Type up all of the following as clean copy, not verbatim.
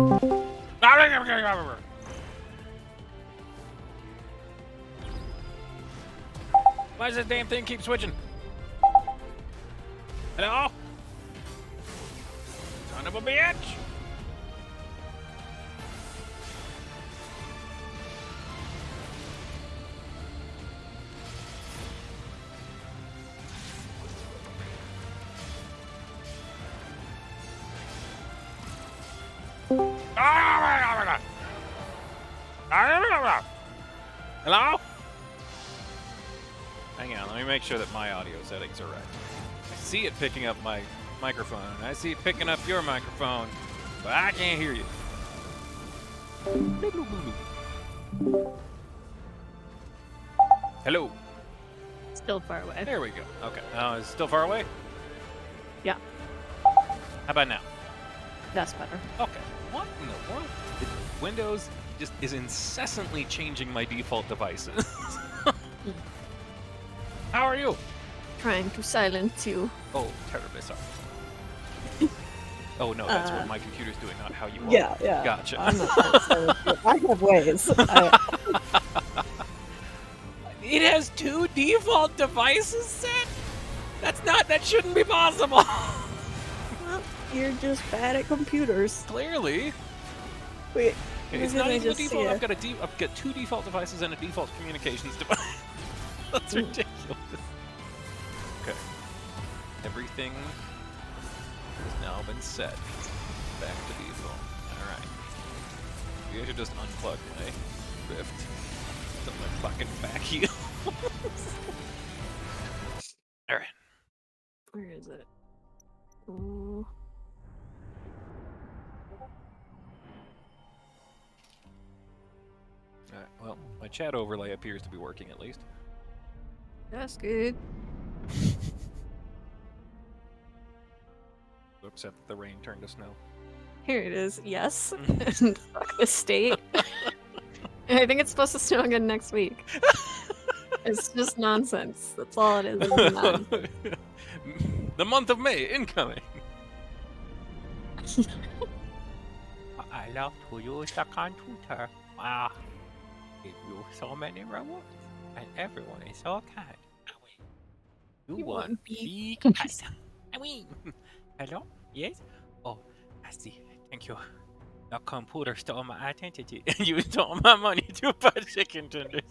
Why does this damn thing keep switching? Hello? Son of a bitch! Hello? Hang on, let me make sure that my audio settings are right. I see it picking up my microphone. I see it picking up your microphone, but I can't hear you. Hello. Still far away. There we go. Okay. Now, is it still far away? Yeah, How about now? that's better. Okay. What in the world? Windows just is incessantly changing my default devices. How are you? Trying to silence you. Oh, terribly sorry. Oh no, that's what my computer's doing, not how you are. Yeah. Gotcha. I'm not that silent. I have ways. It has 2 default devices set? That shouldn't be possible. Well, you're just bad at computers. Clearly. Wait, It's maybe not I even the just see default. it. I've got 2 default devices and a default communications device. That's ridiculous. Okay. Everything has now been set back to default. Alright. Maybe I should just unplug my Rift to my fucking back heel. Alright. Where is it? Ooh. Alright, well, my chat overlay appears to be working at least. That's good. Except that the rain turned to snow. Here it is. Yes. And fuck this state. And I think it's supposed to snow again next week. It's just nonsense. That's all it is. It's nonsense. The month of May incoming. I love to use the computer. Wow. Give you so many rewards, and everyone is so kind. You want big eyes. I mean, hello? Yes? Oh, I see. Thank you. The computer stole my identity and you stole my money to buy chicken tenders.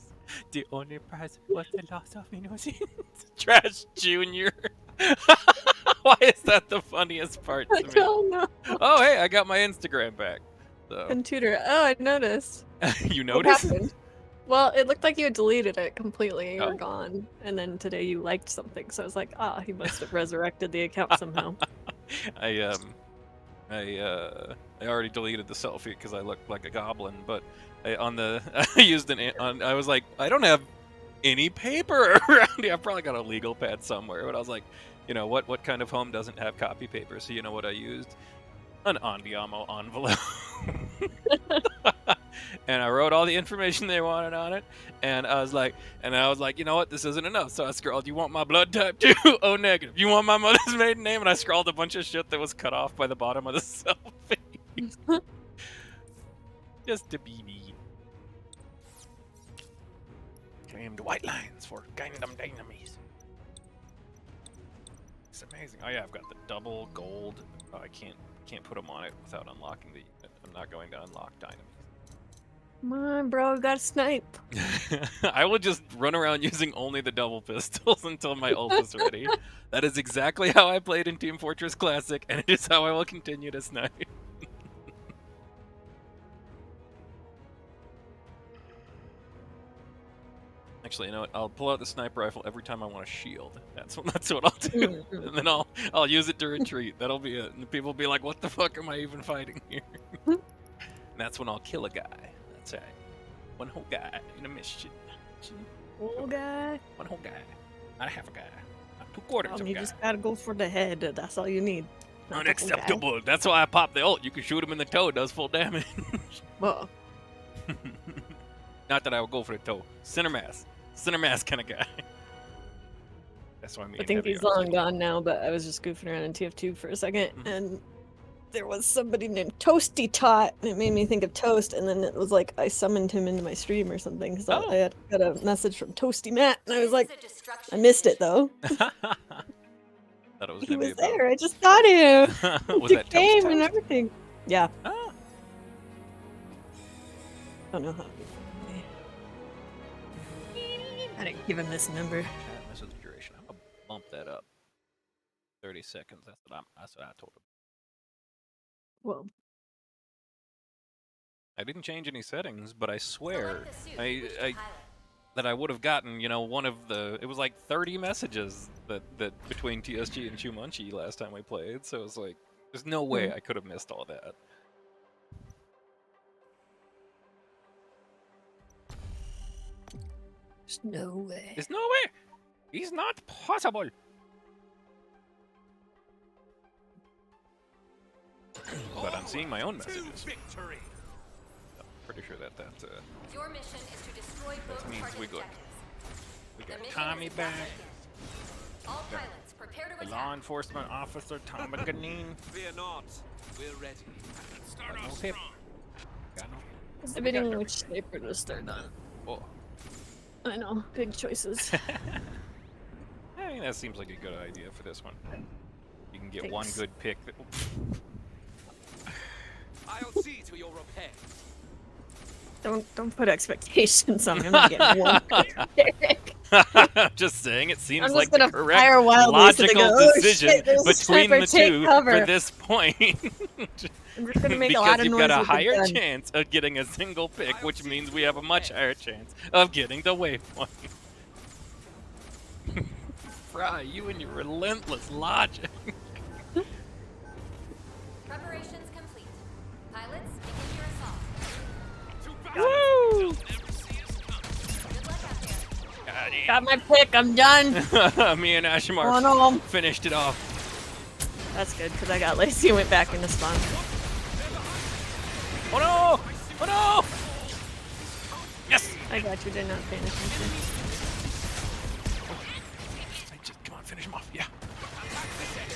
The only price was the loss of innocence. Trash Junior. Why is that the funniest part I to me? don't know. Oh, hey, I got my Instagram back. So And tutor. Oh, I noticed. you What noticed? happened? Well, it looked like you had deleted it completely. You Oh. were gone. And then today you liked something. So I was like, ah, he must have resurrected the account somehow. I already deleted the selfie because I looked like a goblin, but I used I was like, I don't have any paper around here. I've probably got a legal pad somewhere, but I was like, you know, what kind of home doesn't have copy paper? So you know what I used? An Andiamo envelope. And I wrote all the information they wanted on it, and I was like, you know what, this isn't enough. So I scrolled, you want my blood type too? Oh, negative. You want my mother's maiden name? And I scrolled a bunch of shit that was cut off by the bottom of the selfie. Just to be me. Claimed white lines for Gundam Dynamis. It's amazing. Oh yeah, I've got the double gold. Oh, I can't put them on it without unlocking the unit. I'm not going to unlock Dynamis. Come on, bro. Got a snipe. I will just run around using only the double pistols until my ult is ready. That is exactly how I played in Team Fortress Classic, and it is how I will continue to snipe. Actually, you know what? I'll pull out the sniper rifle every time I want a shield. That's what I'll do, and then I'll use it to retreat. That'll be it. And people will be like, "What the fuck am I even fighting here?" And that's when I'll kill a guy. That's right. One whole guy in a mission. Old guy. One whole guy. Not half a guy. Not 2/4 of a You guy. just gotta go for the head. That's all you need. Not the whole guy. Unacceptable. That's why I popped the ult. You can shoot him in the toe. It does full damage. Well, Not that I would go for the toe. Center mass. Center mass kind of guy. That's what I mean. I think heavy he's arms. long gone now, but I was just goofing around in TF2 for a second, Mhm. and there was somebody named Toasty Tot, and it made me think of Toast, and then it was like I summoned him into my stream or something, because Oh. I had got a message from Toasty Matt, and I was like, I missed it though. Thought it was He gonna be was about. there, I just thought him. Was The that game Toast and Toast? everything. Yeah, Ah. don't know how. I didn't give him this number. Chat message duration. I'm gonna bump that up. 30 seconds. That's what I told him. Well, I didn't change any settings, but I swear that I would have gotten, one of the. It was like 30 messages that between TSG and Chumunchi last time we played. So it's like, there's no way I could have missed all that. there's no way. There's no way. It's not possible. But I'm seeing my own messages. I'm pretty sure that Your mission is to destroy both means target we good. objectives. We The got mission Tommy is back. All pilots, prepare to The attack. law enforcement officer Tommy Ganine. Fear not, we're ready. Got no hip. Got no. Debating which sniper to start on. Oh. I know, big choices. I mean, that seems like a good idea for this one. You can get one Thanks. good pick. I'll see to your repair. Don't put expectations on me. I'm not getting one pick. I'm just saying, it seems I'm just like the gonna correct fire wildly so they logical go, "Oh, decision shit, there's a between sniper, the take two cover." for this point. I'm just gonna make a Because lot of you've noise got a with the higher gun. chance of getting a single pick, which means we have a much higher chance of getting the waypoint. Fry, you and your relentless logic. Preparations complete. Pilots, begin your assault. Woo! Good luck out there. Got my pick. I'm done. Me and Going Ashimar home. finished it off. That's good because I got lazy and went back into spawn. Oh no! Oh no! Yes! I got you. Did not pay attention. Come on, finish him off. Yeah.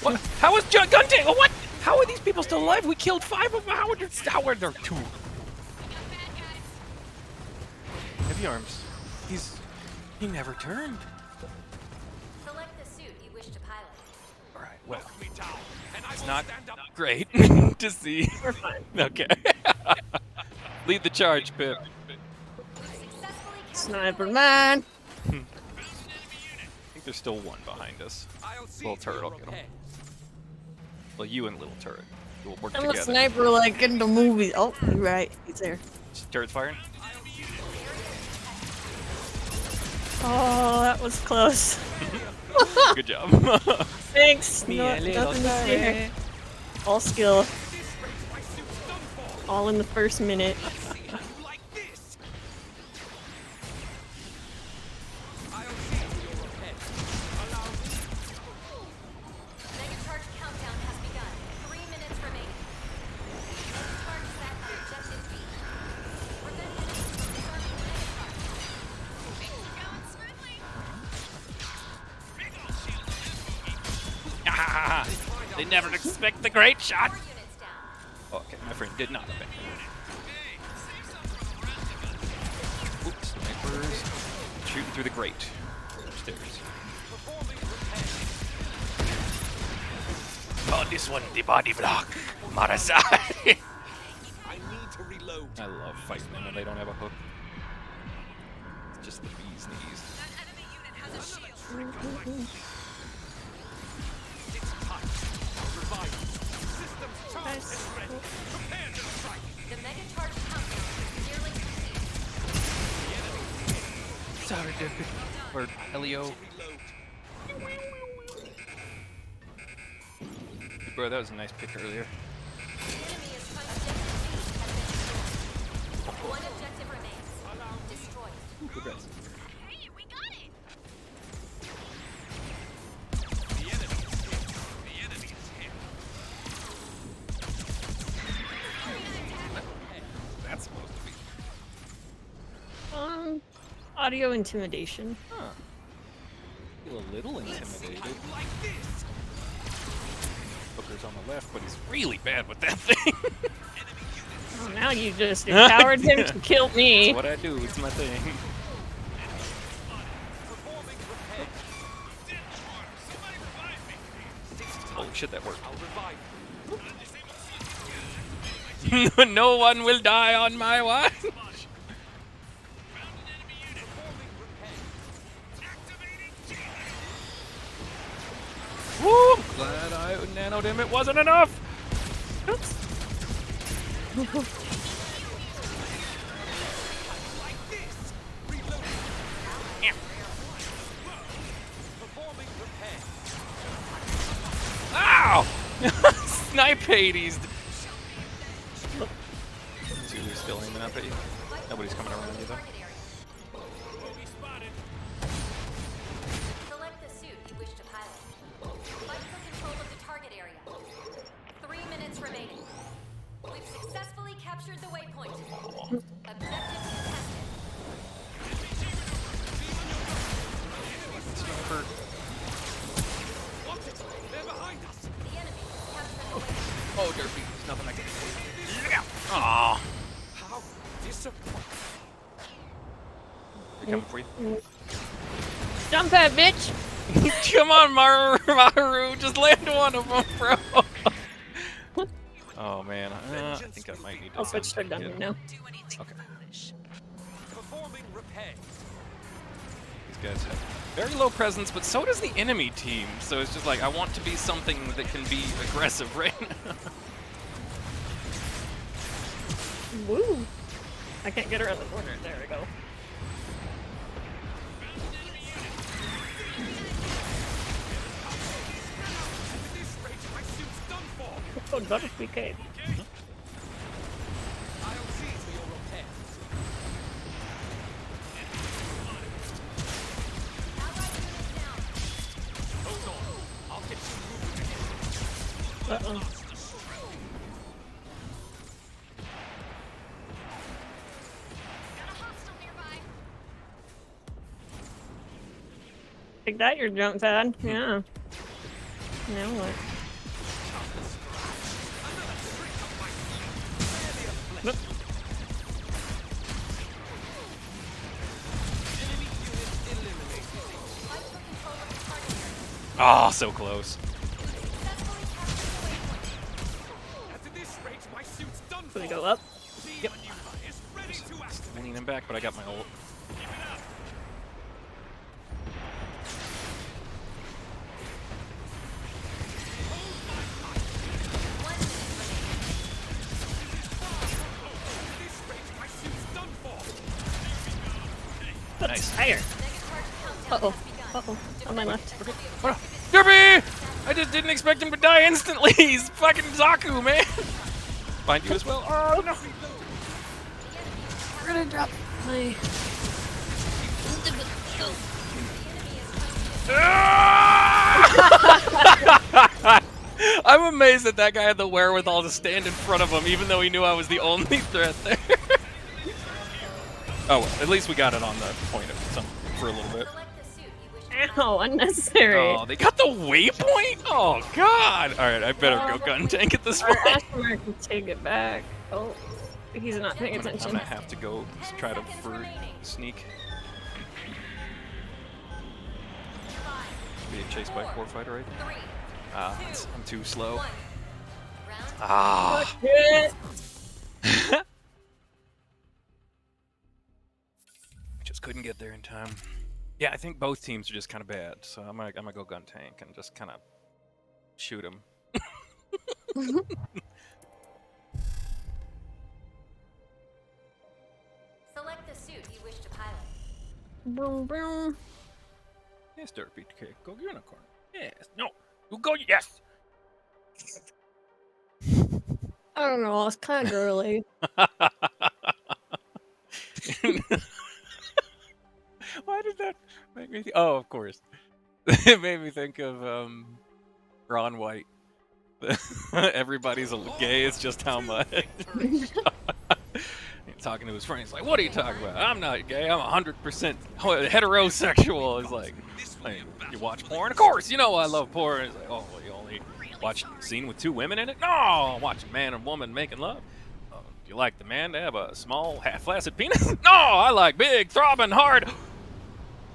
What? How is Gunting? Oh, what? How are these people still alive? We killed 5 of them. How are there 2? Heavy arms. He never turned. Select the suit you wish to pilot. All right. Well, it's not great to see. We're fine. Okay. Lead the charge, Pip. Successfully Sniper man. I think there's still one behind us. I'll see Little to turret your will get him. repair. Well, you and Little Turret. We'll work I'm a together. sniper like in the movie. Oh, you're right. He's there. Turret's firing. Oh, that was close. Good job. Thanks. Me No, a little nothing to see here. turret. All skill. All in the first minute. Like this. I'll see to your repair. Allow Mega charge countdown has begun. 3 minutes remaining. Mega charge set on objective B. Prevent enemies from disarming the mega charge. Ah, they never expect the great shot. 4 units down. Okay, my friend did not abandon. Oops, snipers shooting through the grate. Upstairs. Oh, this one, the body block. Marasai. I need to reload. I love fighting them when they don't have a hook. It's just the bee's knees. It's touch. Revive. Systems charged and ready. Prepare to strike. The mega charge countdown is nearly complete. Sorry, Dippy. Or Helio. Reload. Bro, that was a nice pick earlier. The enemy is trying objective B has been destroyed. One objective remains. Destroyed. Good guys. The enemy is here. The enemy is here. That's supposed to be. Audio intimidation. Huh. Feel a little intimidated. Like this. Oops. Walker's on the left, but he's really bad with that thing. Oh, now you just empowered him to kill me. That's what I do. It's my thing. Holy shit, that worked. No one will die on my watch. Woo! Glad I nanoed him. It wasn't enough. Ow! Snipe Hades. Zulu's still aiming up at you. Nobody's coming around you though. Select the suit you wish to pilot. Fight for control of the target area. 3 minutes remaining. We've successfully captured the waypoint. Objective contested. Sniper. They're behind us. The enemy has captured the waypoint. Oh, Derpy. There's nothing I can do. Aww. How disappointing. They're coming for you. Jump that bitch! Come on, Maru. Just land one of them, bro. Oh, man. I think I might need to I'll switch to gun now. Okay. Performing repairs. These guys have very low presence, but so does the enemy team. So it's just like, I want to be something that can be aggressive right now. Woo! I can't get around the corner. There we go. At this rate, my suit's done for. Oh, that is PK. I'll see to your repairs. Allied units down. Hold on. I'll get you moving again. Uh-oh. Take that, your jump pad. Yeah. Now what? Whoop. Fight for control of the target area. Oh, so close. Successfully captured the waypoint. At this rate, my suit's done So for. we go up. Yep. Is ready to act. I need him back, but I got my ult. At this rate, my suit's done for. Nice. Higher. Negative charge countdown Uh-oh. has begun. Uh-oh. On my left. Derpy! I just didn't expect him to die instantly. He's fucking Zaku, man. Find you as well. Oh, no. We're gonna drop my... I'm amazed that that guy had the wherewithal to stand in front of him, even though he knew I was the only threat there. Oh, well, at least we got it on the point of some for a little bit. Select the suit you wish to Ow, unnecessary. Oh, they got the waypoint? Oh, God. All right, I better go gun tank at this Our point. Ashmore can take it back. Oh, he's not paying I'm attention. gonna have to go try to sneak. Being chased by a core fighter, right? 3, Ah, I'm too slow. 1. Round Ah. Shit. Just couldn't get there in time. Yeah, I think both teams are just kind of bad, so I'm gonna go gun tank and just kind of shoot him. Select the suit you wish to pilot. Boom, boom. Yes, Derpy, okay, go unicorn. Yes, no, you go yes. I don't know, it's kind of girly. Why did that make me? Oh, of course, it made me think of Ron White. Everybody's a gay. It's just how much. Talking to his friends, like, what are you talking about? I'm not gay. I'm 100% heterosexual. It's like, you watch porn? Of course, you know I love porn. It's like, oh, well, you only watch a scene with two women in it? No, watch a man and woman making love. Do you like the man to have a small, half-flaccid penis? No, I like big, throbbing, hard.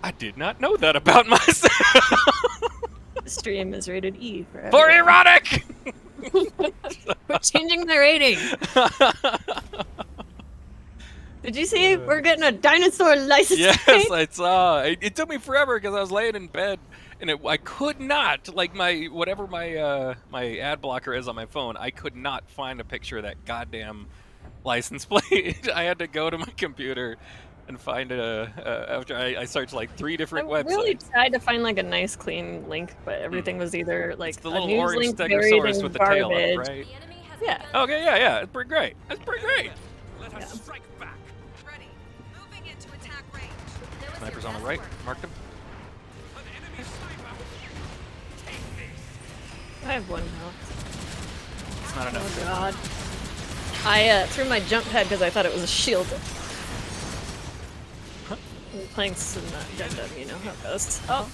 I did not know that about myself. The stream is rated E for For everyone. erotic. We're changing the rating. Did you see we're getting a dinosaur license Yes, plate? I saw. It took me forever because I was laying in bed and I could not, like my my ad blocker is on my phone. I could not find a picture of that goddamn license plate. I had to go to my computer and find it. After I searched like 3 different I websites. really tried to find like a nice clean link, but everything was either like It's the a little news orange link buried stegosaurus in with the tail on it, garbage. right? The enemy has Yeah. begun Okay, yeah, it's pretty great. That's pretty great. Let us Yeah. strike back. Ready. Moving into attack range. There was Sniper's your on the best right. work. Marked him. An enemy sniper. Take this. I have one health. It's not enough. Oh god. I threw my jump pad because I thought it was a shield. I'm playing some Gundam, you know how it goes. Oh.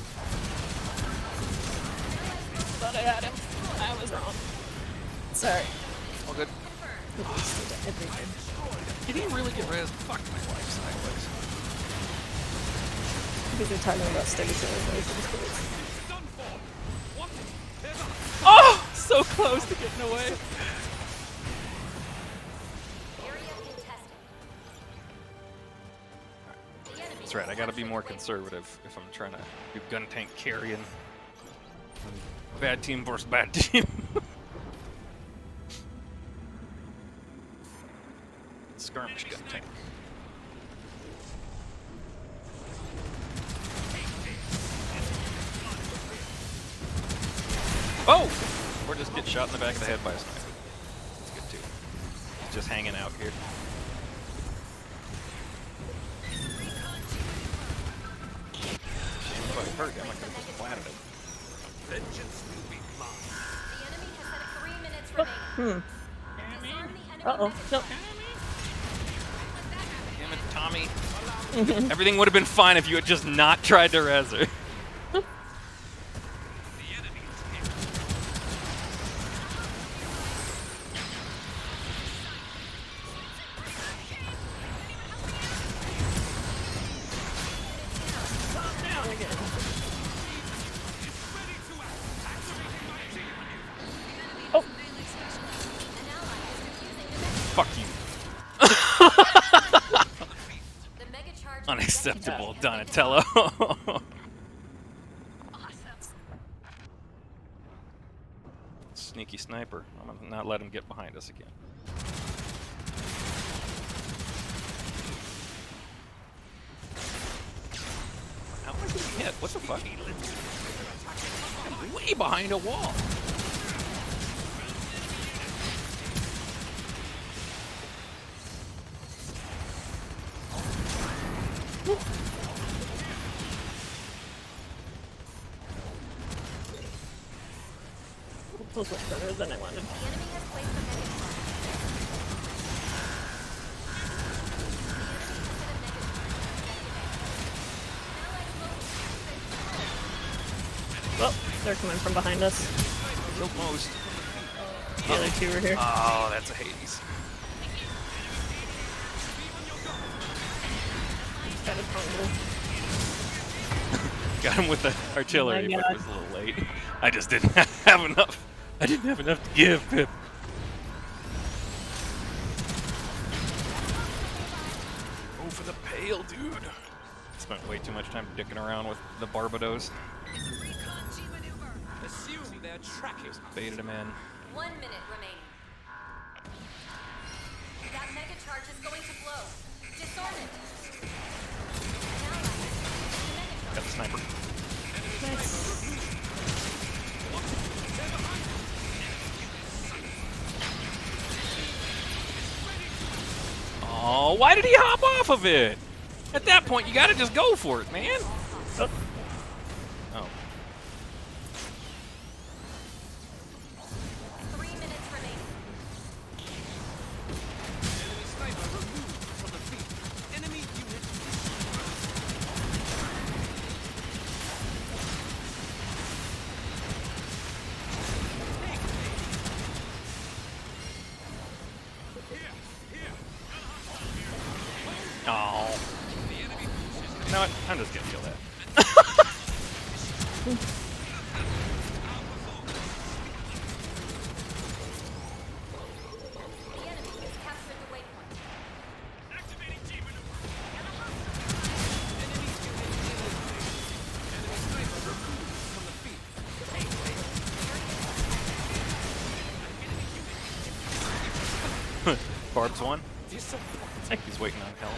Thought I had him. I was wrong. Sorry. All good. Everything. Did he really get res? Fuck my life sideways. Because we're talking about Stegosaurus license plates. Done for. Want it? There's a Oh, so close to getting away. Area contested. The enemy That's right. I has gotta be captured more the waypoint. conservative if I'm trying to do gun tank carrying. Bad team versus bad team. Skirmish gun tank. Oh! Or just get shot in the back of the head by a sniper. That's good too. He's just hanging out here. Shame if I hurt him, I could have just planted him. vengeance will be mine. The enemy has set 3 minutes remaining. Disarm the enemy Uh-oh. mega No. Damn it, Tommy. Everything would have been fine if you had just not tried to res her. The enemy is here. Ready to act. Activating my team. Oh. Fuck you. The mega charge is Unacceptable, ready. Donatello. Sneaky sniper. I'm gonna not let him get behind us again. How am I getting hit? What the fuck? I'm way behind a wall. Those were better than I wanted. The enemy has placed a mega charge. Well, they're coming from behind us. Killed most. The other two were here. Oh, that's a Hades. Kind of humble. Got him with the artillery, but God. it was a little late. I just didn't have enough. I didn't have enough to give, Pip. Go for the pale, dude. Spent way too much time dicking around with the Barbados. Recon G maneuver. Assume they're tracking. Baited him in. 1 minute remaining. That mega charge is going to blow. Disarm it. An ally has Got the sniper. Oh, why did he hop off of it? At that point, you gotta just go for it, man. Oh. 3 minutes remaining. Enemy sniper removed from the field. Enemy unit. Oh. You know what? I'm just gonna kill that. The enemy has captured the waypoint. Activating G maneuver. Barb's one. He's waiting on help.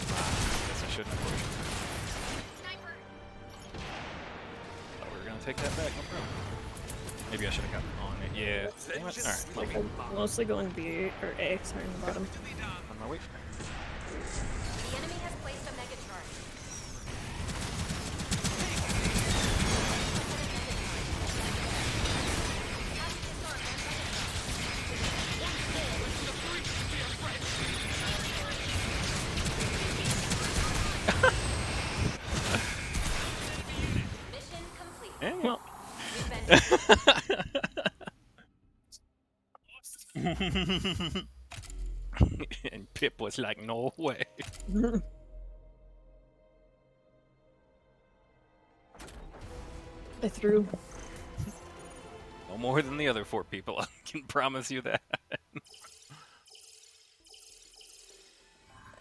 Guess I shouldn't have pushed. Sniper. Thought we were gonna take that back. No problem. Maybe I should have gotten on it. Yeah. Damn it. Alright. Like I'm mostly going B or A, sorry, on the bottom. On my way. The enemy has placed a mega charge. Mission complete. Yeah. Well, We've been And Pip was like, no way. I threw. No more than the other 4 people. I can promise you that.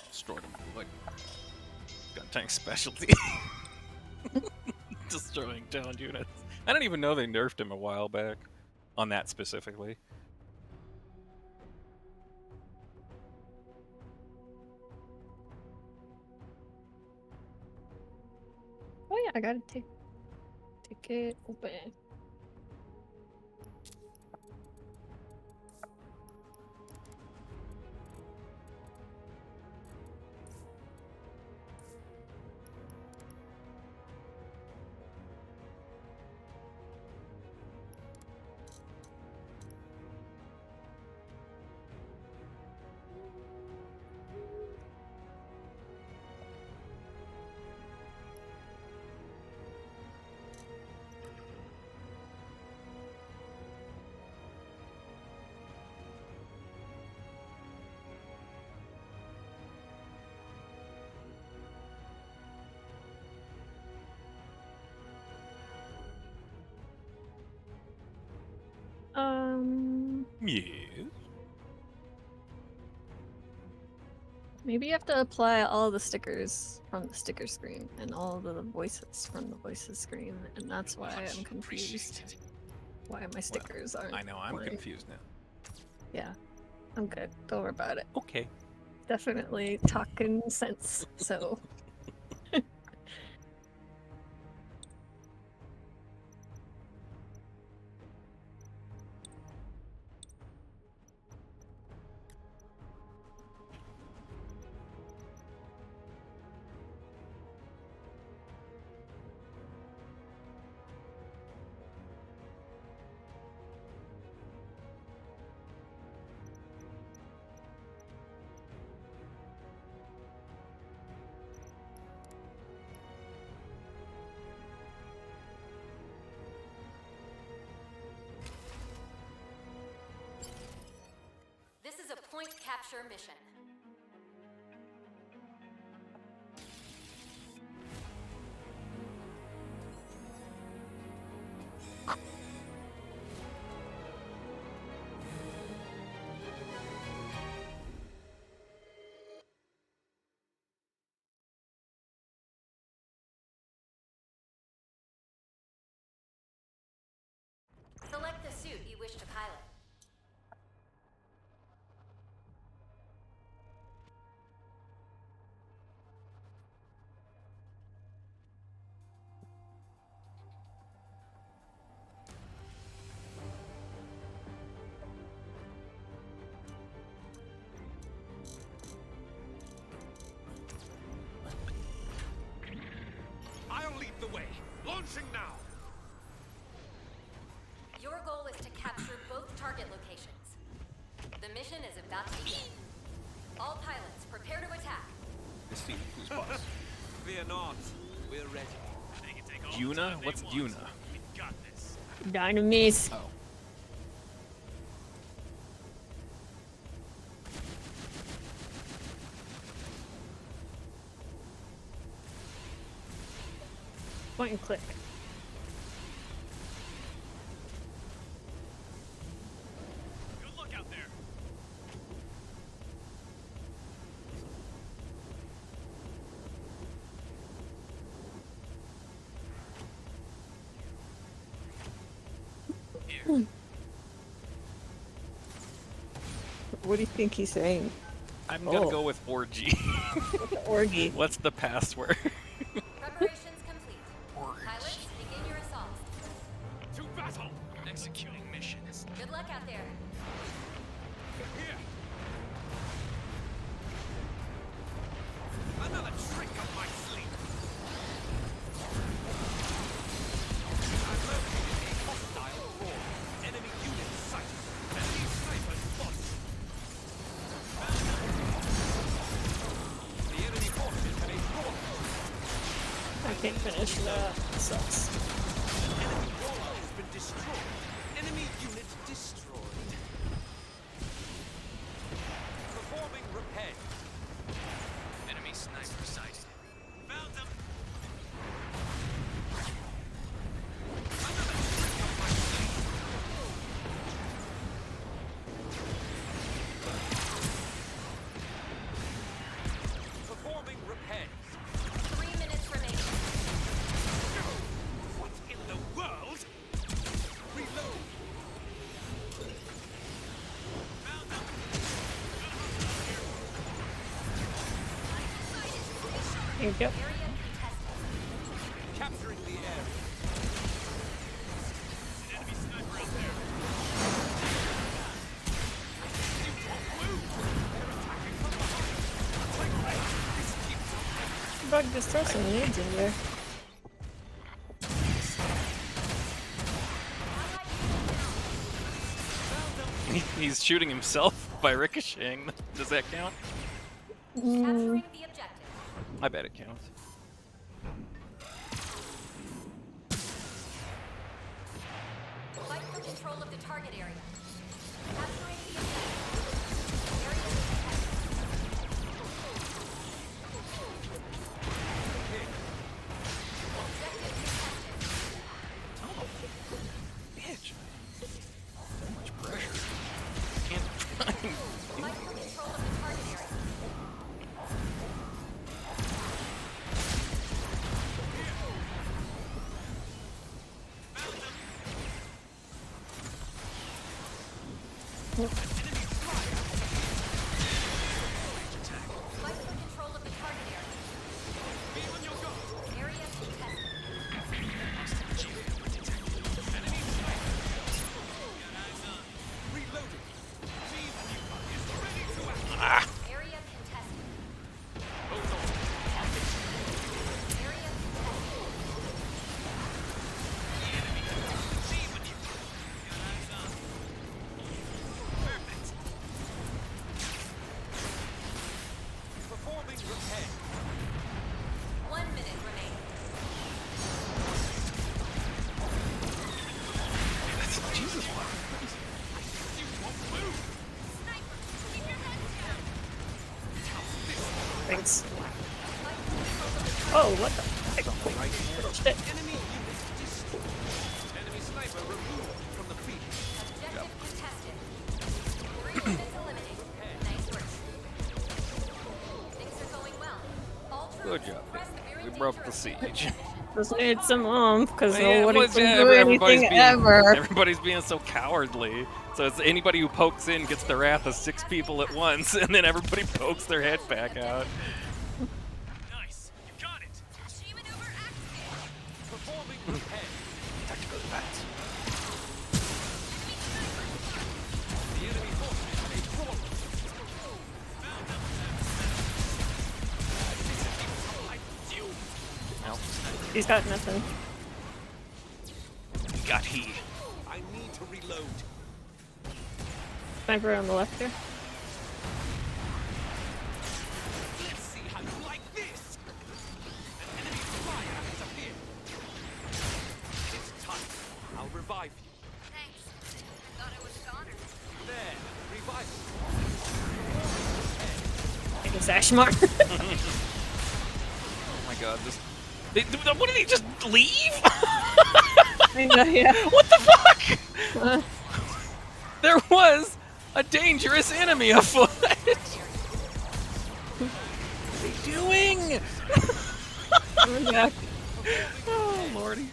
Destroyed him. Like, gun tank specialty. Destroying downed units. I didn't even know they nerfed him a while back. On that specifically. Oh yeah, I gotta take it open. Yes. Maybe you have to apply all the stickers from the sticker screen and all the voices from the voices screen, and that's why I'm confused. Why my stickers aren't. I know, I'm applying. confused now. Yeah, I'm good. Don't worry about it. Okay. Definitely talking sense. So. This is a point capture mission. Select the suit you wish to pilot. I'll lead the way. Launching now. Your goal is to capture both target locations. The mission is about to begin. All pilots, prepare to attack. Let's see who's boss. Fear not. We're ready. Yuna? What's Yuna? We got this. Dynamis. Oh. Point and click. Good luck out there. What do you think he's saying? I'm gonna Oh. go with orgy. Orgy. What's the password? Preparations complete. Pilots, begin your assault. To battle. Executing missions. Good luck out there. Here. Another trick up my sleeve. I've located a hostile core. Enemy unit sighted. Enemy snipers spotted. The enemy forces have a core. I can't finish that. Sucks. Enemy core has been destroyed. Enemy unit destroyed. Performing repair. Enemy sniper sighted. Found them. Another trick up my sleeve. Performing repairs. 3 minutes remaining. What in the world? Reload. Found them. Here you go. Area contested. Capturing the area. An enemy sniper out there. You won't move. They're attacking from behind. Take aim. This keeps up. Bug, just throw some nades in there. He's shooting himself by ricocheting. Does that count? Capturing the objective. I bet it counts. Fight for control of the target area. Capturing the objective. Area contested. Objective contested. Bitch. So much pressure. Can't find. Fight for control of the target area. Fight for control of the target area. Be on your guard. Area contested. Enemy sniper. Got eyes on. Reloading. Team Reaper is ready to act. Area contested. Hold on. Area contested. Team Reaper. Got eyes on. Perfect. Performing repair. 1 minute remaining. Jesus, what? You won't move. Thanks. Oh, what the heck? Shit. Enemy unit destroyed. Enemy sniper removed from the field. Objective contested. 3 minutes eliminated. Nice work. Things are going well. All Good troops, job. press the We Buren broke the danger siege. Just need some oomph, because Yeah, nobody well, can yeah, do everybody's anything being, ever. Everybody's being so cowardly. So it's anybody who pokes in gets the wrath of 6 people at once, and then everybody pokes their head back out. Nice. You got it. She maneuver activated. Performing repair. Tactical advance. The enemy forces have a problem. Found them. Like you. Well, He's got nothing. we got he. I need to reload. Sniper on the left there. Let's see how you like this. An enemy flyer has appeared. It's time. I'll revive you. Thanks. Thought it was an honor. There. Revive you. I guess Ashmar. Oh my god, this What did he just leave? I know, yeah. What the fuck? Uh, There was a dangerous enemy afoot. What are they doing? we're back. Oh lordy.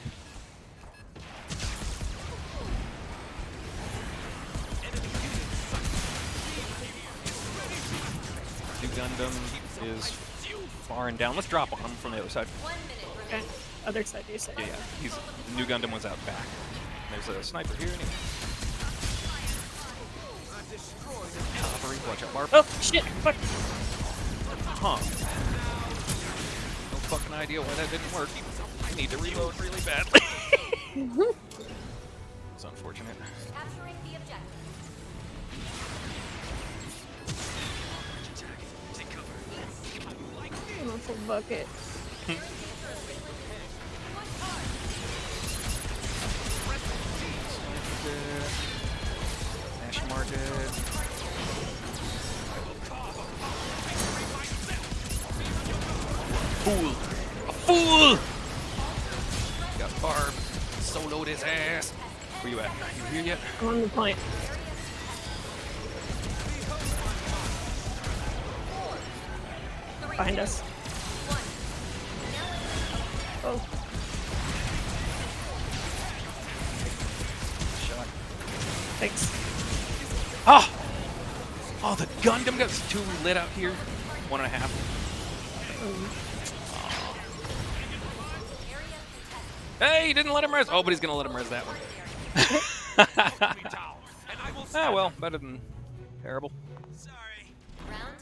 New Gundam is far and down. Let's drop on him from the other side. 1 minute Okay. remaining. Other side, you say. Yeah, yeah. He's New Gundam was out back. There's a sniper here. And cavalry. Watch out, Barb. Oh, shit! Fuck! Huh. No fucking idea why that didn't work. I need to reload really badly. It's unfortunate. Capturing the objective. Muscle bucket. Ashmar dead. Fool! A fool! Got Barb. Soloed his ass. Where you at? You here yet? I'm on the point. Behind us. Oh, Shot. thanks. Ah! Oh, the Gundam got two lit out here. 1.5. Hey, he didn't let him res. Oh, but he's gonna let him res that one. Ah, well, better than terrible. Round.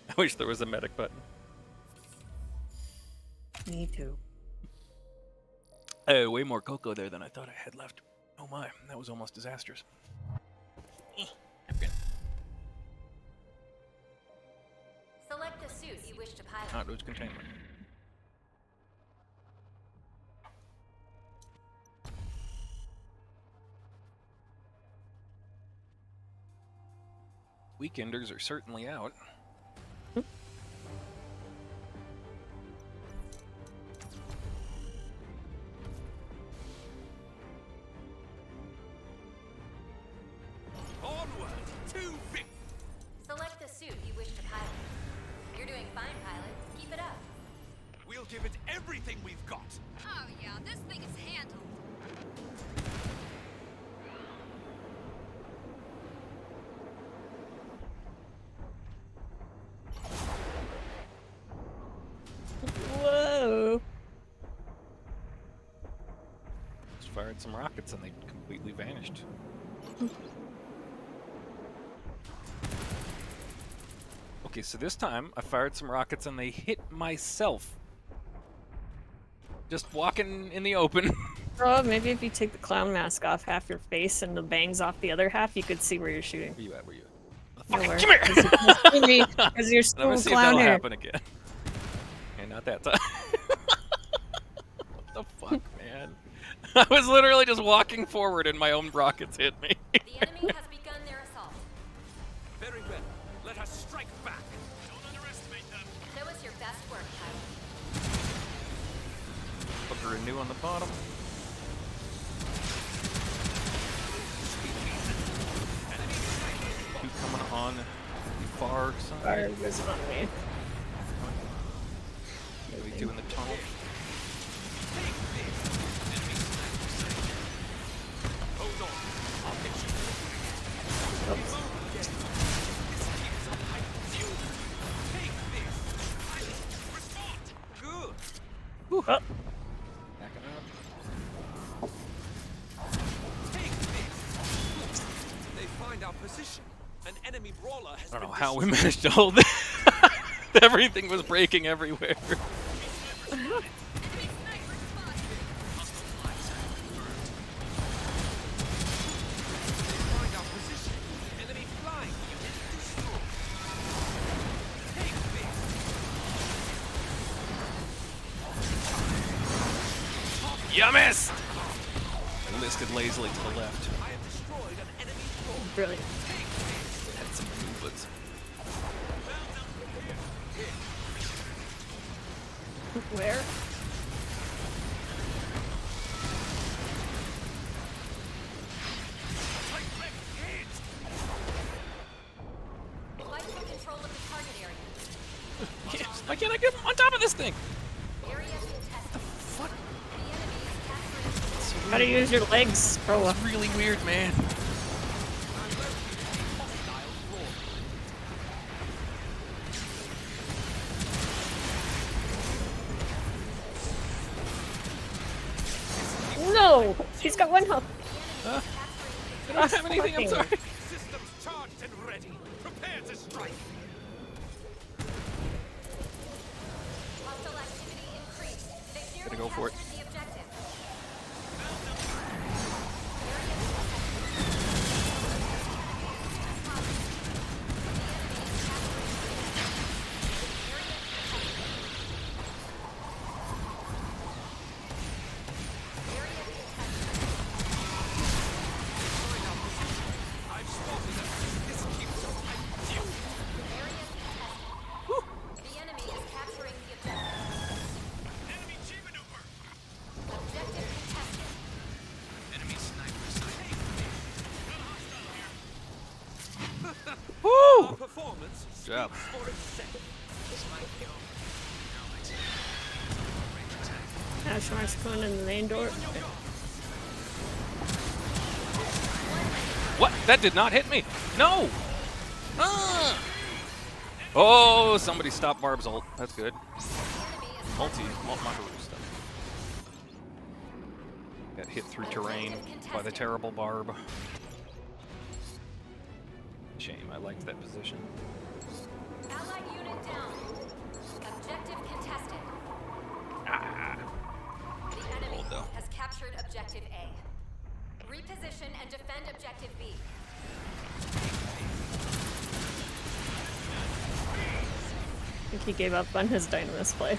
I wish there was a medic button. Me too. Oh, way more cocoa there than I thought I had left. Oh my, that was almost disastrous. Okay. Select the suit you wish to pilot. Not lose containment. Weekenders are certainly out. Onward to victory. Select the suit you wish to pilot. You're doing fine, pilot. Keep it up. We'll give it everything we've got. Oh yeah, this thing is handled. Whoa. Just fired some rockets and they completely vanished. Okay, so this time I fired some rockets and they hit myself. Just walking in the open. Oh, maybe if you take the clown mask off half your face and the bangs off the other half, you could see where you're shooting. Where you at? Where you at? Nowhere. Come here! Because you're I'm still gonna see if clown that'll hair. happen again. And not that time. What the fuck, man? I was literally just walking forward and my own rockets hit me. The enemy has begun their assault. Very well. Let us strike back. Don't underestimate them. Show us your best work, pilot. Booker and new on the bottom. Two coming on the far side. Fire was on me. Maybe two in the tunnel. Hold on. I'll get you. Good. Oh, Backing up. Take this. They find our position. An enemy brawler has I don't know been how we managed to hold this. Everything was breaking everywhere. Find our position. Enemy flying. Destroy. Take this. You missed! I listed lazily to the left. I have destroyed an enemy brawler. brilliant. Had some movements. Where? Fight for control of the target area. Why can't I get on top of this thing? Area contested. Fuck. The enemy is capturing. Gotta use your legs, bro. It's really weird, man. No! She's got one health. I don't have anything, I'm sorry. Systems charged and ready. Prepare to strike. Hostile activity increased. They've nearly Gotta go for it. captured the objective. I've spotted them. This keeps us due. The enemy is capturing the objective. Enemy G maneuver. Objective contested. Enemy sniper sighted. Woo! Our performance Good job. speaks for itself. Ash Mark's going in the main door. What? That did not hit me. No! Ah! Oh, somebody stopped Barb's ult. That's good. Multi-Makaroo stuff. Got hit through terrain by the terrible Barb. Shame, I liked that position. Allied unit down. Objective contested. Ah. The enemy Hold though. has captured objective A. Reposition and defend objective B. I think he gave up on his Dynamis play.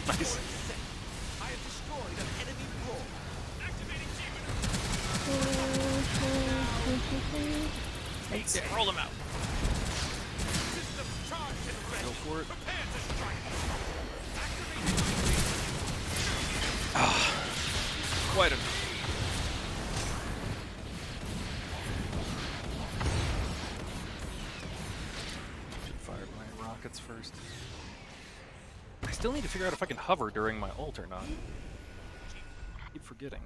Nice. I have destroyed an enemy brawl. Activating G maneuver. Yeah, roll him out. Systems charged and ready. Go for it. Prepare to strike. Quite a. Should've fired my rockets first. I still need to figure out if I can hover during my ult or not. Keep forgetting.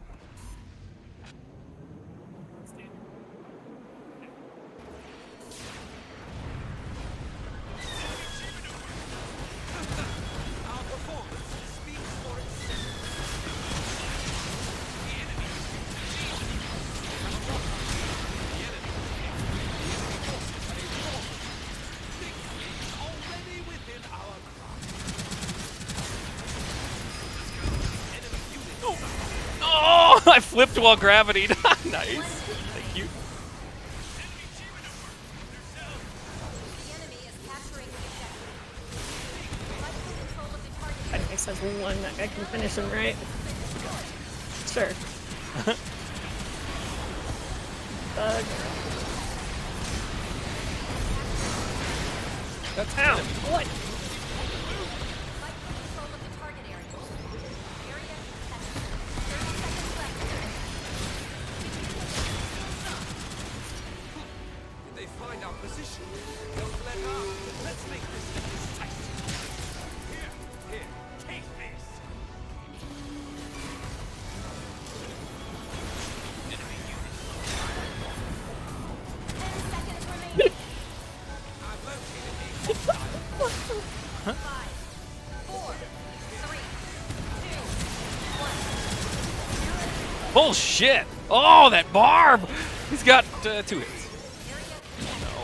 Our performance speaks for itself. The enemy is already within our grasp. Oh, I flipped while gravity. Nice. Thank you. The enemy is capturing the objective. Fight for control of the target area. Dynamis has one that I can finish him, right? Sure. Bug. That's Ow! enemy. What? Fight for control of the target area. Area contested. 30 seconds left. If they find our position, they'll let up. Let's make this decisive. Here, take this. Enemy unit. 10 seconds remaining. I've located a hostile. 5, 4, 3, 2, 1. Bullshit! Oh, that Barb! He's got 2 hits. Area No.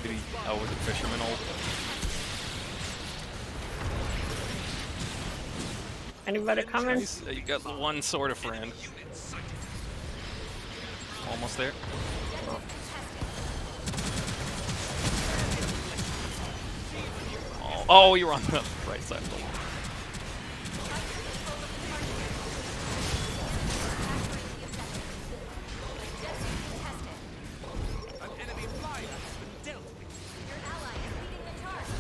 Did he? Oh, was it Fisherman ult? Anybody coming? Nice. You got one sort of friend. Almost there. Oh, you're on the right side of the wall. An enemy flyer has been dealt with. Your ally is leading the charge.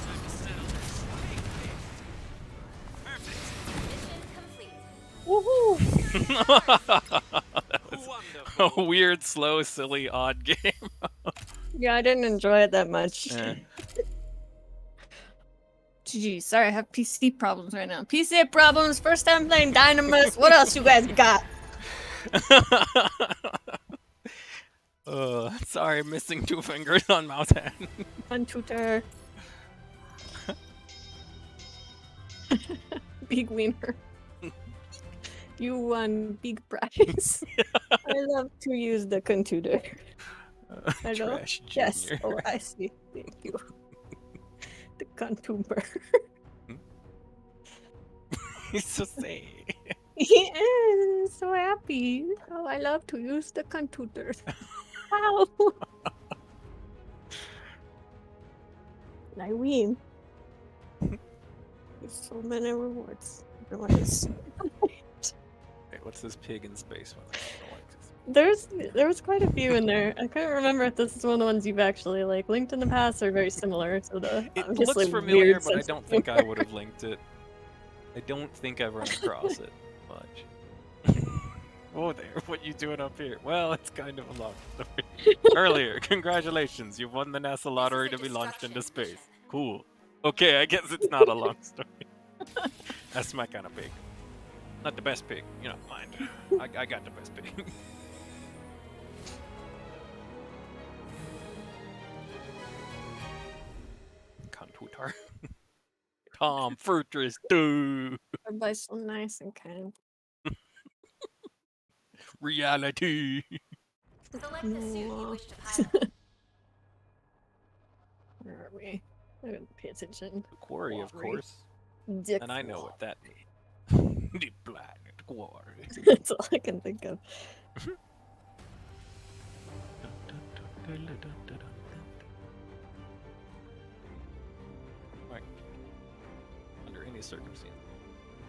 Time to settle this. Take this. Perfect. Mission complete. Wonderful. A weird, slow, silly, odd game. Yeah, I didn't enjoy it that much. Eh. GG. Sorry, I have PC problems right now. PC problems. First time playing Dynamis. What else you guys got? Sorry, missing 2 fingers on mouse hand. Fun tutor. Big wiener. You won big prize. I love to use the computer. I know. Trash Yes. Junior. Oh, I see. Thank you. The contuber. He's so sad. He is so happy. Oh, I love to use the computer. Wow. I win. There's so many rewards. Otherwise, Wait, what's this pig in space one? I don't like this. there was quite a few in there. I couldn't remember if this is one of the ones you've actually like linked in the past or very similar. So the It obviously looks familiar, weird but I sense don't of think I humor. would have linked it. I don't think I've run across it much. Oh, there. What you doing up here? Well, it's kind of a long story. Earlier, congratulations. You've won the NASA lottery to be launched into space. Cool. Okay, I guess it's not a long story. That's my kind of pig. Not the best pig, you know, mind. I got the best pig. Contutar. Tom Fortress 2. Everybody's so nice and kind. Reality. Select the suit you wish to pilot. Where are we? I didn't pay attention. Quarry, of Quarry. course. Dick And I know wall. what that means. The planet quarry. That's all I can think of. Right. Under any circumstance.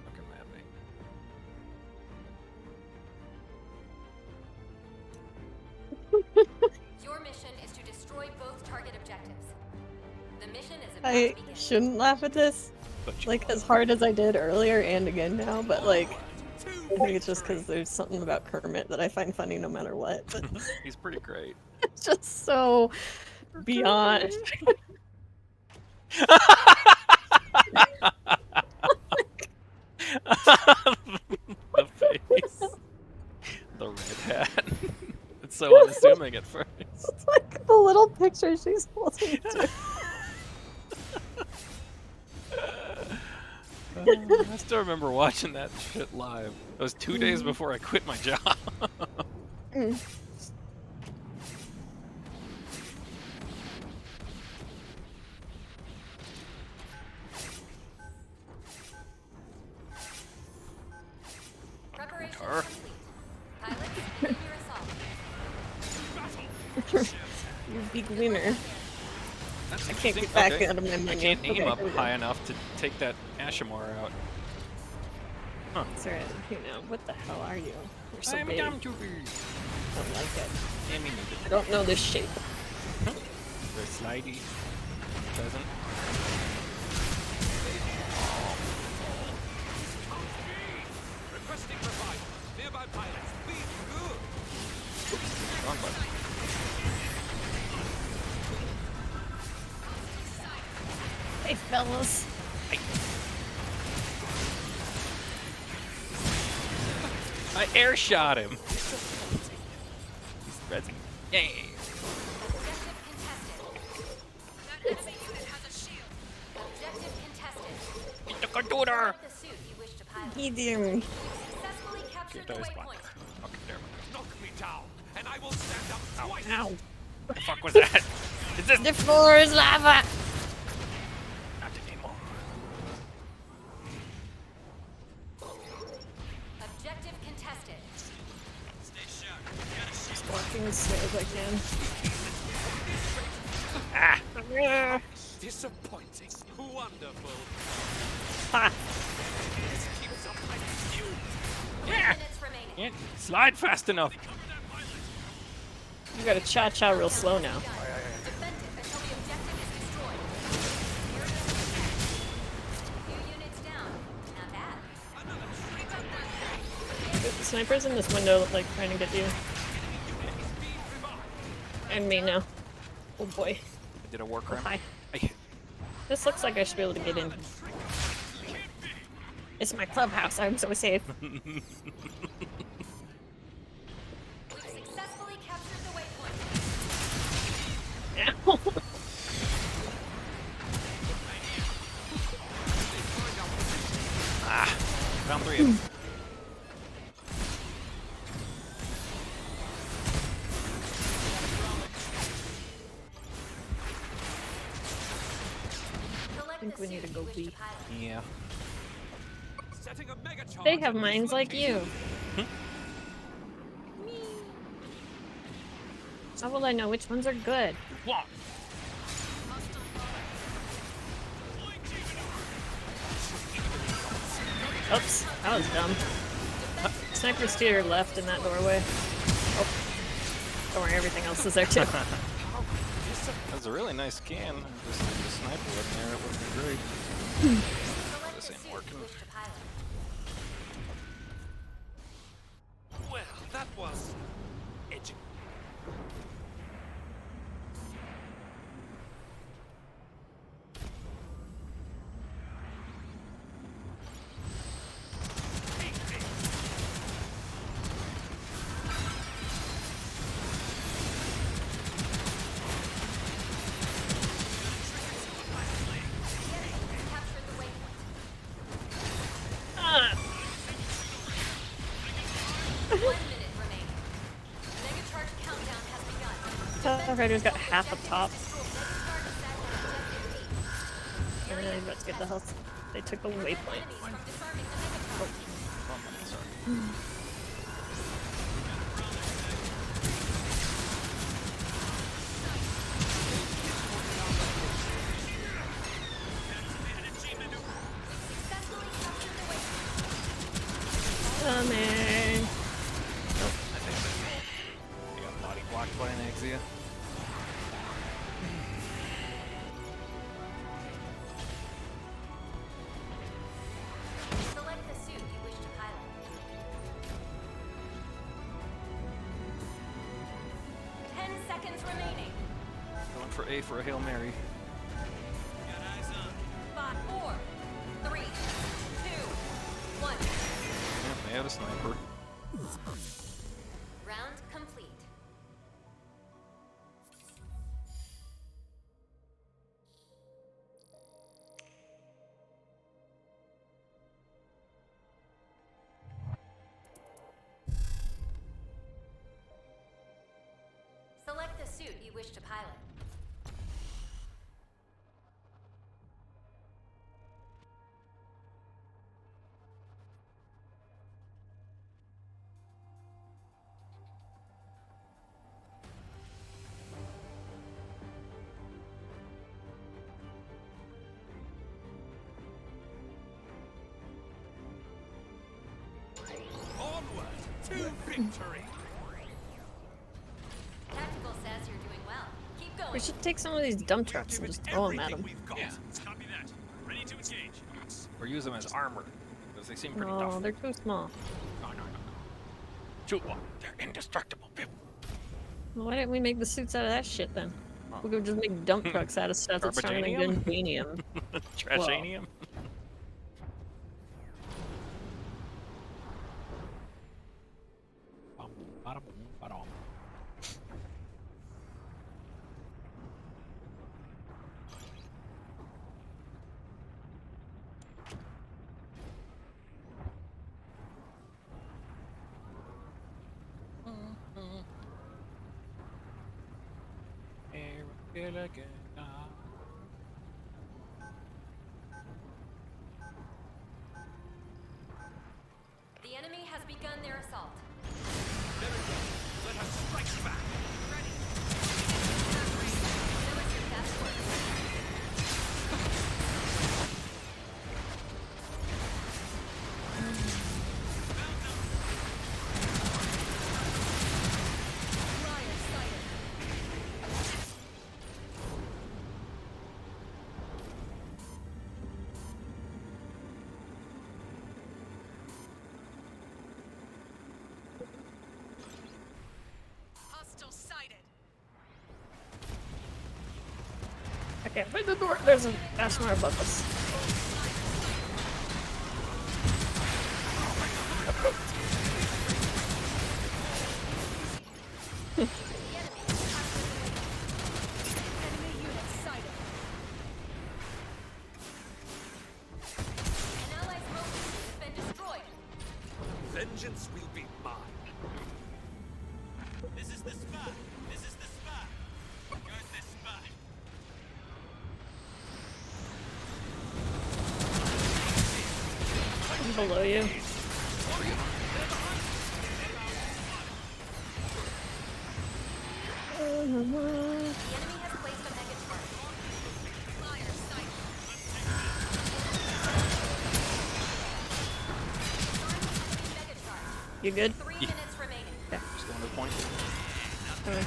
Fucking mad me. Your mission is to destroy both target objectives. The mission is about I to begin. shouldn't laugh at this, But you like as hard as I did earlier and again now, but like I think it's just because there's something about Kermit that I find funny no matter what. But He's pretty great. it's just so beyond. The face. The red hat. It's so unassuming at first. It's like the little picture she's holding. To. I still remember watching that shit live. It was 2 days before I quit my job. Mm. Preparation Tar. complete. Pilots, begin your assault. You big winner. That's I can't interesting. get back Okay. out of my menu. I can't aim Okay, up here we go. high enough to take that Ashimar out. Sorry, you know, what the hell are you? You're so I'm big. dumb to be. Don't like it. I mean, I don't know this shape. very slidey. Doesn't. Requesting revival. Nearby pilots, please good. Wrong button. Hey, fellas. I air shot him. He's resin. Yay. Objective contested. That enemy unit has a shield. Objective contested. Get the computer. Select the suit you wish to pilot. He did. Successfully captured the Okay, dice one. waypoint. Okay, never mind. Knock me down, and I will stand up twice. Ow. What the fuck was that? Is this The floor is lava. not anymore? Objective contested. Stay sharp. Gotta shoot. Walking as slow as I can. Ah! Disappointing. Wonderful. Ha! This keeps up my fuel. 3 minutes remaining. Can't slide fast enough. You gotta cha-cha real slow now. Defend it until the objective is destroyed. Few units down. Not bad. The sniper's in this window, like, trying to get you. And me now. Oh boy. I did a war crime. Hi. I- This looks like I should be able to get in. It's my clubhouse, I'm so safe. We've successfully captured the waypoint. Ow. Found 3 of them. Select think the we need suit to go you wish B. pilot. Yeah. Setting a mega charge. They have minds like you. How will I know which ones are good? What? Oops, that was dumb. Sniper's to your left in that doorway. Oh. Don't worry, everything else is there too. That was a really nice scan. Just the sniper wasn't there. It wasn't great. Select This the ain't suit working. you wish to pilot. Well, that was edgy. Capture the waypoint. Ah, 1 minute remaining. Mega charge countdown has begun. Tough Rider's got half a top. Mega charge is set at objective B. And then he's about to get the health. They took the waypoint. Enemies from disarming the mega charge. Sorry. Successfully captured the waypoint. Coming. You got body blocked by an Exia. Select the suit you wish to pilot. Ten seconds remaining. Going for A for a Hail Mary. 5, 4, 3, 2, 1. Yep, they had a sniper. Round complete. Select the suit you wish to pilot. Onward to victory. Tactical says you're doing well. Keep going. We should take some of these dump trucks and just throw them at them. We've got. Yeah. Copy that. Ready to engage. Or use them as armor. Because they seem pretty No, tough. they're too small. No. Shoot one. They're indestructible, people. Well, why didn't we make the suits out of that shit then? We could just make dump trucks out of stuff that's trying to make Garbagenium? gunpanium. Trashanium? The enemy has begun their assault. Very well. Let us strike back. Show us your best work. Yeah, by the door, there's an Ashmar above us. An ally's motion has been destroyed. Vengeance will be mine. This is the spot. This is the spot. You're the spot. I'm below you. The enemy has placed a mega charge. Fire sight. Mega charge. You good? 3 minutes remaining. Just going to the point. Okay. An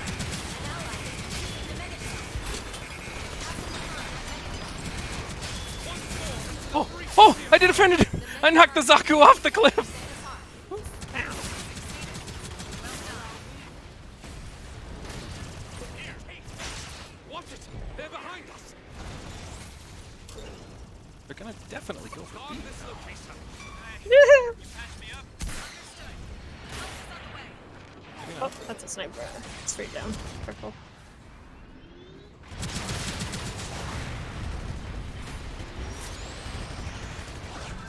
ally has received a mega charge. Oh, oh! I did defend it! I knocked the Zaku off the cliff! Watch it. They're behind us. They're gonna definitely go for On B. this location. Patch me up. Oh, that's a sniper. Straight down. Purple.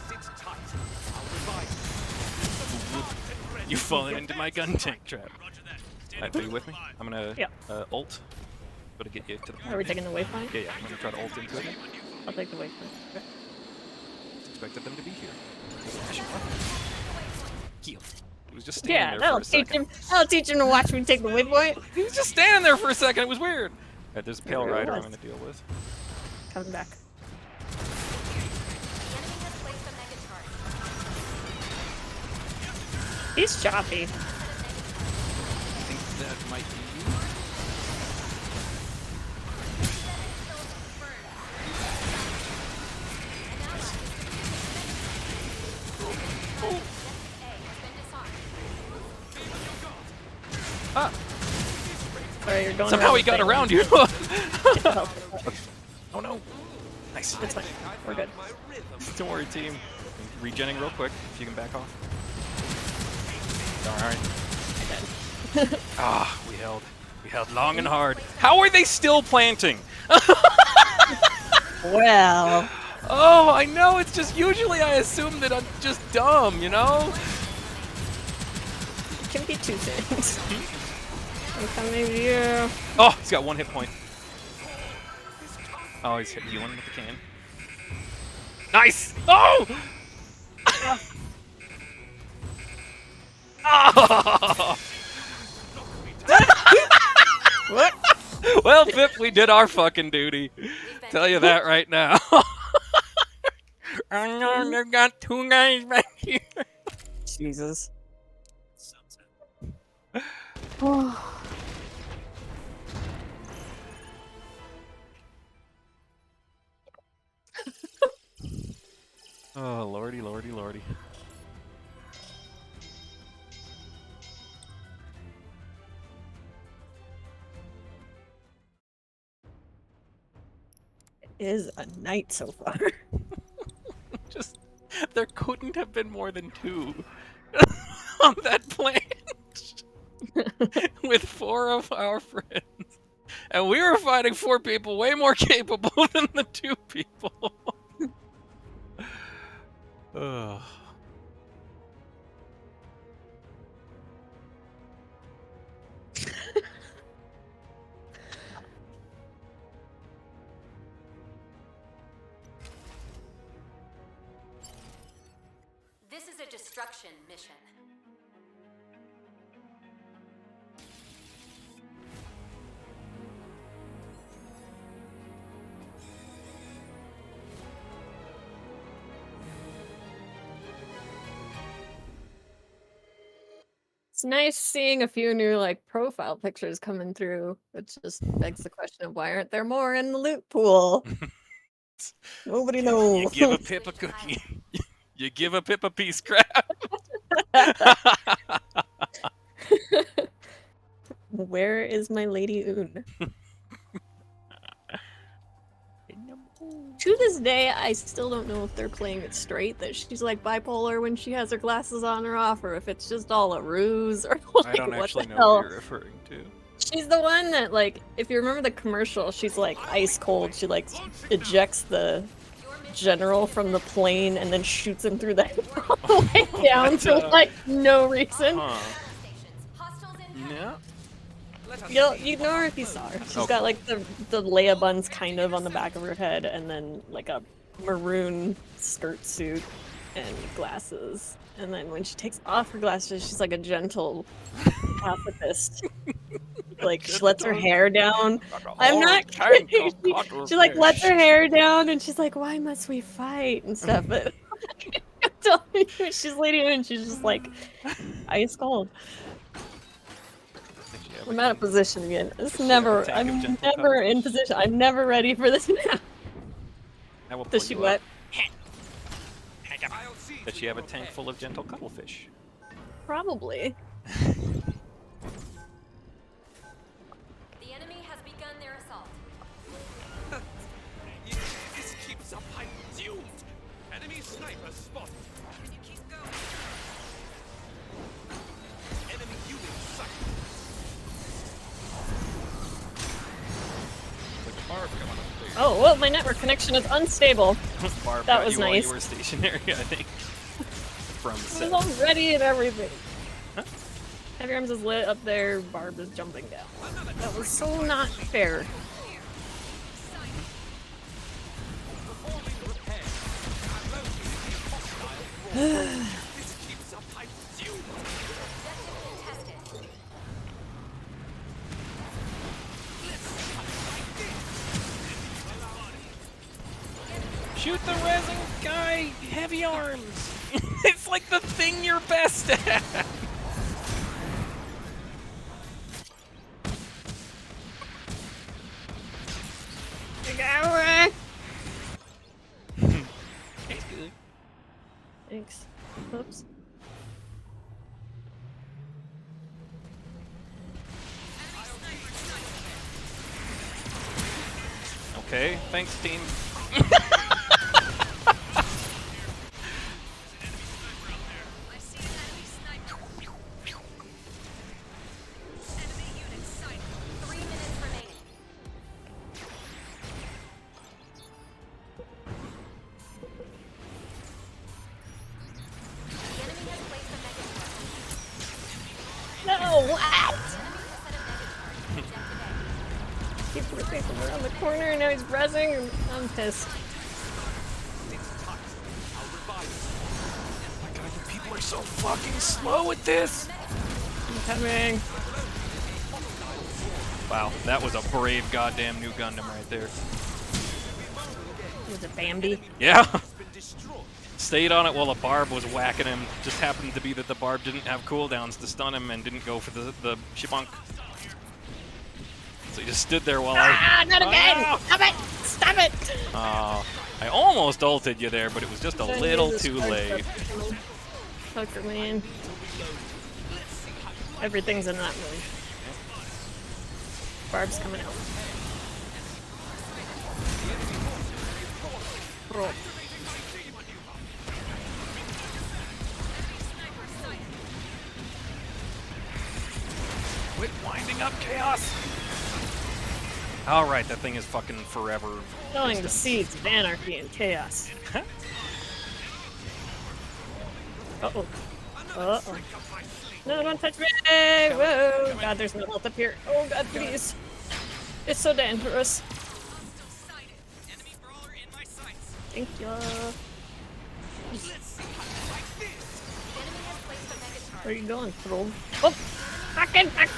Sit tight. I'll revive You've fallen into my gun tank trap. Alright, are you with me? I'm gonna Yeah. ult. Go to get you to the point. Are we taking the waypoint? Yeah, yeah. I'm gonna try to ult into it. I'll take the waypoint. Expected them to be here. Heal. He was just standing Yeah, there that'll for a teach second. him. That'll teach him to watch me take the waypoint. He was just standing there for a second. It was weird. Alright, there's a Pale It Rider I'm was. gonna deal with. Coming back. The enemy has placed a mega charge. He's choppy. I think that might be you. Ah! Sorry, you're going Somehow around he the got thing. around you! Oh, Oh no! Nice. it's fine. We're good. my rhythm. Don't worry, team. Regenning real quick, if you can back off. Alright. Ah, we held. We held long and hard. How are they still planting? Well, Oh, I know, it's just usually I assume that I'm just dumb, you know? it can be two things. I'm coming to you. Oh, he's got 1 hit point. Oh, he's healing with the can. Nice! Oh! Oh! What? Well, Pip, we did our fucking duty. Tell you that right now. I know they've got 2 guys back here. Jesus. Oh, lordy, lordy, lordy. Is a night so far. Just, there couldn't have been more than 2 on that planet with 4 of our friends. And we were fighting 4 people way more capable than the 2 people. Ugh. This is a destruction mission. It's nice seeing a few new like profile pictures coming through, which just begs the question of why aren't there more in the loot pool? Nobody You knows. give a Pip a cookie. You give a Pip a piece crap. Where is my Lady Oon? To this day, I still don't know if they're playing it straight, that she's like bipolar when she has her glasses on or off, or if it's just all a ruse, or like, I don't what actually the know hell. what you're referring to. She's the one that, like, if you remember the commercial, she's like ice cold. She like ejects the general from the plane and then shoots him through the head all the way down for like no reason. Huh. Stations. Hostiles in Yeah. You know her if you saw her. She's Okay. got like the Leia buns kind of on the back of her head, and then like a maroon skirt suit and glasses. And then when she takes off her glasses, she's like a gentle pacifist. Like she lets her hair down. I'm not kidding. She like lets her hair down, and she's like, "Why must we fight?" and stuff. But I'm telling you, she's leading in, and she's just like ice cold. I'm out of position again. It's never. tank of I'm gentle never cuddles. in position. I'm never ready for this now. I will pull Does she you what? up. Does she have a tank full of gentle cuttlefish? Probably. The enemy has begun their assault. This keeps up. I'm doomed. Enemy sniper spotted. Can you keep going? Enemy unit sighted. Oh, well, my network connection is unstable. Barb That got was you while nice. you were stationary, I think. From I set. was all ready and everything. Huh? Heavy Arms is lit up there. Barb is jumping down. That was so not fair. Performing repair. I'm located. This keeps up. I'm doomed. Objective contested. Shoot the resin guy! Heavy arms! It's like the thing you're best at! It's good. Thanks. Oops. Okay, thanks team. I see an enemy sniper. Enemy unit sighted. 3 minutes remaining. The enemy has placed a megaturret. No! What? The enemy has set a megaturret. Objective A. Keep ripping him around the corner, and now he's rezzing, and I'm pissed. People are so fucking slow with this! I'm coming. Wow, that was a brave goddamn new Gundam right there. Was it Bambi? Yeah! Stayed on it while a barb was whacking him. Just happened to be that the barb didn't have cooldowns to stun him and didn't go for the shibunk. So he just stood there while Ah, not Oh, again! no! Stop it! Stop it! I almost ulted you there, but it was just a little too late. Fucker, man. Everything's in that room. Barb's coming out. Roll. Quit winding up chaos! Alright, that thing is fucking forever. Sowing the distance. seeds of anarchy and chaos. Uh-oh. Uh-oh. No, don't touch me! Whoa! God, there's no health up here. Oh god, please. It's so dangerous. Hostile sighted. Enemy brawler in my sights. Thank you. Let's see how you like this. The enemy has placed a megaturret. Where are you going, Throll? Oh! Fucking back!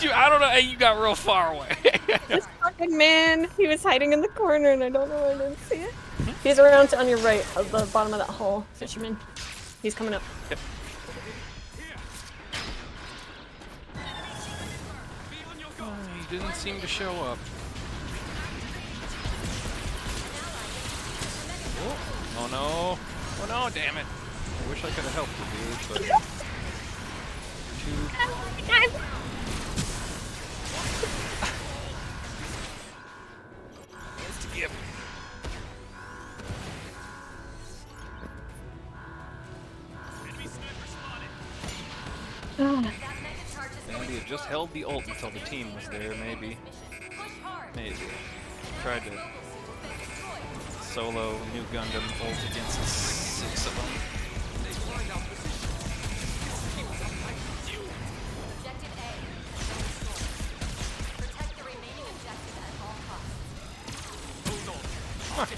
Dude, I don't know, you got real far away. This fucking man! He was hiding in the corner and I don't know why I didn't see it. He's around to on your right, at the bottom of that hole, fisherman. He's coming up. Yep. He didn't seem to show up. Oh no. Oh no, damn it. I wish I could have helped you, dude, but... It's to give. That mega charge is Andy had just held the ult until the team was there, maybe. push hard. Maybe. Tried to solo New Gundam ult against 6 of them. Objective A. Protect the remaining objective at all costs.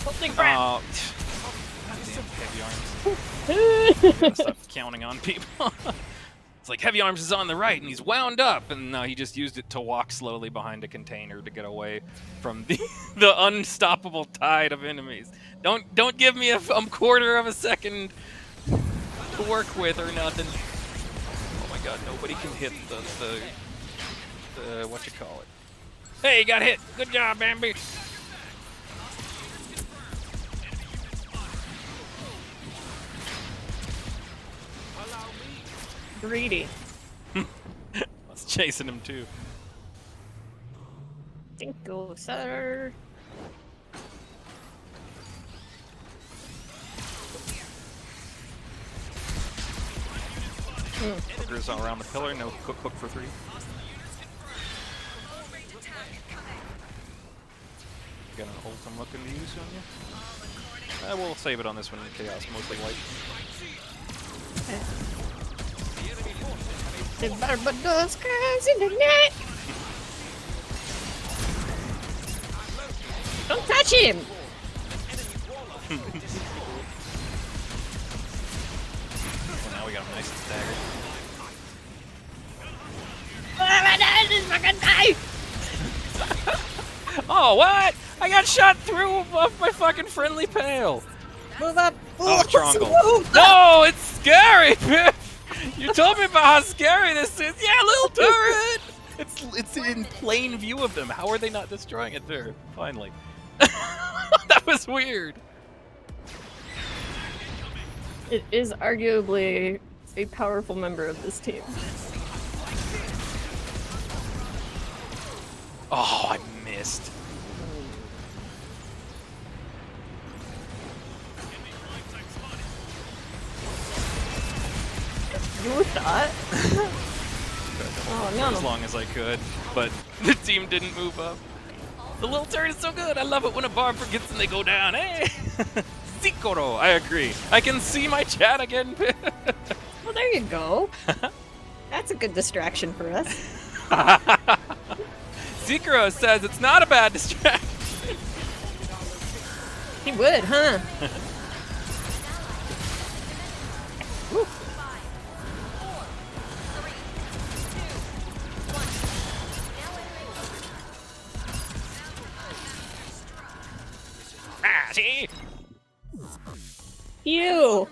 Holy crap! Oh, damn heavy arms. Gotta stop counting on people. It's like heavy arms is on the right and he's wound up, and no, he just used it to walk slowly behind a container to get away from the unstoppable tide of enemies. Don't give me a quarter of a second to work with or nothing. Oh my god, nobody can hit the what you call it. Hey, you got hit. Good job, Bambi. Greedy. I was chasing him too. Dinko, sir. Hookers all around the pillar, no hook for 3. Got an ult I'm looking to use on you? We'll save it on this one in Chaos, mostly white. The Barbados guys in the net. Don't touch him. Well, now we got him nice and staggered. This fucking die. Oh, what? I got shot through off my fucking friendly pale. Move up. Oh, Ooh, triangle. move. No, it's scary, Piff. You told me about how scary this is. Yeah, little turret. It's in plain view of them. How are they not destroying it there? Finally. That was weird. It is arguably a powerful member of this team. Oh, I missed. You thought? Oh no. As long as I could, but the team didn't move up. The little turret is so good. I love it when a barb forgets and they go down. Hey, Zikoro. I agree. I can see my chat again. Well, there you go. That's a good distraction for us. Zikoro says it's not a bad distraction. He would, huh? Woo. 4, 3, 2, 1. Ah, see? You.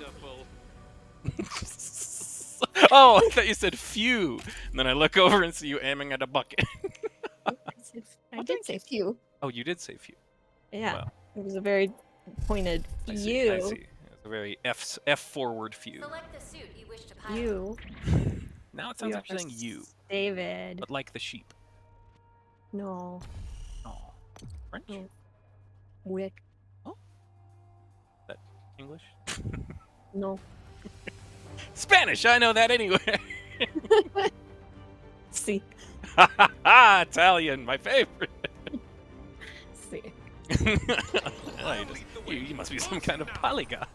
Oh, I thought you said few. And then I look over and see you aiming at a bucket. I did say few. Oh, you did say few. Yeah. Wow. It was a very pointed I see. I you. see. It's a very F forward few. Select the suit you wish to pilot. You. Now it sounds You like you're are saying you, David. but like the sheep. No. Oh, French? No. Wick. English? No. Spanish! I know that anyway. See. Italian, my favorite. See. Oh, you must be some kind of polygon.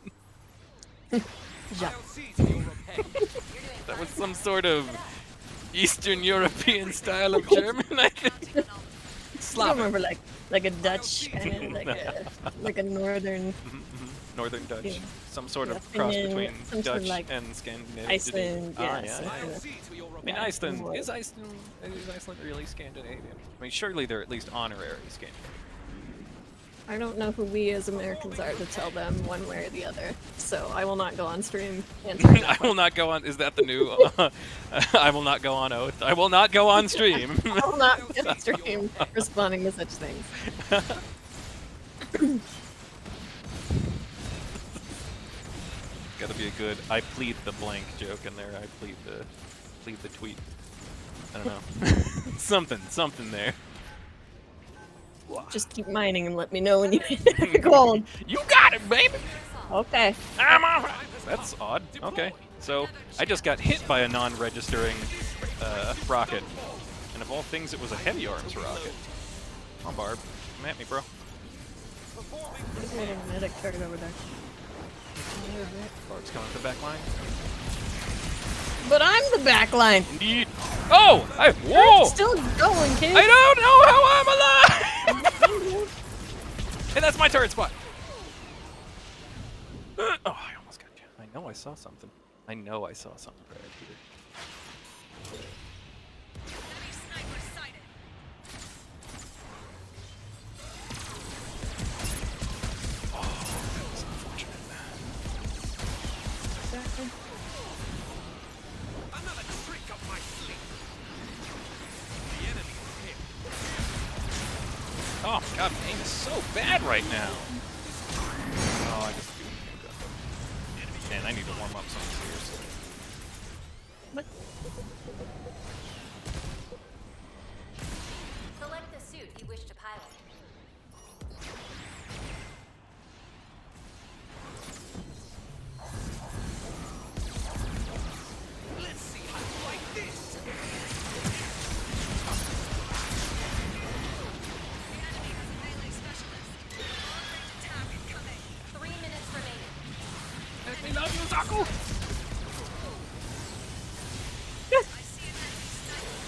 Ja. I'll see to your repair. That was some sort of Eastern European style of German, I think. I Slavic. remember like a Dutch kind of like a northern Northern Dutch. Yeah. Some sort Yeah, of cross Finland, between some sort of Dutch like and Scandinavian. Iceland. Ah, Yeah. yeah. something I'll like- see to your I mean, repair. Iceland More. is Iceland really Scandinavian? I mean, surely they're at least honorary Scandinavian. I don't know who we as Americans are to tell them one way or the other, so I will not go on stream answering I that will not go on. Is that the new? I will not go on oath. I will not go on stream. I will not go on stream responding to such things. Got to be a good. I plead the blank joke in there. I plead the tweet. I don't know. something there. Just keep mining and let me know when you hit gold. You got it, baby. Okay. I'm on. That's odd. Okay. So I just got hit by a non-registering rocket. And of all things, it was a heavy arms rocket. Come on, Barb. Come at me, bro. There's a little medic turret over there. Barb's coming to the back line. But I'm the back line. Indeed. Oh! Whoa! Still going, kid. I don't know how I'm alive! And that's my turret spot. Oh, I almost got you. I know I saw something. I know I saw something right here. Enemy sniper sighted. Oh, that was unfortunate. Another trick up my sleeve. The enemy is here. Oh my god, my aim is so bad right now. Oh, I just do. Man, I need to warm up something seriously. Select the suit you wish to pilot. Let's see how you like this. The enemy has a melee specialist. Long-range attack incoming. 3 minutes remaining. Let me love you, Zaku! I see an enemy sniper.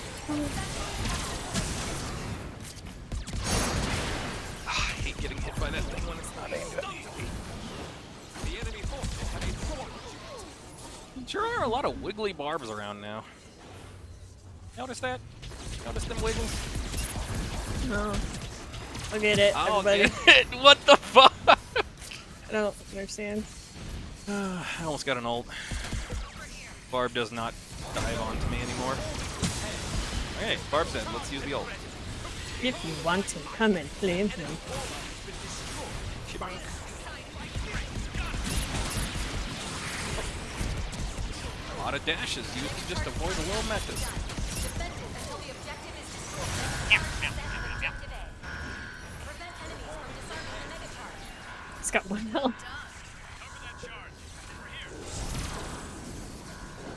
I hate getting hit by that thing when it's not aimed at me. The enemy forces have informed you. Sure are a lot of wiggly barbs around now. Notice that? Notice them wiggles? No. Look at it, Oh, everybody. what the fuck? I don't understand. I almost got an ult. Barb does not dive onto me anymore. Okay, Barb said, let's use the ult. If you want to, come and play with me. Shibang. A lot of dashes used to just avoid the low metas. Defend it until the objective is destroyed. Set objective A. Prevent enemies from disarming the mega charge. It's got one health.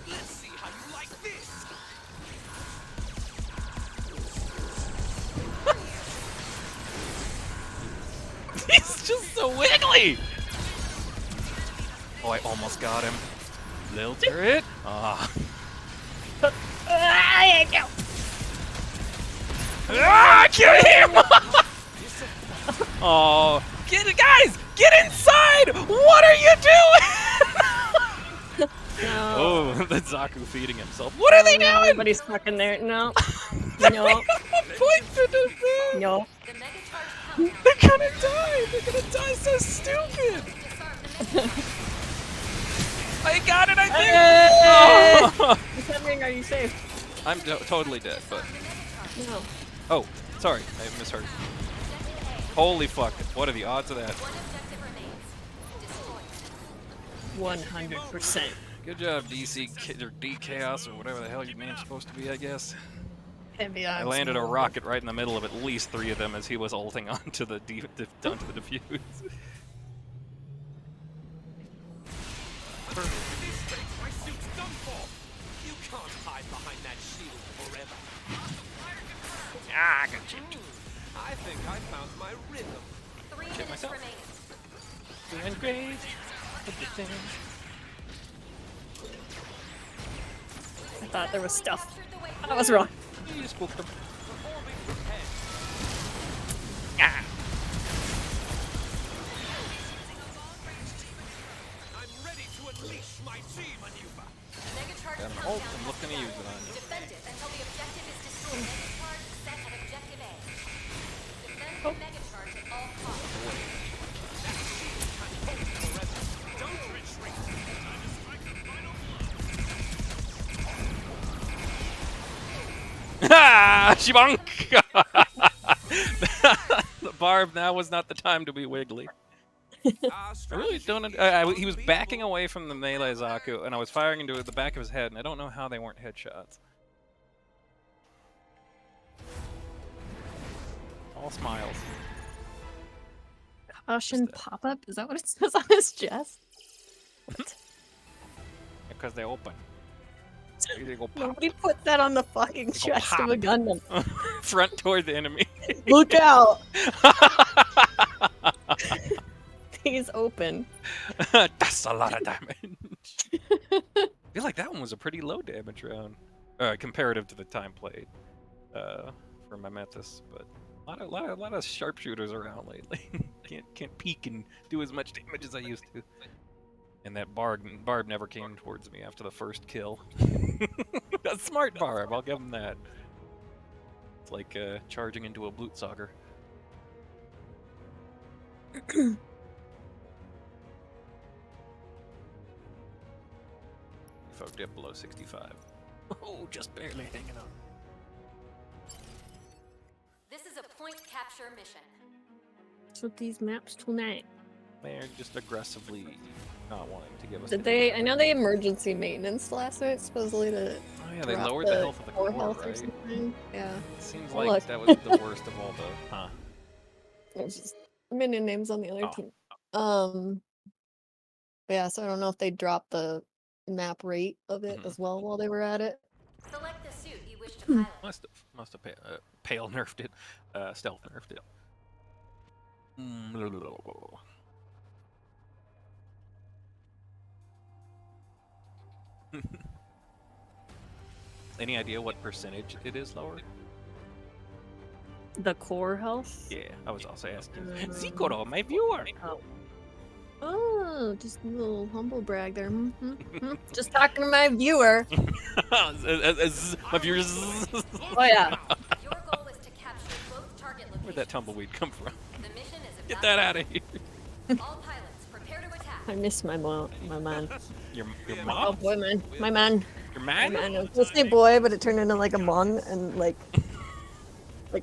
Let's see how you like this. He's just so wiggly! Oh, I almost got him. Little turret. Ah. Ah, kill him! Oh, get it, guys! Get inside! What are you doing? No. Oh, the Zaku feeding himself. What are they doing? Everybody's fucking there. No. No. Point to defend. No. The mega charge countdown. They're gonna die. They're gonna die so stupid. Disarm the mega charge. I got it, I think. Hey! Oh. What's happening? Are you safe? I'm totally dead, but No. oh, sorry, I misheard. Holy fuck! What are the odds of that? One objective remains. Destroyed. 100%. Good job, DC or D Chaos or whatever the hell your name's supposed to be, I guess. Heavy I arms. landed a rocket right in the middle of at least 3 of them as he was ulting onto the onto the defuse. This makes my suit's done for. You can't hide behind that shield forever. Ah, I got you. I think I found my rhythm. 3 Shit minutes myself. remaining. Doing great. I thought there was stuff. Captured the waypoint. I was wrong. You spooked him. Performing prepared. Ah. I'm ready to unleash my G maneuver. Mega charge Got an countdown ult, I'm looking to has use it on you. Defend it until the objective is destroyed. Mega charge set at objective A. Defend the mega charge at all costs. Don't retreat. Ah, Shibang! The Barb, now was not the time to be wiggly. I really don't. He was backing away from the melee Zaku, and I was firing into the back of his head, and I don't know how they weren't headshots. All smiles. Caution pop-up? Is that what it says on his chest? What? Because they open. They go pop. Nobody put that on the fucking Go chest of a pop. Gundam. Front toward the enemy. Look out! He's open. That's a lot of damage. I feel like that one was a pretty low damage round, comparative to the time played for Mimetis, but a lot of sharpshooters around lately. can't peek and do as much damage as I used to. And that Barb never came towards me after the first kill. A smart Barb, I'll give him that. It's like charging into a Blutsauger. If I dip below 65. Oh, just barely hanging on. This is a point capture mission. That's what these maps tonight. They're just aggressively not wanting to give us. Did they? I know they emergency maintenance last night, supposedly to. Oh yeah, they drop lowered the health of the core, health or right? something. Yeah. Seems Well, like look. that was the worst of all the. Huh. There's just minion names on the other Oh. team. But yeah, so I don't know if they dropped the map rate of it as well while they were at it. Select the suit you wish to pilot. Must have pale nerfed it, stealth nerfed it. Any idea what percentage it is lower? The core health? Yeah, I was also asking. Um, Zikoro, my viewer. Oh, just a little humble brag there. Just talking to my viewer. My viewers. Oh yeah. Your goal is to capture both target locations. Where'd that tumbleweed come from? The mission is Get about that out of here. all pilots prepare to attack. I miss my man. Your Oh mom? boy, man. My man. Your My man? man. I was gonna say boy, but it turned into like a mon and like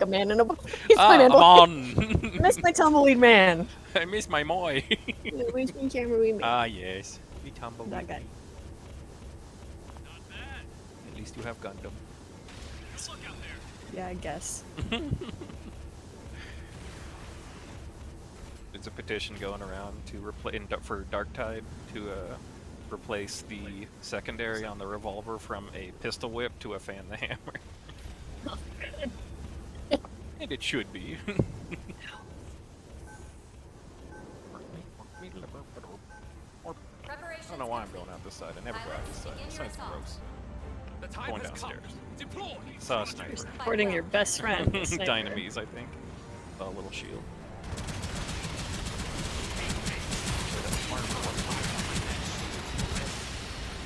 a man and a boy. He's my man. Come Boy. on. I miss my tumbleweed man. I miss my moi. Where's my tumbleweed man? Ah, yes. We tumbleweed. That guy. At least you have Gundam. Yeah, I guess. There's a petition going around to for Darktide to replace the secondary on the revolver from a pistol whip to a fan the hammer. And it should be. I don't know why I'm going out this side. I never go out this side. This side's gross. The time Going has come. downstairs. Deploy. Saw a sniper. Supporting your best friend. the sniper. Dynamise, I think. Saw a little shield.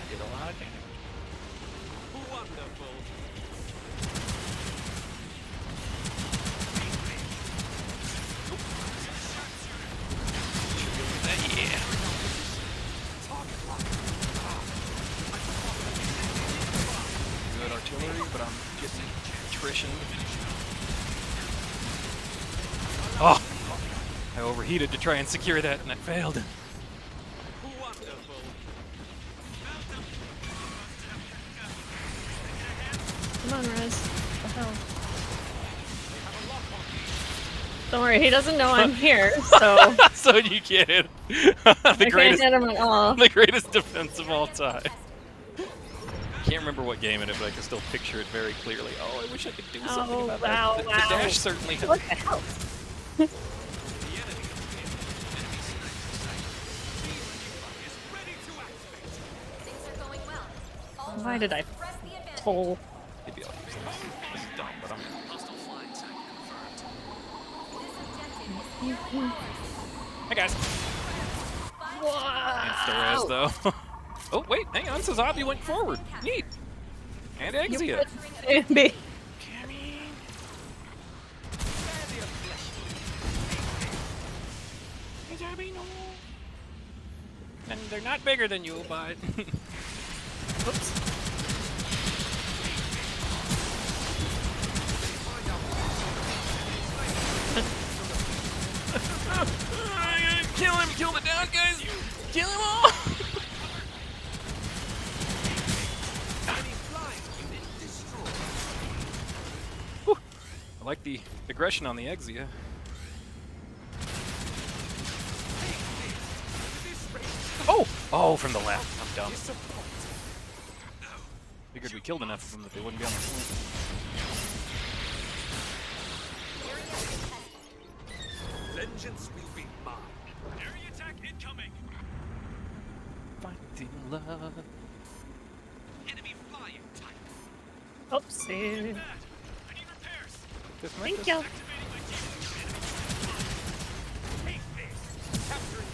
Did a lot of damage. Wonderful. Yeah. Good artillery, but I'm getting attrition. Oh! I overheated to try and secure that, and I failed. Wonderful. Come on, Rez. What the hell? Don't worry, he doesn't know I'm here, so So you get it. the I can't greatest, hit him at all. the greatest defense of all time. Can't remember what game it is, but I can still picture it very clearly. Oh, I wish I could do something Oh, about wow, that. The wow. dash certainly has. What the hell? Things are going well. All Why did I press the advantage. pull? Maybe I'll use this. This is dumb, but I'm. Hostile flying tank confirmed. This objective is nearly ours. Hi guys. Insta-res though. Oh wait, hang on. Sazabi went forward. Neat. And Exia. Bambi. And they're not bigger than you, but. Oops. Kill him! Kill the down guys! Kill them all! Whew. I like the aggression on the Exia. Oh! Oh, from the left. I'm dumb. figured we killed enough of them that they wouldn't be on the point. Vengeance will be mine. Area attack incoming. Fighting love. Enemy flying type. Oopsie. Bad. I need repairs. Thank you. Activating my team. Take this. Capturing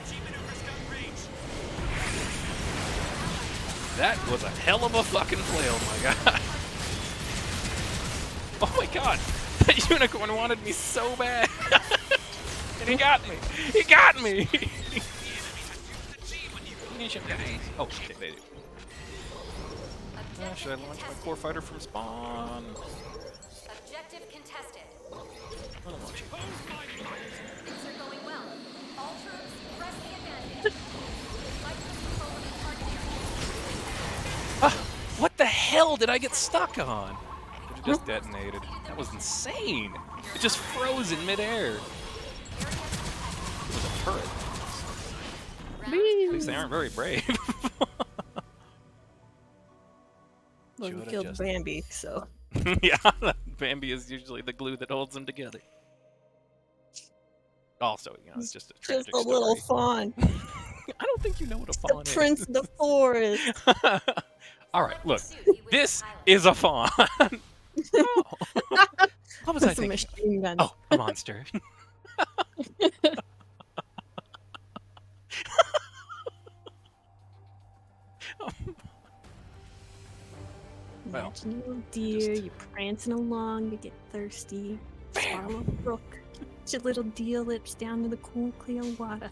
team maneuvers got range. That was a hell of a fucking play, oh my god. Oh my god. That unicorn wanted me so bad. And he got me. He got me. Finish him, guys. Oh, okay, they do. Should I launch my core fighter from spawn? Objective contested. I don't want you. Things are going well. All troops, press the advantage. Fight for control of the target area. Ah, what the hell did I get stuck on? It just detonated. That was insane. It just froze in midair. It was a turret. At least they aren't very brave. Well, we Shoulda killed just- Bambi, so. Yeah, Bambi is usually the glue that holds them together. Also, you know, it's just a tragic Just a little story. fawn. I don't think you know what a The fawn prince is. of the forest. All right, look, Pursuit, he was this the pilot. is a fawn. Oh. What was I With a thinking? machine gun. Oh, a monster. Well, Imagine a little deer, you're prancing along, you get thirsty, swallow a brook, get your little deer lips down to the cool, clear water.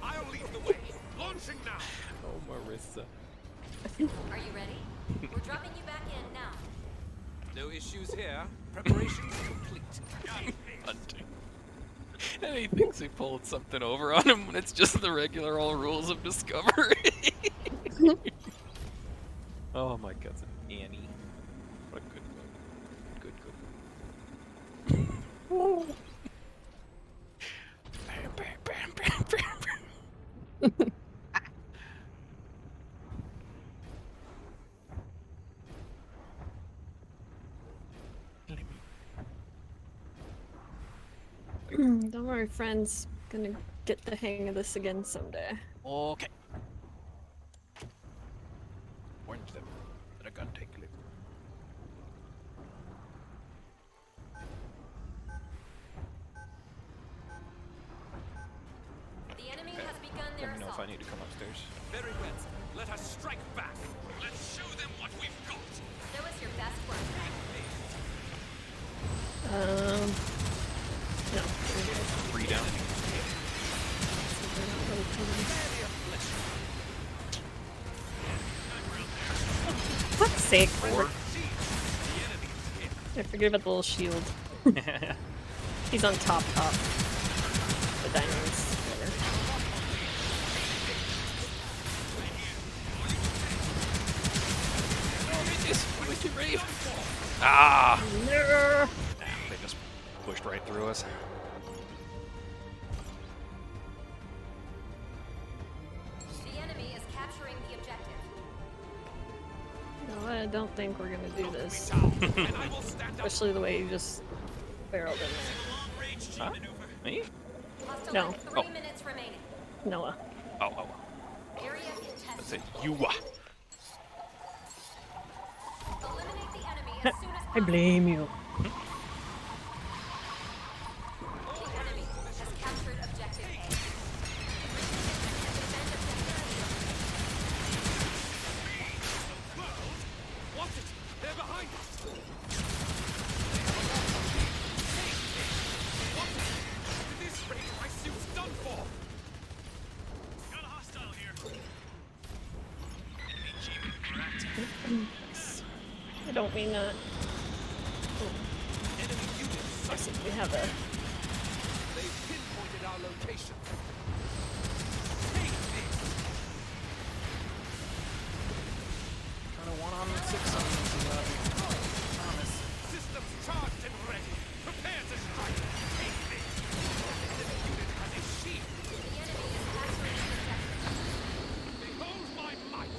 I'll lead the way. Launching now. Oh, Marissa. Are you ready? We're dropping you back in now. No issues here. Preparations complete. Hunting. And he thinks he pulled something over on him when it's just the regular old rules of discovery. Oh, my cousin Annie. What a good one. Good. Woo. Bam, bam, bam, bam, bam, bam. Don't worry, friends. Gonna get the hang of this again someday. Okay. Warn them that I can't take it. The enemy has begun their Let me know if assault. I need to come upstairs. Very well. Let us strike back. Let's show them what we've got. Show us your best work. No. 3 down. Fuck's sake. 4. I forget about the little shield. He's on top. The diamonds. Whatever. Ah! Damn, they just pushed right through us. The enemy is capturing the objective. No, I don't think we're gonna do this. And I will stand up. Especially the way you just barreled in there. Long range team Huh? maneuver. Me? Hostile No. at 3 Oh. minutes remaining. Noah. Oh. Area That's contested. it. You. Eliminate the enemy as soon as I possible. blame you. The enemy has captured objective A. Defend objective What it? They're behind us. What? At this rate, my suit's done for. Got a hostile here. Enemy team we're active. I don't mean that. Enemy units. I think we have a. They've pinpointed our location. Take this. Kind of 1-on-6 on this. Promise. Systems charged and ready. Prepare to strike. Take this. Enemy unit has a shield. The enemy is capturing the objective. Behold my might.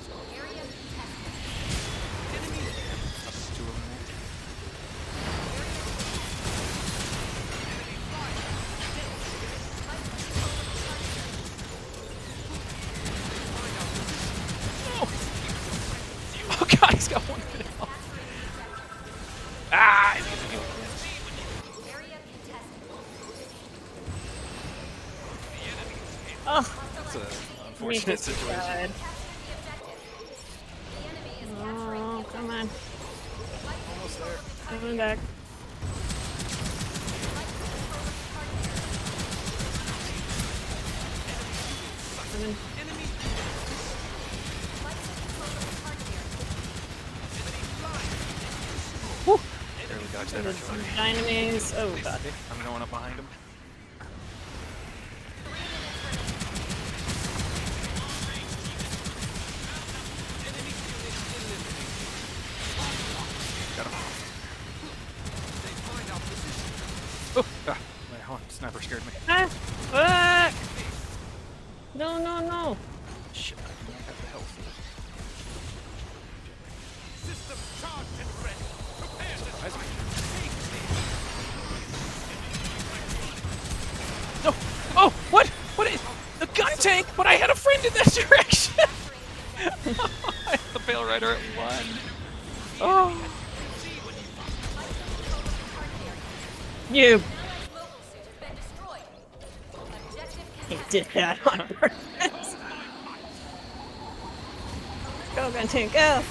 going now. Ah! Area contested. Oh, It's an unfortunate situation. God. Capturing the objective. The enemy is capturing Oh, the come objective. on. Coming back. Coming. Barely dodged that There's some artillery. dynamis. Oh, God. I'm going up behind him. Got him. Oh, my sniper scared me. Ah! Ah! No, no, no. Shit, I do not have the health for System charged and ready. Prepare to Surprise me. take No! Oh, what? What is the gun tank? But I had a friend in that direction. I had the Pale Rider at 1. Oh. You. Mobile suit has been destroyed. Objective He contested. did that on purpose. Go, Guntank, go.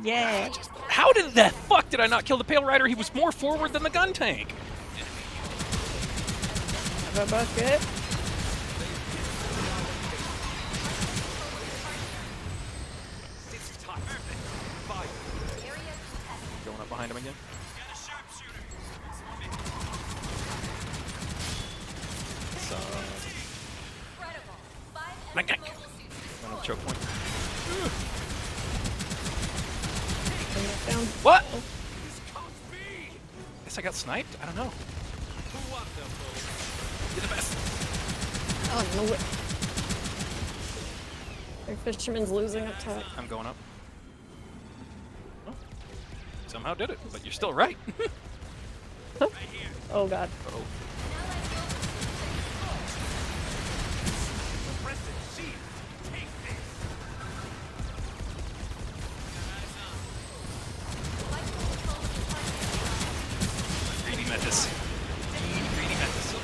Yeah. How did the fuck did I not kill the Pale Rider? He was more forward than the gun tank. Have a bucket. It's tight. Fire. Area contested. Going up behind him again. So, Incredible. 5 Blank, enemy blank. mobile suits another destroyed. choke point. Bring that down. What? This can't be. Guess I got sniped? I don't know. Wonderful. You're the best. Oh, no way. Their fisherman's losing up top. I'm going up. Oh. Somehow did it, but you're still right. Oh, God. Oh. Suppressive shield. Take this. Greedy Metis. Greedy Metis.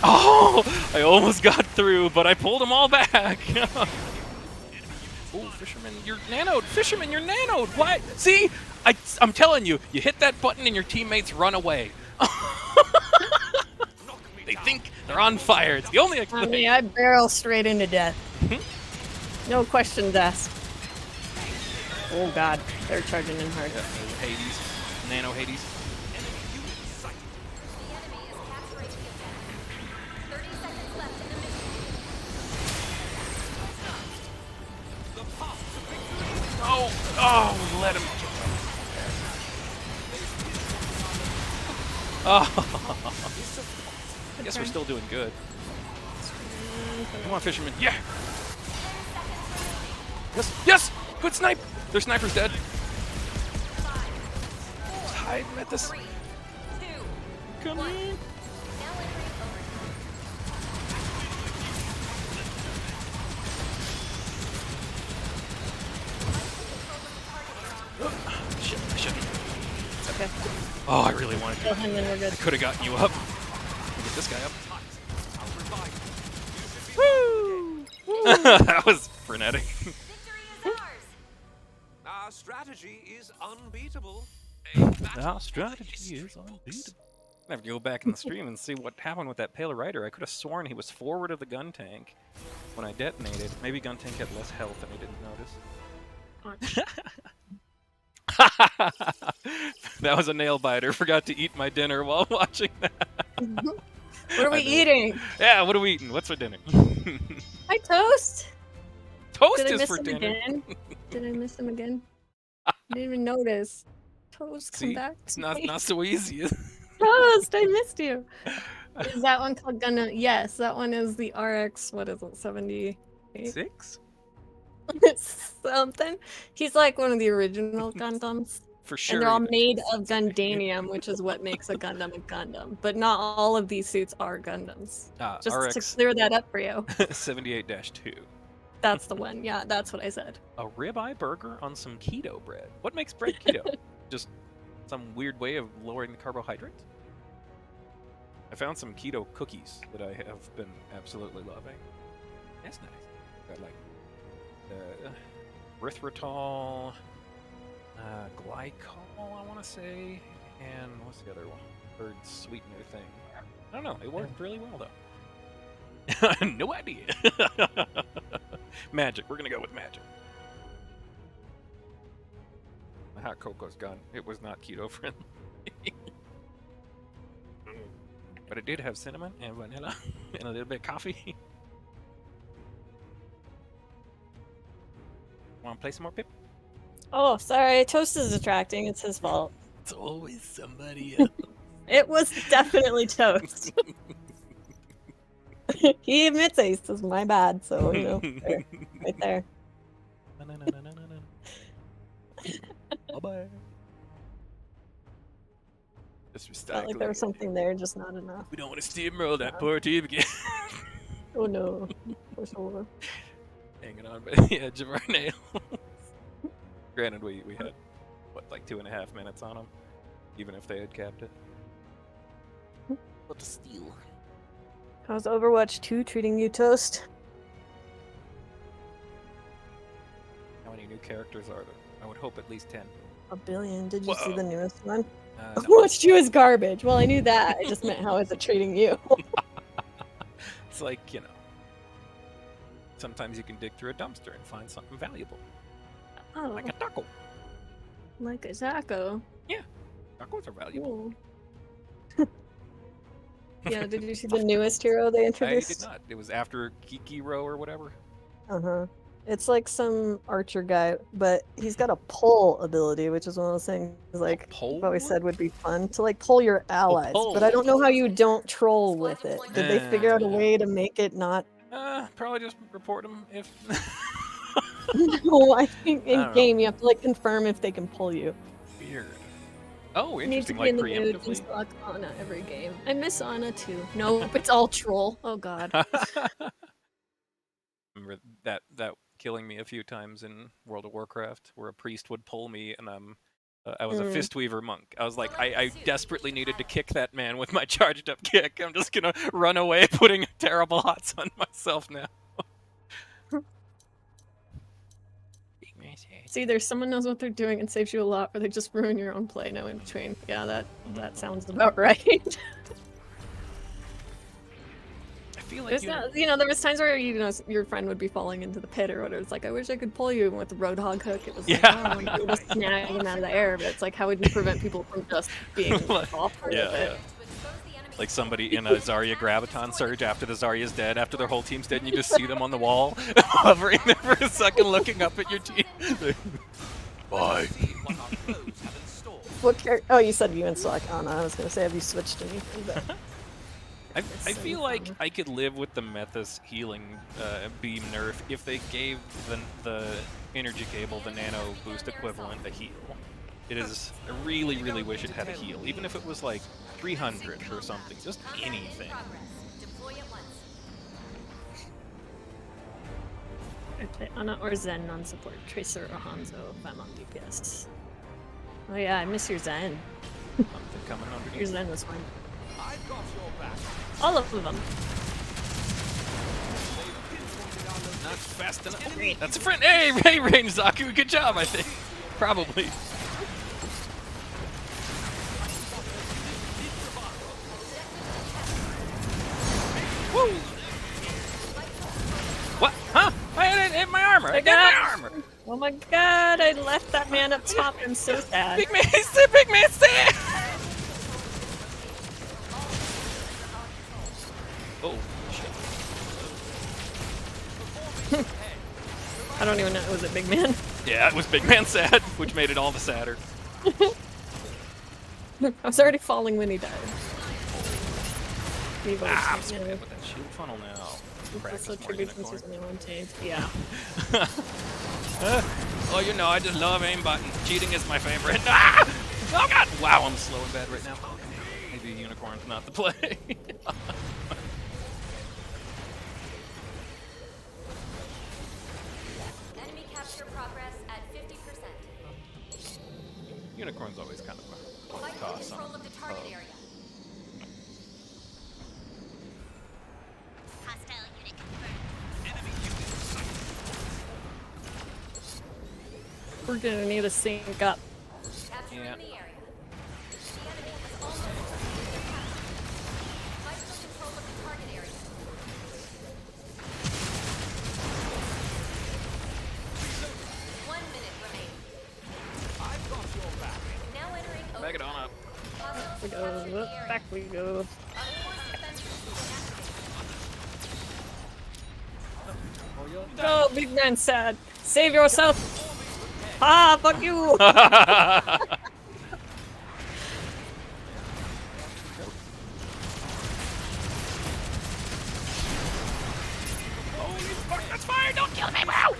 Oh! I almost got through, but I pulled them all back. Oh, Fisherman, you're nanoed. Fisherman, you're nanoed. What? See? I'm telling you, you hit that button and your teammates run away. They think they're on fire. It's the only I explanation. mean, I barrel straight into death. No questions asked. Oh, God. They're charging in hard. Yeah, Hades. Nano Hades. The enemy is capturing the objective. 30 seconds left in the mission. The path to victory. Oh, let him. Oh. I guess we're still doing good. Come on, Fisherman. Yeah. Yes. Yes. Good snipe. Their sniper's dead. Hide at this. 3, 2, Come 1. in. Now entering overtime. Shit. I shouldn't. It's okay. Oh, I really wanted Kill to. him and we're good. I could have gotten you up. Get this guy up. I'll revive you. You should be That was frenetic. Victory is ours. Our strategy is unbeatable. Our strategy is unbeatable. I have to go back in the stream and see what happened with that Pale Rider. I could have sworn he was forward of the gun tank when I detonated. Maybe gun tank had less health and I didn't notice. That was a nail biter. Forgot to eat my dinner while watching that. What are we I know. eating? Yeah, what are we eating? What's for dinner? Hi, Toast. Toast Did I is miss for him dinner. again? Did I miss him again? I didn't even notice. Toast, come See, back. it's to not me. not so easy. Toast, I missed you. Is that one called Gundam? Yes, that one is the RX. What is it? 78 6 something. He's like one of the original Gundams, for sure. and they're all either. made of Gundanium, which is what makes a Gundam a Gundam. But not all of these suits are Gundams. Just to RX clear that up for you. 78-2. That's the one. Yeah, that's what I said. A ribeye burger on some keto bread. What makes bread keto? Just some weird way of lowering the carbohydrates? I found some keto cookies that I have been absolutely loving. That's nice. Got like erythritol, glycol, I want to say, and what's the other one? Third sweetener thing. I don't know. It worked really well though. No idea. Magic. We're gonna go with magic. The hot cocoa's gone. It was not keto friendly. But it did have cinnamon and vanilla and a little bit of coffee. Want to play some more, Pip? Oh, sorry. Toast is distracting. It's his fault. It's always somebody else. It was definitely Toast. He admits it. He says, my bad. So, you know, there, right there. Bye-bye. Felt like there was something there, just not enough. We don't want to steamroll that poor team again. Oh no. For sure. Hanging on by the edge of our nails. Granted, we had, what, like 2.5 minutes on them? Even if they had capped it. What a steal. How's Overwatch 2 treating you, Toast? How many new characters are there? I would hope at least 10. A billion. Did you see Whoa. the newest one? No. Overwatch 2 is garbage. Well, I knew that. I just meant how is it treating you? It's like, you know, sometimes you can dig through a dumpster and find something valuable. Oh, Like a taco. like a Zaco. Tacos are valuable. Cool. Yeah, did you see the newest hero they I introduced? did not. It was after Kikiro or whatever. Uh-huh. It's like some archer guy, but he's got a pull ability, which is one of those things like Pole? I've always said would be fun to like pull your allies. But I pull. don't know how you don't troll with it. Did they figure out a way to make it not? Probably just report them if. No, I think I don't in know. game you have to like confirm if they can pull you. Weird. Oh, You need to interesting. be Like in the mood to preemptively. select Ana every game. I miss Ana too. Nope, it's all troll. Oh god. Remember that killing me a few times in World of Warcraft, where a priest would pull me, and I was a Fistweaver monk. I was like, I desperately needed to kick that man with my charged up kick. I'm just gonna run away, putting terrible hots on myself now. See, there's someone knows what they're doing and saves you a lot, or they just ruin your own play. No in between. Yeah, that sounds about right. I feel like There's not, there was times where your friend would be falling into the pit or whatever. It's like I wish I could pull you with the Roadhog hook. It was like, Yeah. oh, you just snag him out of the air. But it's like, how would you prevent people from just being off of yeah. it? Like somebody in a Zarya Graviton surge after the Zarya's dead, after their whole team's dead, and you just see them on the wall, hovering there for a second, looking up at your team. Bye. See what our foes have in store. What oh, you said you and select Ana. I was gonna say, have you switched anything? But I so feel like fun. I could live with the Methus healing beam nerf if they gave the energy cable, the nano boost equivalent, a heal. It is. I really, really wish it had a heal, even if it was like 300 or something, just anything. Deploy at once. I'd play Ana or Zen non-support, Tracer or Hanzo if I'm on DPS. Oh yeah, I miss your Zen. Something coming Your underneath. Zen was fun. I've got your back. All of them. Not fast enough. That's a friend. Hey, Range Zaku, good job, I think. Probably. Woo! What? Huh? I hit my armor. I got my armor. Oh my god, I left that man up top. I'm so sad. Big man, big man, sad. Oh shit. I don't even know. Was it Big Man? Yeah, it was Big Man sad, which made it all the sadder. I was already falling when he died. He votes, Ah, I'm you square know, with that shield funnel now. it's Practice also more triggered since unicorn. he's only one tank. Yeah. Oh, you know, I just love aimbot. Cheating is my favorite. Ah! Oh god! Wow, I'm slow and bad right now. Maybe a unicorn's not the play. Unicorn's always kind of a coin Fight for toss control on of the target hub. area. Hostile unit confirmed. Enemy unit sighted. We're gonna need to sync up. Capturing Yeah. the area. The enemy has almost completed their capture. Fight for control of the target area. One minute remaining. I've got your back. Now entering Back it overtime. on up. Hostiles We have go. captured the area. Back we go. Unforced defenses inactivated. Go, big man sad. Save yourself. Ah, fuck you. That's fire! Don't kill me, bro!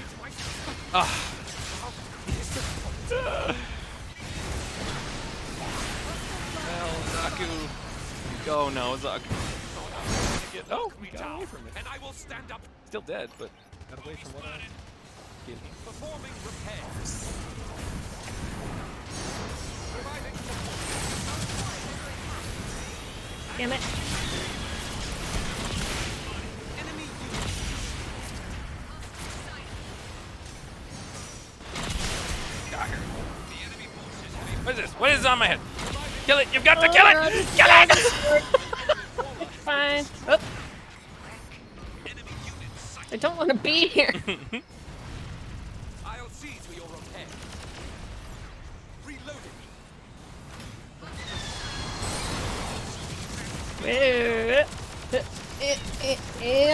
Well, Zaku. Go, no, Zaku. Oh, we got away from it. And I will stand up Still dead, but got away from what I did. performing repairs. Providing Damn it. enemy unit. Got her. What is this? What is on my head? Kill it! You've got to kill it! Kill it! It's fine. Oh. I don't want to be here. I'll see to your repair. Reloading.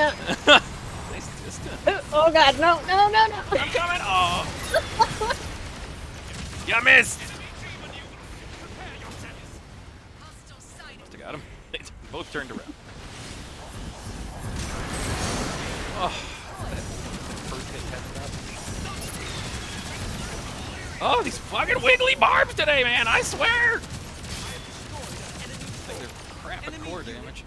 Nice distance. Oh god, no, no, no, no. I'm coming! Oh! You missed! Must have got him. They both turned around. Oh, first hit oh, these fucking wiggly barbs today, man! I swear! I think they're crap at core damage.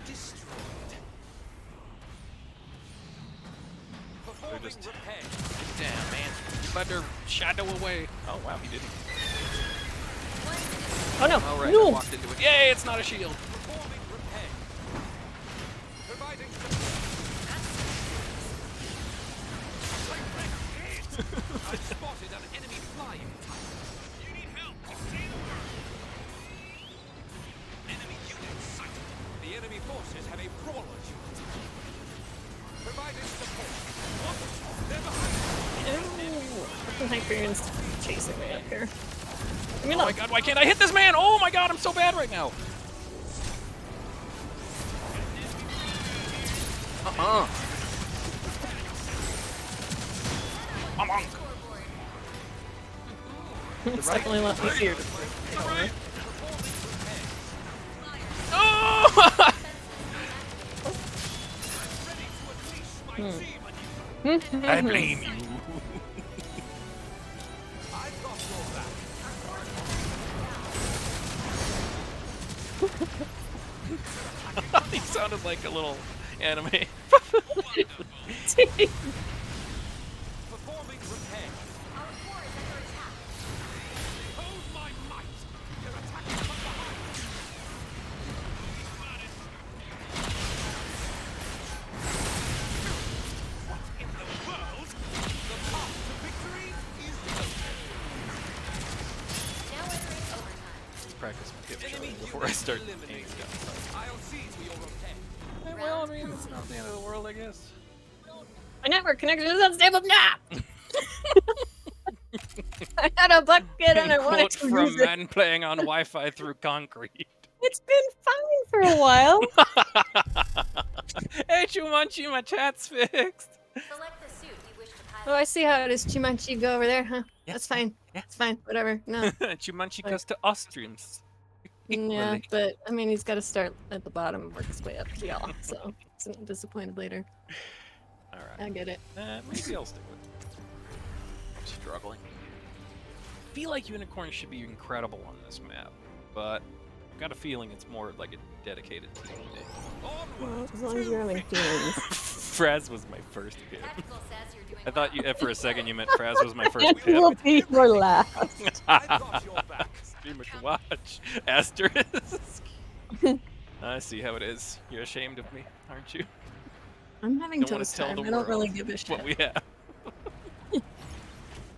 They're just damn, man. You better shadow away. Oh wow, he didn't. Oh no. All right, I No. walked into it. Yay! It's not a shield. Performing repair. Providing I've spotted an enemy flying type. You need help. Enemy unit sighted. The enemy forces have a brawler unit. Providing support. What? They're behind The Hyperion's chasing me up here. I mean, Oh my god, why can't I hit this man? Oh my god, I'm so bad right now. I'm on. it's definitely a lot easier to Oh! I blame you. I've got your back. He sounded like a little anime. Performing repair. Our core is under attack. Hold my might. They're attacking from behind. What in the world? The path to victory is Now entering overtime. Practice my gift shot enemy before I unit start eliminated. aiming guns. I'll see to your repair. Well, I mean, it's not the end of the world, I guess. My network connection is unstable now. I had a bucket and I wanted Quote to from use it. man playing on Wi-Fi through concrete. It's been fine for a while. Hey, Chumanchi, my chat's fixed. Select the suit you wish to pilot. Oh, I see how it is. Chimanchi, go over there, huh? Yeah, That's fine. yeah. It's fine. Whatever. No. Chumanchi goes to Austrians. Yeah, Equally. but I mean, he's got to start at the bottom and work his way up to y'all. So, it's not disappointed later. All I right. get it. Maybe I'll stick with it. I'm struggling. I feel like Unicorn should be incredible on this map, but I've got a feeling it's more like a dedicated team thing. Well, as long as you're having feelings. Fraz was my first pick. Tactical says you're doing I thought you, for a second, you meant Fraz was my first It pick. will be your last. I've got your back. streamer to watch. Asterisk. I see how it is. You're ashamed of me, aren't you? I'm having Don't wanna toast tell time. the I don't really world give a shit. What we have.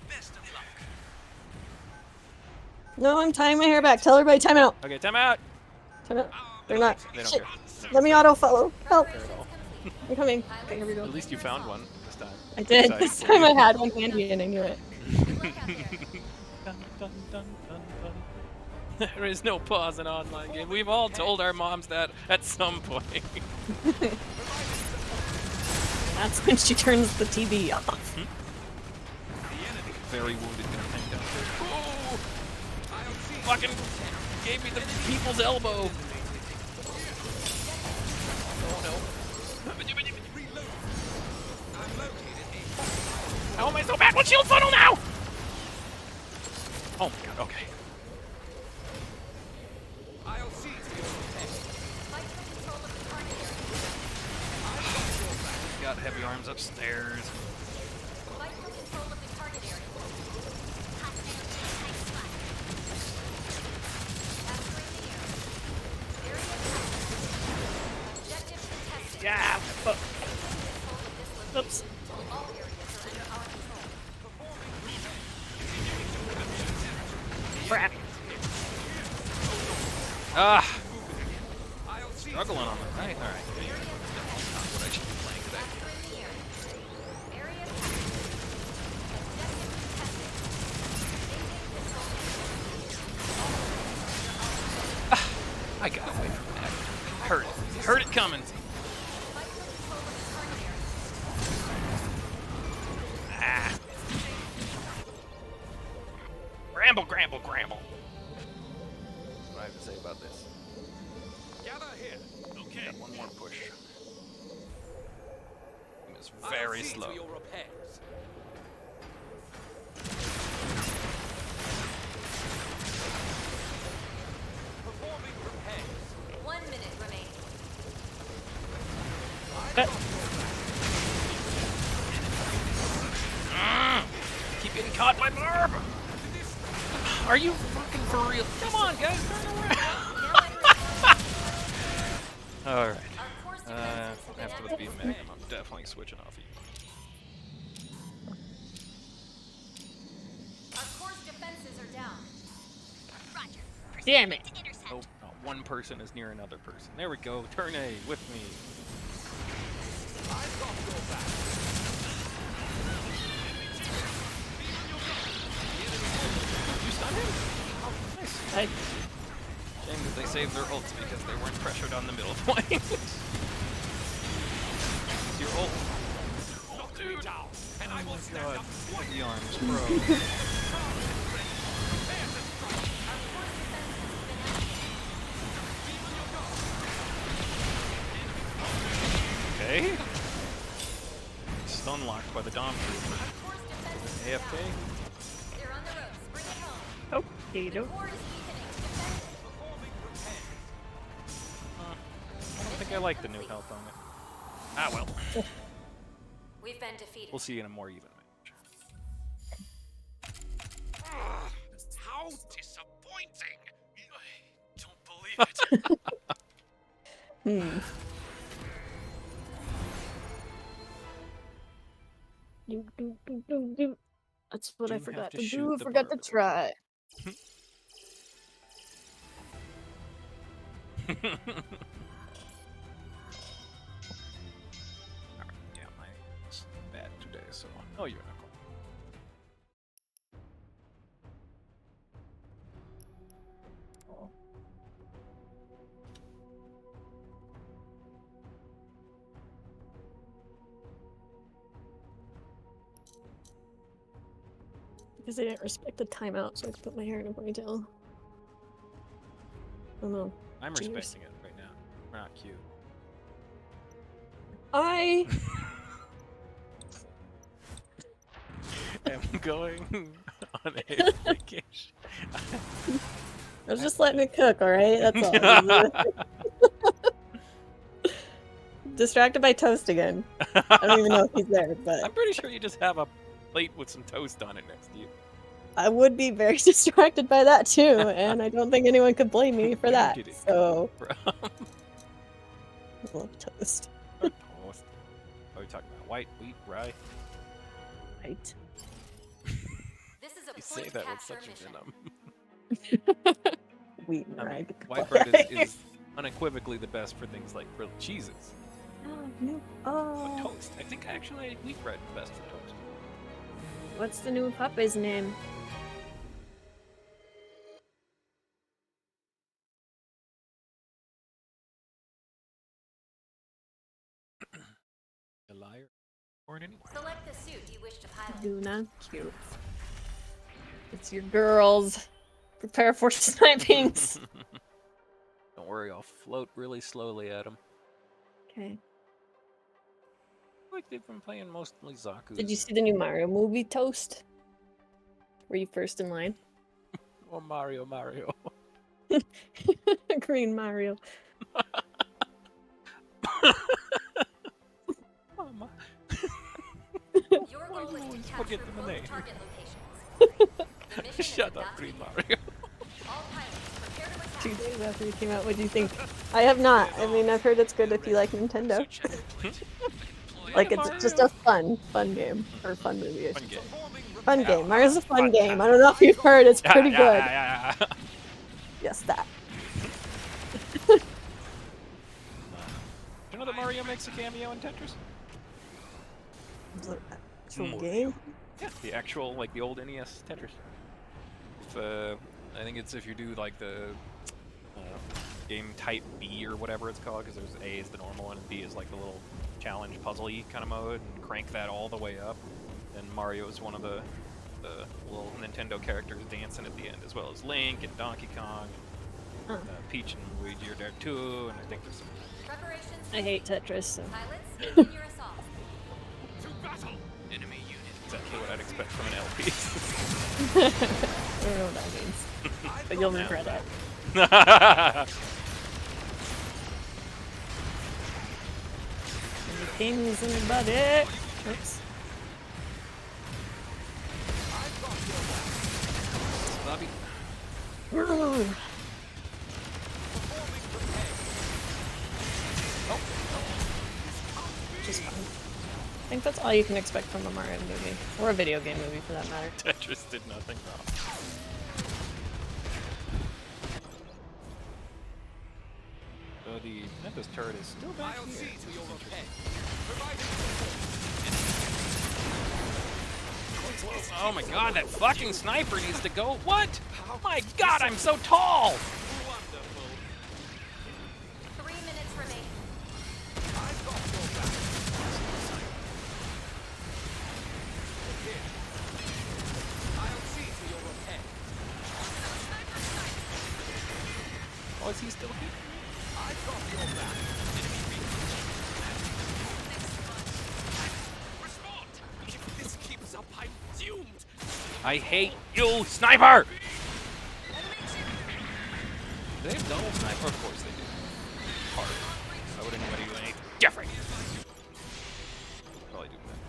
Best of luck. No, I'm tying my hair back. Tell everybody time out. Okay, time out. Time out. They're not. They don't Shit. care. Let me auto follow. Help. Care at all. I'm coming. Okay, here we go. At least you found one this time. I did. Excited This for time you. I had one handy and I knew it. Good luck out there. Dun, dun, dun, dun, dun. There is no pause in online game. We've all told our moms that at some point. That's when she turns the TV off. Very wounded gonna hang down there. Oh! Fucking gave me the people's elbow. Oh no. How am I so bad with shield funnel now? Oh my god, okay. I'll see to your protection. Fight for control of the target area. Got heavy arms upstairs. Fight for control of the target area. Capturing the area. Area covered. Objective contested. Yeah. Control of this location. Oops. All areas are under our control. Crap. Ah! I'll see. Struggling on the right. Alright. Not what I should be playing today. Capturing the area. Area captured. Objective contested. I got away from that. Heard it. Heard it coming. Fight for control of the target area. Ah. Gramble, gramble, gramble. That's what I have to say about this. Gather here. Okay. Got one more push. It's I'll very see slow. to your repairs. Performing repairs. 1 minute remaining. Keep getting caught by Barb. Are you fucking for real? Come on, guys, turn around. All right. Our course defenses have been After the beat activated. magnum, I'm definitely switching off you. Our course defenses are down. Damn it. Oh, not one person is near another person. There we go. Turn A with me. I've got your back. You stun him? Oh, nice. I, Shame that they saved their ults because they weren't pressured on the middle point. It's your ult. Knock me down, and I will stand God. up The arms, bro. Okay. Stun locked by the Dom trooper. Our course defenses are AFK? down. They're on the ropes. Bring it home. okay, The no. core is weakening. Defend it. performing repairs. I don't think I like the new health on it. Ah well. We've been defeated. We'll see in a more even match. How disappointing! I don't believe it. Hmm. Do, do, do, do, do. That's what I You have forgot to to shoot do. the Forgot to bird. try. Yeah, mine's bad today, so. Oh, you're not cool. Because I didn't respect the timeout, so I could put my hair in a ponytail. Oh no. I'm Cheers. respecting it right now. We're not cute. I am going on a vacation. I was just letting it cook, alright? That's all. Distracted by toast again. I don't even know if he's there, but I'm pretty sure you just have a plate with some toast on it next to you. I would be very distracted by that too, and I don't think anyone could blame me for that. Kidding. So, Bro. I love toast. Toast. Are we talking about white, wheat, rye? Right. This is a You say point that with capture such a mission. venom. Wheat and I rye. mean, good white boy. bread is unequivocally the best for things like grilled cheeses. Oh, no. But Oh, toast. I think actually I like wheat bread best for toast. what's the new puppy's name? A liar. Or anyway. Select the suit you wish to pilot. Luna. Cute. It's your girls. Prepare for snipings. Don't worry, I'll float really slowly at them. Okay. Like they've been playing mostly Zaku. Did you see the new Mario movie, Toast? Were you first in line? Oh, Mario. Green Mario. Mama. Your goal is always to forget capture the both name. target locations. The mission is Shut about up, to Green begin. Mario. All pilots, prepare to attack. 2 days after it came out, what do you think? I have not. I mean, I've heard it's good if you like Nintendo. Suit check complete. Deploy Like, Yeah, it's just a Mario. fun game. Or fun movie, I Fun should game. say. Fun game. Mario's a fun Fun game. time. I don't know if you've heard, it's pretty good. Yeah. Yes, that. Do you know that Mario makes a cameo in Tetris? Actual game? Yeah, the actual, like the old NES Tetris. If, I think it's if you do like the game type B or whatever it's called, because there's A is the normal one and B is like the little challenge puzzle-y kind of mode, and crank that all the way up. And Mario is one of the little Nintendo characters dancing at the end, as well as Link and Donkey Kong. And, Peach and Luigi are there too, and I think there's some. Preparations. I hate Tetris, so. Pilots, begin your assault. To battle. Enemy unit. Exactly what I'd expect from an LP. I don't know what that means. But you'll regret it. Any pings, anybody? Oops. Bobby. Just fun. I think that's all you can expect from a Mario movie. Or a video game movie, for that matter. Tetris did nothing wrong. So the Memphis turret is still back I'll here. see to your repair. Oh my god, that fucking sniper needs to go. What? Oh my god, I'm so tall! Wonderful. 3 minutes remaining. I've got your back. Here. I'll see to your repair. Oh, is he still here? I've got your back. Respond. If this keeps up, I'm doomed. I hate you, sniper! Do they have double sniper? Of course they do. Hard. Why would anybody do anything different? Probably do that.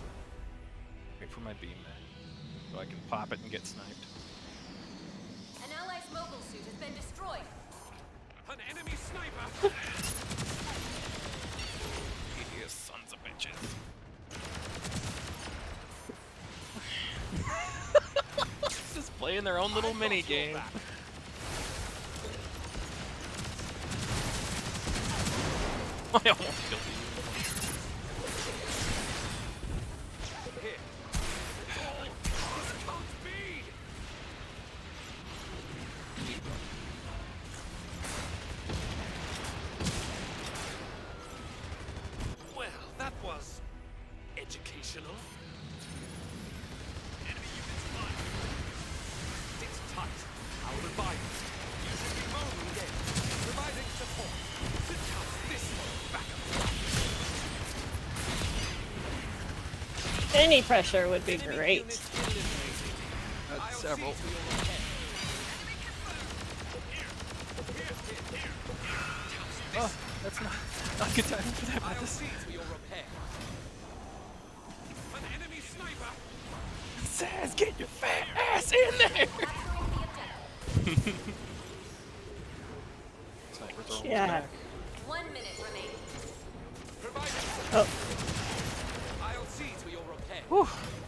Wait for my beam then. So I can pop it and get sniped. An ally's mobile suit has been destroyed. An enemy sniper. Hideous sons of bitches. Just playing their own little mini game. I almost killed you. Here. This can't be. Well, that was educational. Enemy units alive. It's tight. I'll revive it. You should be moving again. Providing support. To cut this back up. Any pressure would be Enemy great. units eliminated. That's I'll several. see to your repair. Oh, that's not good timing for that. I'll But see to your repair. An enemy sniper. says, get your fat ass in there. Capturing the objective. Snipers are almost Yeah. back. 1 minute remaining. Providing Oh, I'll see to your repair.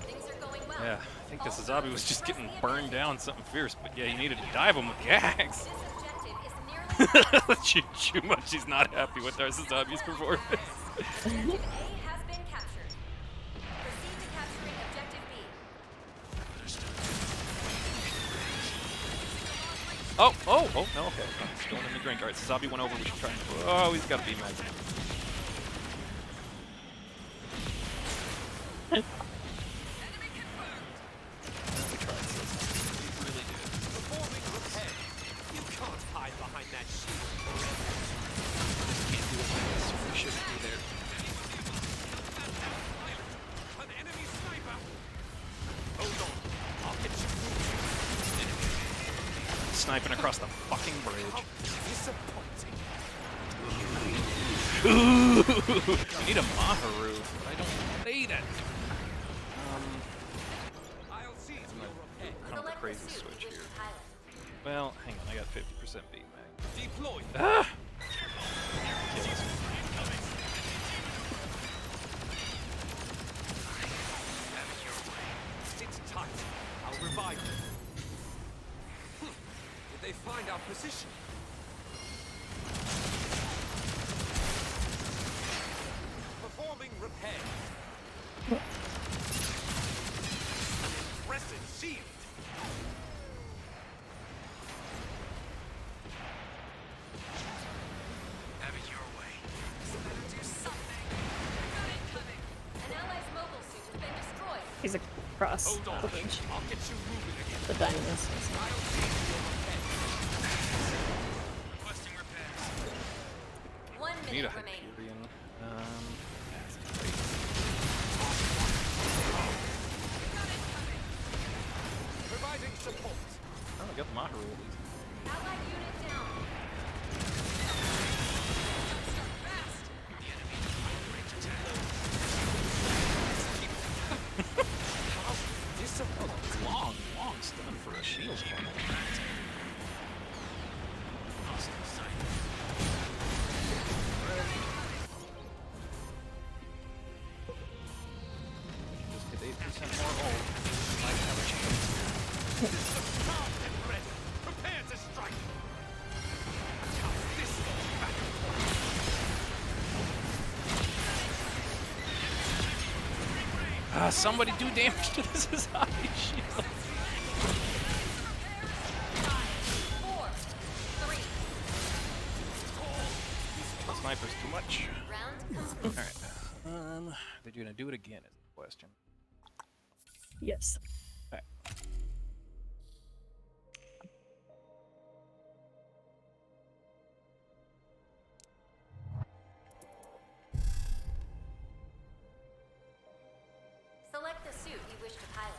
Things are going well. Yeah, I think this Azabi was just getting burned down something fierce, but yeah, he needed to dive him with the axe. This objective is nearly Chumachi's not happy with our Azabi's performance. Objective A has been captured. Proceed to capturing Objective B. Oh, no, okay. He's going in the drink. Alright, Azabi went over, we should try and... Oh, he's got to be mad. Performing repair. You can't hide behind that shield. We shouldn't be there. An enemy sniper. Hold on. I'll get you. Sniping across the fucking bridge. Disappointing. You need a Maharu. I don't need it. I'll see to your repair. Kind of a Select the crazy suit switch you wish here. to pilot. Well, hang on, I got 50% beat mag. Deploy. Ah! Sit tight. I'll revive them. Did they find our position? Performing repair. Impressive shield. Have it your way. Better do something. Got it coming. An ally's mobile suit has been destroyed. he's across Hold on. the bridge. I'll get you moving again. The Dynamis. I'll see to your repair. Requesting repairs. 1 I need a minute remaining. Hyperion. Providing support. Oh, I got the Maharu at least. Allied unit down. Fast. The enemy range attack. How disappointing. Long stun for a shield. Hostile sight. Just get 8% more ult. Might have a chance. Calm and ready. Prepare to strike. How's this for battle? Somebody do damage to this Azabi shield. 4, 3, Sniper's too much. round complete. Alright. They're gonna do it again is the question. Yes. Okay. Select the suit you wish to pilot.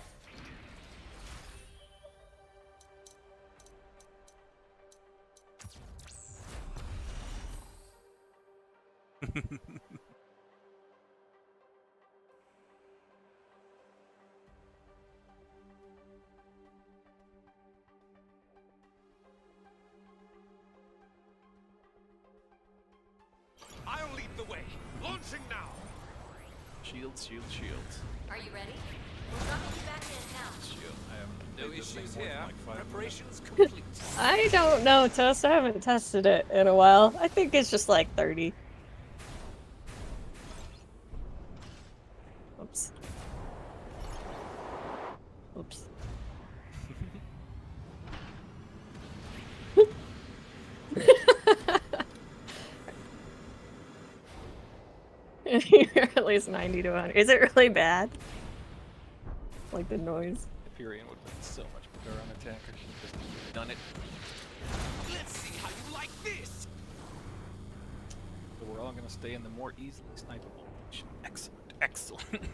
I'll lead the way. Launching now. Shields. Are you ready? We're dropping you back in now. Shield. I haven't No played this thing issues more than here. like 5 minutes. Preparations complete. I don't know, Toast. I haven't tested it in a while. I think it's just like 30. Oops. Oops. You're at least 90 to 100. Is it really bad? Like the noise? Hyperion would have been so much better on attacker. She just done it. Let's see how you like this. So we're all gonna stay in the more easily snipeable position. Excellent.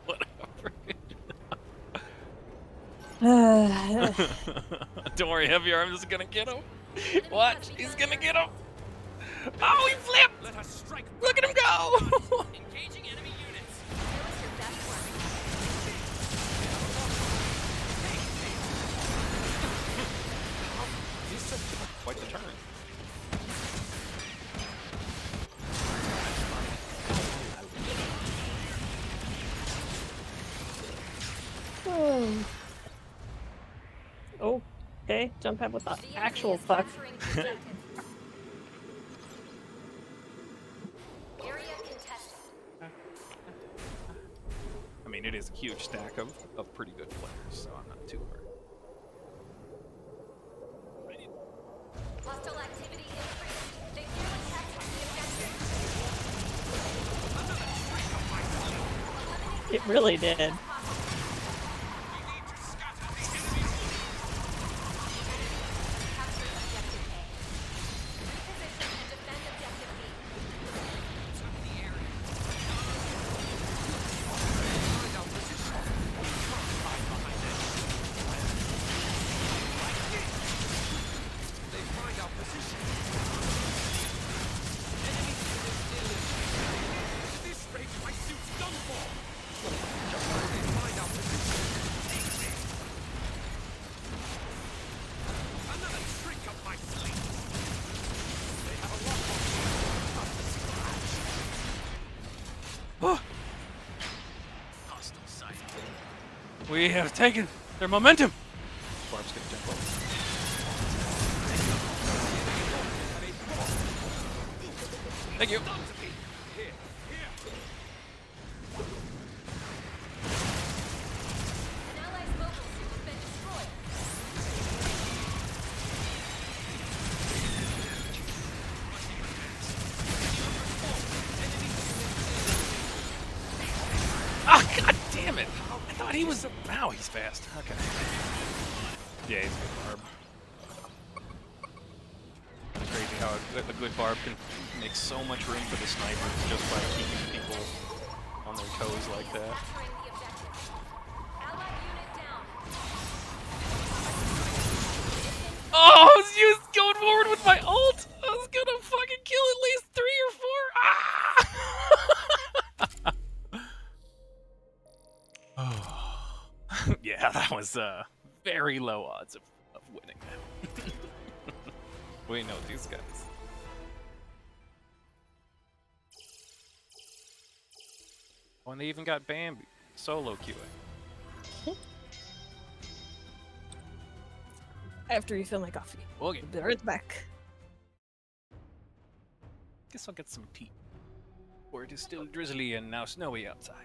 Whatever. Don't worry, Heavy Arms is gonna get him. Watch, he's gonna get him. Oh, he flipped! Let us strike. Look at him go! Engaging enemy units. Oh, okay. Jump pad with the The enemy actual is fuck. capturing the objective. Area contested. I mean, it is a huge stack of pretty good players, so I'm not too worried. Hostile activity increased. They nearly captured the objective. It really did. Capture objective A. Reposition and defend objective B. They find our position. At this rate, my suit's done for. They find our position. Another trick up my sleeve. They have a lock on me. Hostile sight. We have taken their momentum. Barb's gonna jump over. Thank you. An ally's mobile suit has been destroyed. Ah, god damn it! I thought he was. Wow, he's fast. Okay. Yeah, he's a good barb. It's crazy how a good barb can make so much room for the snipers just by keeping people on their toes like that. Capturing the objective. Allied unit down. Oh, I was going forward with my ult. I was gonna fucking kill at least 3 or 4. Ah! Oh. Yeah, that was very low odds of winning that. We know these guys. Oh, and they even got Bambi solo queuing. I have to refill my coffee. Okay, Be right back. guess I'll get some tea. For it is still drizzly and now snowy outside.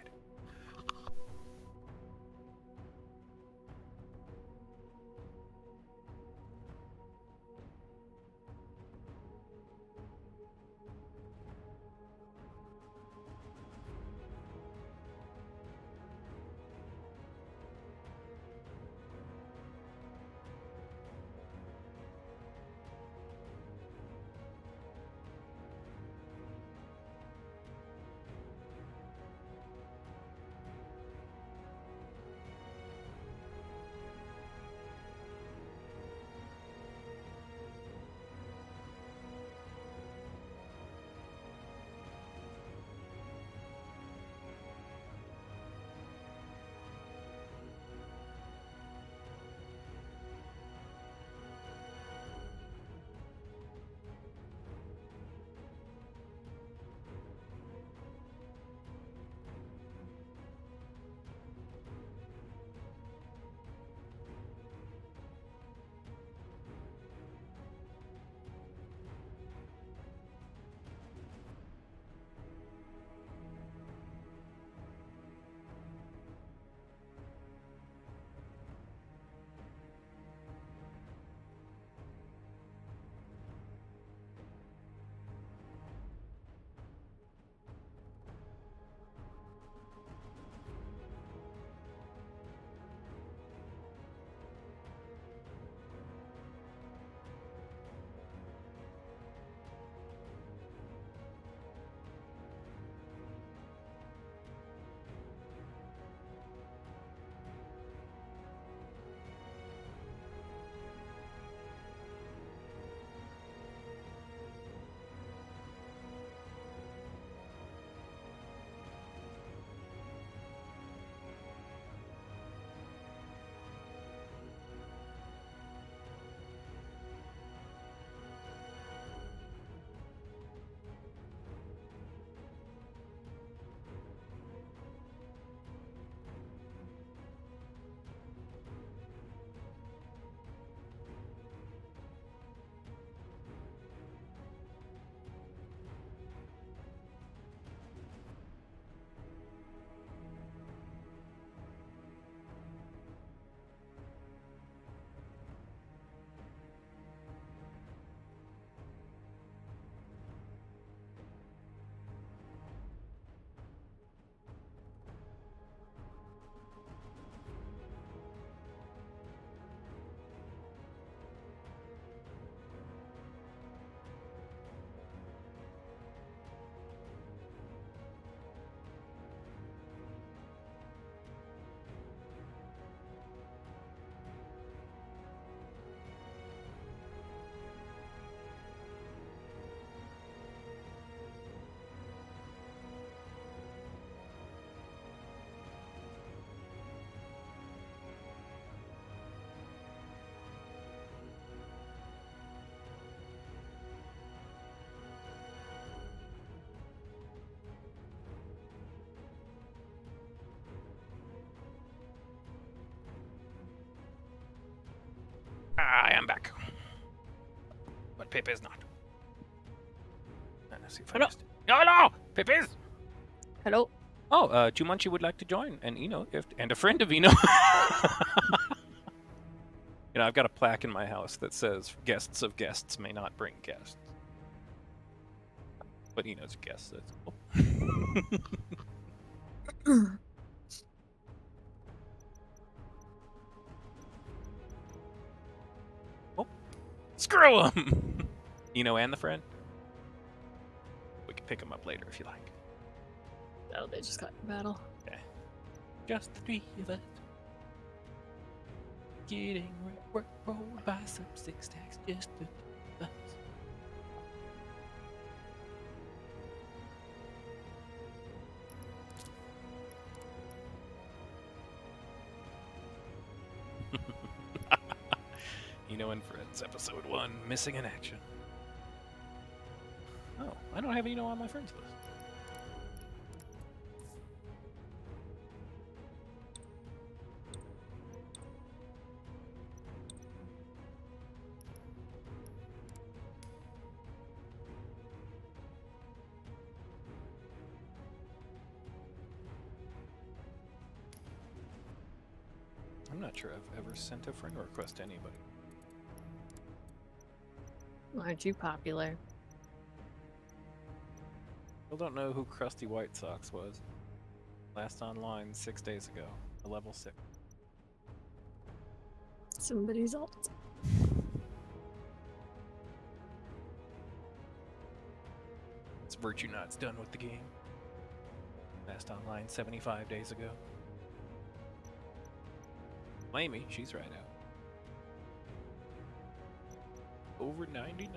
am back. But Pip is not. Let's see if I Hello. missed it. Hello! Pip is! Hello. Oh, Jumanji would like to join an Eno gift and a friend of Eno. You know, I've got a plaque in my house that says guests of guests may not bring guests. But Eno's a guest, so that's cool. Oh, screw him! Eno and the friend? We can pick him up later if you like. Oh, they just got in battle. Just the three of us. Getting rolled by some six stacks, just the three of us. Eno and Friends, episode 1, missing in action. Oh, I don't have Eno on my friends list. I'm not sure I've ever sent a friend request to anybody. Aren't you popular? Still don't know who Krusty White Sox was. Last online 6 days ago. A level 6. Somebody's alt. It's Virtue Knot's done with the game. Last online 75 days ago. Amy, she's right out. Over 99.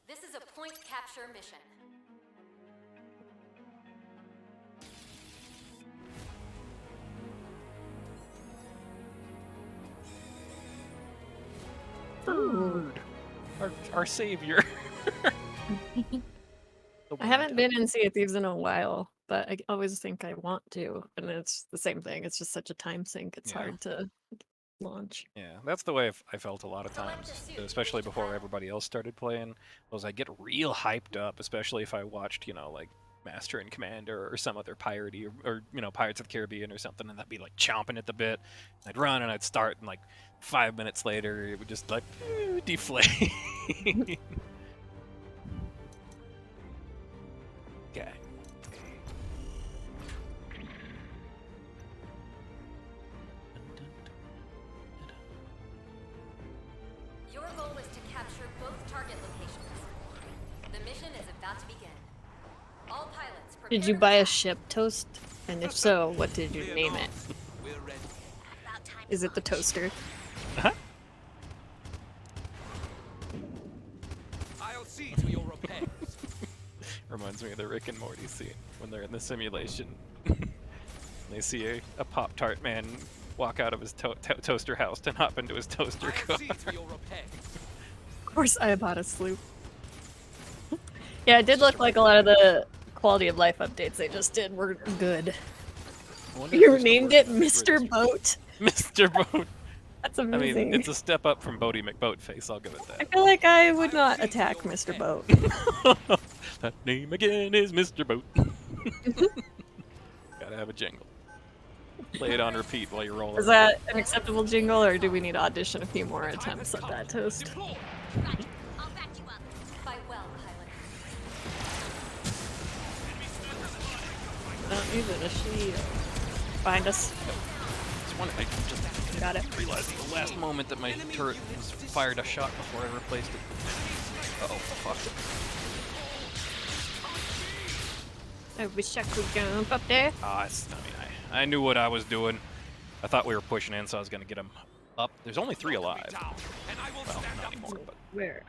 This is a point capture mission. Bird! Our savior. I haven't been in Sea of Thieves in a while, but I always think I want to, and it's the same thing. It's just such a time sink. It's Yeah. hard to launch. Yeah, that's the way I felt a lot of times, especially before everybody else started playing. Was I get real hyped up, especially if I watched, you know, like Master and Commander or some other piratey or you know Pirates of the Caribbean or something, and I'd be like chomping at the bit. I'd run and I'd start, and like 5 minutes later, it would just like deflate. Okay. Your goal is to capture both target locations. The mission is about to begin. All pilots prepare Did you to buy a attack. ship toast? And if so, what did you name it? We're ready. Is it the toaster? I'll see to your repairs. Reminds me of the Rick and Morty scene when they're in the simulation. They see a Pop-Tart man walk out of his toaster house and hop into his toaster I'll car. see to your repairs. Of course, I bought a sloop. Yeah, it did look like a lot of the quality of life updates they just did were good. I wonder if You there's still named work it on the Mr. British- Boat. Mr. Boat. That's I amazing. mean, it's a step up from Bodie McBoatface, I'll give it I that. feel like I would not attack Mr. Boat. That name again is Mr. Boat. Gotta have a jingle. Play it on repeat while you're rolling. Is that an acceptable jingle, or do we need to audition a few more attempts at that toast? Deploy. Right, I'll back you up. Fight well, pilot. I don't use it. A she. Find us. It's I just Got it. realized at the last moment that my turret was fired a shot before I replaced it. Uh-oh, fuck. I wish I could jump up there. I mean, I knew what I was doing. I thought we were pushing in, so I was gonna get them up. There's only 3 alive. Down, and I will Well, stand not up. anymore, but Where?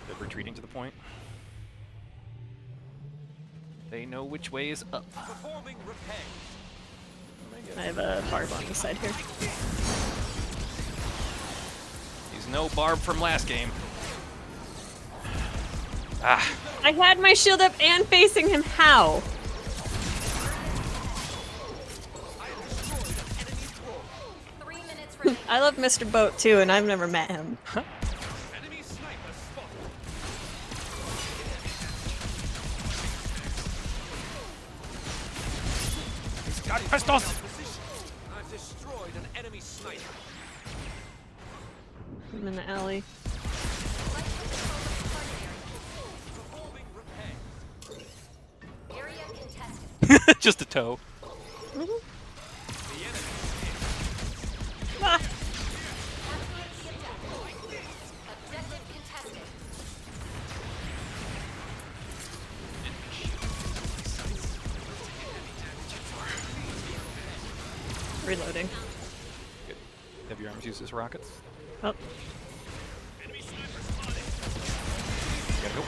they're retreating to the point. They know which way is up. Performing repair. I have a barb on the side here. He's no Barb from last game. Ah, I had my shield up and facing him. How? I love Mr. Boat too, and I've never met him. Enemy sniper spotted. got pistols! Position. I've destroyed an enemy sniper. I'm in the alley. Performing repair. Area contested. Just a toe. The enemy Ah, Objective contested. reloading. Good. Have your arms used as rockets? Oh, Gotta go.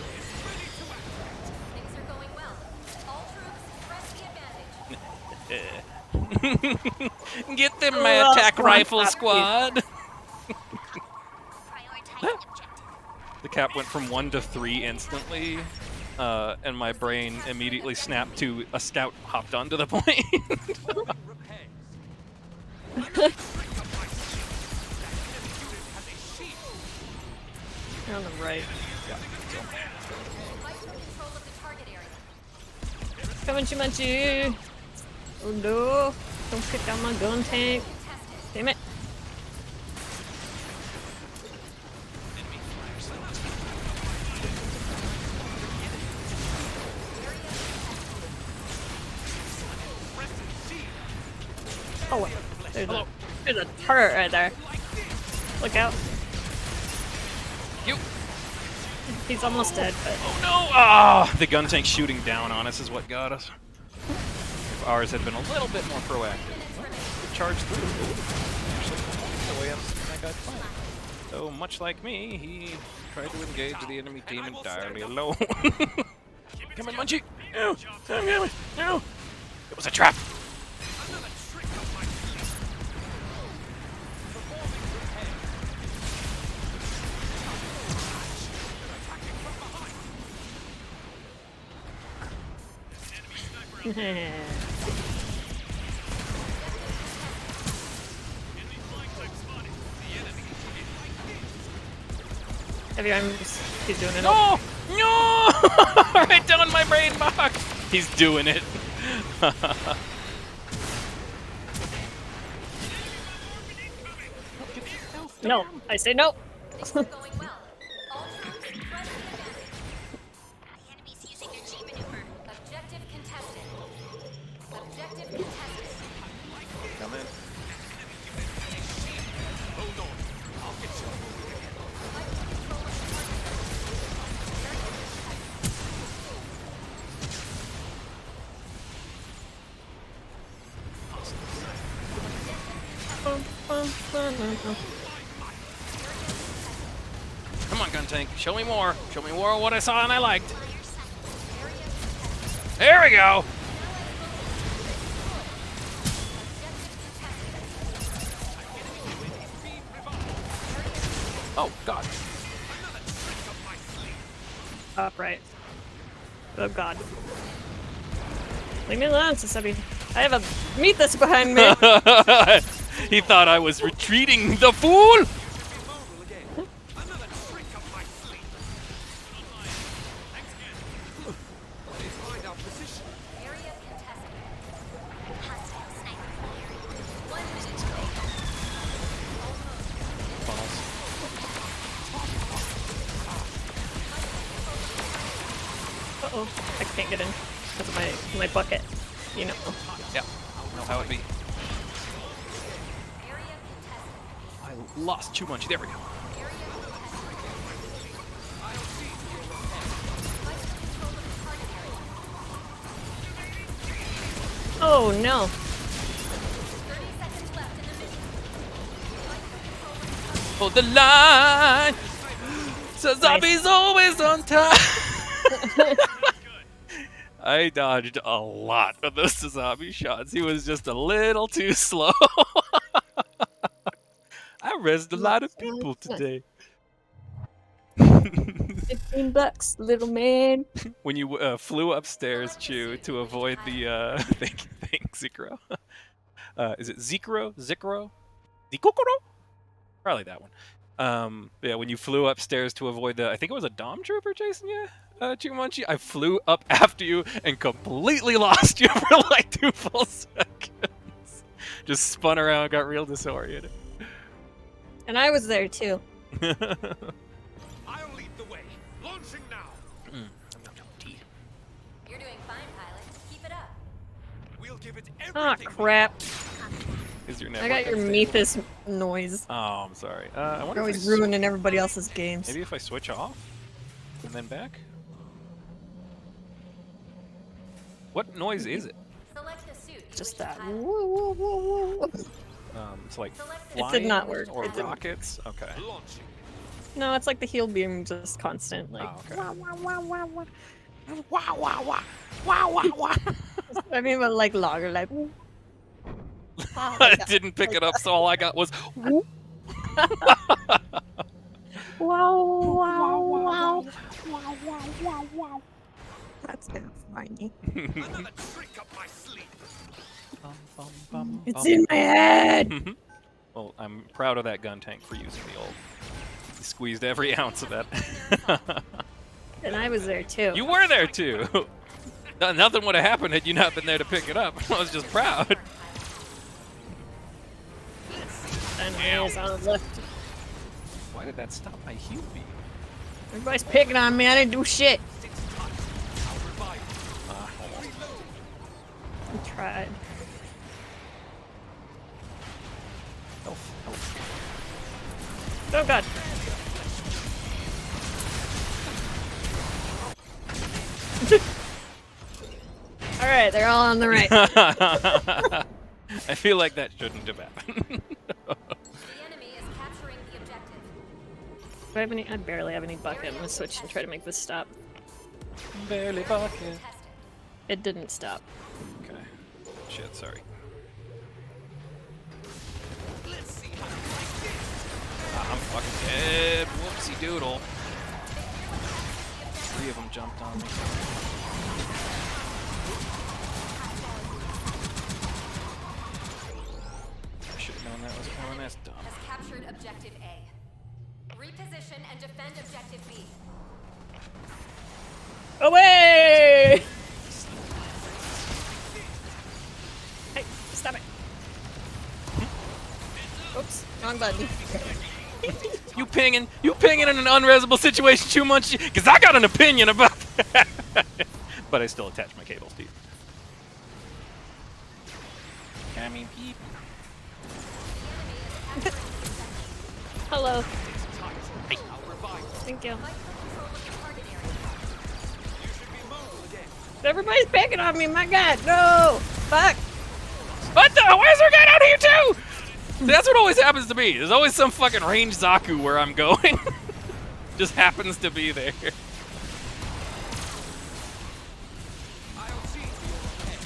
Things are going well. All troops, press the advantage. Get them, Oh, my attack come on, rifle stop. squad! Prioritize objective. The cap went from 1 to 3 instantly, and my brain immediately snapped to a scout hopped onto the point. repairs. you're on the right. Fight for control of the target area. Coming, Chimachi! Oh no! Don't pick down my gun tank. Contested. Damn it. Oh, wait. There's a turret right there. Look out. You. He's almost dead, but Oh no! Ah! The gun tank shooting down on us is what got us. If ours had been a little bit more proactive. Well, it charged through. Actually, the way that guy playing. So much like me, he tried to engage the enemy team entirely alone. Come on, Munchie! No! No! It was a trap! Another trick up my sleeve. Performing repair. Attacking from behind. have your arms. He's doing it. No! No! Right down my brain box! He's doing it. No, I say no. Things are going well. All troops, press the advantage. The enemy's using their G maneuver. Objective contested. Objective contested. Come in. Hold on. I'll get you. Fight for control of the target area. Come on, gun tank. Show me more. Show me more of what I saw and I liked. There we go! Oh, God. Upright. Oh god. Leave me alone, Sasabi. I have a meat that's behind me. He thought I was retreating, the fool! Mobile again. Another trick up my sleeve. Thanks again. They find our position. Area contested. Hostile sniper. 1 minute Uh-oh. I can't get in because of my bucket. You know. Yeah, know how it be. I lost Chumunchi. There we go. Area contested. I'll see to your repair. Fight for control of the target area. Oh no. 30 seconds left in the mission. Fight for control of the target. Hold the line. Sazabi's always on time. I dodged a lot of those Sazabi shots. He was just a little too slow. I rezzed a lot of people today. $15, little man. When you flew upstairs, Chew, to avoid the thank Zekro. Is it Zekro? Zekro? Zekokoro? Probably that one. Yeah, when you flew upstairs to avoid the, I think it was a Dom Trooper chasing you, Chumunchi. I flew up after you and completely lost you for like 2 full seconds. Just spun around, got real disoriented. And I was there too. I'll lead the way. Launching now. You're doing fine, pilot. Keep it up. We'll give it Ah, everything. crap. Is your I network got your unstable? Mephis noise. Oh, I'm sorry. I You're wonder if always I ruining everybody else's games. maybe if I switch off and then back. What noise is it? Select the suit. you Just wish to that. pilot. Woo, woo, woo, woo. It's like Select It did not flying work. or It didn't. rockets. Okay. Launching. No, it's like the heal beam, just constant. Like, Oh, okay. wah, wah, wah, wah, wah. Wow, wow, wow, wow, wow, wow. I mean, but like lager, like. woo. I didn't pick it up, so all I got was. Wow, wow, wow. Wow, wow, wow, wow. That's kind of funny. Another trick up my sleeve. It's in my head. Well, I'm proud of that gun tank for using the old. He squeezed every ounce of that. And I was there too. You were there too. Nothing would have happened had you not been there to pick it up. I was just proud. And I was on the left. Why did that stop my heal beam? Everybody's picking on me. I didn't do shit. I'll revive you. Almost. I tried. Health, health. Oh god. All right, they're all on the right. I feel like that shouldn't have happened. The enemy is capturing the objective. Do I have any? I barely have any bucket. I'm gonna switch and try to make this stop. Barely bucket. Tested. It didn't stop. Okay. Shit, sorry. Let's see how you like this. I'm fucking dead. Whoopsie doodle. 3 of them jumped on me. I should have known that was coming. That's dumb. Has captured objective A. Reposition and defend objective B. Away! Hey, stop it. Oops, wrong button. You pinging in an unresable situation too much, because I got an opinion about that. But I still attach my cables to you. Coming, peep. Hello. I'll revive you. Thank you. Fight for control of the target area. You should be mobile again. Everybody's picking on me. My God, no! Fuck. What the? Where's there guy out here too? That's what always happens to me. There's always some fucking range Zaku where I'm going. Just happens to be there. I'll see to your repair.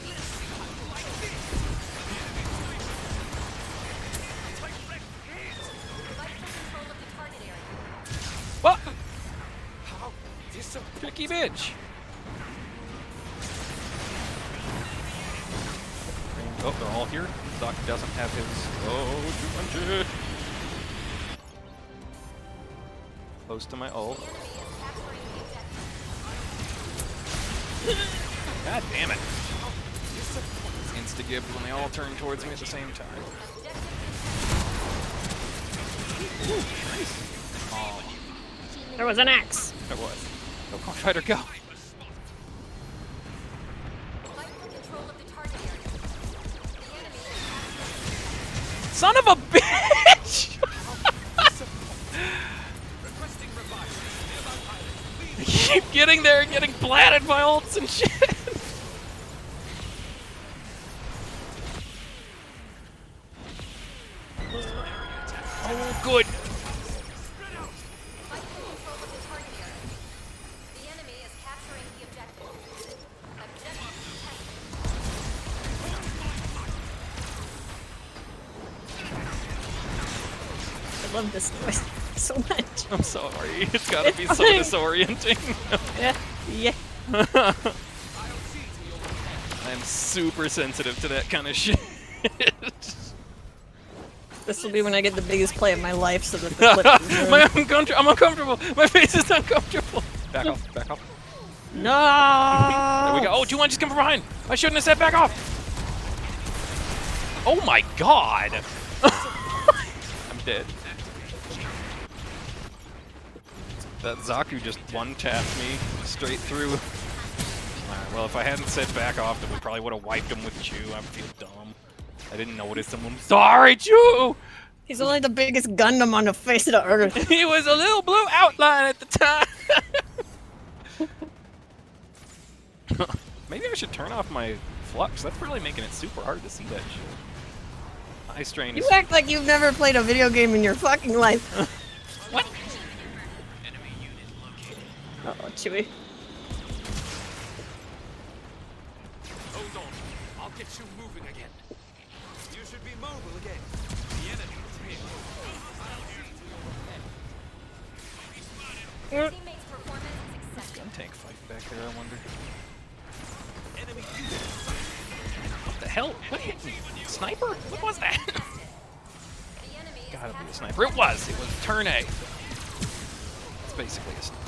Let's see how you like this. Direct hit. Fight for control of the target area. What? How disappointing. Tricky bitch. Oh, they're all here. Doc doesn't have his. Oh, 200. Close to my ult. The enemy is capturing the objective. God damn it. Insta-gibbed when they all turn towards me at the same time. Oh, There was an axe. there was. Go, Kong Fighter, go. Fight for control of the target area. The enemy is capturing Son of a bitch! Requesting revival. Nearby pilot. I Please. keep getting there and getting blatted by ults and shit. Oh, good. Fight for control of the target area. The enemy is capturing the objective. Objective contested. I love this noise so much. I'm sorry. It's gotta be so fine. disorienting. Yeah. Yeah. I'm super sensitive to that kind of shit. This will be when I get the biggest play of my life, so that the clip is ruined. I'm uncomfortable. My face is uncomfortable. Back off. Back off. No. There we go. Oh, 2-1 just come from behind. I shouldn't have said back off. Oh my god. I'm dead. That Zaku just one-tapped me straight through. Alright, well, if I hadn't said back off, then we probably would have wiped him with Chu. I feel dumb. I didn't notice him. I'm sorry, Chu! He's only the biggest Gundam on the face of the earth. He was a little blue outline at the time. Maybe I should turn off my flux. That's really making it super hard to see that shit. Eye strain You is... act like you've never played a video game in your fucking life. What? Oh, Chewie. Hold on. I'll get you moving again. You should be mobile again. The enemy is here. Teammates' performance is accepted. Tank fight back there, I wonder. Enemy What the hell? What hit me? Sniper? What was that? The enemy is Gotta be a capturing sniper. It was. It was turn A. It's basically a sniper.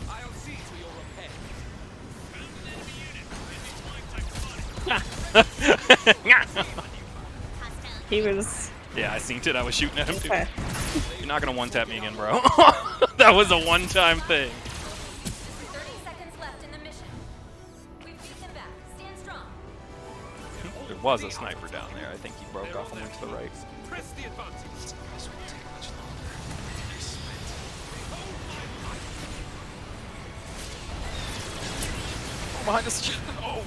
I'll see to your repair. He was. Yeah, I seen it. I was shooting at him too. Okay. You're not gonna one-tap me again, bro. That was a one-time thing. 30 seconds left in the mission. We've beat them back. Stand strong. There was a sniper down there. I think he broke off and went to the right. Press the advantage. Behind us. Oh.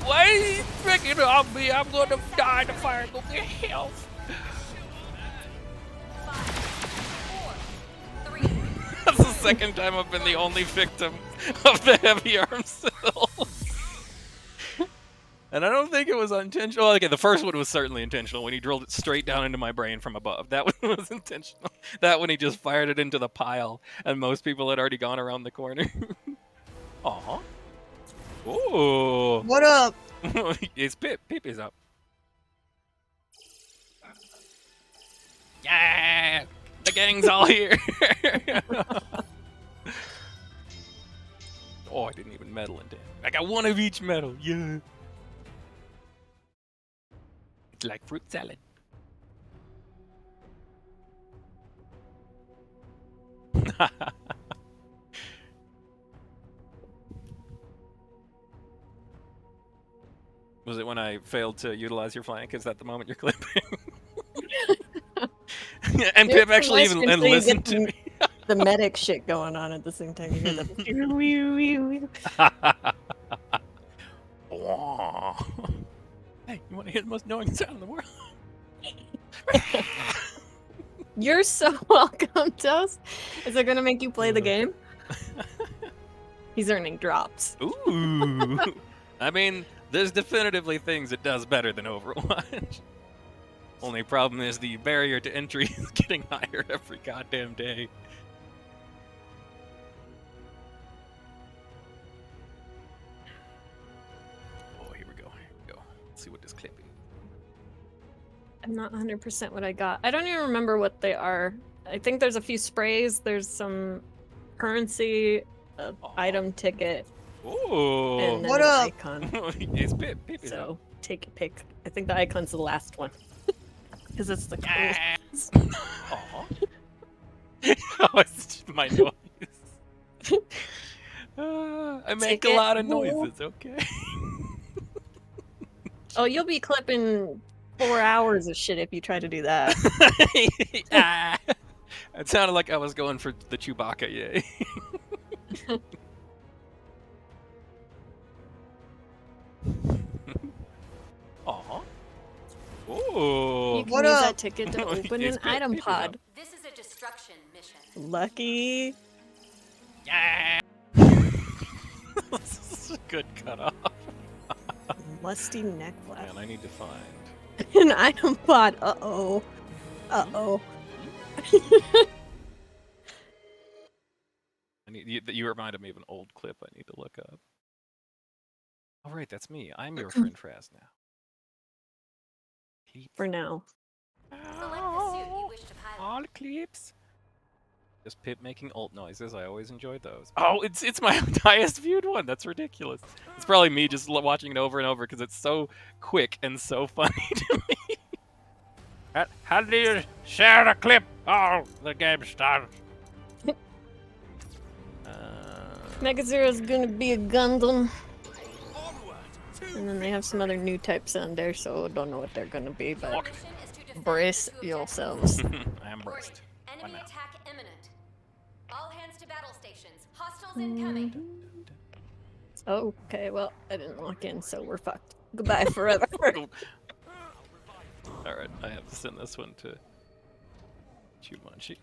Why are you freaking on me? I'm gonna die in the fire. Go get help. 5, 4, 3. That's the second time I've been the only victim of the heavy arm sill. And I don't think it was intentional. Okay, the first one was certainly intentional when he drilled it straight down into my brain from above. That one was intentional. That one he just fired it into the pile, and most people had already gone around the corner. Aw. Ooh. What up? It's Pip. Pip is up. Yeah! The gang's all here! Oh, I didn't even medal in damn. I got one of each medal. Yeah. It's like fruit salad. Was it when I failed to utilize your flank? Is that the moment you're clipping? And Pip actually even listened to me. The medic shit going on at the same time. You hear the. Hey, you want to hear the most annoying sound in the world? You're so welcome, Toast. Is it gonna make you play the game? He's earning drops. Ooh. I mean, there's definitively things it does better than Overwatch. Only problem is the barrier to entry is getting higher every goddamn day. Oh, here we go. Here we go. Let's see what this clip is. I'm not 100% what I got. I don't even remember what they are. I think there's a few sprays. There's some currency, item ticket, Ooh. and then What an up? icon. It's Pip. Pip is So take your pick. I think the icon's the last one. Because it's the coolest. Aw. Oh, it's just my noise. I make a Ticket? lot of Whoa. noises, okay? Oh, you'll be clipping 4 hours of shit if you try to do that. Ah. It sounded like I was going for the Chewbacca, yay. Aw. Ooh. You can What use up? that ticket to open It's an great. item It is pod. This is a destruction mission. Lucky. Yeah. This is a good cutoff. Musty neck flap. Man, I need to find. An item pod. Uh-oh. Uh-oh. I need you reminded me of an old clip I need to look up. Oh right, that's me. I'm your friend Fraz now. Clips. For now. Select the suit you wish to pilot. All clips. Just Pip making ult noises. I always enjoyed those. Oh, it's my highest viewed one. That's ridiculous. It's probably me just watching it over and over because it's so quick and so funny to me. How do you share the clip? Oh, the game started. Megazero's gonna be a Gundam. Onward to And then they have some other new types on there, so don't know what they're gonna be, Your but mission is to defend brace the objective. yourselves. I am Warning, braced. enemy now? attack imminent. All hands to battle stations. Hostiles incoming. Okay, well, I didn't lock in, so we're fucked. Goodbye forever. Alright, I have to send this one to Chumanchi.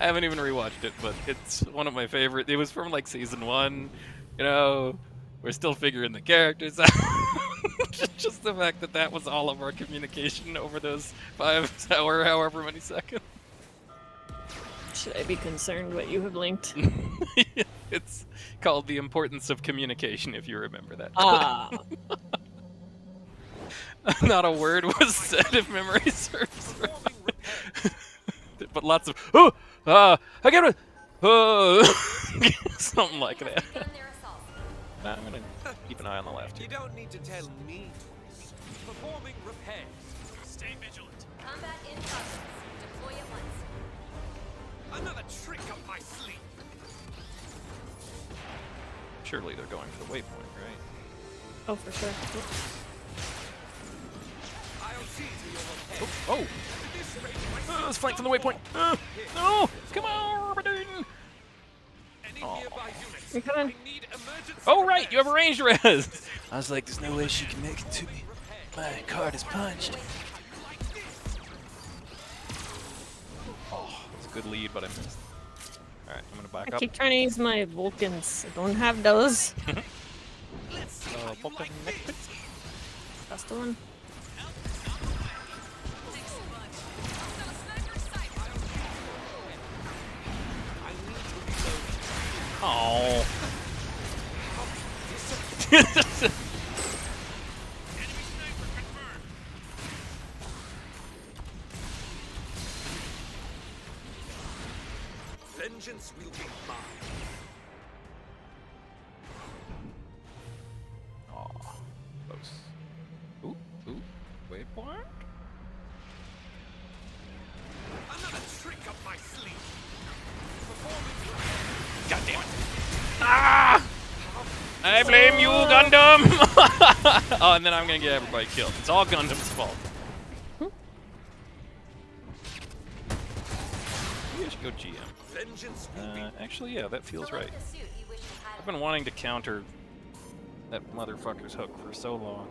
I haven't even rewatched it, but it's one of my favorite. It was from like season 1, you know. We're still figuring the characters out. Just the fact that that was all of our communication over those 5 hour, however many seconds. Should I be concerned what you have linked? It's called The Importance of Communication, if you remember that. Ah. Not a word was said if memory serves right. But lots of I get it, something like that. Begin their assault. Nah, I'm gonna keep an eye on the left. You don't need to tell me. Performing repairs. Stay vigilant. Combat in progress. Deploy at once. Another trick up my sleeve. Surely they're going for the waypoint, right? Oh, for sure. I'll see to your repair. Oh! This rate, Let's flank from the waypoint! No! Come on, Robert! any Aw. nearby units. You're coming. I need emergency Oh, right! You have a repairs. range res! I was like, there's no way she can make it to me. My card is punched. Oh, it's a good lead, but I missed. Alright, I'm gonna back I up. keep trying to use my Vulcans. I don't have those. Vulcan next. That's the one. Oh. Vengeance will be mine. Aw, close. Ooh, waypoint? Another trick up my sleeve. Performing repairs. God damn it. Ah! I blame you, Gundam! Oh, and then I'm gonna get everybody killed. It's all Gundam's fault. Maybe I should go GM. Vengeance will be Actually, yeah, that feels right. Select the suit you wish to pilot. I've been wanting to counter that motherfucker's hook for so long.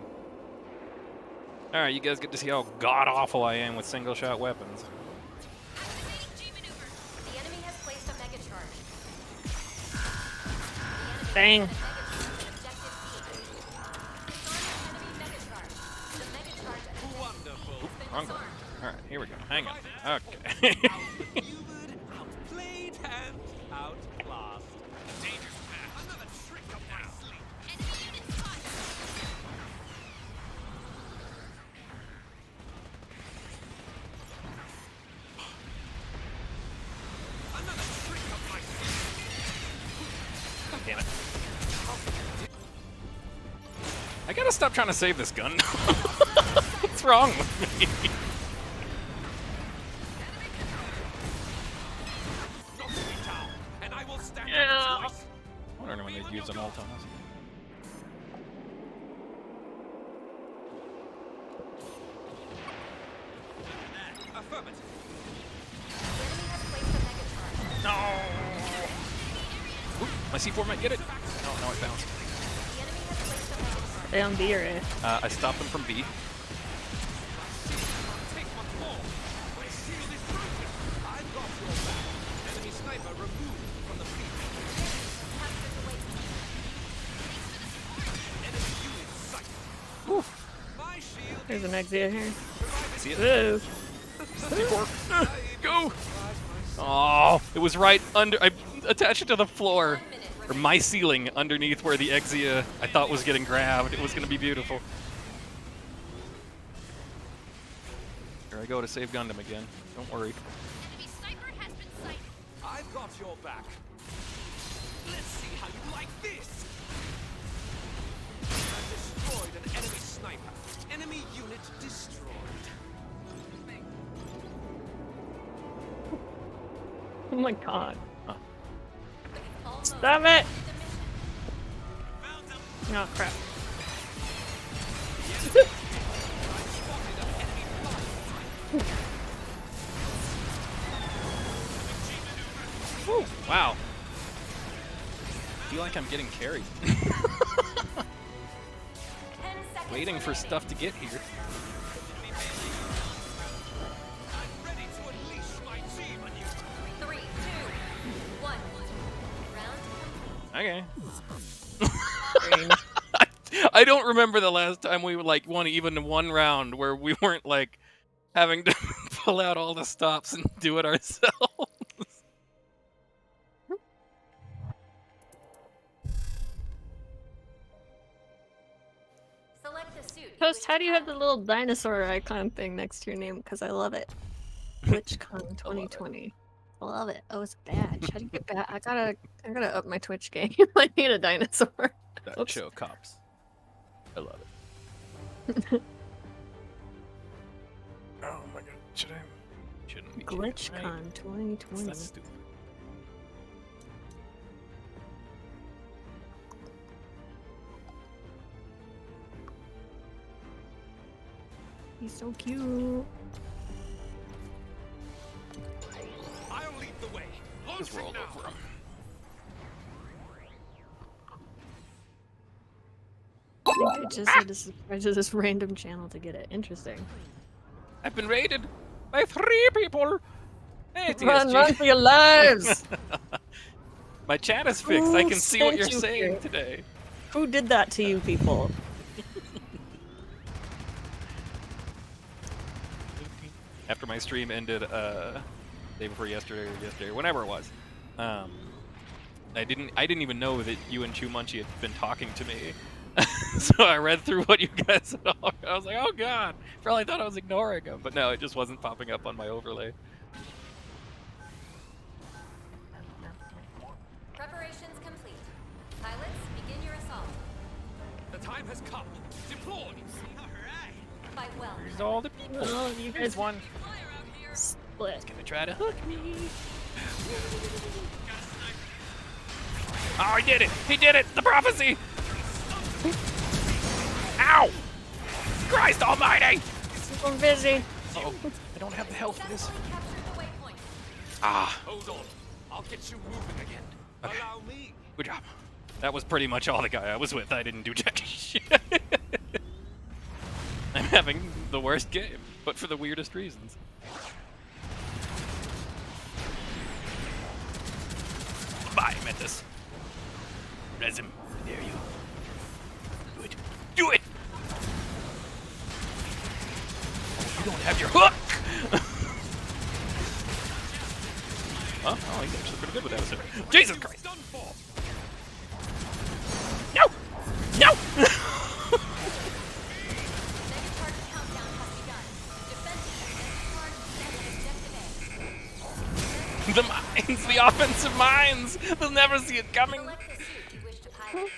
Alright, you guys get to see how god-awful I am with single-shot weapons. The enemy has placed a mega charge. Dang. Objective B. Disarm the enemy mega charge. The mega charge at the wonderful. has been Wrong disarmed. Alright, here we go. Hang on. Okay. Outmaneuvered, outplayed, and outclassed. Dangerous path. Another trick up my sleeve. Another trick up my sleeve. Damn it. I gotta stop trying to save this gun. What's wrong with me? Knock me down, and I will stand wondering when they'd use an ult on us. Affirmative. The enemy has placed a mega charge. No! Oop, my C4 might get it. No, no, it bounced. The enemy has placed a mega charge. Stay on B or A. I stopped them from B. Take one more. My shield is broken. I've got your back. Enemy sniper removed from the field. Captured the waypoint. Enemy unit sight. My shield There's an Exia here. See it? Ooh. C4. Go! Oh, it was right under. I attached it to the floor. 1 minute Or remaining. my ceiling underneath where the Exia I thought was getting grabbed. It was going to be beautiful. Here I go to save Gundam again. Don't worry. Enemy sniper has been sighted. I've got your back. Let's see how you like this. I've destroyed an enemy sniper. Enemy unit destroyed. Oh my god. Almost Stop it! the mission. Oh crap. Woo, wow. I feel like I'm getting carried. 10 seconds Waiting for remaining. stuff to get here. I'm ready to unleash my team on you. 3, 2, 1. Round complete. Okay. I don't remember the last time we like won even one round where we weren't like having to pull out all the stops and do it ourselves. Select the suit. you Toast, wish how to do you have the pilot. little dinosaur icon thing next to your name? Because I love it. TwitchCon 2020. I love it. Oh, it's a badge. How do you get back? I gotta up my Twitch game. I need a dinosaur. That Oops. show cops. I love it. Oh my god, should I? Shouldn't be cheating, right? GlitchCon 2020. That's stupid. He's so cute. I'll lead the way. Just Launching rolled now. over him. I just had to subscribe to this random channel to get it. Interesting. I've been raided by 3 people. Hey, Run, TSG. run for your lives! My chat is fixed. I Who can see what sent you're you saying here? today. Who did that to you people? After my stream ended, day before yesterday or yesterday, whenever it was, I didn't even know that you and Chumunchi had been talking to me. So I read through what you guys had all. I was like, oh god, probably thought I was ignoring him, but no, it just wasn't popping up on my overlay. Preparations complete. Pilots, begin your assault. The time has come. Deploy. Alright. Fight well. Here's all the people. Oh, you Here's guys one. split. Gonna try to hook me. Oh, he did it! He did it! The prophecy! Ow! Christ almighty! I'm busy. Uh-oh. I don't have the health for this. Successfully captured the waypoint. Ah, Hold on. I'll get you moving again. Okay. Allow me. good job. That was pretty much all the guy I was with. I didn't do jack shit. I'm having the worst game, but for the weirdest reasons. Bye, Metis. Res him. There you go. Do it. Do it! You don't have your hook! Huh? Oh, he's actually pretty good with that. So. Jesus Christ! Done for. No! No! Mega charge countdown has begun. Defense mega charge objective A. The mines! The offensive mines! They'll never see it coming! Select the suit you wish to pilot.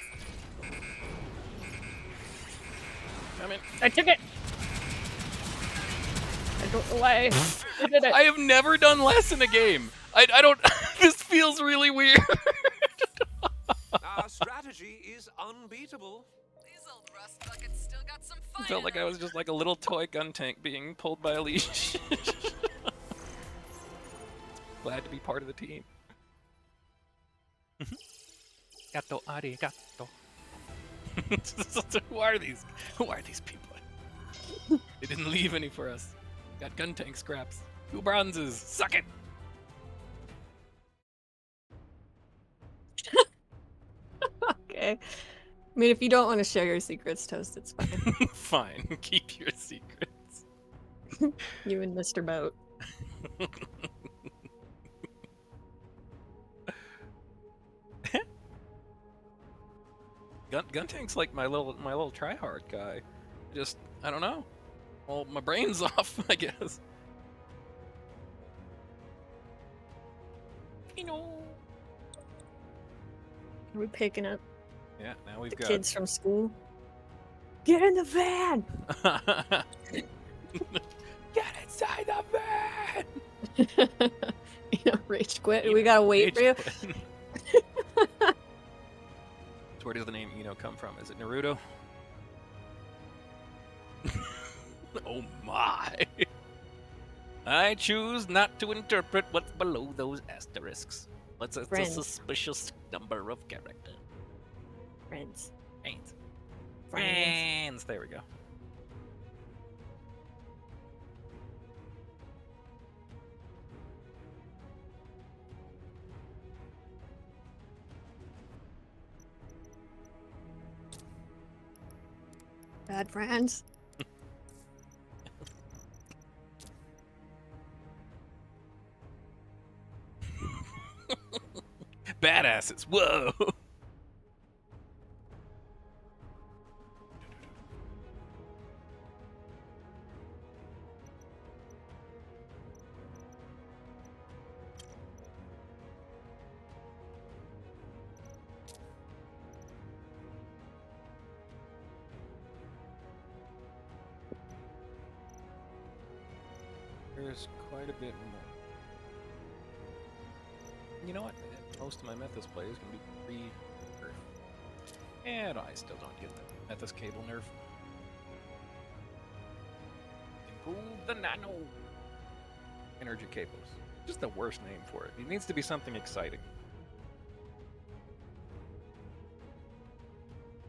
I mean, I took it. I don't know why I did it. I have never done less in a game. I don't. This feels really weird. strategy is unbeatable. These old rust buckets still got some I fight. felt like I was just like a little toy gun tank being pulled by a leash. Glad to be part of the team. Gato arigato. Who are these? Who are these people? They didn't leave any for us. Got gun tank scraps. 2 bronzes. Suck it. Okay. I mean, if you don't want to share your secrets, Toast, it's fine. Fine. Keep your secrets. You and Mr. Boat. Gun tank's like my little try-hard guy. I don't know. Well, my brain's off, I guess. You know. Are we picking up Yeah, now we've the got kids from school? Get in the van! Get inside the van! You know, rage quit. We gotta wait for you. So where does the name Ino come from? Is it Naruto? Oh my! I choose not to interpret what's below those asterisks. It's a Friends. suspicious number of characters. Friends. Ain't. Friends. Friends. There we go. Bad friends. Badasses. Whoa. There's quite a bit more. You know what? Most of my Mythos play is going to be pre-nerf. And I still don't get the Mythos cable nerf. Improve the nano energy cables. Just the worst name for it. It needs to be something exciting.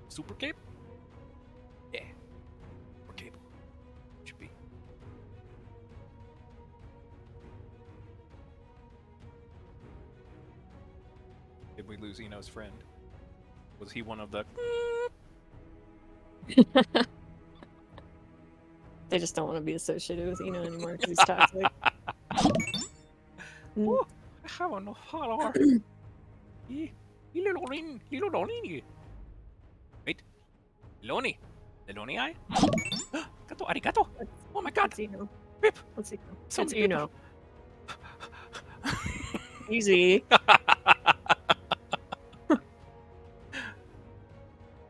Super cape? Yeah. Or cable. Should be. Did we lose Eno's friend? Was he one of the... They just don't want to be associated with Eno anymore because he's toxic. Oh, I have no follower. Wait. Loni. Loni I? Gato arigato. Oh my god. That's Eno. Rip. That's Eno. So That's many Eno. Easy.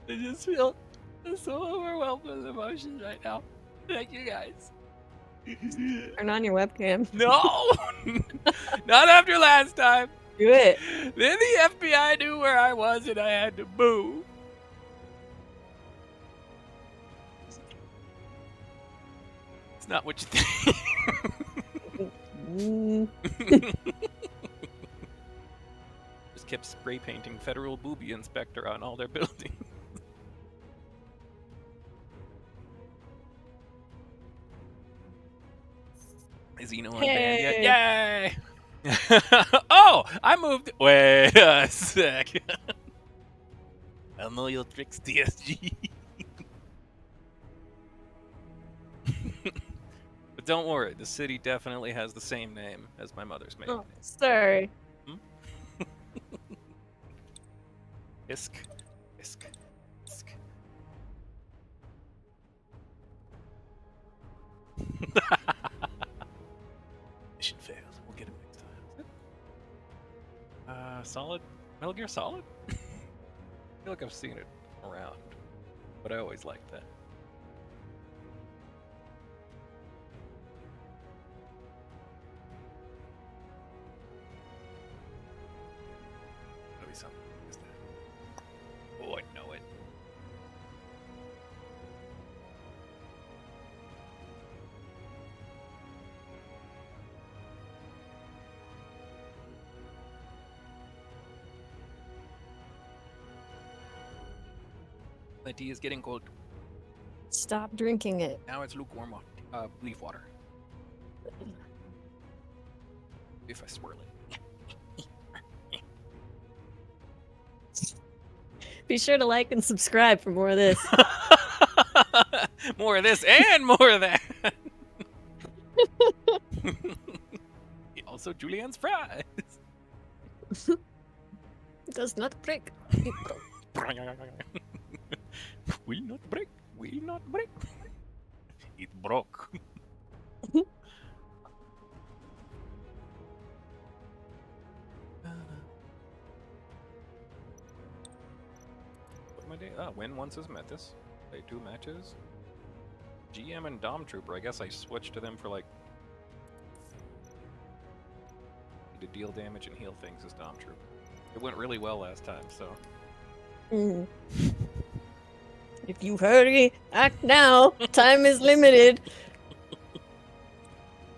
I just feel so overwhelmed with emotions right now. Thank you guys. Turn on your webcam. No! Not after last time. Do it. Then the FBI knew where I was and I had to move. It's not what you think. Mm. Just kept spray painting Federal Booby Inspector on all their buildings. Is Eno on band yet? Yay! Oh, I moved. Wait a sec. I know your tricks, TSG. But don't worry, the city definitely has the same name as my mother's maiden Oh, name. sorry. Isk. Isk. Isk. Mission failed. We'll get him next time. Solid? Metal Gear Solid? I feel like I've seen it around, but I always liked that. Gotta be something, isn't it? My tea is getting cold. Stop drinking it. Now it's lukewarm leaf water. If I swirl it. Be sure to like and subscribe for more of this. More of this and more of that. Also, Julianne's fries. Does not break. Will not break. Will not break. It broke. What my day? Win once as Metis. Play 2 matches. GM and Dom Trooper. I guess I switched to them for like to deal damage and heal things as Dom Trooper. It went really well last time, so. Mm. If you hurry, act now. Time is limited.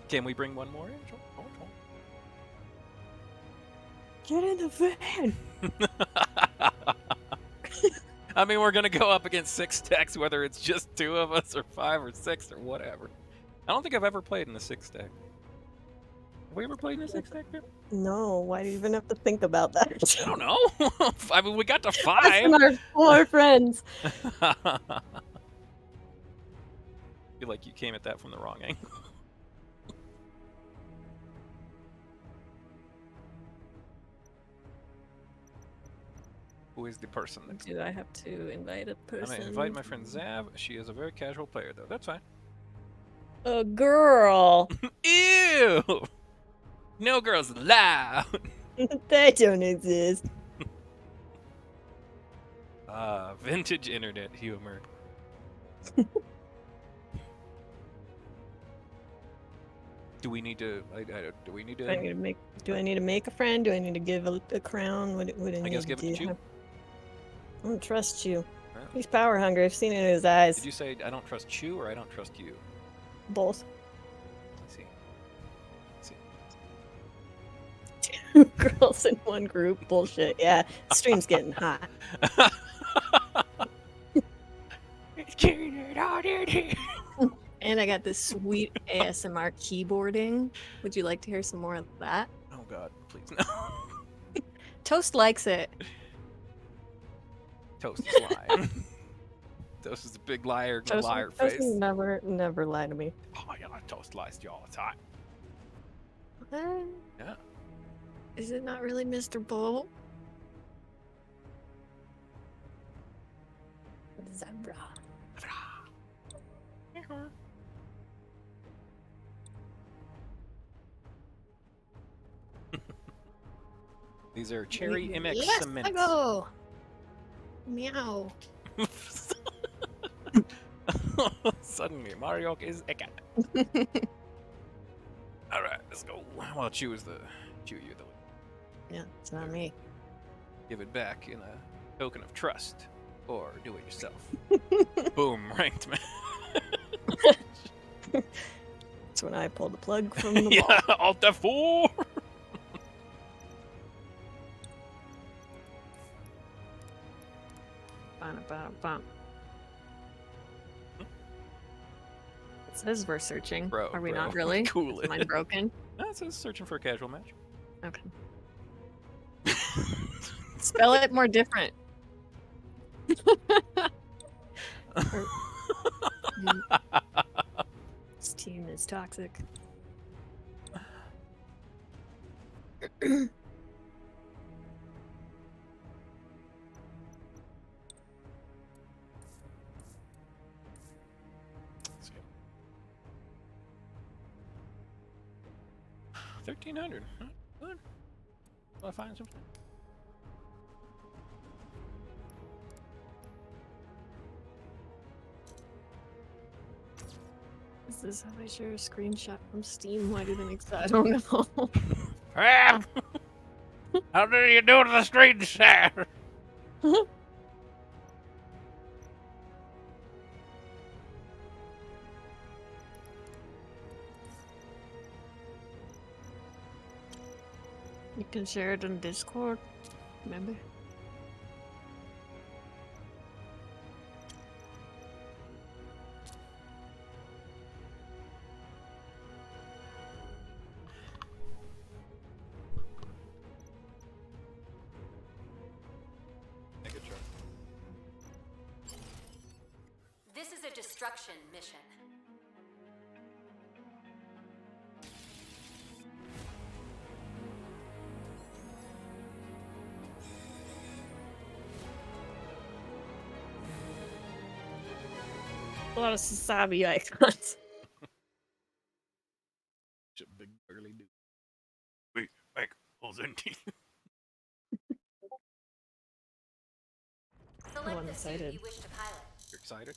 Can we bring one more in? Sure. Get in the van. I mean, we're gonna go up against 6 decks, whether it's just 2 of us or 5 or 6 or whatever. I don't think I've ever played in a 6 deck. Have we ever played in a 6 deck? Pip? No, why do you even have to think about that? I don't know. I mean, we got to Us 5. and our 4 friends. I feel like you came at that from the wrong angle. Who is the person next? Do I have to invite a I'm person? gonna invite my friend Zav. She is a very casual player, though. That's fine. A girl. Ew! No girls allowed. They don't exist. Vintage internet humor. Do we need to? Do we need Do I need to? to make? Do I need to make a friend? Do I need to give a crown? What do I need guess to give do? it to you. I don't trust you. Well, He's power hungry. I've seen it in his eyes. Did you say I don't trust you or I don't trust you? Both. Let's see. Two girls in one group. Bullshit. Yeah. Stream's getting hot. It's getting it out in here. And I got this sweet ASMR keyboarding. Would you like to hear some more of that? Oh God, please no. Toast likes it. Toast is lying. Toast is a big liar, Toast, liar Toast face. never lie to me. Oh yeah, Toast lies to you all the time. Yeah. Is it not really Mr. Bull? Zebra. These are cherry MX Yes, cements. I go. Meow. Suddenly, Mario is a cat. All right, let's go. Well, Chew is the Chew. You're the Yeah, it's not me. give it back in a token of trust, or do it yourself. Boom, ranked man. That's when I pulled the plug from the Yeah, wall. Alt F4. Ba-da-ba-da-bum. It says we're searching. Bro, Are we bro, not really? cool Is it. mine broken? It says searching for a casual match. Okay. Spell it more different. This team is toxic. Let's see. 1,300. Huh, good. Will I find something? Is this how I share a screenshot from Steam? Why do they make that? I don't know. Ah! How do you do to the screen share? You can share it on Discord. Remember? destruction mission. A lot of Sasabi icons. Such a big burly dude. Wait, Mike, pulls in teeth. Select I'm the suit excited. you wish to pilot. You're excited?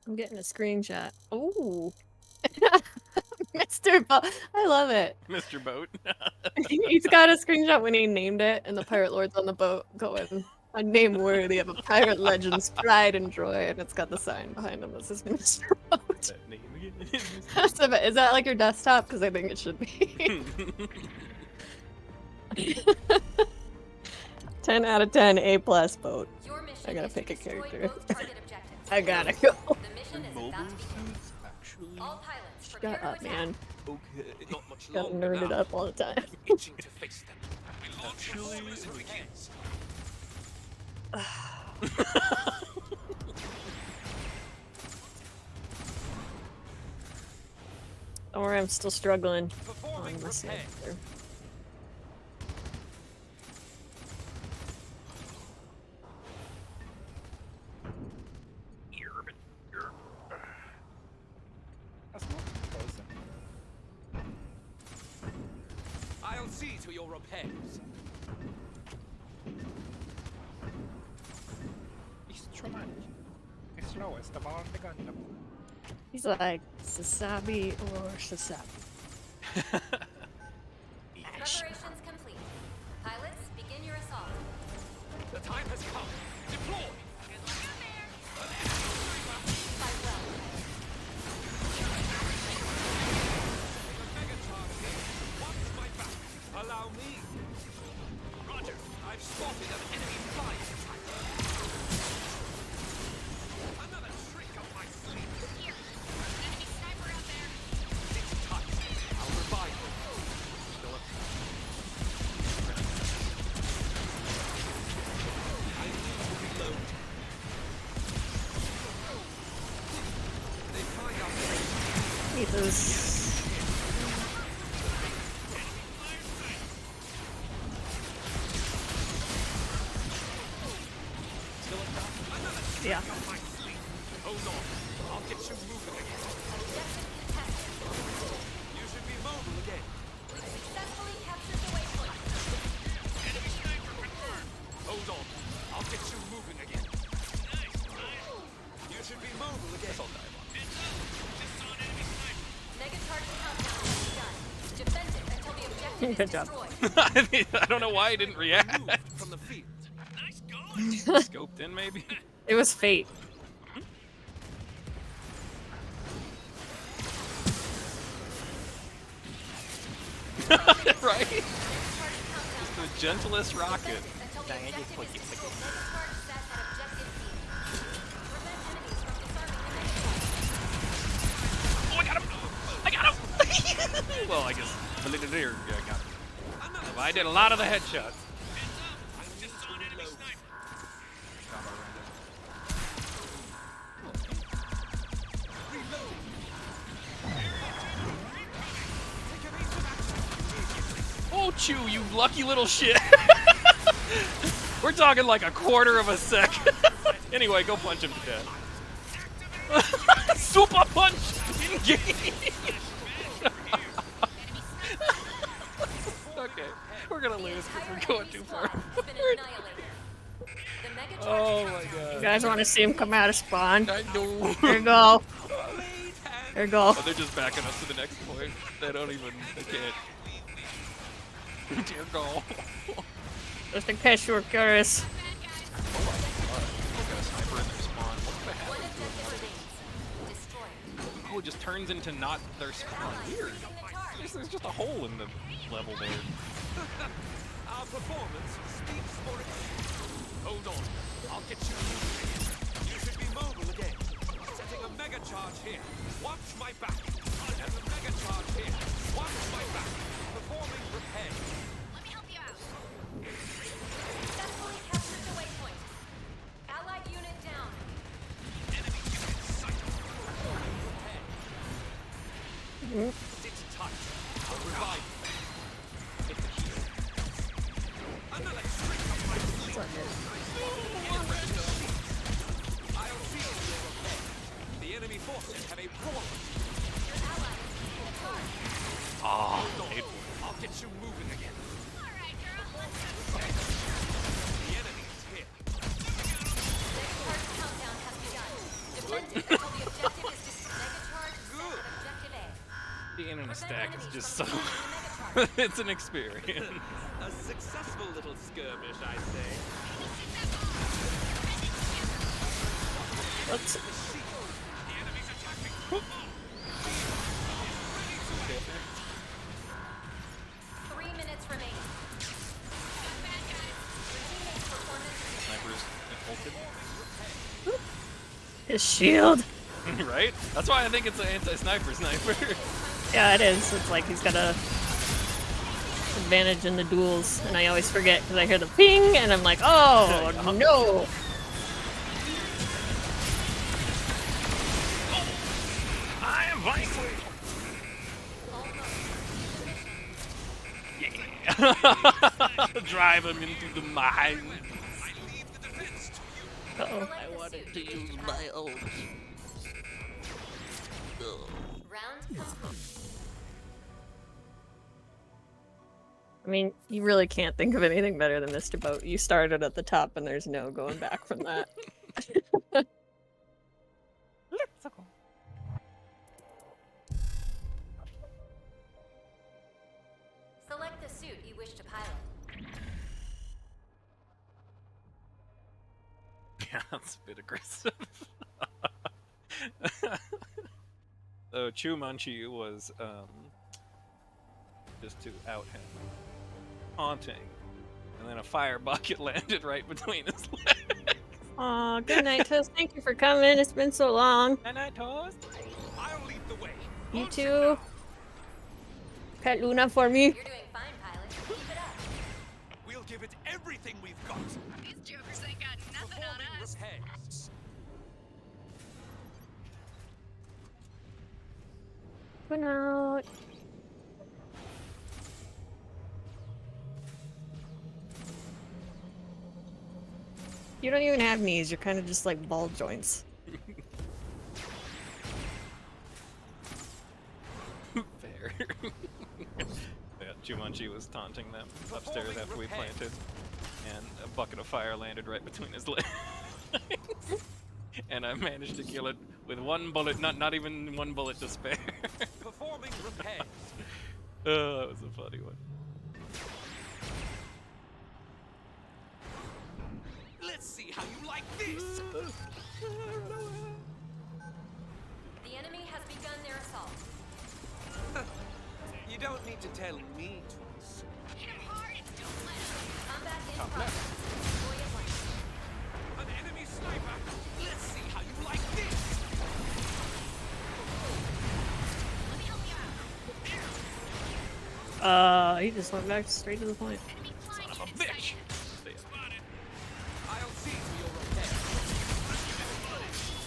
I'm getting a screenshot. Ooh. Mr. Bo I love it. Mr. Boat. He's got a screenshot when he named it, and the Pirate Lord's on the boat going, a name worthy of a pirate legend's pride and joy, and it's got the sign behind him that says Mr. Boat. That name again. Is that like your desktop? Because I think it should be. 10 out of 10, A+ boat. Your mission I gotta is to pick a destroy character. both target objectives. I gotta go. The mission is Mobile about to begin. suits, actually. All pilots prepare Shut to up, attack. man. Okay. Not much Gotta longer nerd it now. up all the time. I'm itching to face them. We launch Actually, performance and begins. Don't worry, I'm still struggling Performing on my repair. side. That's not close. I'll see to your repairs. He's Truman. The slowest of all the Gundam. He's like, Sasabi or Sasabi. Preparations complete. Pilots, begin your assault. The time has come. Deploy. Fight well. Mega charge here. Watch my back. Allow me. Roger. I've spotted an enemy flying attack. Another trick up my sleeve. Here. Enemy sniper out there. It's tight. I'll revive them. I need to reload. They find our Jesus. Yeah. Hold on. I'll get you moving again. Objective contested. You should be mobile again. We've successfully captured the waypoint. Enemy sniper confirmed. Hold on. I'll get you moving again. You should be mobile again. Mega charge countdown has begun. Defend it until the objective Good is job. destroyed. I don't know why I didn't react. Removed from the field. Scoped in, maybe? It was fate. Right? Just the gentlest rocket. Until the objective is destroyed. Mega charge set at objective B. Prevent enemies from disarming the mega charge. Oh, I got him! I got him! Well, I guess a little there got him. I did a lot of the headshots. Oh, Chew, you lucky little shit. We're talking like a quarter of a sec. Anyway, go punch him to death. Super punch! Engage! Okay, we're gonna lose because we're going too far. Has been annihilated. The mega charge Oh my You god. guys want to see him come out of spawn? I know. Here you go. Here you go. Oh, they're just backing us to the next point. They don't even, they can't. Dear God. Just in case you were curious. Oh my god. They got a sniper in their spawn. What the heck? One objective remains. Destroy it. Oh, it just turns into not their spawn. Weird. There's just a hole in the level there. Our performance speaks for itself. Hold on. I'll get you moving again. You should be mobile again. Setting a mega charge here. Watch my back. And a mega charge here. Watch my back. Performing repair. Let me help you out. Successfully captured the waypoint. Allied unit down. have a brawler. Your ally is leading the charge. Oh, I'll get you moving again. Alright, girl, let's go. The enemy is here. Mega charge countdown has begun. Defend it until the objective is destroyed. Mega charge set on objective A. being in a Prevent stack is enemies just from so. destroying the mega charge. It's an experience. A successful little skirmish, I say. Whoops. The enemy's attacking. 3 minutes remaining. Your teammate's performance is Snipers ulted. His shield. Right? That's why I think it's an anti-sniper sniper. Yeah, it is. It's like he's got a advantage in the duels, and I always forget because I hear the ping, and I'm like, oh no! I am Viking! Yeah! Drive him into the mine. I leave the defense to you. Uh-oh. I wanted to use my own. Round complete. I mean, you really can't think of anything better than Mr. Boat. You started at the top, and there's no going back from that. Let's go. Select the suit you wish to pilot. Yeah, that's a bit aggressive. So Chumanchi was just to out him, taunting, and then a fire bucket landed right between his legs. Aw, good night, Toast. Thank you for coming. It's been so long. And I toast. I'll lead the way. You On too. now. Pet Luna for me. You're doing fine, pilot. Keep it up. We'll give it everything we've got. These jokers ain't got nothing on Performing us. repairs. Good night. You don't even have knees. You're kind of just like ball joints. Fair. Yeah, Jumanji was taunting them upstairs after we planted, and a bucket of fire landed right between his legs. And I managed to kill it with one bullet, not even one bullet to spare. Performing repairs. Oh, that was a funny one. Let's see how you like this. The enemy has begun their assault. You don't need to tell me twice. Hit him hard and don't let him. Combat in progress. Deploy at once. An enemy sniper. Let's see how you like this. Let me help you out. He just went back straight to the point. Enemy flying Son of a in bitch! sight. I'll see to your repair.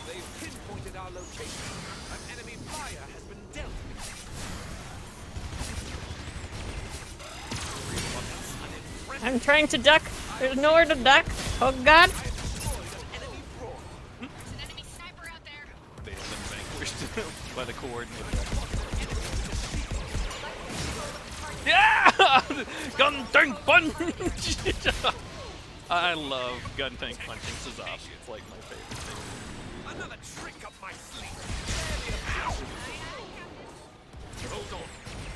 They've pinpointed our location. An enemy flyer has been dealt with. I'm trying to duck. There's nowhere to duck. Oh god. I have destroyed an enemy brawl. There's an enemy sniper out there. They have been vanquished by the coordinator. Yeah! Gun tank punch! I love gun tank punching Suzaku. It's like my favorite thing. Another trick up my sleeve. Hold on.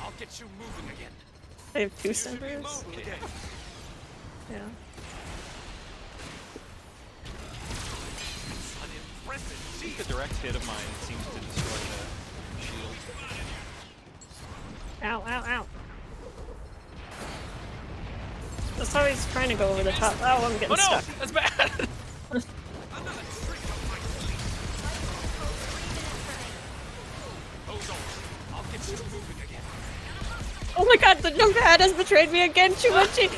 I'll get you moving again. They have two You should be snipers? mobile again. Yeah. An impressive I think shield. the direct hit of mine seems to destroy the shield. Ow, ow, ow. That's how he's trying to go over the top. Oh, I'm getting Oh no! stuck. That's bad! Another trick up my sleeve. 3 minutes remaining. Hold on. I'll get you moving again. Oh my god, the jump pad has betrayed me again, Chumachi!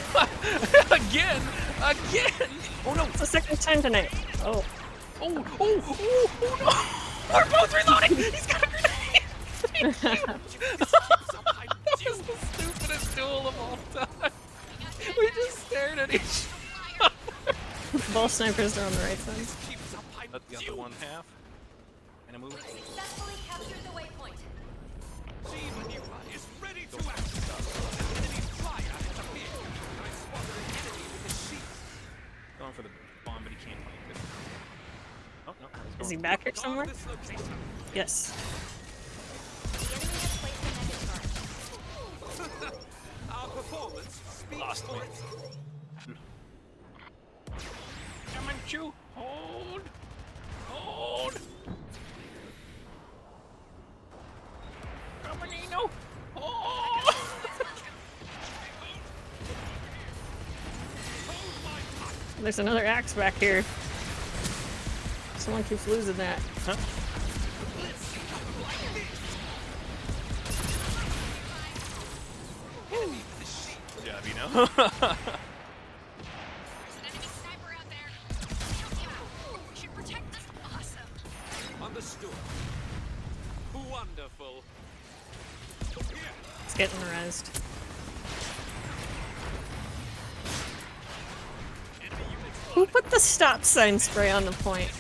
Again! Again! Oh no! It's the second time tonight. Oh. Oh! Oh! Oh! Oh no! We're both reloading! He's got a grenade! That was the stupidest duel of all time. We just stared at each other. Both snipers are on the right side. Keeps up my That's the other one half. Gonna move. We've successfully captured the waypoint. Team Maneuver is ready to act. An enemy flyer has appeared. I spotted an enemy with his sheets. Going for the bomb, but he can't plant it. Oh no. he's Is he going- back here Guard somewhere? this location. Yes. The enemy has placed a mega charge. Our performance speaks Lost for me. it. Come on, Chew. Hold. Hold. Come on, Nino. Hold. There's another axe back here. Someone keeps losing that. Huh? Good job, you know. There's an enemy sniper out there. We should protect this. Awesome. Understood. Wonderful. Here. It's getting rezzed. Who put the stop sign spray on the point?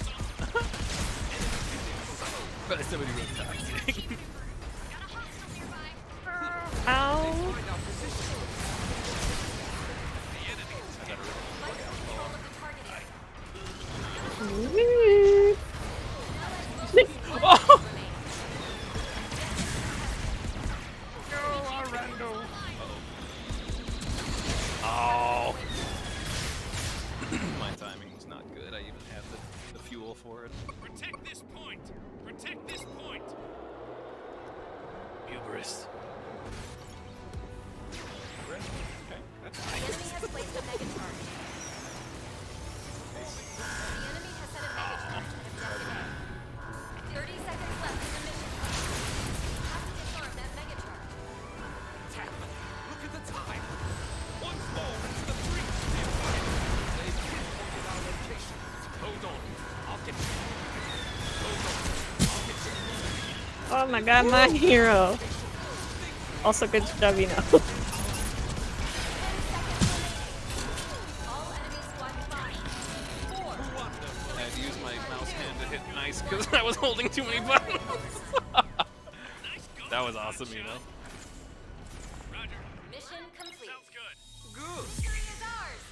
But somebody really toxic. Got a hostile nearby. Ow. Find our position. The enemy is Fight for control of the target area. Oh! Oh! My timing was not good. I even had the fuel for it. Protect this point. Protect this point. Hubris. Okay, that's The nice. enemy has placed a mega charge. The enemy has set a mega charge to objective. 30 seconds left in the mission. Have to disarm that mega charge. Look at the time. Once more into the breach. They've pinpointed our location. Hold on. I'll get you. Hold on. I'll get you. Oh my god, my hero. Also good job, you know. 10 seconds remaining. All enemies squad 5, 4, Wonderful. I had to use my mouse hand to hit nice because I was holding too many buttons. That was awesome, you know. mission complete. Good. Victory is ours.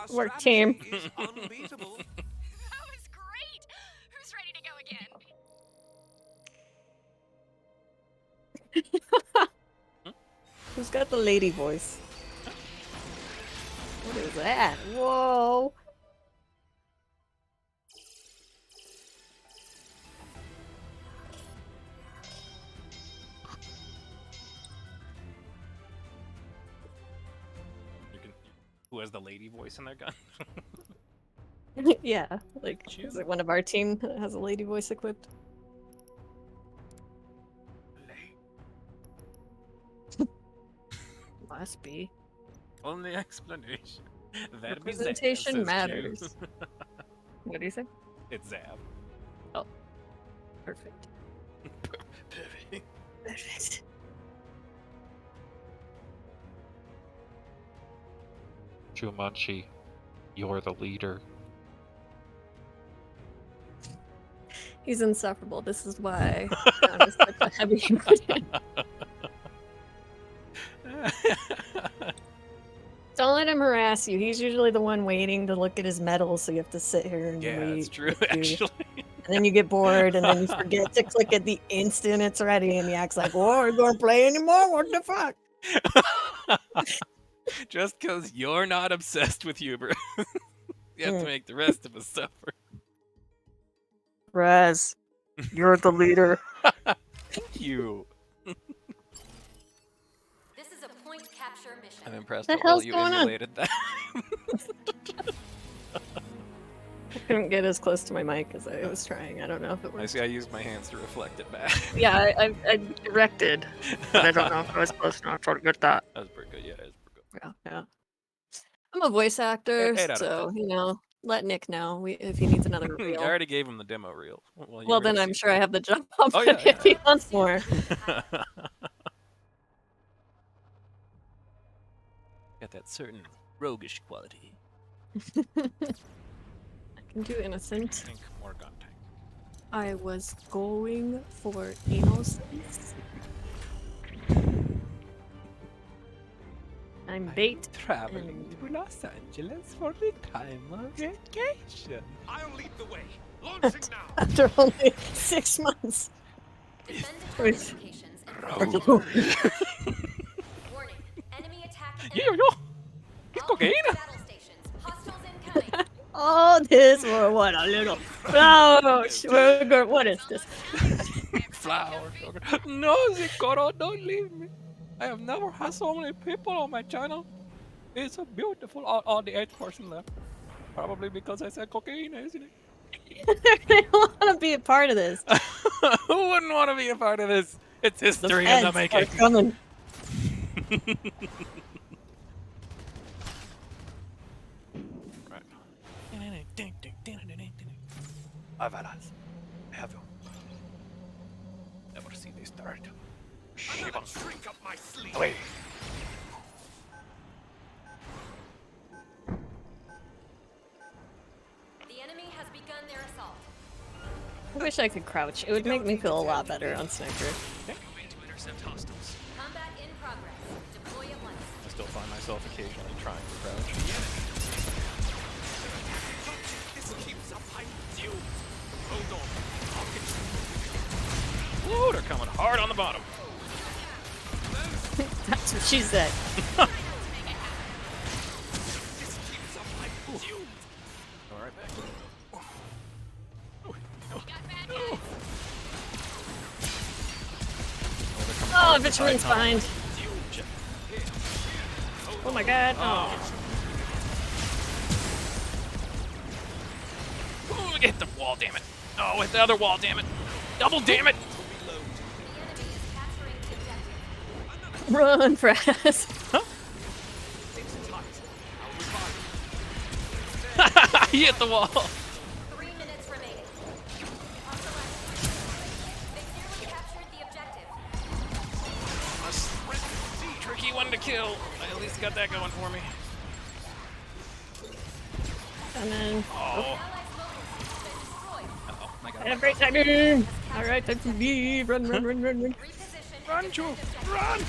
Our Work strategy team. is unbeatable. That was great. Who's ready to go again? Who's got the lady voice? What is that? Whoa. You can, who has the lady voice in their gun? Yeah, like is it one of our team that has a lady voice equipped? Must be. Only explanation. That'd be Zab, Representation says matters. Q. What do you say? It's Zab. Perfect. Perfect. Perfect. Jumanji, you're the leader. He's insufferable. This is why John is such a heavy burden. Don't let him harass you. He's usually the one waiting to look at his medals, so you have to sit here and Yeah, wait. that's true, with you. actually. And then you get bored, and then you forget to click at the instant it's ready, and he acts like, "Oh, we're gonna play anymore? What the fuck?" Just because you're not obsessed with Huber, you have to make the rest of us suffer. Raz, you're the leader. Thank you. This is a point capture mission. I'm impressed The how well hell's you going on? emulated that. I couldn't get as close to my mic as I was trying. I don't know if it I worked. see. I used my hands to reflect it back. Yeah, I directed, but I don't know if I was close enough to get that. That was pretty good. Yeah, it was pretty good. Yeah. I'm a voice actor, 8 out of so 10. you know, let Nick know if he needs another I reel. already gave him the demo reel. Well, you Well, were then gonna I'm see sure I it. have the job Oh, yeah, if he yeah. wants more. Got that certain roguish quality. I can do innocent. Tank, more gun tank. I was going for anal space. I'm bait. Traveling to Los Angeles for the time of vacation. I'll lead the way. Launching now. After only 6 months. Defend Wait. target locations and warning. Enemy attack. Yeah, yeah. It's cocaine. Battle stations. Hostiles incoming. All this for what? A little flower sugar. What is this? Flower sugar. No, Zikoro, don't leave me. I have never had so many people on my channel. It's so beautiful. All the 8th person left. Probably because I said cocaine, isn't it? I don't want to be a part of this. Who wouldn't want to be a part of this? It's The history in the feds making. are coming. Right. Avalas. Have you never seen this start? Another trick up my sleeve. Away. The enemy has begun their assault. I wish I could crouch. It would make me feel a lot better on Sniper. Way to intercept hostiles. Combat in progress. Deploy at once. I still find myself occasionally trying to crouch. This keeps up high fuel. Hold on. I'll get you. Woo, they're coming hard on the bottom. That's what she said. This keeps up high fuel. All right, back. Oh, Vitrine's behind. Oh my god. Oh. Ooh, hit the wall, damn it. Oh, hit the other wall, damn it. Double damn it. The enemy is capturing objective. Run, Fraz. It's tight. I'll revive. He hit the wall. 3 minutes remaining. They nearly captured the objective. Tricky one to kill. I at least got that going for me. And then Oh. Allies' mobile suit has been destroyed. Uh-oh, I got I have it. great timing. All right, time to leave. Run, run, run, run, run. Reposition and Run, defend Chu, objective. run!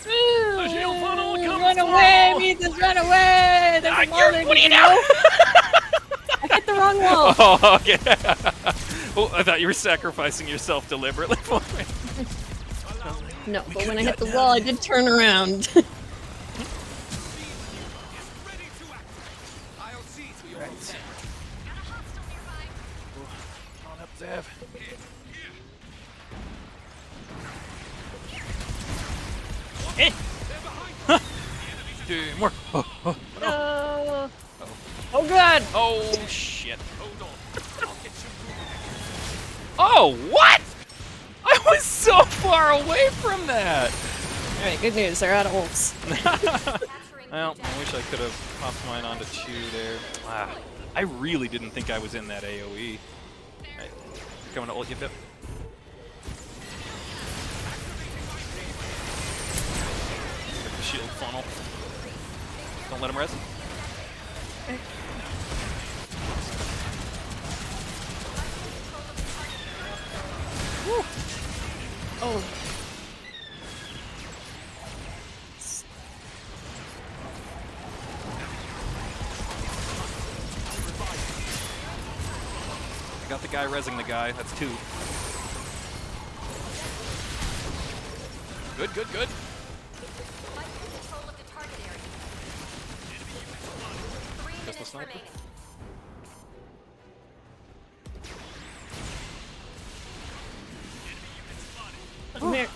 Ooh, shield funnel coming run through. away, Mithas, run away! There's a wall there. What are you did doing? know? I hit the wrong wall. Oh, okay. Oh, I thought you were sacrificing yourself deliberately for me. No, but when I hit the wall, I did turn around. Ready to act. I'll see to your Got a hostile nearby. On up, Zev. Dude, more. Oh, oh, No. Oh god. oh, shit. Hold on. I'll get you moving. Oh, what? I was so far away from that. All right, good news. They're out of ults. Capturing the Well, objective. I wish I could have popped mine onto Chew there. Ah, I really didn't think I was in that AoE. Right. Coming to ult you, Pip. Get the shield funnel. Don't let him res. Oh. I got the guy resing the guy. That's 2. Good, good, good. Fight for control of the target area. 3 Just the minutes sniper? remaining. Come here.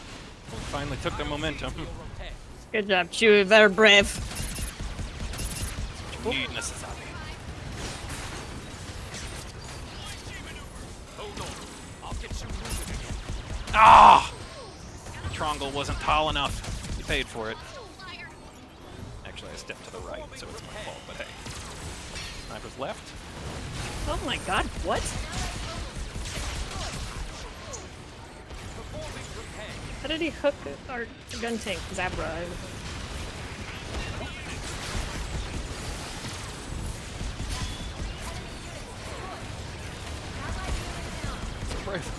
We finally took the momentum. Good job, Chewie. Better brave. Need necessary. Hold on. I'll get you moving again. Ah! Trongle wasn't tall enough. You paid for it. Actually, I stepped to the right, so it's my fault, but hey. Sniper's left. Oh my god, what? How did he hook our gun tank, Zabra? breath.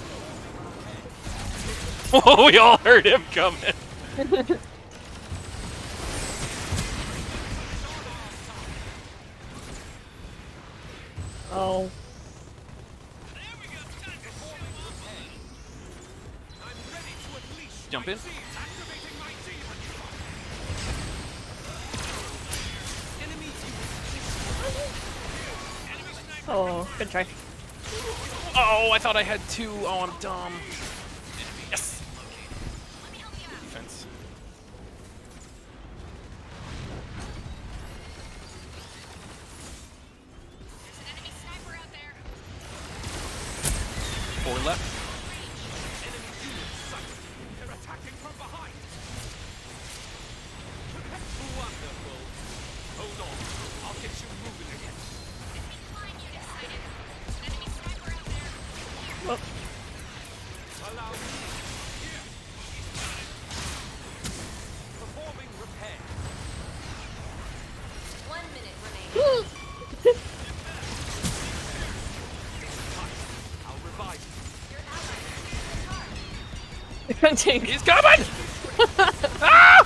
Oh, we all heard him coming. Oh. Jump in. Oh, good try. Oh, I thought I had two. Oh, I'm dumb. Yes. Defense. There's an enemy sniper out there. 4 left. They're attacking from behind. Wonderful. Hold on. I'll get you moving again. Enemy flying unit sighted. There's an enemy sniper out there. Oh, Allow me. Here. Performing repair. 1 minute remaining. I'll revive you. Your ally is charged. the Grunting. He's coming! Ah!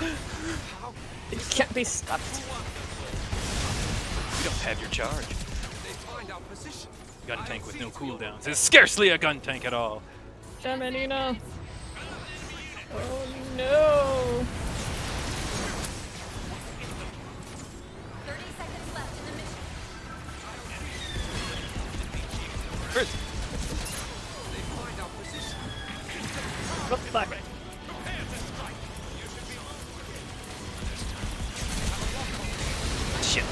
It can't be stopped. You don't have your charge. They find our position. Gun tank with no cooldowns is scarcely a gun tank at all. Geminina. Oh no. 30 seconds left in the mission. Chris. They find our position. Oh, fuck. Shit.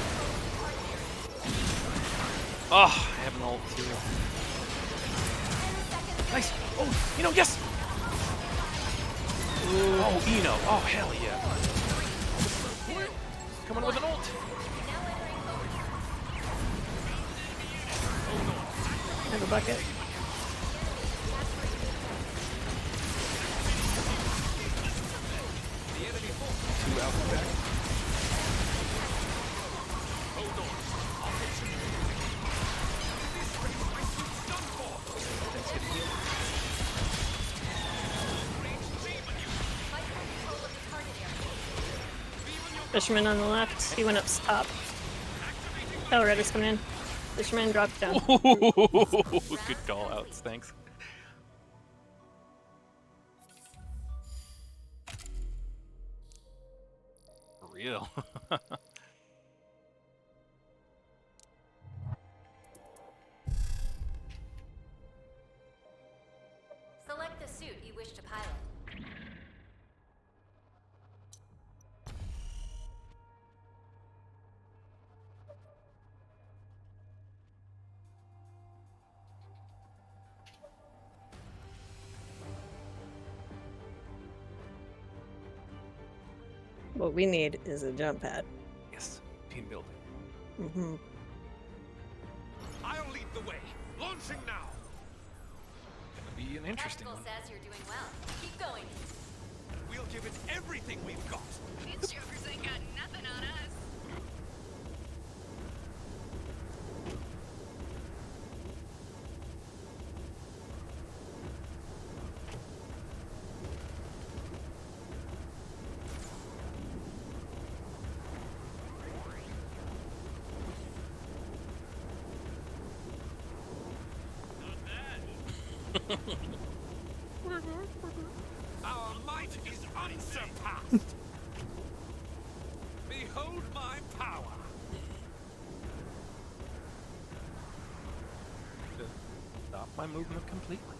Oh, I have an ult too. Nice. Oh, Eno, yes. Oh, Eno. Oh, hell yeah. Coming with an ult. Now entering I have a bucket. Two out the back. Fisherman on the left. He went up top. Hell Ridder's coming in. Fisherman dropped down. Good call outs, thanks. For real. Select the suit you wish to pilot. What we need is a jump pad. Yes, team building. Mm-hmm. I'll lead the way. Launching now. Gonna be an interesting Tactical one. says you're doing well. Keep going. We'll give it everything we've got. These jokers ain't got nothing on us. Our might is unsurpassed. Behold my power. Stop my movement completely.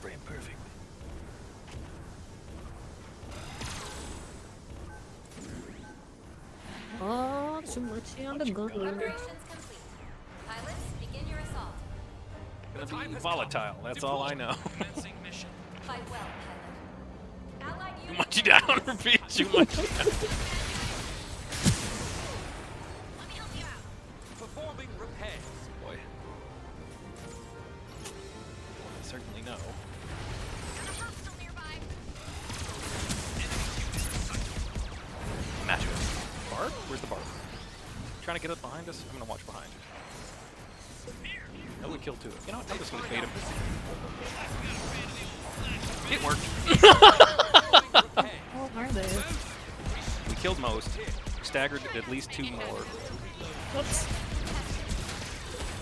Frame perfect. Oh, too much on the gun. Preparations complete. Pilots, begin your assault. Gonna be volatile, that's all I know. Fight well, pilot. Allied Too unit much down, repeat, too much down. Let me help you out. Performing repairs. Boy. Well, I certainly know. Got a hostile nearby. Match it. Barb? Where's the barb? Trying to get up behind us? I'm gonna watch behind. That would kill too. You know what? I'm just gonna bait him. It worked. How are they? We killed most. Staggered at least 2 more. Whoops.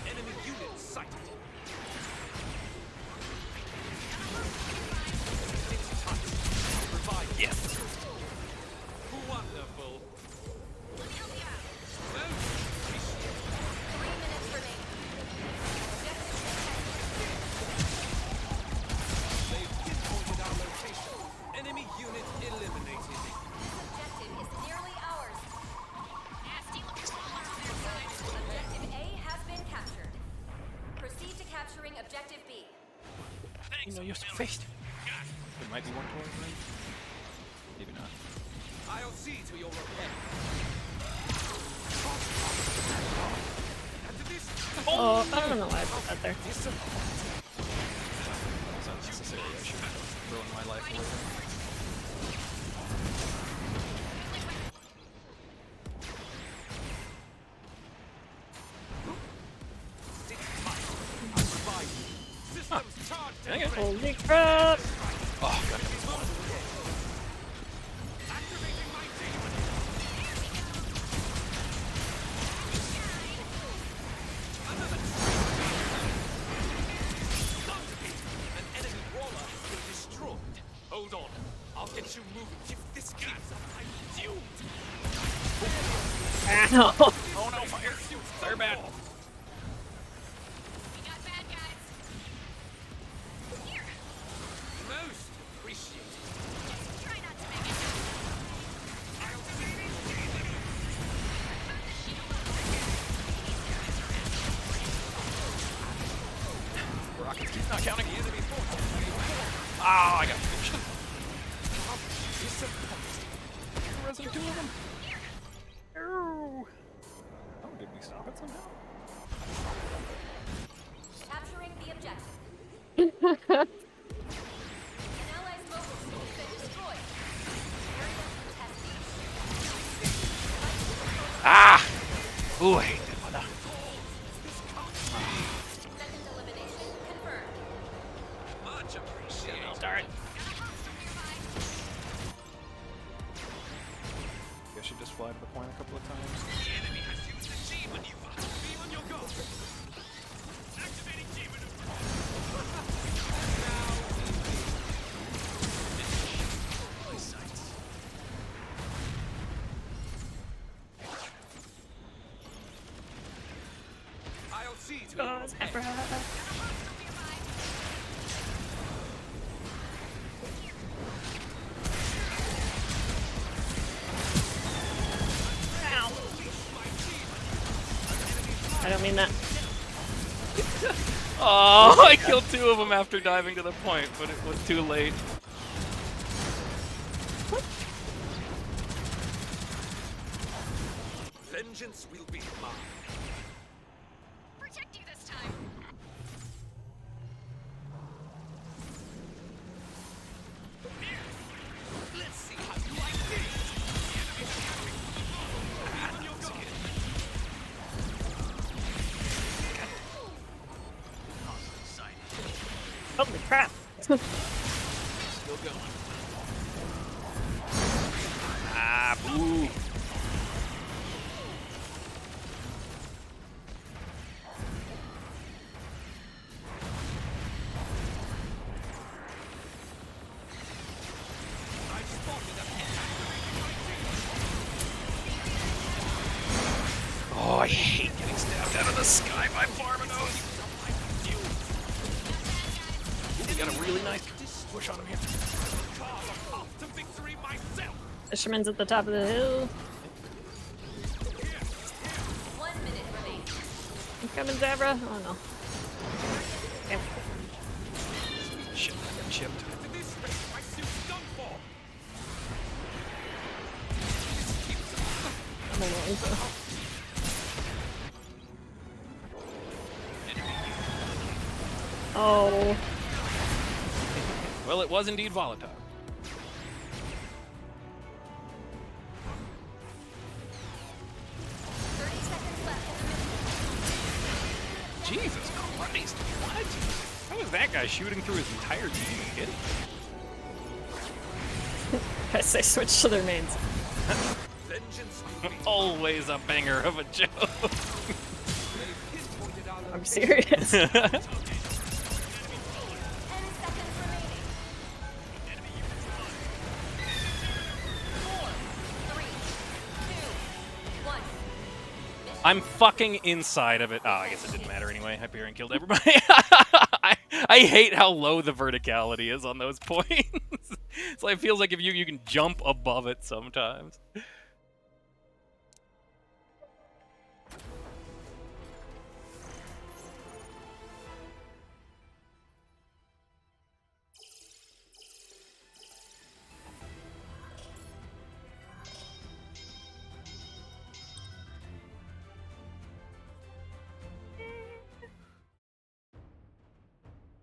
Enemy unit sighted. It's time. Revive. Yes. Wonderful. Let me help you out. Move. 3 minutes remaining. They've pinpointed our location. Enemy unit eliminated. Objective is nearly ours. Nasty looking smaller on their side. Objective A has been captured. Proceed to capturing Objective B. You know, you're so faced. There might be one towards me. Maybe not. I'll see to your repair. And to this. Oh, I don't know why I put that there. It's unnecessary. I should have thrown my life away. Sit tight. I'll revive you. Systems charged. Dang it. Holy crap! Oh, God. Activating my demon. An enemy brawler has been destroyed. Hold on. I'll get you moving. If this keeps up, I'm doomed. Ow! Oh no, fire! Fire bad. We got bad guys. Here. Most appreciated. Just try not to make it. Rockets keep not counting. Ah, I got finished. Resident 2 of them. Oh, did we stop it somehow? Capturing the objective. An ally's mobile suit has been destroyed. Area contested. Ah! Ooh, I hate that one. Second elimination confirmed. Much appreciated. Darn. I should just fly to the point a couple of times. The enemy has used the G maneuver. Be on your guard. Activating G maneuver. My sights. I'll see to Oh, your Zebra. Ow. I don't mean that. Oh, I killed 2 of them after diving to the point, but it was too late. vengeance will be mine. Protect you this time. Let's see how you like this. On your guard. Holy crap! Still going. Ah, boo. I spotted a Oh, I hate getting stabbed out of the sky by Barbados. Ooh, we got a really nice push on him here. car path to victory myself. Fisherman's at the top of the hill. 1 minute remaining. I'm coming, Zebra. Oh no. Okay. Shit, I got chipped. To this space, my suit's done for. I'm alone. Oh. Well, it was indeed volatile. 30 seconds left in the mission. Jesus Christ. is that guy shooting through his entire team and hitting? Guess they switched to their mains. Vengeance will be Always a banger of a joke. pinpointed our I'm serious. 10 seconds remaining. 4, 3, 2, 1. I'm fucking inside of it. Oh, I guess it didn't matter anyway. Hyperion killed everybody. I hate how low the verticality is on those points. It's like, it feels like if you can jump above it sometimes.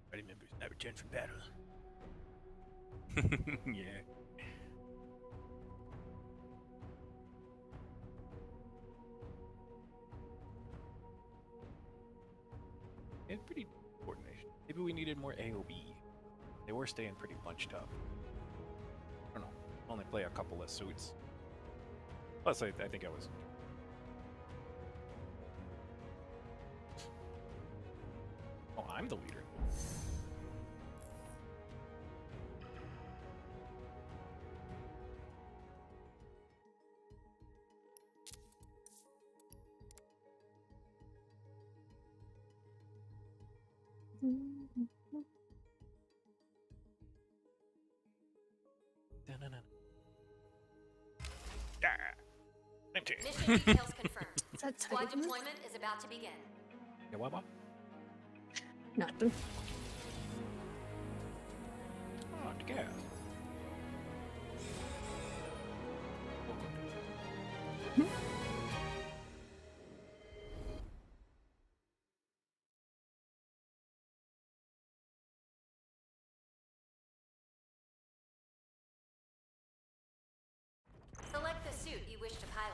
Party members now return from battle. Yeah. Yeah, pretty coordination. Maybe we needed more AoE. They were staying pretty bunched up. I don't know. Only play a couple of suits. Plus, I think I was. Oh, I'm the leader. Mission details confirmed. Is that Squad Titan? deployment is about to begin. Yeah, what? Nothing. Oh, the gas. Select the suit you wish to pilot.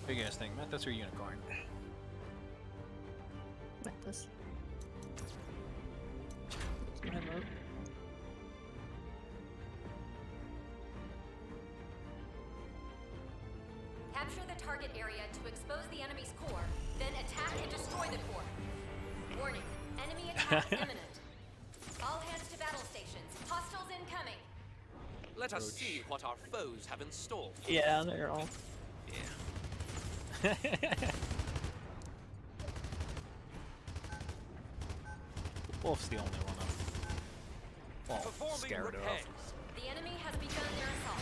Big ass thing. Matt, that's your unicorn. Like this. My vote. Capture the target area to expose the enemy's core, then attack and destroy the core. Warning, enemy attack imminent. All hands to battle stations. Hostiles incoming. Let us see what our foes have installed. Yeah, they're all. Wolf's the only one I'm Performing scared repairs. of. The enemy has begun their assault.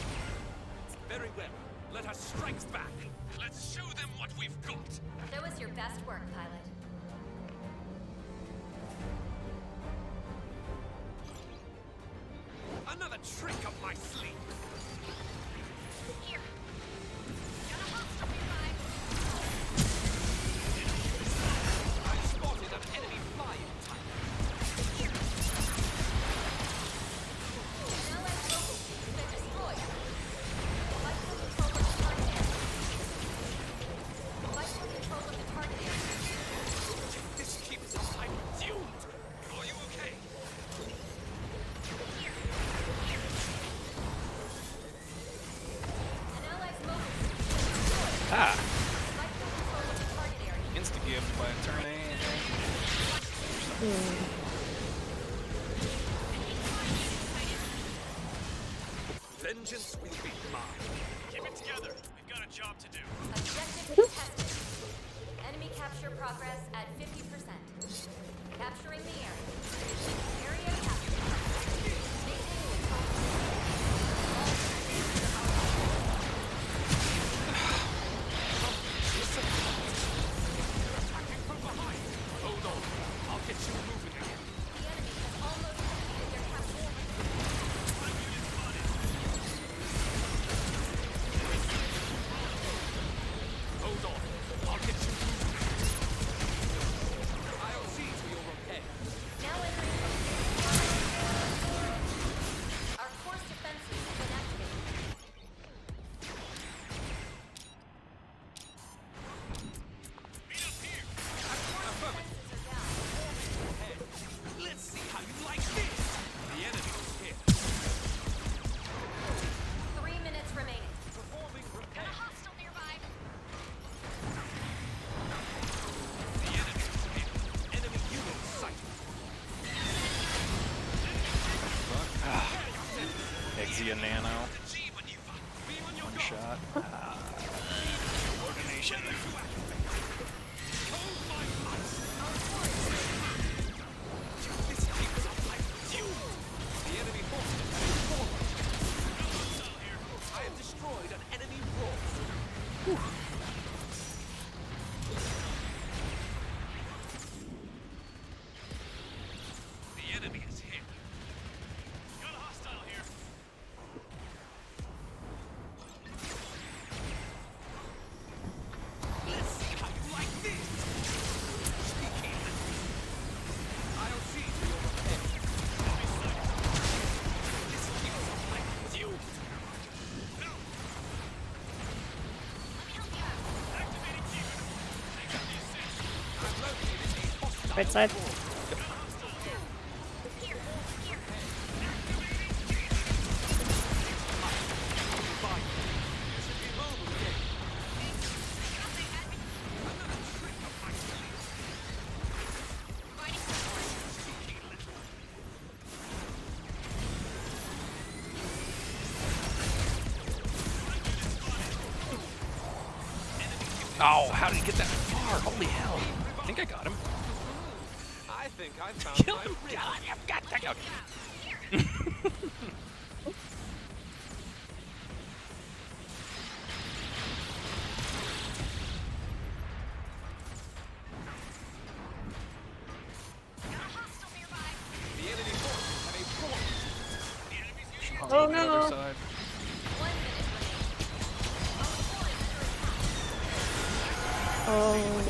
Very well. Let us strike back. Let's show them what we've got. Show us your best work, pilot. Another trick up my sleeve. Here. Got a hostile nearby. I spotted an enemy flying type. An allied local team has been destroyed. Fight for control of the target area. Fight for control of the target area. This keeps us. I'm doomed. Are you okay? An allied's mobile suit has been destroyed. Ah! Fight for control of the target area. Insta-gift by a turn Vengeance will be mine. Keep it together. We've got a job to do. Objective contested. Enemy capture progress at 50%. Capturing the area. Area captured. Maintaining control. Attacking from behind. Hold on. I'll get you moving again. The enemy has almost completed their capture. Hold on. I'll get you moving. I'll see to your repair. Now be a nano. One shot. Coordination. The enemy forces have been formed. I have destroyed an enemy force. The enemy is here. Got a hostile here. Let's see how you like this. Sneaky. I'll see to your repair. This keeps us like you. No. Activating Q. I've located a hostile Right side. force. Oh, how did he get that far? Holy hell. I think I got him. I think I found Kill my him. ring. God, take out. The enemy forces have a force. Oh On the other no. side. 1 minute remaining. Oh.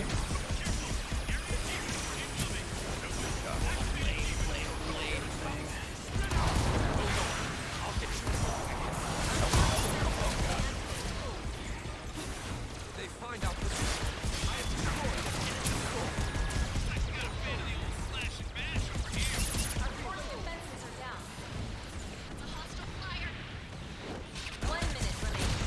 They find our position. I have destroyed an enemy force. Our force defenses are down. That's a hostile flyer. 1 minute remaining.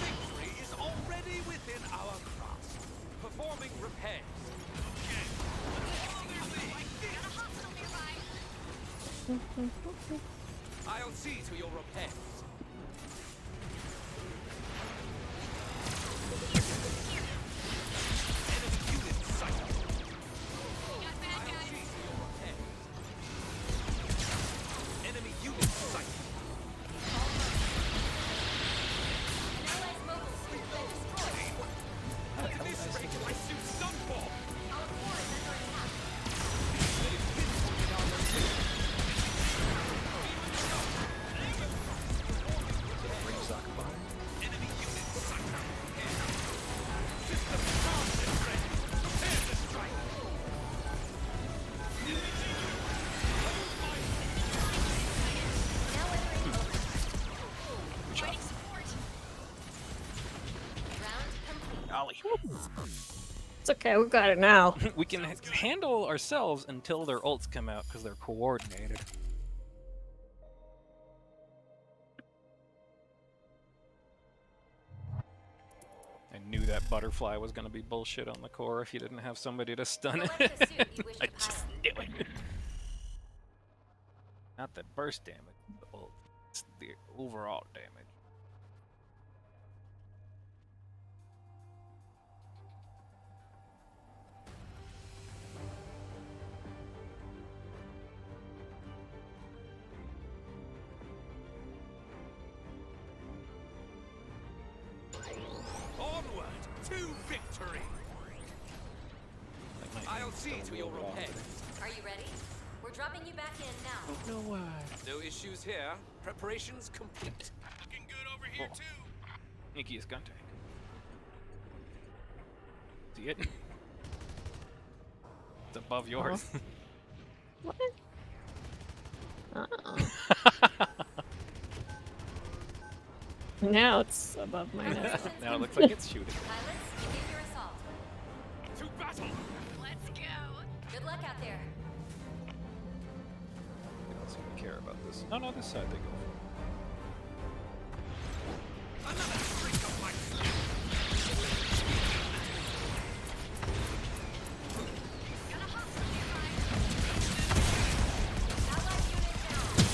Victory is already within our grasp. Performing repairs. Got a hostile nearby. I'll see to your repairs. Enemy unit sighted. Got bad I'll guys. see to your repairs. Enemy unit sighted. An allied mobile suit been destroyed. Look at this rate my suit's done for. Our core is under attack. They've pinpointed our location. Enemy unit sighted. System charged and ready. Prepare to strike. Now entering Providing support. round complete. Ollie. It's okay, we got it now. We can handle ourselves until their ults come out because they're coordinated. I knew that butterfly was going to be bullshit on the core if you didn't have somebody to stun it. Select the suit you wish I to just pilot. knew it. Not the burst damage, the ult. It's the overall damage. Onward to victory. That might I'll be see a to your little off. repairs. Are you ready? We're dropping you back in now. No why. No issues here. Preparations complete. Looking good over here too. Nikki is gun tank. See it? It's above yours. What? Uh-oh. Now it's above my head. Now it looks like it's shooting. Pilots, begin your assault. To battle. Let's go. Good luck out there. They don't seem to care about this. No, this side they go for. Another trick of my Got a hostile nearby. Allied unit down.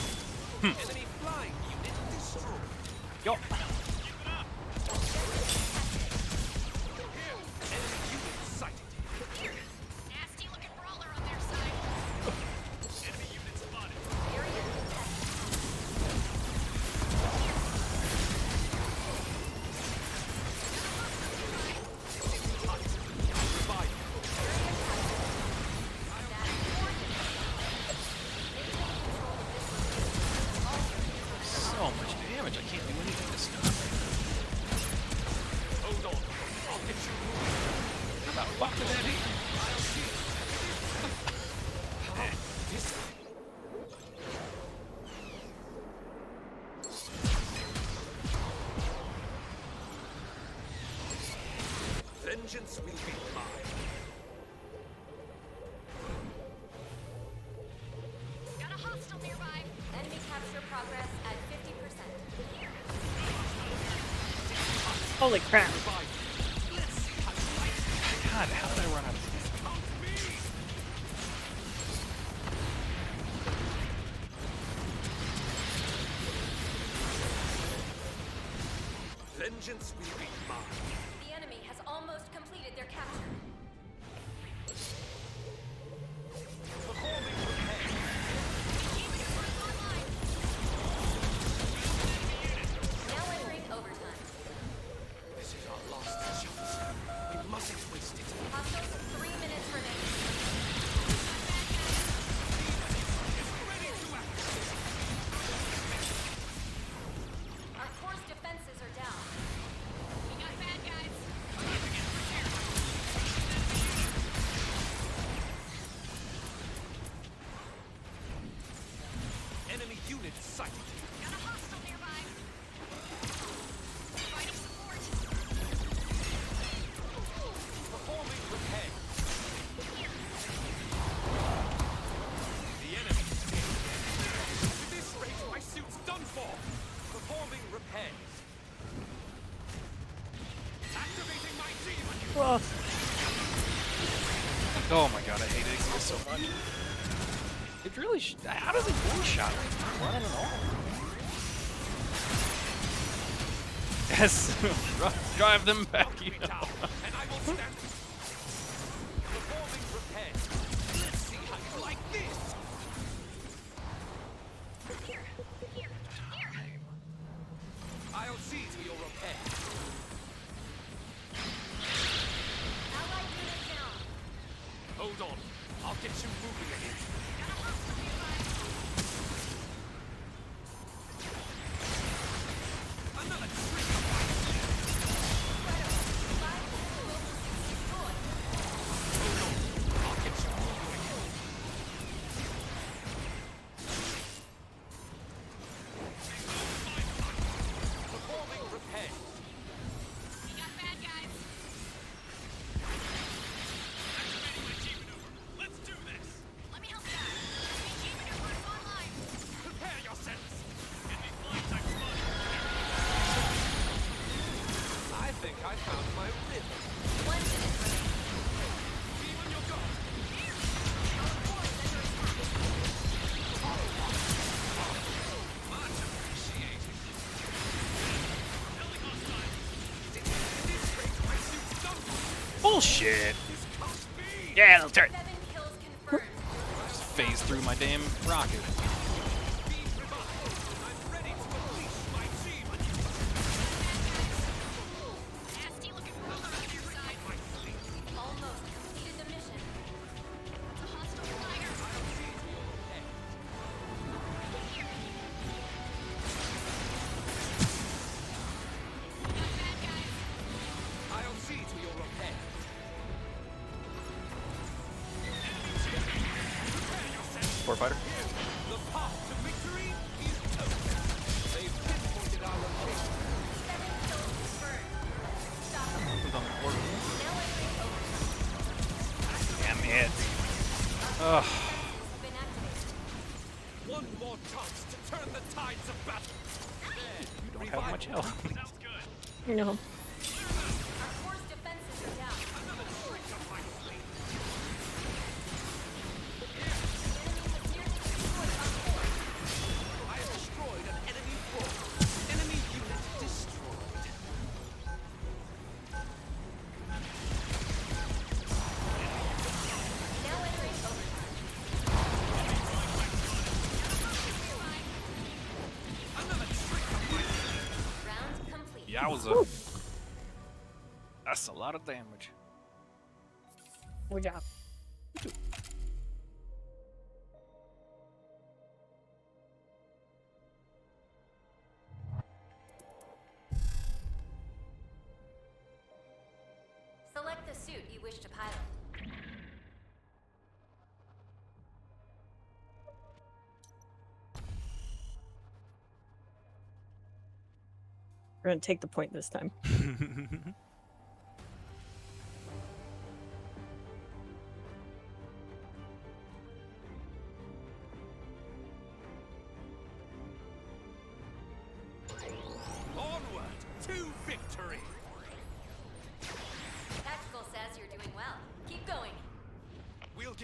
Vengeance will be mine. Got a hostile nearby. Enemy capture progress at 50%. Holy crap. God, how did I run out of steam? Vengeance will be mine. The enemy has almost completed their capture. Performing repair. Now entering overtime. This is our last chance. We mustn't waste it. Hostiles 3 minutes remaining. Our course defenses are down. We got bad guys. Enemy unit sighted. Got a hostile nearby. Providing support. Performing repair. The enemy is dead. With this rate, my suit's done for. Performing repairs. Activating my demon. Whoa. Oh my god, I hate Exia so much. It really. How does it one-shot? Well, I don't know. Yes, drive them back. You know. Down, and I will stand. Performing repairs. Let's see how you like this. I'll see to your repair. Allied unit down. Hold on. I'll get you moving again. Another trick of mine. Hold on. I'll get you moving again. Performing repairs. We got bad guys. Let's do this. Let me help you out. PG maneuver is online. Prepare yourselves. I think I found my rhythm. 1 minute remaining. Be on your guard. Much appreciated. This rate, my suit's done for. Bullshit. This can't be. Yeah, it'll turn. 7 kills confirmed. Just phase through my damn rocket. Be revived. I'm ready to unleash my demon. Nasty looking roller on your side. Almost completed the mission. That's a hostile flyer. Got bad guys. I'll see to your repair. Sport fighter. The path to victory is open. They've pinpointed our location. 7 kills confirmed. Stop them. Who's on the board? Now entering overtime. Damn it. Ugh. Defenses have been activated. One more chance to turn the tides of battle. There, Don't have much health. Sounds good. You know. Our course defenses are down. Another trick up my sleeve. The enemy has nearly destroyed our core. I have destroyed an enemy fort. Enemy unit destroyed. Now entering overtime. Another trick up my sleeve. Round complete. Yowza. That's a lot of damage. Good job. Select the suit you wish to pilot. We're gonna take the point this time.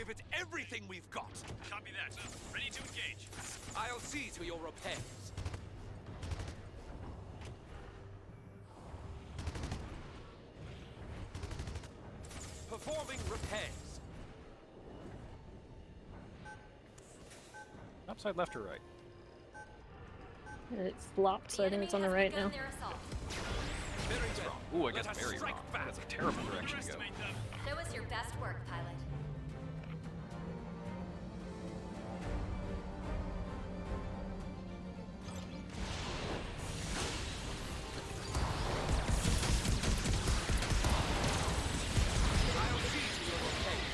give it everything we've got. Copy that. Ready to engage. I'll see to your repairs. Performing repairs. Upside, left, or right? It's flopped, so I think it's on the right now. Their assault. Very well. Ooh, I guess Let us very strike wrong. back. That's a terrible direction to go. Underestimate them. Show us your best work, pilot. I'll see to your repairs.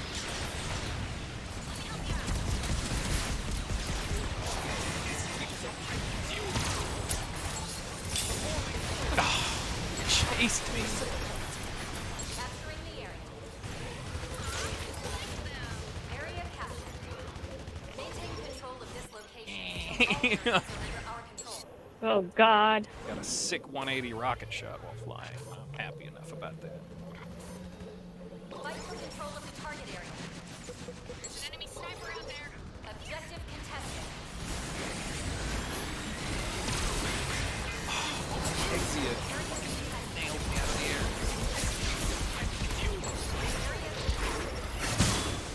Chased me. Capturing the area. Area captured. Maintain control of this location. All areas are under our control. Oh god. Got a sick 180 rocket shot while flying. I'm happy enough about that. Fight for control of the target area. There's an enemy sniper out there. Objective contested.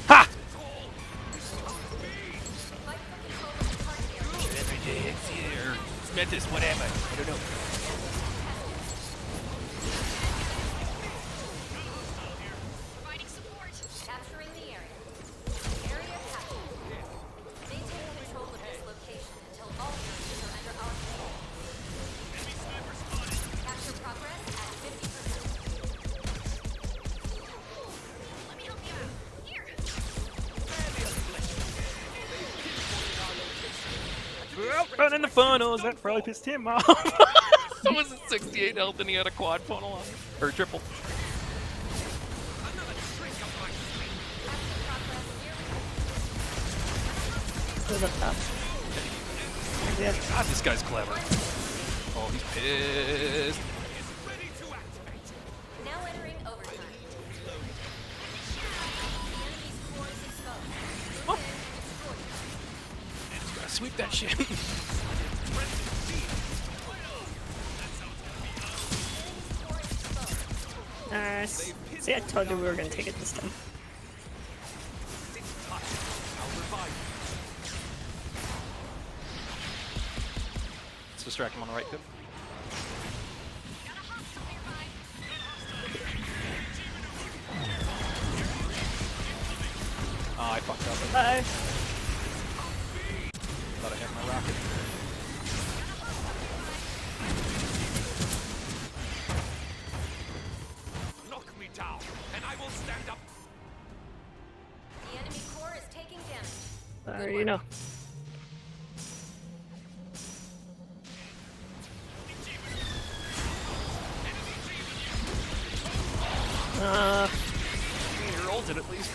Ha! Fight for control of the target area. Metis, whatever. I don't know. Providing support. Capturing the area. Area captured. Maintain control of this location until all areas are under our control. Enemy sniper spotted. Capture progress at 50%. Let me help you out. Here. Well, running the funnels, that probably pissed him off. That was at 68 health and he had a quad funnel on it. Or triple. Another trick up my sleeve. Capture progress nearly Who's up top? Yeah. God, this guy's clever. Oh, he's pissed. Ready to activate. now entering overtime. The enemy's core is exposed. Move in and destroy it. Gotta sweep that shit. Enemy's core is exposed. Nice. See, I told you we were gonna take it this time. Sit tight. I'll revive you. Let's distract him on the right, good. Got a hostile nearby. Ah, I fucked up. Bye. Thought I had my rocket. Knock me down, and I will stand up. The enemy core is taking damage. Sorry, you know. You're ulted at least.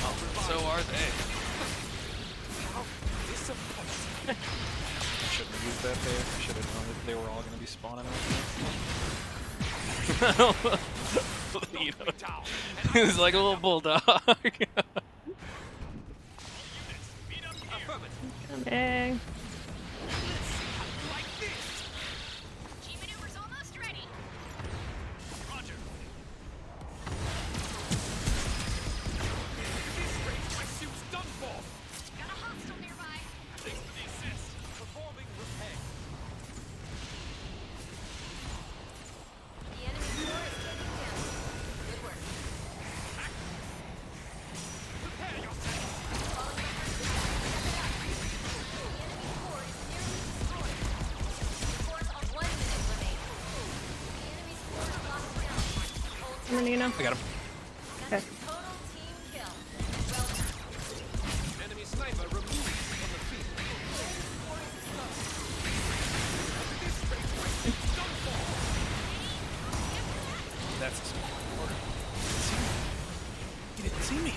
Oh, so are they. How disappointing. I shouldn't have used that there. I should have known that they were all going to be spawning out. You know, Down. he was like a little bulldog. Affirmative. Coming. Like this. G maneuver's almost ready. Roger. This rate, my suit's done for. Got a hostile nearby. Thanks for the assist. Performing repair. The enemy core is taking damage. Good work. Prepare yourself. Falling behind. Step it up. The enemy core is nearly destroyed. The core's on 1 minute remaining. The enemy's core is locked down. Hold How many you know? I got him. That's a total team kill. Well done. Enemy sniper removed from the field. Core is exposed. This rate, my suit's done for. That's a small order. He didn't see me.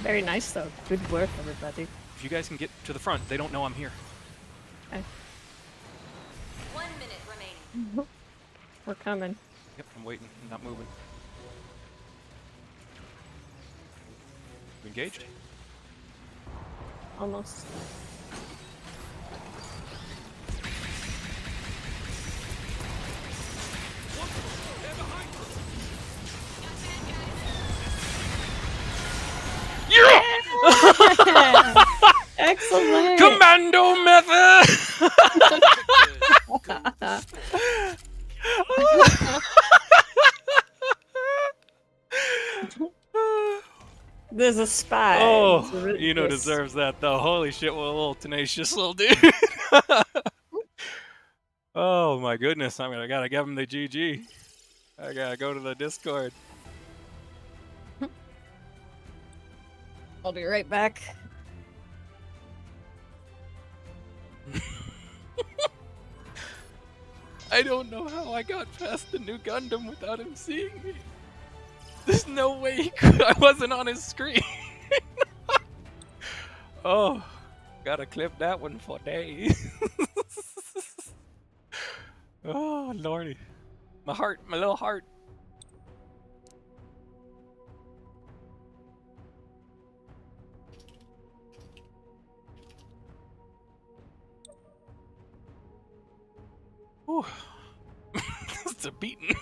Very nice though. Good work, everybody. If you guys can get to the front, they don't know I'm here. Okay. 1 minute remaining. We're coming. Yep, I'm waiting. I'm not moving. Engaged? Almost. They're behind us. Excellent. Commando method! There's a spy. Oh, It's really Eno this- deserves that though. Holy shit, what a little tenacious little dude. Oh my goodness, I gotta give him the GG. I gotta go to the Discord. I'll be right back. I don't know how I got past the new Gundam without him seeing me. There's no way he could. I wasn't on his screen. Oh, gotta clip that one for days. Oh, lordy. My heart, my little heart. Whew. It's a beating.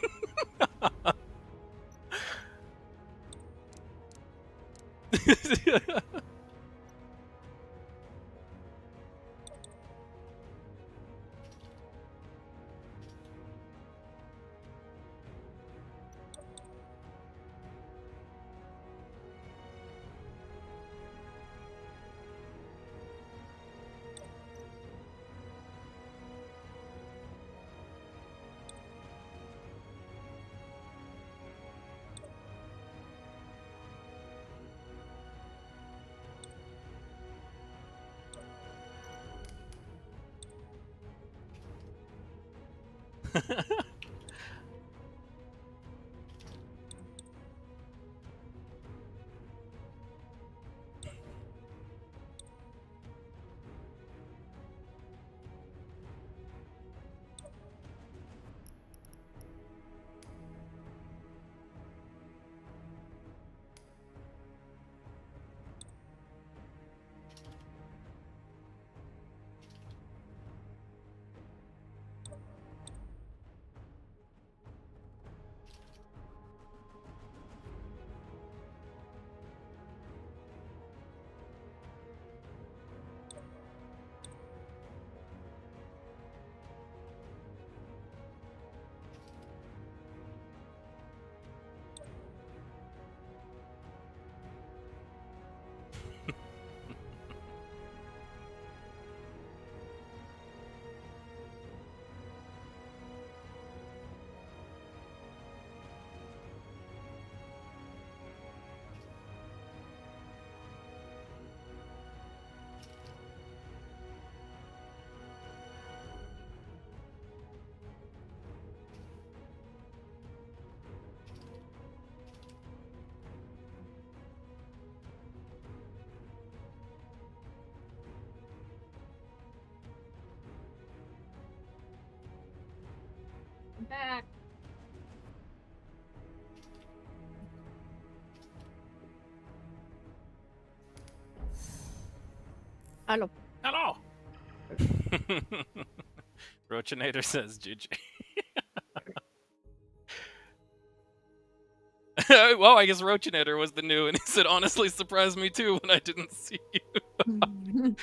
I'm back. Hello. Hello. Roachinator says GG. Well, I guess Roachinator was the new, and he said, honestly surprised me too when I didn't see you.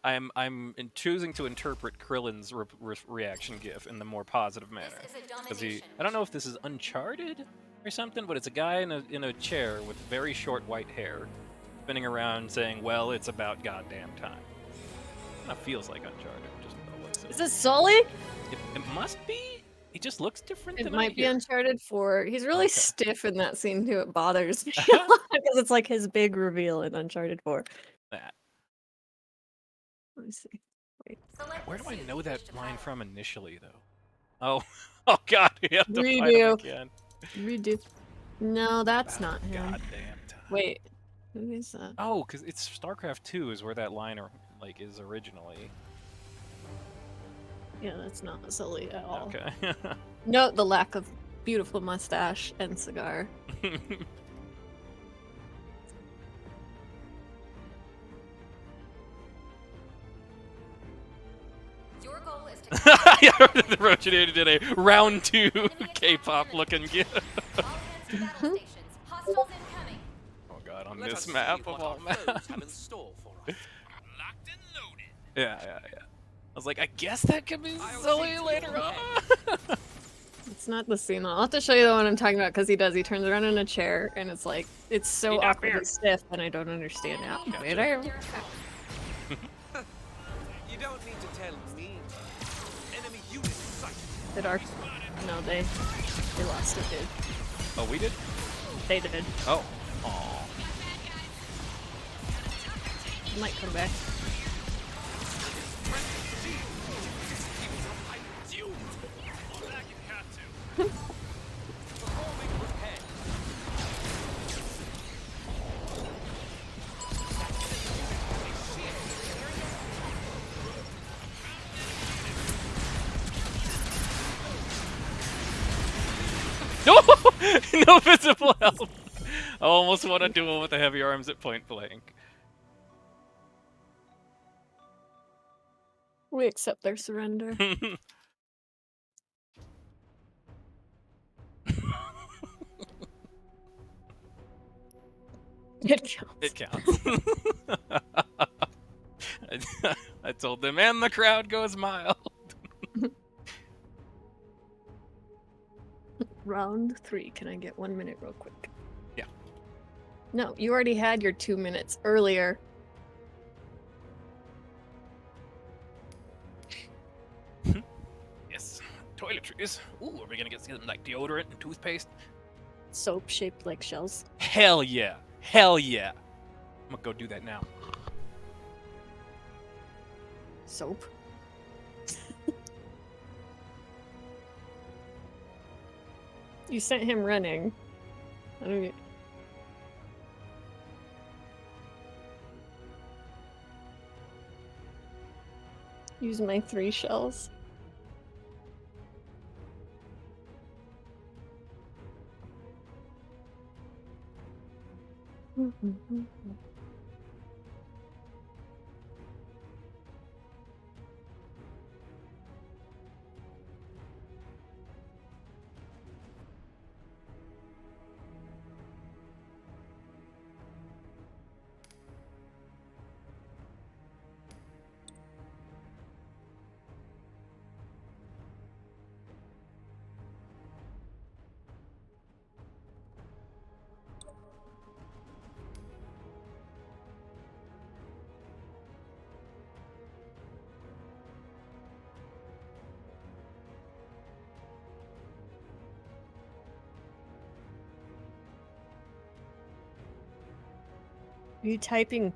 I'm choosing to interpret Krillin's reaction gif in the more positive manner. This is a Because domination. I don't know if this is Uncharted or something, but it's a guy in a chair with very short white hair, spinning around saying, "Well, it's about goddamn time." That feels like Uncharted. Just by the looks of Is it. this Sully? It must be. He just looks different. It than might I be hear. Uncharted 4. He's really Okay. stiff in that scene too. It bothers me a lot because it's like his big reveal in Uncharted 4. That. Let me see. Wait. Select Where the do I suit know you that wish to line pilot. from initially, though? Oh, oh God, we have to fight him Redo. again. Redo. No, that's About not him. goddamn time. Wait. Who is that? Oh, because it's StarCraft 2 is where that line like is originally. Yeah, that's not Sully at all. Okay. Note the lack of beautiful mustache and cigar. Your goal is to Yeah, the Rochinator did a round 2 K-pop looking gift. all hands to battle stations. Hostiles incoming. Oh God, on Let us this see map what of all our foes maps. have in store for us. Locked and loaded. Yeah. I was like, I guess that could be I'll Sully see to later your on. It's not the scene. I'll have to show you the one I'm talking about because he does. He turns around in a chair and it's like, it's so Get up awkwardly here. stiff and I don't understand it. Gotcha. Wait, I- They're effective. You don't need to tell me. Enemy unit in sight. Did our... No, they lost it, dude. Oh, we did? They did. Oh. Aw. Might come back. Back if you have to. Performing repair. No! No visible health! I almost want to duel with the heavy arms at point blank. We accept their surrender. It counts. It counts. I told them, and the crowd goes mild. Round 3. Can I get 1 minute real quick? Yeah. No, you already had your 2 minutes earlier. Yes. Toiletries. Ooh, are we gonna get something like deodorant and toothpaste? Soap shaped like shells. Hell yeah. Hell yeah. I'm gonna go do that now. Soap. You sent him running. I don't get... Use my 3 shells. Are you typing?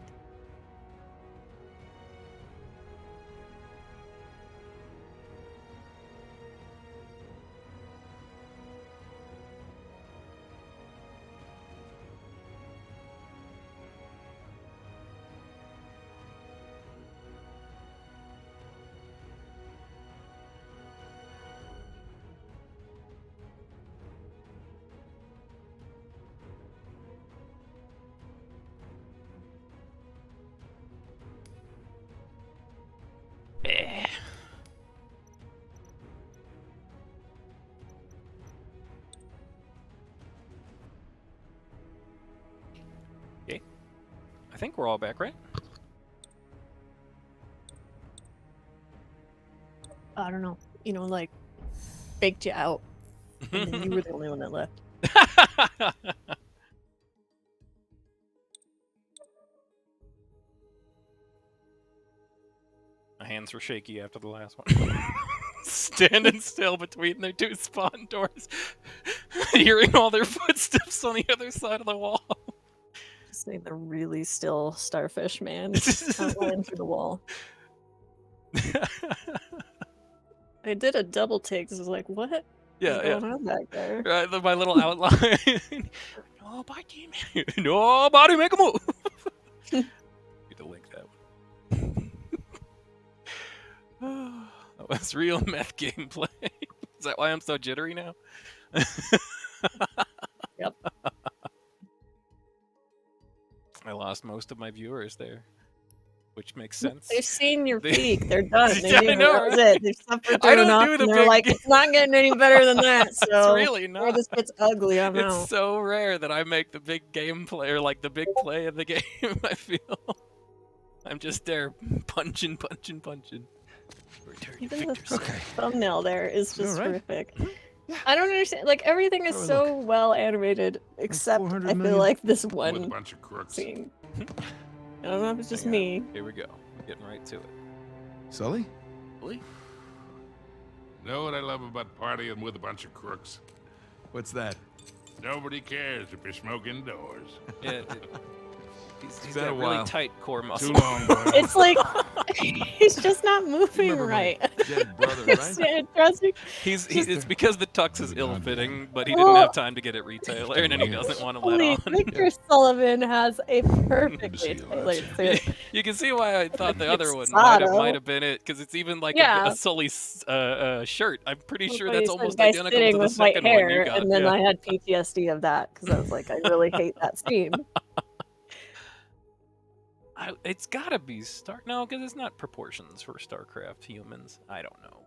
Eh. Okay. I think we're all back, right? I don't know. You know, like, baked you out. And then you were the only one that left. My hands were shaky after the last one. Standing still between their two spawn doors, hearing all their footsteps on the other side of the wall. Just need the really still starfish man outline through the wall. I did a double take. 'Cause I was like, what? Yeah, What's going on back there? Right, my little outline. Nobody, nobody make a move. Need to link that one. That was real meth gameplay. Is that why I'm so jittery now? Yep. I lost most of my viewers there, which makes sense. They've seen your They- peak. They're done. They Yeah, I knew know, that was right? it. They've suffered I through don't enough, do and the they're big like, it's not getting any better than that. So It's really before not. this gets ugly, I'm It's out. so rare that I make the big gameplay or like the big play of the game. I feel I'm just there punching. Return to Even the victor's Sword. thumbnail there is just alright? horrific. I don't understand. Like everything is Have a so well animated, except 400 I feel million? like this With a one bunch of crooks. scene. I don't know if it's just Hang on. me. Here we go. We're getting right to it. Sully? Really? Know what I love about partying with a bunch of crooks? What's that? Nobody cares if you smoke indoors. Yeah. He's been got a really while. tight core Too muscle. long, boy. It's like he's just not moving Remember my right. dead brother, It's right? interesting. It's because the tux is ill-fitting, but he didn't have time to get it retailored, and he doesn't want to let Holy, on. Victor Sullivan has a Good perfectly to see you, tailored lads. suit. You can see why I thought the other one Sato. might have been it, because it's even like Yeah. a Sully shirt. I'm pretty sure Funny that's you said almost guy identical to sitting the with white second one you hair, got. and then yeah. I had PTSD of that because I was like, I really hate that scene. It's gotta be Star. No, because it's not proportions for StarCraft humans. I don't know.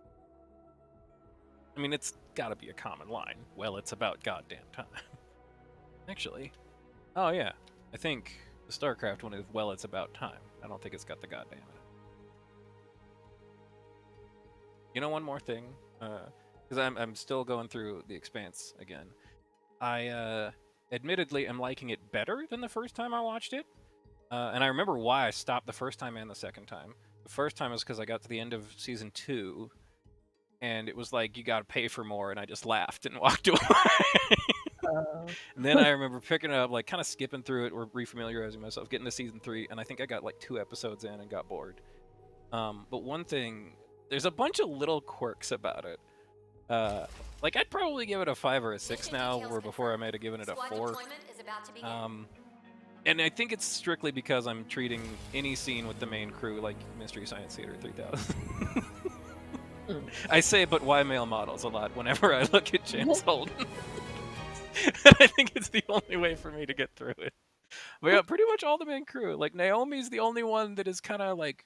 I mean, it's gotta be a common line. Well, it's about goddamn time. Actually, oh yeah, I think the StarCraft one is well, it's about time. I don't think it's got the goddamn in it. You know, one more thing, because I'm still going through the Expanse again. I admittedly am liking it better than the first time I watched it. And I remember why I stopped the first time and the second time. The first time was because I got to the end of season 2, and it was like, you gotta pay for more, and I just laughed and walked away. And then I remember picking it up, like kind of skipping through it or refamiliarizing myself, getting to season 3, and I think I got like 2 episodes in and got bored. But one thing, there's a bunch of little quirks about it. Like I'd probably give it a 5 or a 6 now, where before I might have given it a Squad 4. deployment is about to begin. And I think it's strictly because I'm treating any scene with the main crew like Mystery Science Theater 3000. I say, but why male models a lot whenever I look at James Holden. I think it's the only way for me to get through it. But yeah, pretty much all the main crew. Like Naomi's the only one that is kind of like,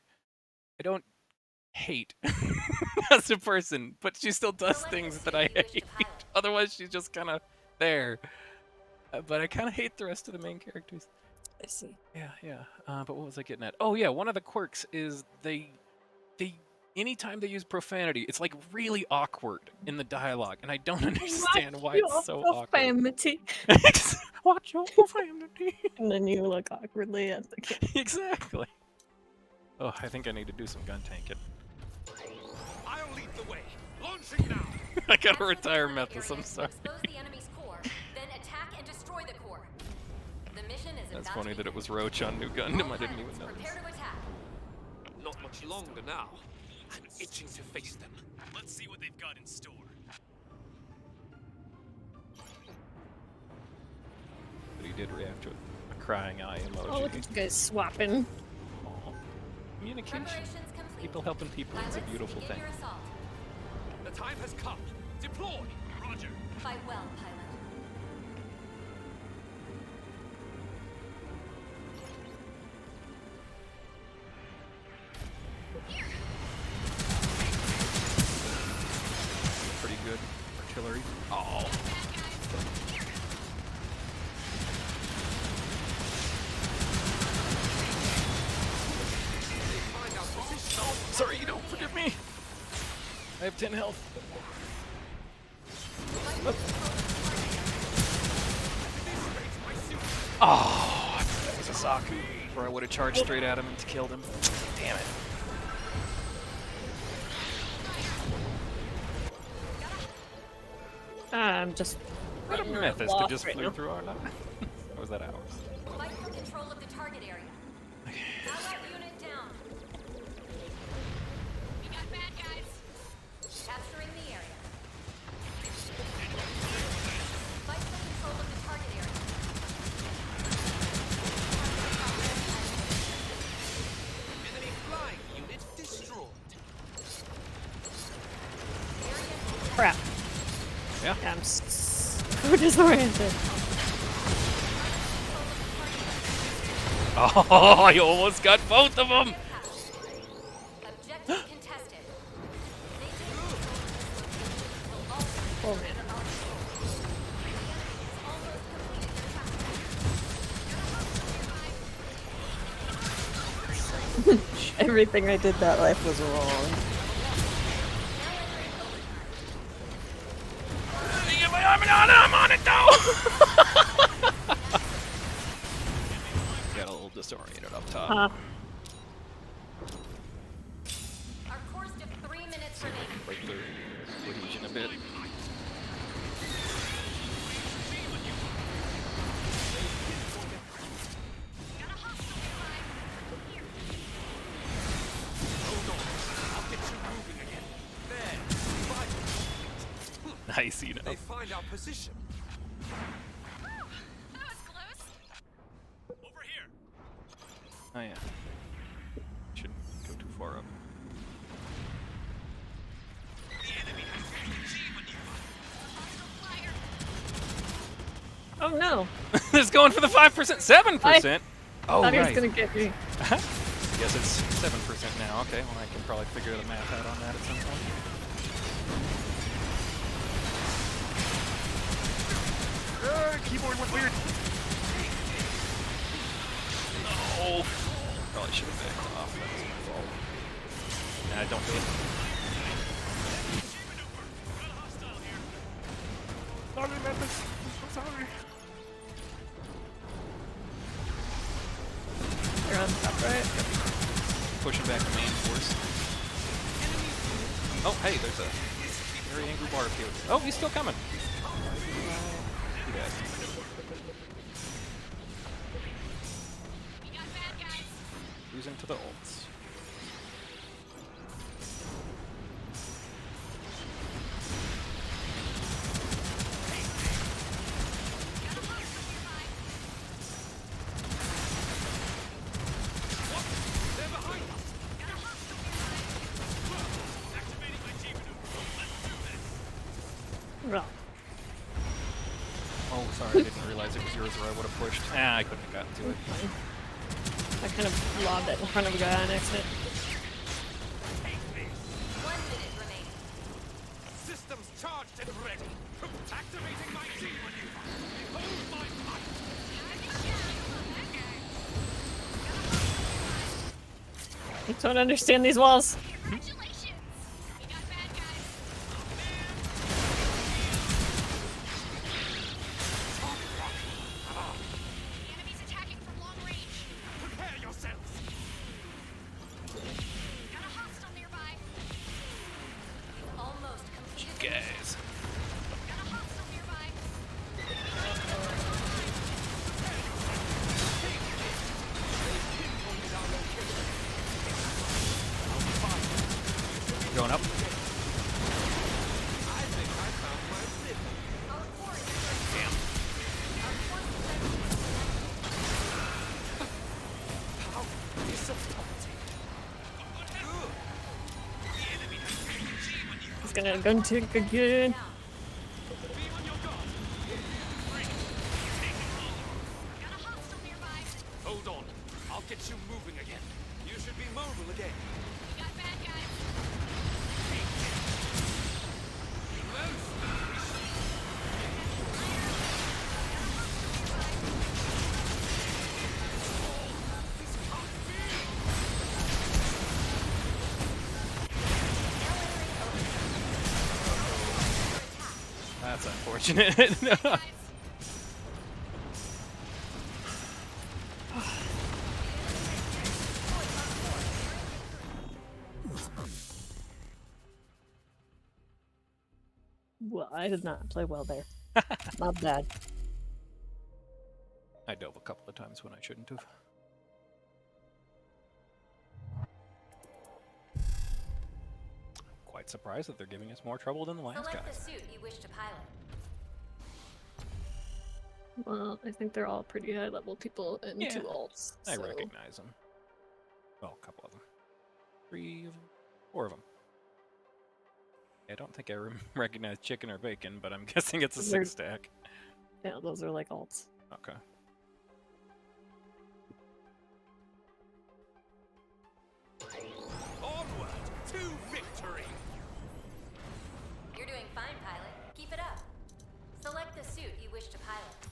I don't hate as a person, but she still does things that I hate. Otherwise, she's just kind of there. But I kind of hate the rest of the main characters. I see. Yeah. But what was I getting at? Oh yeah, one of the quirks is they anytime they use profanity, it's like really awkward in the dialogue, and I don't understand why it's so awkward. Profanity. Watch your profanity. And then you look awkwardly at the camera. Exactly. Oh, I think I need to do some gun tanking. I'll lead the way. Launching now. I gotta retire Methus, I'm sorry. Expose the enemy's core, then attack and destroy the core. The mission is That's about funny to that it begin. was Roach on New Gundam, All I didn't even pilots, notice. prepare to attack. Not much longer now. I'm itching to face them. Let's see what they've got in store. But he did react to it. A crying eye emoji. Oh, look at you guys swapping. Aw. Communication. Preparations complete. People helping people is a Pilots, beautiful begin thing. your assault. The time has come. Deploy. Roger. Fight well, pilot. Pretty good artillery. Oh. Find our position. Sorry, you don't forgive me. I have 10 health. Oh, that was a Saku. Or I would have charged straight at him and killed him. Damn it. I'm just What a running myth is to lost just right flew now. through our line. Or was that ours? Fight for control of the target area. Allied unit down. We got bad guys. Capturing the area. Fight for control of the target area. Enemy flying unit destroyed. Crap. Yeah. I'm so disoriented. Oh, you almost got both of them! Objective contested. They take control of this location will also Oh man. almost completed their task. Everything I did that life was wrong. I'm on it though! Got a little disoriented up top. Our course to 3 minutes remaining. Break the cohesion a bit. Nice, you know. They find our position. That was close. Over here. Oh yeah. Shouldn't go too far up. Oh no. It's going for the 5%, 7%. Oh, Thought he was nice. gonna get me. Guess it's 7% now. Okay, well I can probably figure the math out on that at some point. Keyboard went weird. No. Probably should have backed off. That was my fault. Nah, don't do it. Sorry, Memphis. I'm sorry. You're on top right. Pushing back the main force. Oh, hey, there's a very angry bar here. Oh, he's still coming. Too bad. We got bad guys. Losing to the ults. Well, Oh, sorry, I didn't realize it was yours or I would have pushed. Ah, I couldn't have gotten to it. I kind of lobbed it in front of a guy on accident. 1 minute remaining. Systems charged and ready. Activating my team maneuver. Behold my might. I don't understand these walls. Congratulations. We got bad guys. The enemy's attacking from long range. Prepare yourselves. Got a hostile nearby. Almost completed. Guys. Got a hostile nearby. Going up. He's gonna gun tick again. Got a hostile nearby. Hold on. I'll get you moving again. You should be mobile again. We got bad guys. That's unfortunate. Well. I did not play well there. Not bad. I dove a couple of times when I shouldn't have. Quite surprised that they're giving us more trouble than the last Select the guys. suit you wish to pilot. Well, I think they're all pretty high level people and Yeah, 2 alts. I so- recognize them. Well, a couple of them. 3 of them. 4 of them. I don't think I recognize chicken or bacon, but I'm guessing it's a They're- 6 stack. Yeah, those are like alts. Okay. Onward to victory! You're doing fine, pilot. Keep it up. Select the suit you wish to pilot.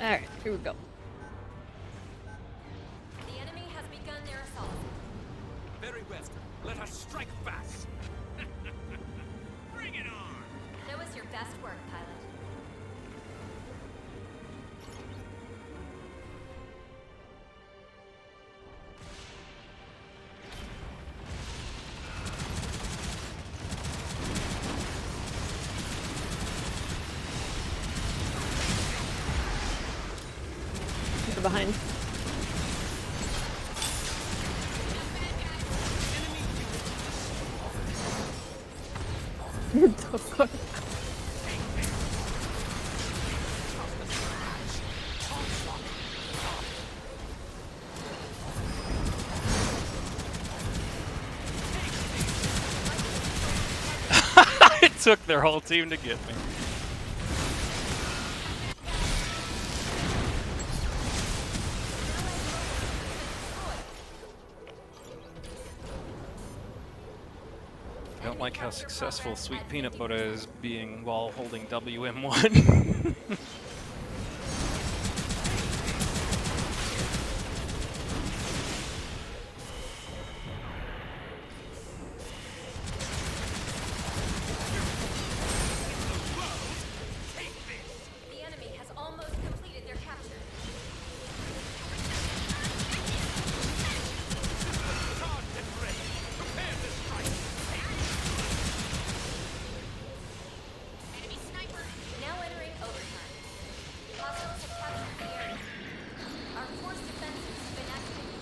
Alright, here we go. The enemy has begun their assault. Very well. Let us strike back. Bring it on! Show us your best work, pilot. They're behind. The fuck? It took their whole team to get me. I don't like how successful Sweet Peanut Butter is being while holding WM1. The enemy has almost completed their capture. Target ready. Prepare to strike. Enemy sniper. Now entering overtime. Hostiles have captured the area. Our force defenses have been activated.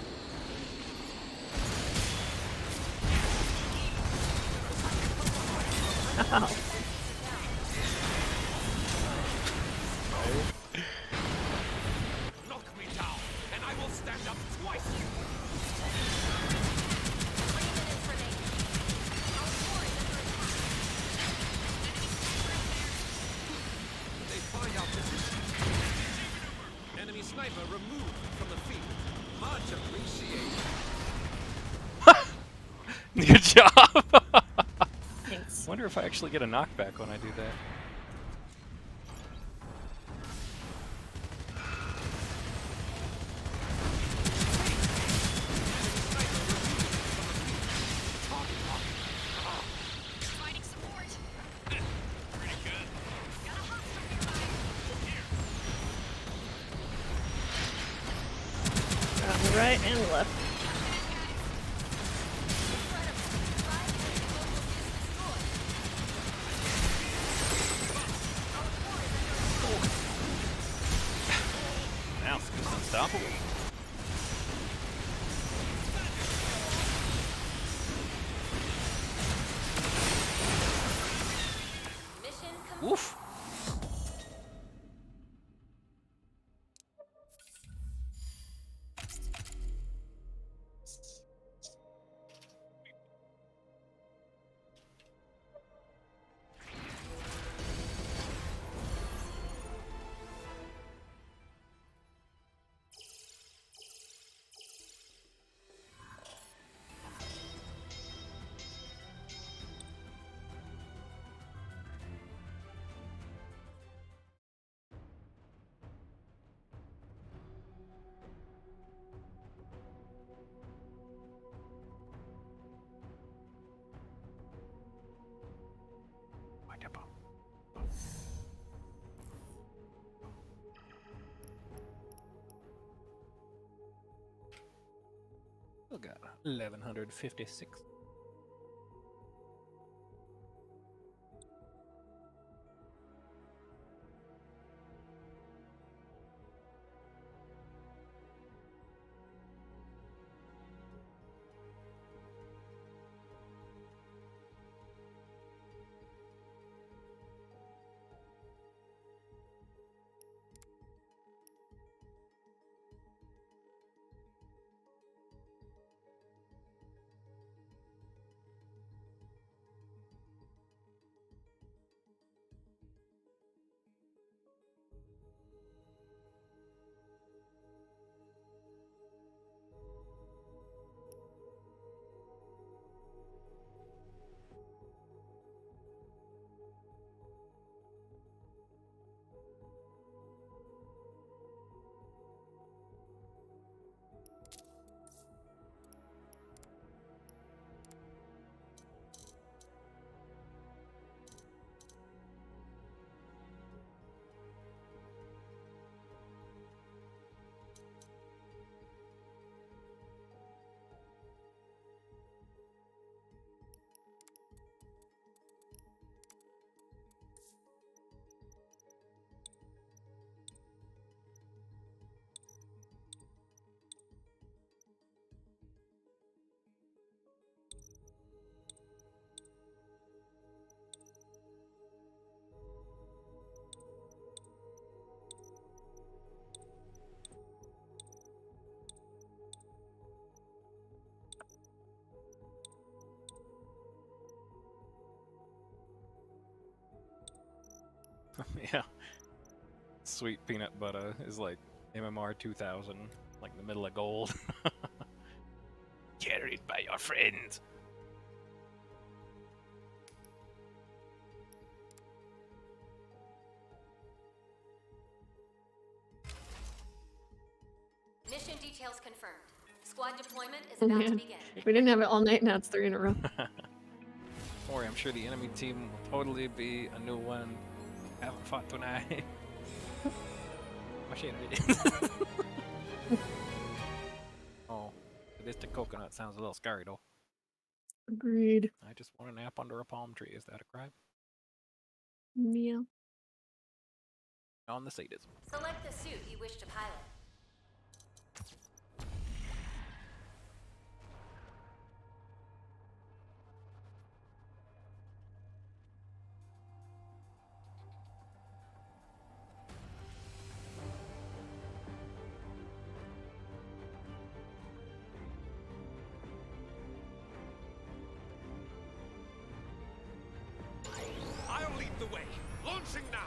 Knock me down, and I will stand up twice. 3 minutes remaining. Our core is under attack. They find our position. Enemy sniper removed from the field. Much appreciated. Good job! Thanks. Wonder if I actually get a knockback when I do that. Providing support. Pretty good. Got a hostile nearby. On the right and the left. Now it's just unstoppable. Mission complete. Woof! 1156. Yeah. Sweet peanut butter is like MMR 2000, like the middle of gold. Carried by your friends. Mission details confirmed. Squad deployment is Oh, about to man. begin. We didn't have it all night, now it's 3 in a row. Don't worry, I'm sure the enemy team will totally be a new one. Haven't fought tonight. Machine. Oh, the coconut sounds a little scary though. Agreed. I just want a nap under a palm tree. Is that a crime? Yeah. On the sadism. Select the suit you wish to pilot. I'll lead the way. Launching now.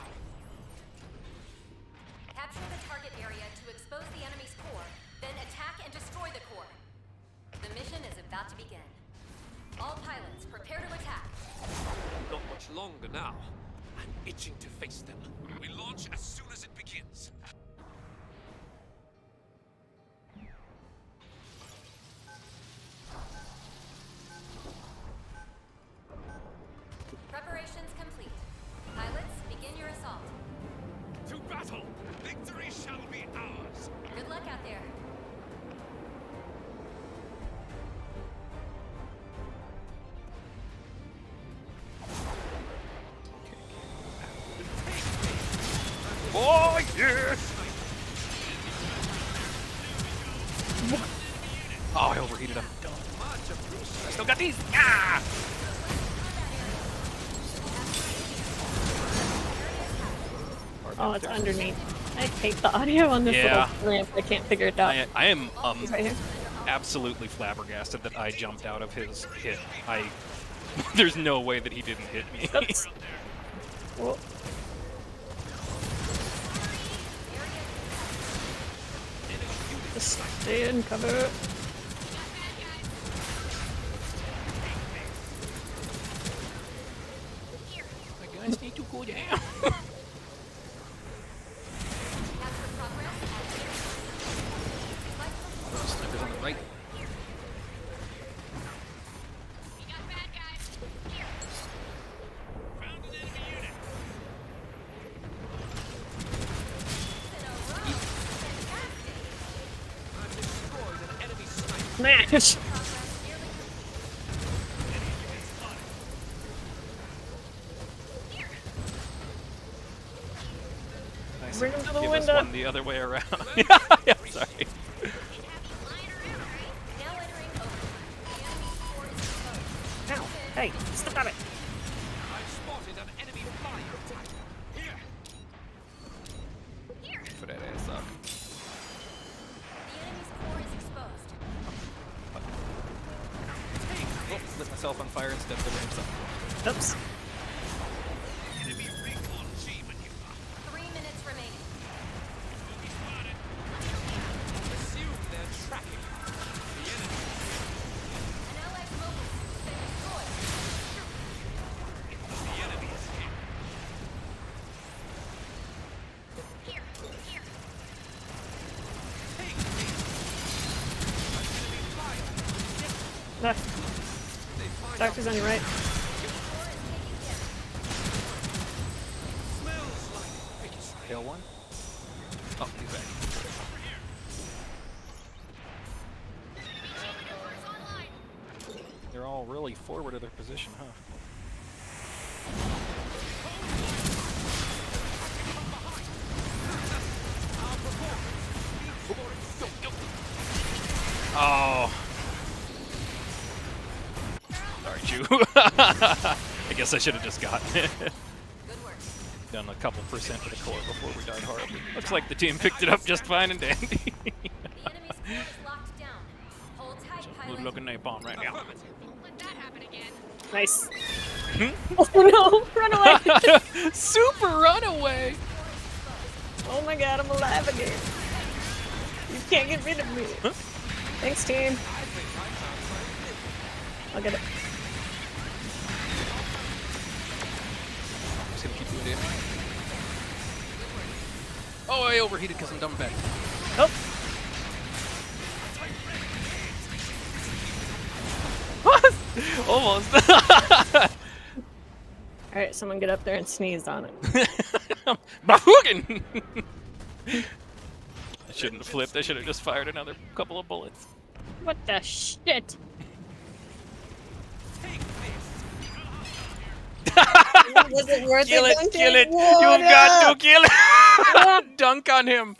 Capture the target area to expose the enemy's core, then attack and destroy the core. The mission is about to begin. All pilots, prepare to attack. Not much longer now. I'm itching to face them. We launch as soon as it begins. Preparations complete. Pilots, begin your assault. To battle! Victory shall be ours! Good luck out there. Oh yes! Oh, I overheated him. I still got these. Ah! Oh, it's underneath. I hate the audio on this Yeah. little ramp. I can't figure it out. I am It's right here. absolutely flabbergasted that I jumped out of his hit. There's no way that he didn't hit me. Oops. Whoa. Just stay in cover. My guns need to go down. Capture progress at Sniper's on the right. We got bad guys. Here. Found an enemy unit. I've destroyed an enemy sniper. Smash! progress Bring him to the Give us window. one the other way around. yeah, sorry. Now entering overtime. The enemy's core is exposed. Ow. Hey, stop it. I've spotted an enemy flyer type. Here. For that ass up. The enemy's core is exposed. Oh, lit myself on fire instead of the ramps up. Oops. Enemy recon G maneuver. 3 minutes remaining. Assume they're tracking us. The enemy. An allied mobile suit has been destroyed. The enemy is here. Take this. Enemy flyer. Ah, They find doctor's on your right. smells like victory. Kill one. Oh, he's back. They're all really forward of their position, huh? Oh. Sorry, Chew. I guess I should have just gotten it. Good work. Done a couple percent of the core before we died horribly. Looks like the team picked it up just fine and dandy. The enemy's core is locked down. Hold tight, Good pilot. looking napalm right now. Let that happen again. Nice. Oh no! Run away! Super runaway! Oh my god, I'm alive again. You can't get rid of me. Thanks, team. I'll get it. Just gonna keep doing damage. Oh, I overheated because I'm dumb back. Oh, What? Almost. alright, someone get up there and sneeze on it. Bahoogan! I shouldn't have flipped. I should have just fired another couple of bullets. What the shit? Was it worth Kill it! Duncan? Kill it! What You've got up? to kill it! Dunk on him!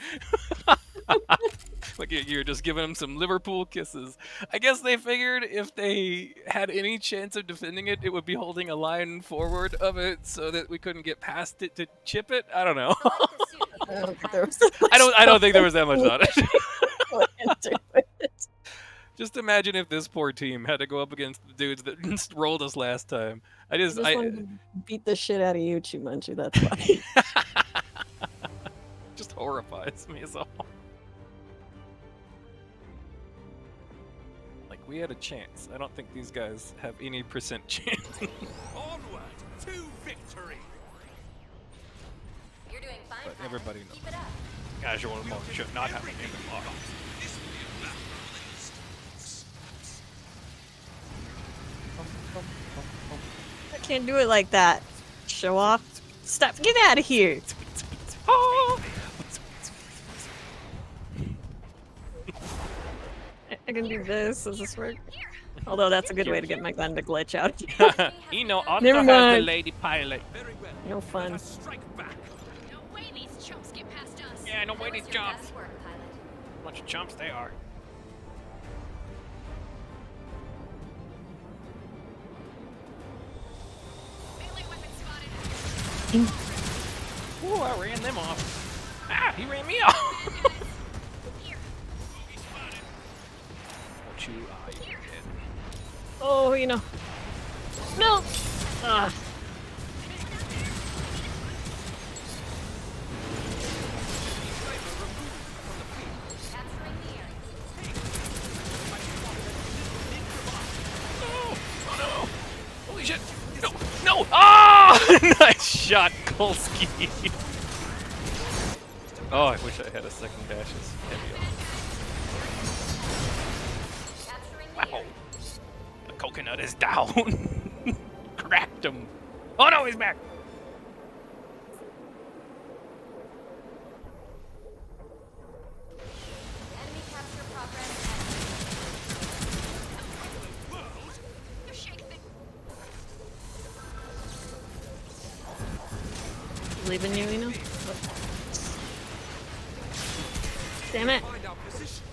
Like you're just giving him some Liverpool kisses. I guess they figured if they had any chance of defending it, it would be holding a line forward of it so that we couldn't get past it to chip it. I don't know. Select the suit. I don't think there was I don't think there was that much on it. into it. Just imagine if this poor team had to go up against the dudes that rolled us last time. I just wanted to beat the shit out of you, Chumanchu, that's why. just horrifies me is all. Like we had a chance. I don't think these guys have any percent chance. Onward to victory. You're doing fine, But pilot. everybody knows. Keep it up. Casual mode should not have an even lock. This will be a battle released. I can't do it like that. Show off. Stop. Get out of here. Oh! I can do this. Does this work? Although that's a good way to get my gun to glitch out. Eno ought Never to have the mind. lady pilot. Very well. No fun. Let us strike back. No way these chumps get past us. Yeah, no That way was these your jumps. best work, pilot. Bunch of chumps they are. Melee weapon spotted. Ooh, I ran them off. Ah, he ran me off. Here. Don't you, you're dead. Oh, you know. No. Ah. Capturing the area. Oh no! Holy shit! No! No! Ah! Nice shot, Kolsky. Oh, I wish I had a second dash as heavy on. Capturing the Wow! area. The coconut is down. Cracked him. Oh no, he's back. Enemy capture progress. You shake the Leaving you, you know? Damn it. Find our position.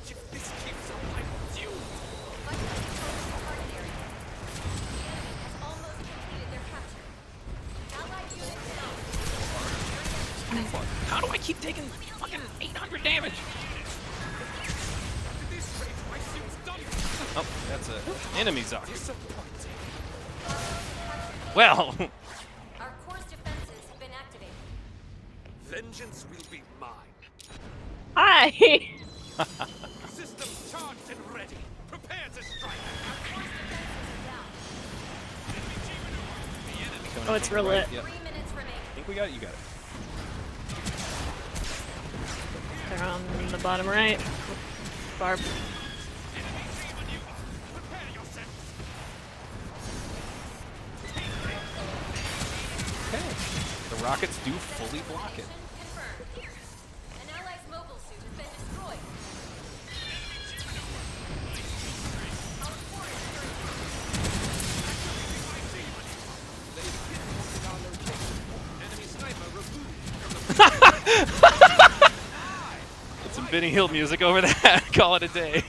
If this keeps up, I'm doomed. Vikings control the target area. The enemy has almost completed their capture. Allied units down. How do I keep taking fucking 800 damage? At this rate, my suit's done. Oh, that's an enemy Zoc. Disappointing. Well, Our course defenses have been activated. Vengeance will be mine. Hi! Systems charged and ready. Prepare to strike. Course defenses are down. Oh, it's real lit. Yep. 3 minutes remaining. I think we got it. You got it. They're on the bottom right. Barb. Okay. The rockets do fully block it. Confirmed. An ally's mobile suit has been destroyed. Our core is under Enemy sniper removed. Put some Benny Hill music over that. Call it a day.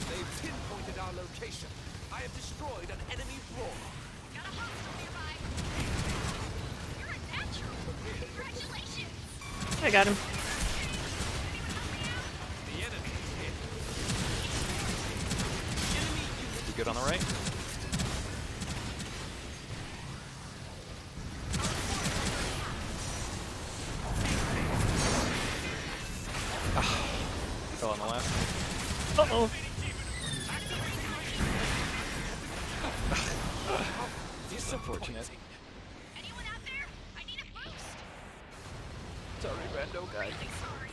They've pinpointed our location. I have destroyed an enemy brawler. Got a hostile nearby. You're a natural. Congratulations. I got him. The enemy is hit. You good on the right? Still on the left. Uh-oh. Unfortunate. Anyone out there? I need a boost. Sorry, Rando guy. Really sorry.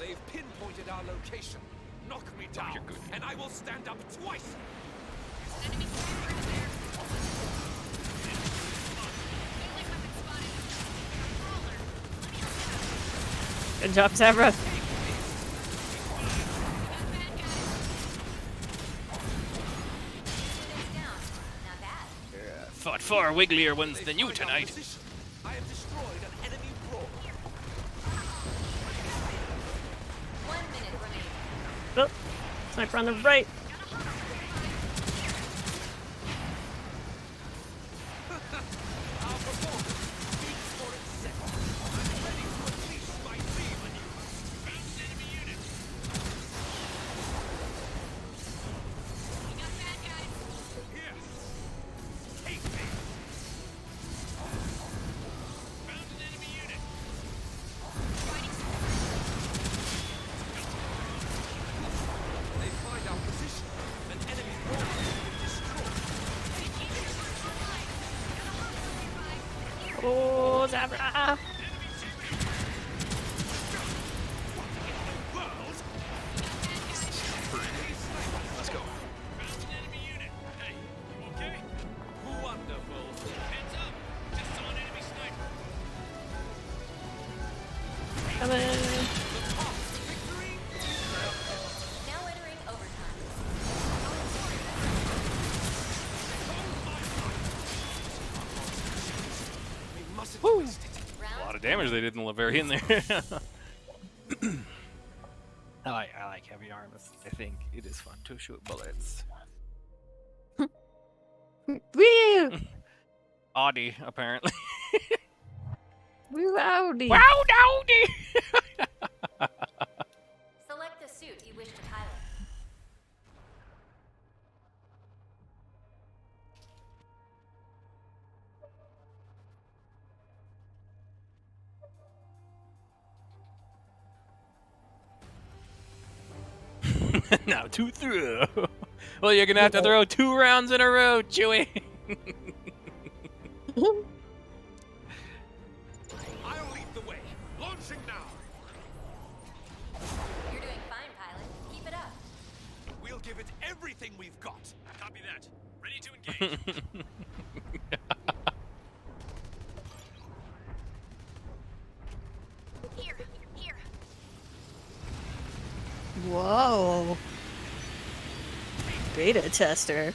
They've pinpointed our location. Knock me down, you're good. and I will stand up twice. There's an enemy sniper in there. Melee weapon spotted. Brawler. Good job, Sabra. units down. Not bad. Fought far wigglier ones They've than you found our tonight. position. I have destroyed an enemy brawler. 1 minute remaining. Oh, sniper on the right. Our performance speaks for itself. I'm ready to unleash my demon. We got bad guys. Here. Take me. Found an enemy unit. They find our position. An enemy brawler has been destroyed. Oh, Sabra. Let's go. Found an enemy unit. Hey, you okay? Wonderful. Heads up. Just saw an enemy sniper. Coming. Victory. Now entering overtime. We mustn't waste it. A lot Round of damage they did in Laverian there. I like heavy arms. I think it is fun to shoot bullets. Woo! Audi, apparently. Woo, howdy. Wow, Audi! select the suit you wish to pilot. Now 2 through. Well, you're gonna have to throw 2 rounds in a row, Chewie. I'll lead the way. Launching now. You're doing fine, pilot. Keep it up. We'll give it everything we've got. Copy that. Ready to engage. Here, here. Whoa. Beta tester.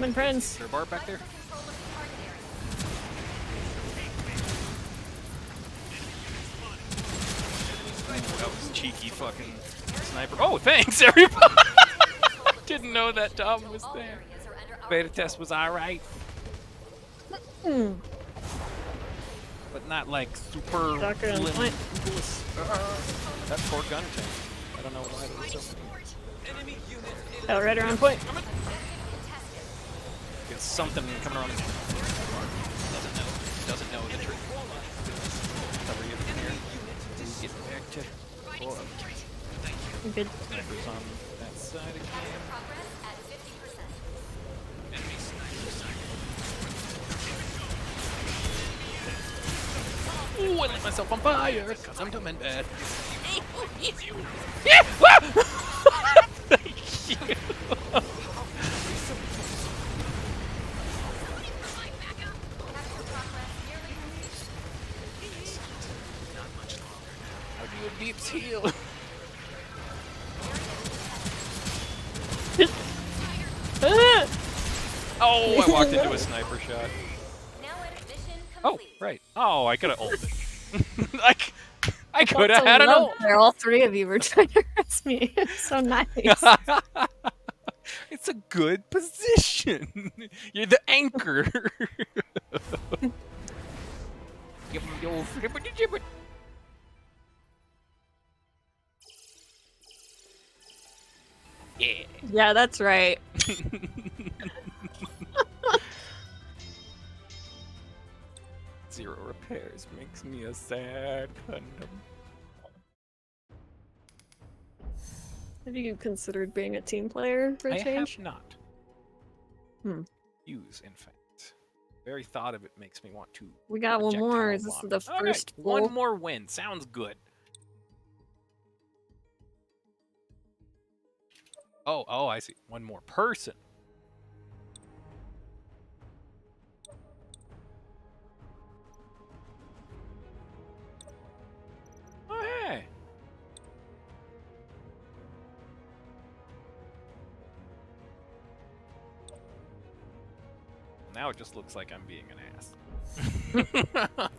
Coming, Prince. Is there a bar back there? Control of the target area. That was cheeky fucking sniper. Oh, thanks, everybody! Didn't know that Tom was All there. areas are under our Beta test was alright, Hmm. but not like super. Doctor on point. That poor gun tank. I don't know why it was so. Enemy unit in Hell, right around point. Got something coming around. Doesn't know the trick. Cover you from here. Get back to. Oh, I'm good. snipers on that side again. progress at 50%. Ooh, I lit myself on fire because I'm dumb and bad. Thank you. How do you beeps heal? Ah! Oh, I walked into a sniper shot. Now at mission Oh, complete. right. Oh, I could have ulted. I could have Also had an love ult. where all three of you were trying to harass me. It's so nice. It's a good position. You're the anchor. Give him the old flippity jibbit. Yeah. Yeah, that's right. Zero repairs makes me a sad condom. Have you considered being a team player for a I change? have not. Hmm. Use, in fact. Very thought of it makes me want to. We got one more. projectile Is this vomit. the Okay, first one full? more win. Sounds good. Oh, I see. One more person. Oh, hey. Now it just looks like I'm being an ass.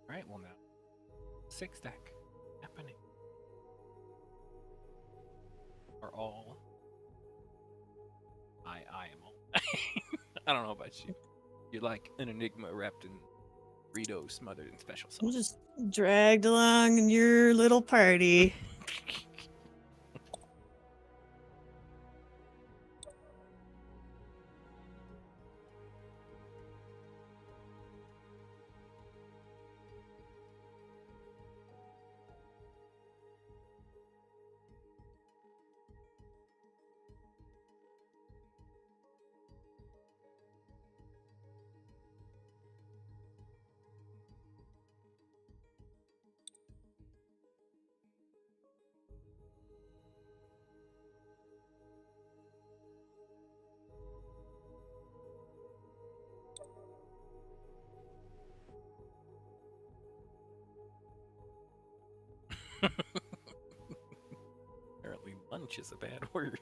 Alright, well now. 6 deck happening. Are all. I am all. I don't know about you. You're like an enigma wrapped in Rito smothered in special I'm sauce. just dragged along in your little party. Apparently, lunch is a bad word.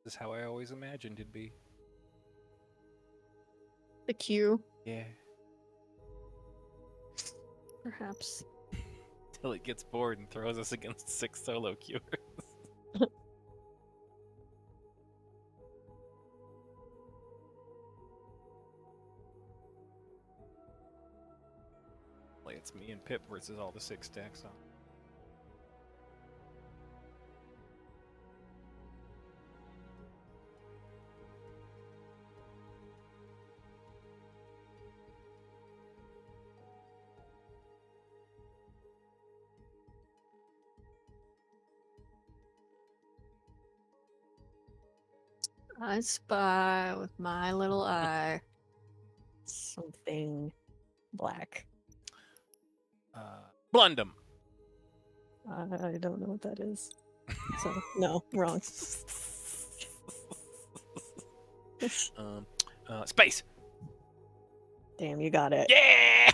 This is how I always imagined it'd be. The Q, Yeah. perhaps. Till it gets bored and throws us against 6 solo queuers. Like it's me and Pip versus all the 6 stacks on. I spy with my little eye something black. Blundum. I don't know what that is. So no, wrong. Space. Damn, you got it. Yeah.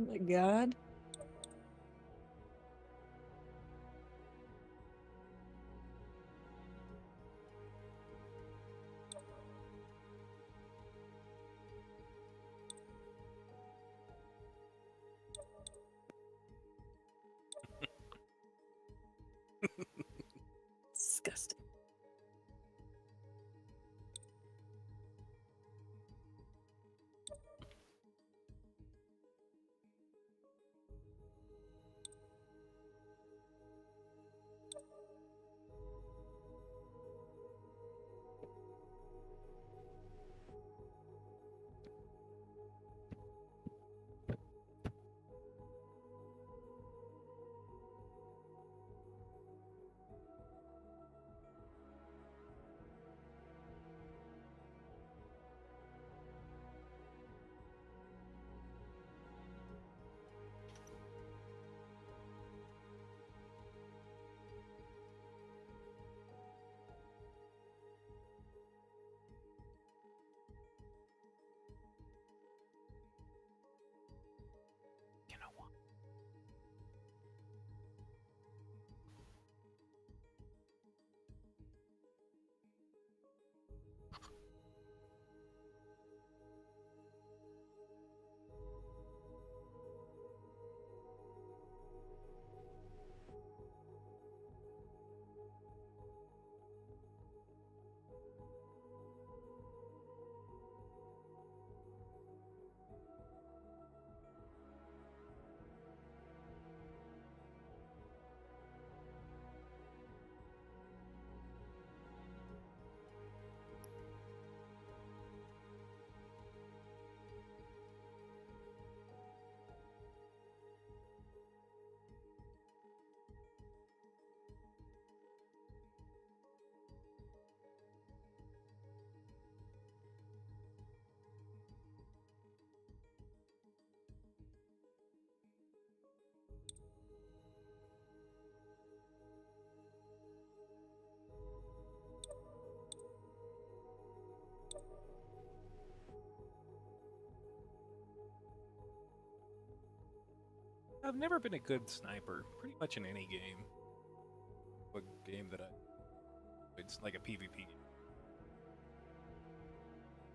Oh my god. Disgusting. You know what? I've never been a good sniper, pretty much in any game. A game that it's like a PvP game.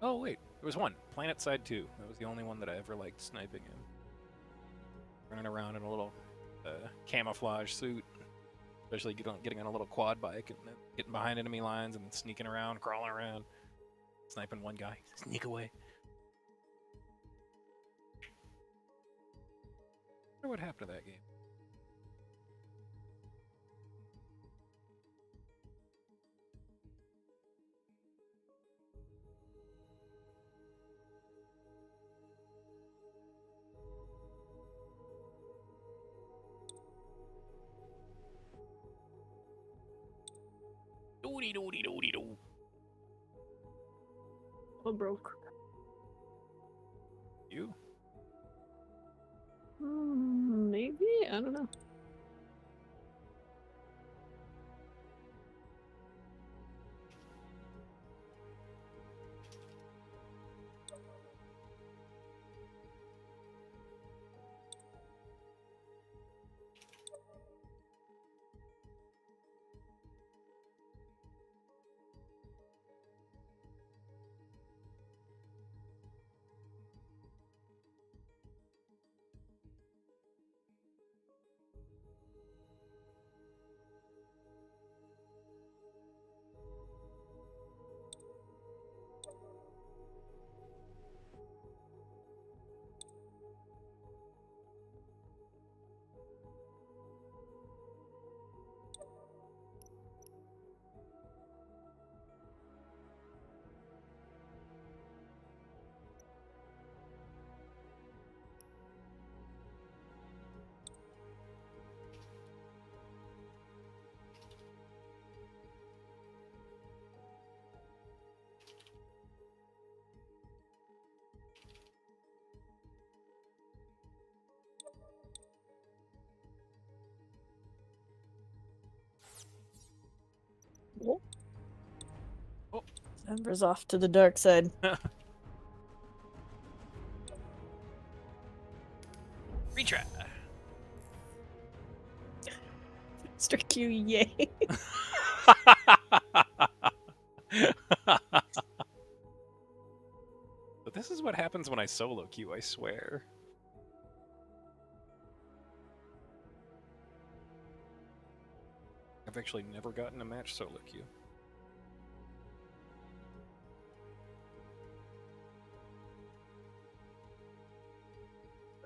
Oh wait, there was one. PlanetSide 2. That was the only one that I ever liked sniping in. Running around in a little camouflage suit, Especially getting on a little quad bike and then getting behind enemy lines and then sneaking around, crawling around, sniping one guy, sneak away. I wonder what happened to that game. Doody doody doody doo. Oh, broke. You? Maybe? I don't know. Ember's off to the dark side. Retry. Strike you, yay. But this is what happens when I solo queue, I swear. I've actually never gotten a match solo queue.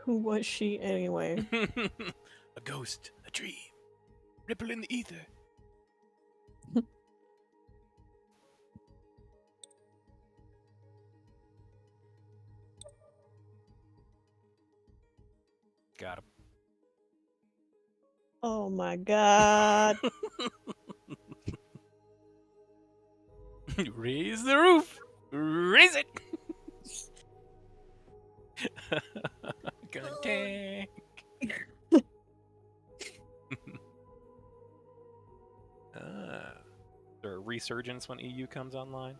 Who was she anyway? A ghost, a dream, ripple in the ether. Got him. Oh my god. Raise the roof! Raise it! Gun tank! Is there a resurgence when EU comes online?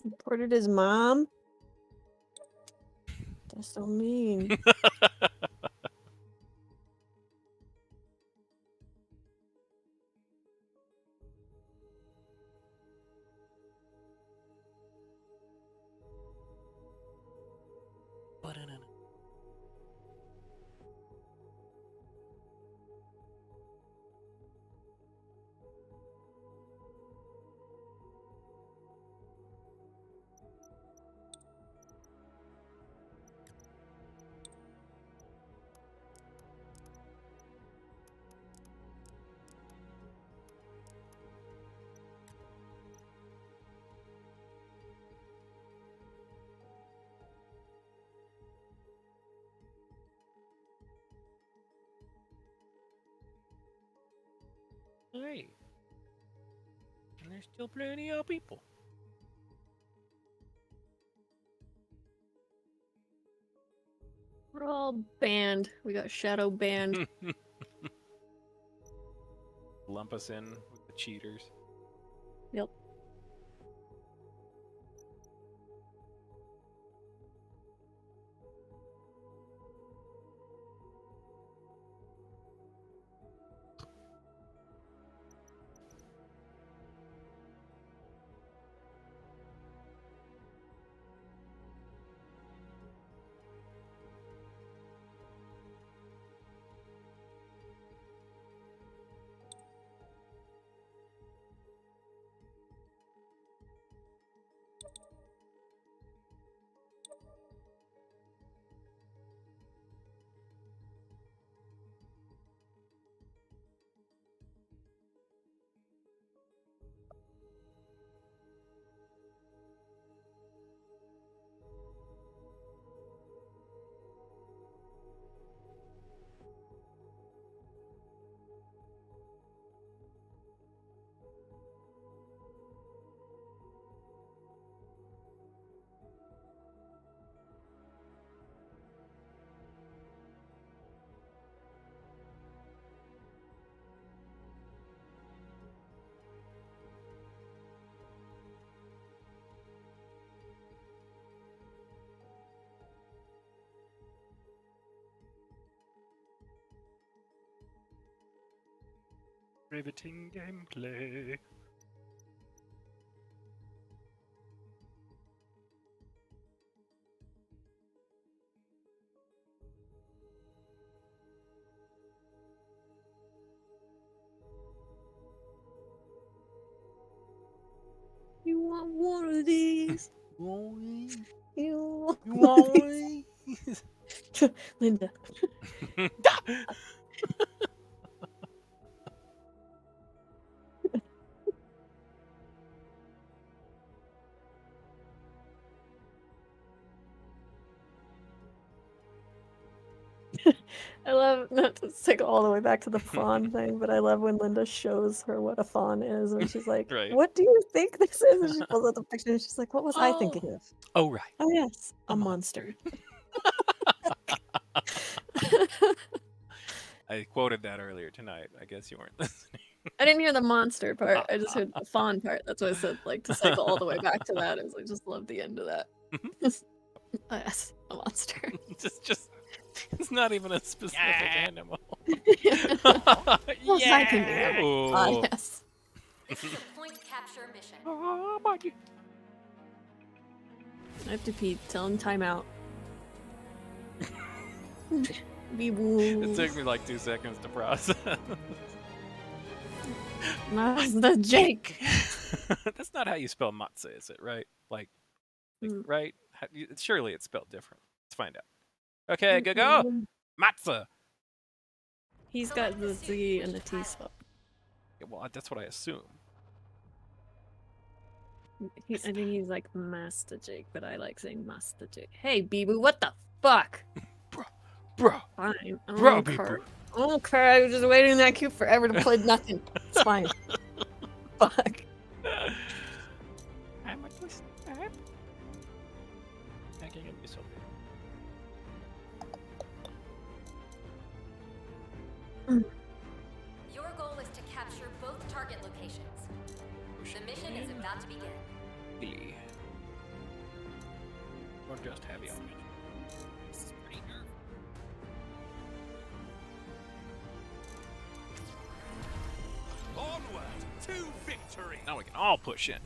Reported his mom? That's so mean. Hey. And there's still plenty of people. We're all banned. We got shadow banned. Lump us in with the cheaters. Yep. Riveting gameplay. You want one of these? You want one of these? Linda. I love, not to take it all the way back to the fawn thing, but I love when Linda shows her what a fawn is, and she's like, Right. "What do you think this is?" And she pulls out the picture, and she's like, "What was I thinking of?" Oh, right. Oh yes, a monster. I quoted that earlier tonight. I guess you weren't listening. I didn't hear the monster part. I just heard the fawn part. That's why I said, like, to cycle all the way back to that. Is I just love the end of that. Yes, a monster. just, it's not even a specific animal. Well, I can do it. Ooh. Yes. This is a point capture mission. I have to pee. Tell him timeout. Be woo. It took me like 2 seconds to process. Master Jake. That's not how you spell matzo, is it? Right? Like right? Surely it's spelled different. Let's find out. Okay, go. Matzo. He's got the Z and the T spot. Yeah, well, that's what I assume. I think he's like Master Jake, but I like saying Master Jake. Hey, Bibu, what the fuck? Bro. Fine. I Bro, don't care. Bibu. I don't care. I was just waiting in that queue forever to play nothing. It's fine. Fuck. I'm a twist. I can't get this open. Your goal is to capture both target locations. The mission is about to begin. Really? Or just heavy on it. This is pretty nerve. Onward to victory. Now we can all push in.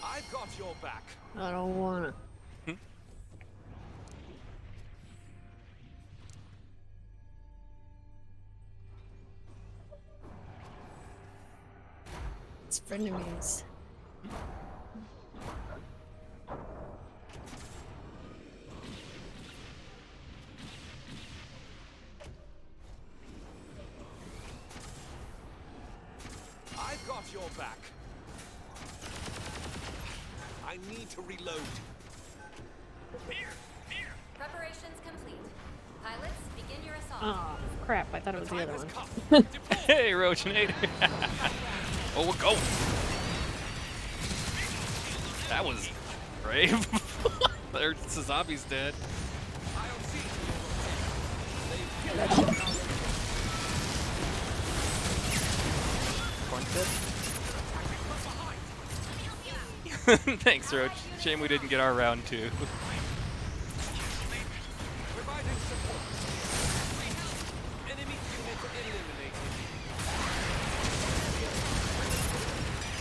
I've got your back. I don't wanna. It's frenemies. I've got your back. I need to reload. Preparations complete. Pilots, begin your assault. Oh, crap. I thought it was the other one. Hey, Roachinator. Oh, we're going. That was brave. There's Sazabi's dead. Thanks, Roach. Shame we didn't get our round 2. Providing support. Enemy unit eliminated.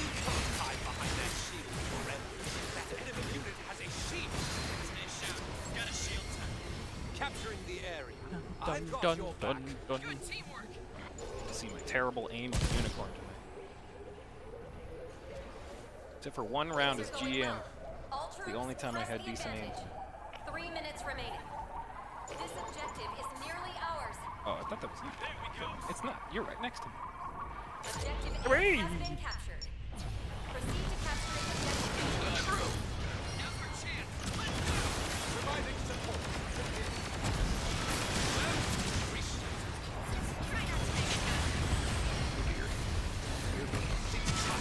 You can't hide behind that shield forever. That enemy unit has a shield. Got a shield. Capturing the area. I've got your back. Good teamwork. To see my terrible aim on the unicorn tonight. Except for one round as GM. All troops, The only time I press had the decent aim. advantage. 3 minutes remaining. This objective is nearly ours. Oh, I thought that was you. It's not. You're right next to me. Objective A Hooray! has been captured. Proceed to capturing objective Providing support.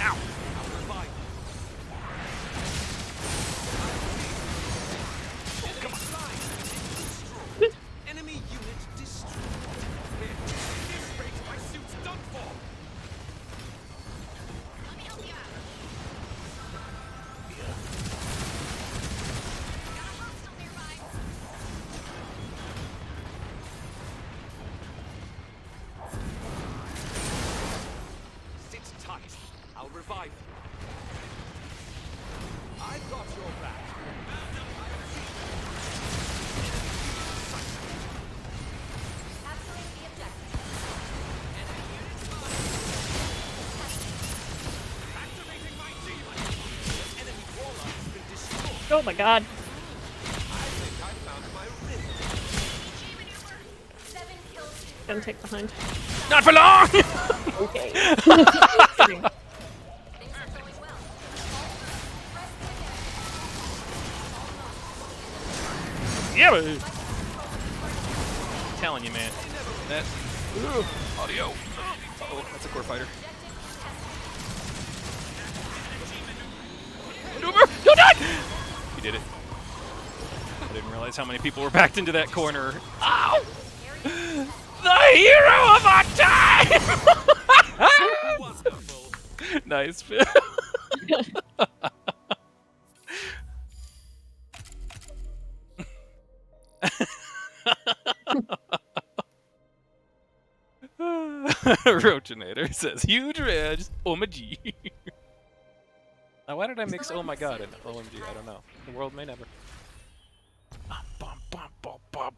Ow! Enemy unit destroyed. This rate, my suit's done for. I'll revive you. I've got your back. Capturing the objective. Activating my demon. The enemy warlock has been destroyed. Oh my god. I think I found my rhythm. 7 kills. Gonna take behind. Not for long! Okay. Things are going well. Press the Yeah, baby. I'm telling you, man. That audio. Oh, that's a core fighter. Maneuver! Don't die! We did it. I didn't realize how many people were backed into that corner. Ow! The hero of our time! Wonderful. Nice, Phil. Roachinator says, huge red, oh my G. Now, why did I mix oh my god and OMG? I don't know. The world may never. Bum, bum, bum, bum.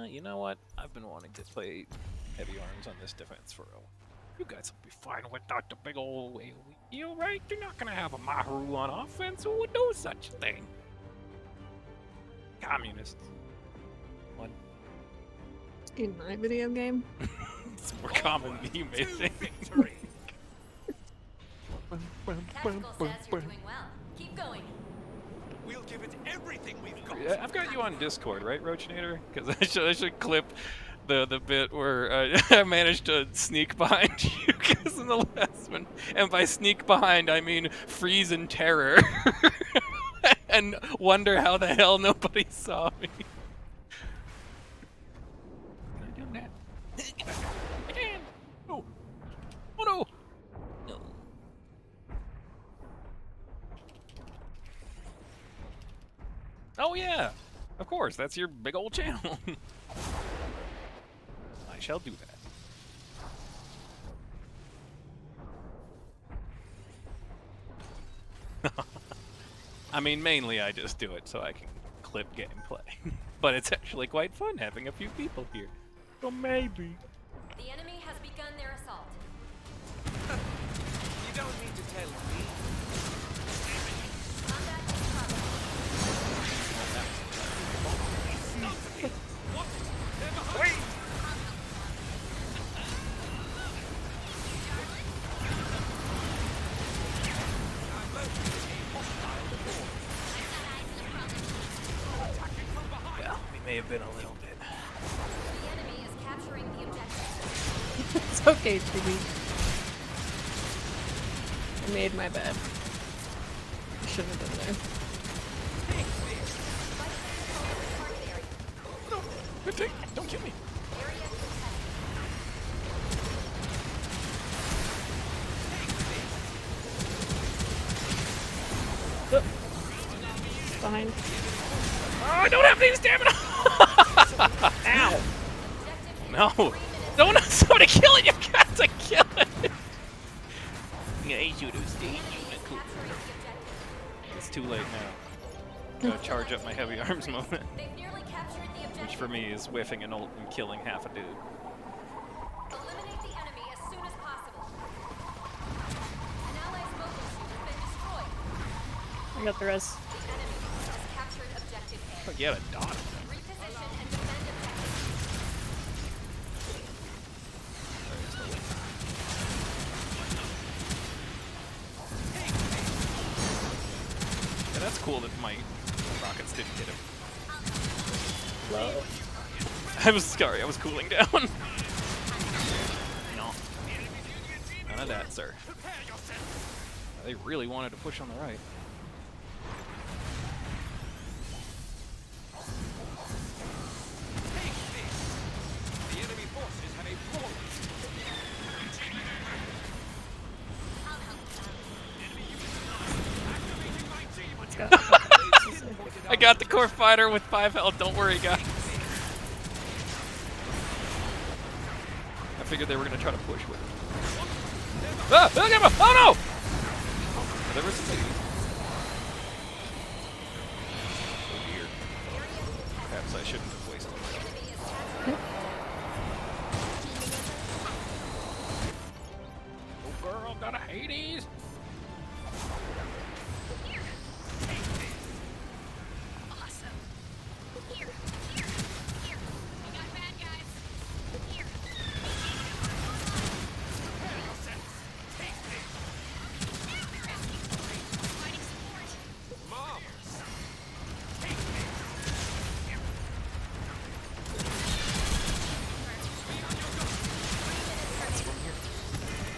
You know what? I've been wanting to play heavy arms on this defense for a while. You guys will be fine without the big old AoE heal, right? You're not gonna have a Maharu on offense who would do such a thing. Communists. One. In my video game. It's more common than you may think. Tactical says you're doing well. Keep going. We'll give it everything we've got. Yeah, I've got you on Discord, right, Roachinator? Because I should clip the bit where I managed to sneak behind you guys in the last one. And by sneak behind, I mean freeze in terror. And wonder how the hell nobody saw me. Can I do that? I can! Oh! Oh no! Oh yeah! Of course, that's your big old channel. I shall do that. I mean, mainly I just do it so I can clip gameplay. But it's actually quite fun having a few people here. So maybe. The enemy has begun their assault. You don't need to tell me. Combat in progress. Wait! Well, we may have been a little bit. The enemy is capturing the objective. It's okay, Chibi. I made my bed. I shouldn't have been there. Good thing. Don't kill me. Area contested. Behind. Oh, I don't have any stamina! Ow! No! Don't let somebody kill it! You got to kill it! Yeah, I should have stayed. Cool. It's too late now. Gotta charge up my heavy arms moment. They've nearly captured the objective. Which for me is whiffing an ult and killing half a dude. Eliminate the enemy as soon as possible. An ally's mobile suit has been destroyed. I got the res. The enemy has captured objective A. Oh, yeah, a dot. Reposition and defend objective. Yeah, that's cool that my rockets didn't hit him. I was sorry, I was cooling down. No. None of that, sir. They really wanted to push on the right. The enemy forces have a problem. Let's go. I got the core fighter with 5 health, don't worry guys. I figured they were gonna try to push with it. Ah! Oh no! There was something. Oh dear. Perhaps I shouldn't have wasted it. Oh girl, got a Hades! Awesome. Here. We got bad guys. Here. Providing support. Marvelous.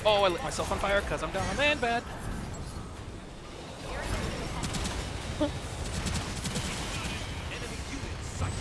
Oh, I lit myself on fire because I'm dumb and bad. Enemy unit sight.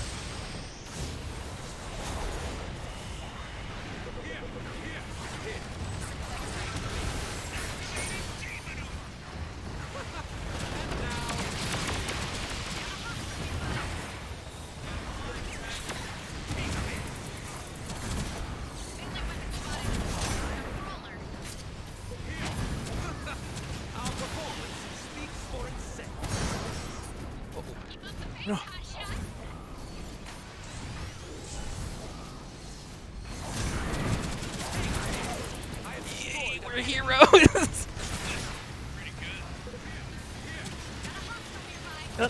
Our performance speaks for itself. No. Yay, we're heroes! They're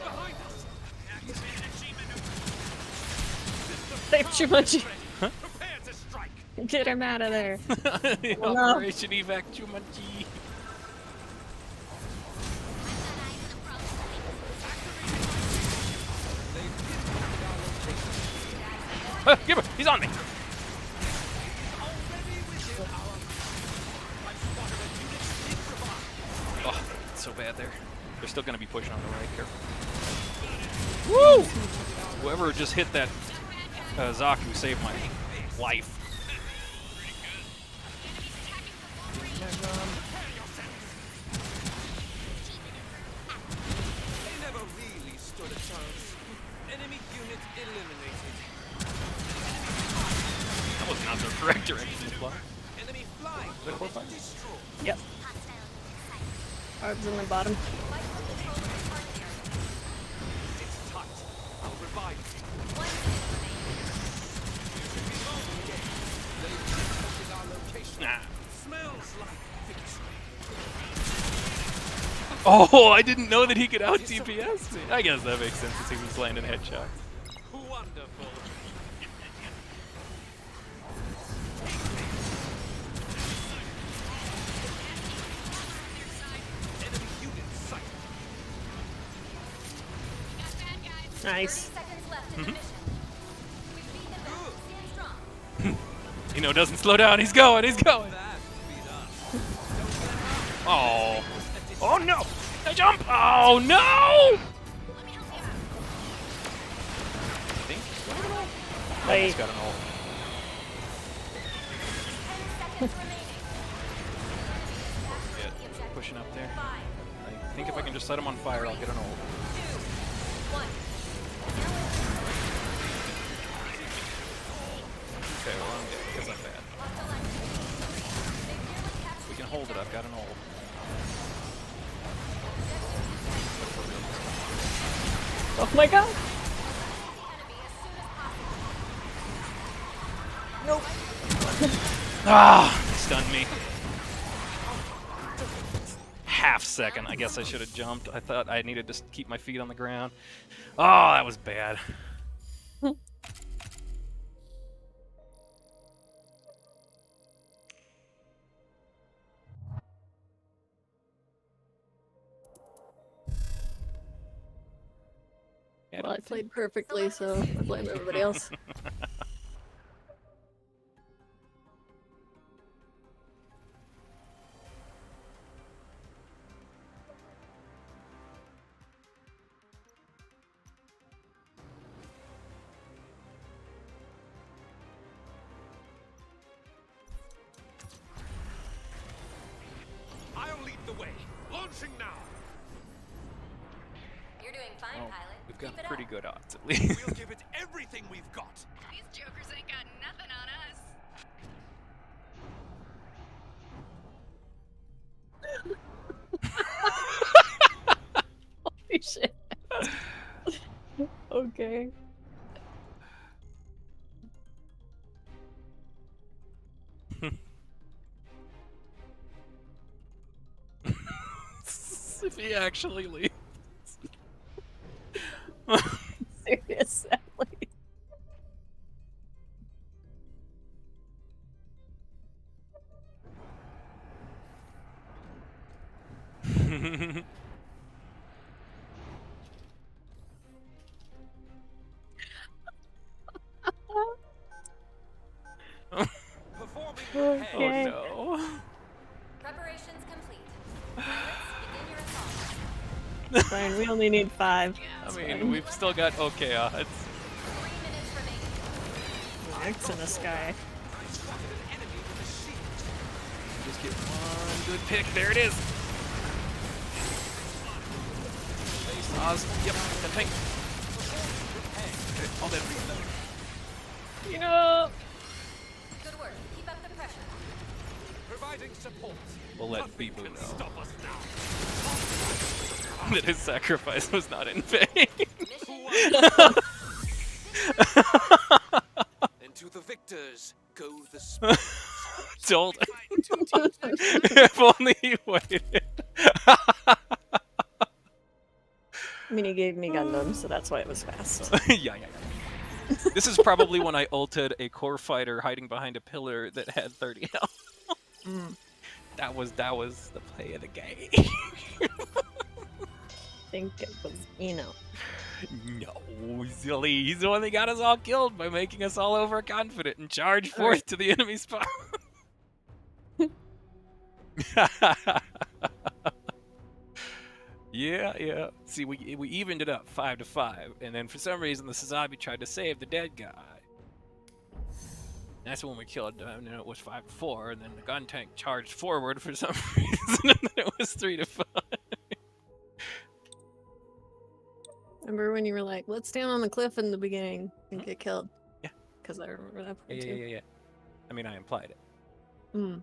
behind us. Save Chumanji. Prepare to strike. Get him out of there. Oh, no. Operation Evac Jumanji. Give her! He's on me! Oh, it's so bad there. They're still gonna be pushing on the right. Careful. Woo! Whoever just hit that Zaku saved my life. They never really stood a chance. Enemy unit eliminated. That was not the correct direction to fly. Enemy flying. Good for fun. Destroy. Yep. Arbs in the bottom. It's tight. I'll revive you. Our location. Nah. Smells like victory. Oh, I didn't know that he could out DPS me. I guess that makes sense since he was landing headshots. Wonderful. Enemy unit sight. We got bad guys. Nice. 30 seconds left in the mission. We've beaten them back. Stand strong. You know, doesn't slow down. He's going. He's going. That beat us. Oh. Oh no! I jump! Oh no! Let me help you out. I think he's got an ult. Wait. He's got an ult. 10 seconds remaining. Yeah, pushing up there. I think if I can just set him on fire, I'll get an ult. 2, 1. Okay, well, I'm dead because I'm bad. We can hold it. I've got an ult. Oh my god. Ah! Stunned me. Half second. I guess I should have jumped. I thought I needed to keep my feet on the ground. Oh, that was bad. Well, I played perfectly, so I blame everybody else. I'll lead the way. Launching now. You're doing fine, Oh, pilot. We've got Keep it pretty up. good odds, at least. We'll give it everything we've got. These jokers ain't got nothing on us. Holy shit. Okay. If he actually leaves. Seriously. Performing Oh Okay. no. Preparations complete. Pilots, begin your assault. Fine, we only need 5. I mean, we've still got okay odds. 3 minutes remaining. Marks in the sky. I spotted an enemy with a shield. Just get one good pick. There it is. Face Oz. Yep, the tank. Okay, all that reason. Yeah. Good work. Keep up the pressure. Providing support. We'll let Nothing people can know stop us now. that his sacrifice was not in vain. Mission Into the victors go the spirit. Told. Fighting two teams at If only he waited. I mean, he gave me Gundam, so that's why it was fast. Yeah. This is probably when I ulted a core fighter hiding behind a pillar that had 30 health. That was the play of the game. I think it was, No, silly. He's the one that got us all killed by making us all overconfident and charge forth to the enemy spawn. Yeah. See, we evened it up 5-5, and then for some reason the Sazabi tried to save the dead guy. That's when we killed him, and then it was 5-4, and then the gun tank charged forward for some reason, and then it was 3-5. Remember when you were like, let's stand on the cliff in the beginning and get killed? Yeah. Because I remember that part too. Yeah. I mean, I implied it. Mm.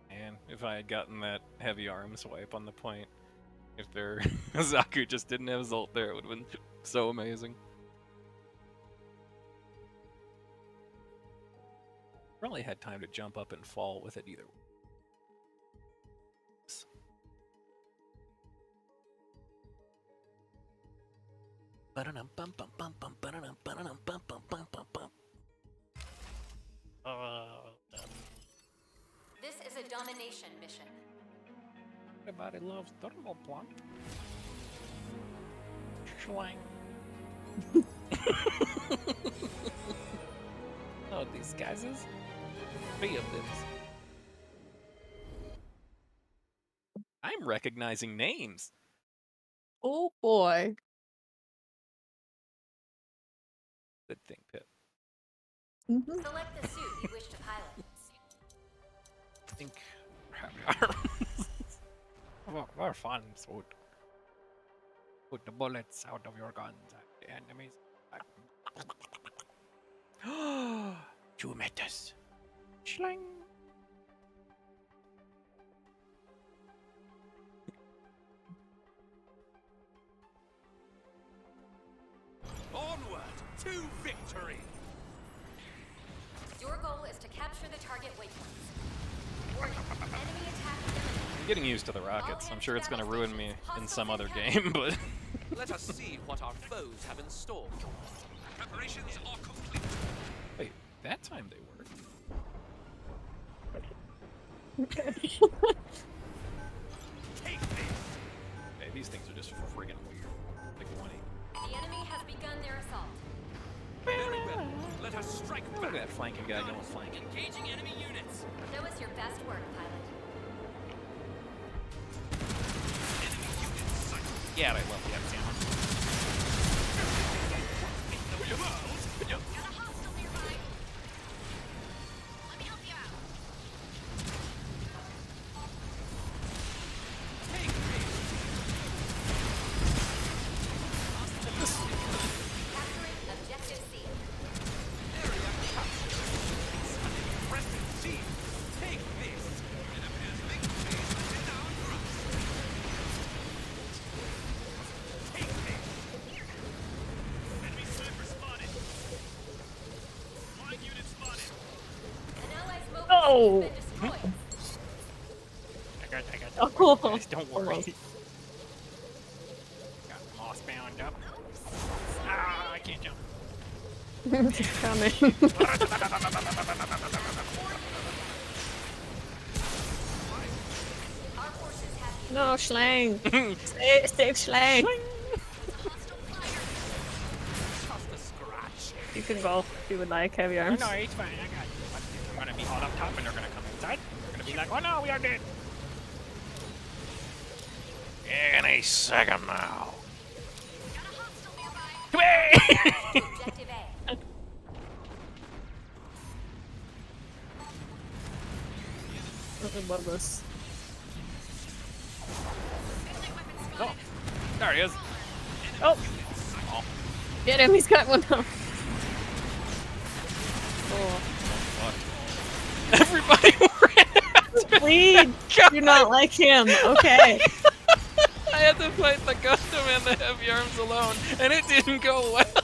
Man, if I had gotten that heavy arm swipe on the point, if their Zaku just didn't have his ult there, it would have been so amazing. Probably had time to jump up and fall with it either. This is a domination mission. Everybody loves thermal plant. Schlang. Oh, these guys is 3 of them. I'm recognizing names. Oh boy. Good thing, Pip. Mm-hmm. Select the suit you wish to pilot. I think heavy arms. Oh, we're fun, so put the bullets out of your guns at the enemies. You met us. Schling. Onward to victory. Your goal is to capture the target waypoints. I'm getting used to the rockets. I'm sure it's gonna ruin me in some other game, but Let us see what our foes have in store. Preparations are complete. wait, that time they worked. Take this. Hey, these things are just friggin' weird. Like 180. The enemy has begun their assault. Very well. Let us strike Look at back. that flanking guy going flanking. Engaging enemy units. Show us your best work, pilot. Enemy units sighted. Yeah, I love the Epsilon. Got a hostile nearby. Let me help you out. Take this. Capturing objective C. Area captured. An impressive team. Take this. It appears victory is within our grasp. Take this. Enemy sniper spotted. Flying unit spotted. An allied's mobile Oh. has been destroyed. I got Oh, guys, don't worry. almost. Got moss bound up. Ah, I can't jump. It's coming. Our forces have the No, Schlang. Save Schlang. Just a scratch. You can go if you would like. Heavy Oh, arms. no, it's fine. I got you. I'm gonna be all up top and they're gonna come inside. They're gonna be like, oh no, we are dead. In a second now. Got a hostile nearby. objective A. I love this. Oh, there he is. Oh! Get him, he's got one now. Oh. Everybody ran after Bleed! Do not like him. Okay. I had to fight the Gundam and the heavy arms alone, and it didn't go well.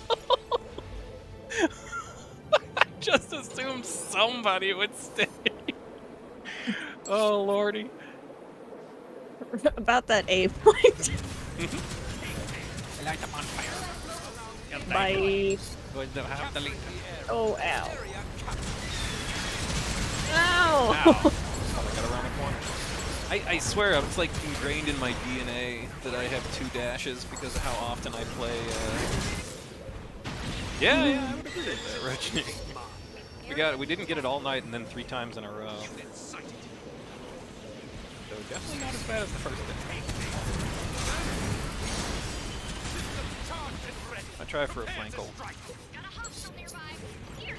I just assumed somebody would stay. Oh lordy. About that A point. I like them on fire. Bye. Going to have the lead. Oh, ow. Area captured. Ow! Ow. Oh, I got around the corner. I swear, it's like ingrained in my DNA that I have 2 dashes because of how often I play. Yeah, I would agree with that, Reggie. We didn't get it all night and then 3 times in a row. Units sighted. So definitely not as bad as the first day. Systems charged and ready. I try for a Prepare flank to ult. strike. Got a hostile nearby. Here.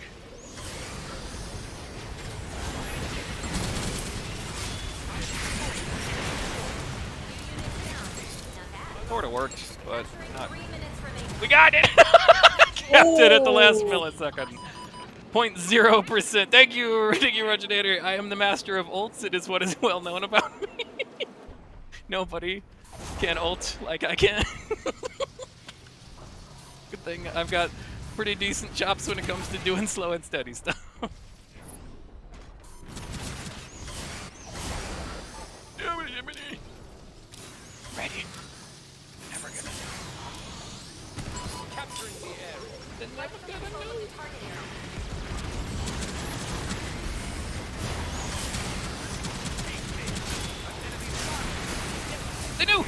Sorta worked, but not. 3 minutes remaining. We got it! Kept it at the last millisecond. 0.0%. Thank you, Reginator. I am the master of ults. It is what is well known about me. Nobody can ult like I can. Good thing I've got pretty decent chops when it comes to doing slow and steady stuff. Ready. Never gonna Capturing the area. Control of the target area. They do!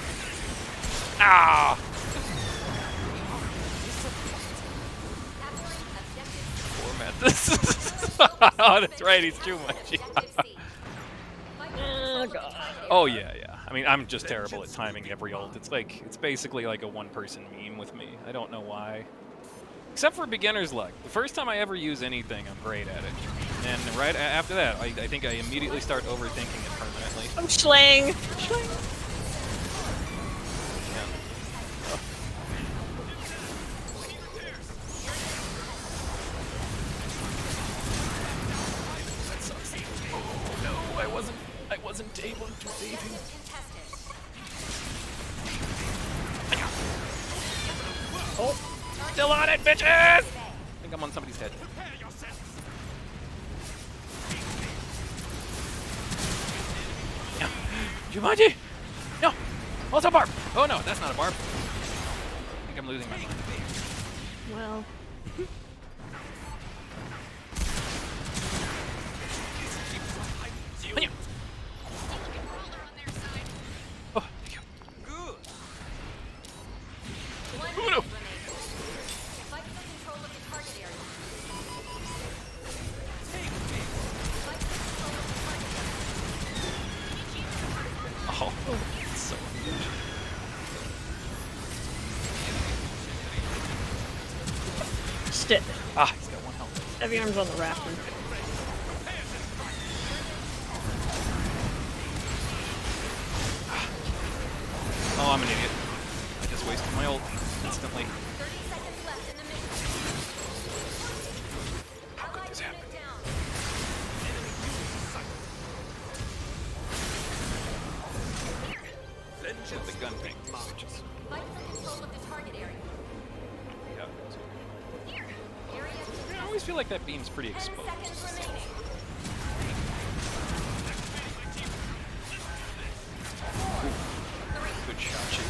Ah! Capturing objective Poor Mantis. Oh, that's right, he's too much. Objective C. Fight for control of the target area. Oh yeah, yeah. I mean, I'm just terrible at timing every ult. It's basically like a one-person meme with me. I don't know why. Except for beginner's luck. The first time I ever use anything, I'm great at it. And right after that, I think I immediately start overthinking it permanently. Oh, Schlang! Yeah. That sucks. Oh no, I wasn't able to save him. Contested. Oh, still on it, bitches! I think I'm on somebody's head. Prepare yourselves. Jumanji! No! Also barb! Oh no, that's not a barb. I think I'm losing my mind. Well, Hiya. Oh, thank you. Good. One Oh, no. minute remaining. Fight for control of the target area. Take this. Fight for control of the target area. Oh, it's so good. shit. Ah, he's got one health. Heavy arms on the rafter. Oh, I'm an idiot. I just wasted my ult instantly. 30 seconds left in the mission. How could Allied this happen? unit down. It's the gun thing. Which is, Fight for control of the target area. yeah. Area I always feel like that beam's pretty 10 exposed. seconds remaining. Good shot, Chief.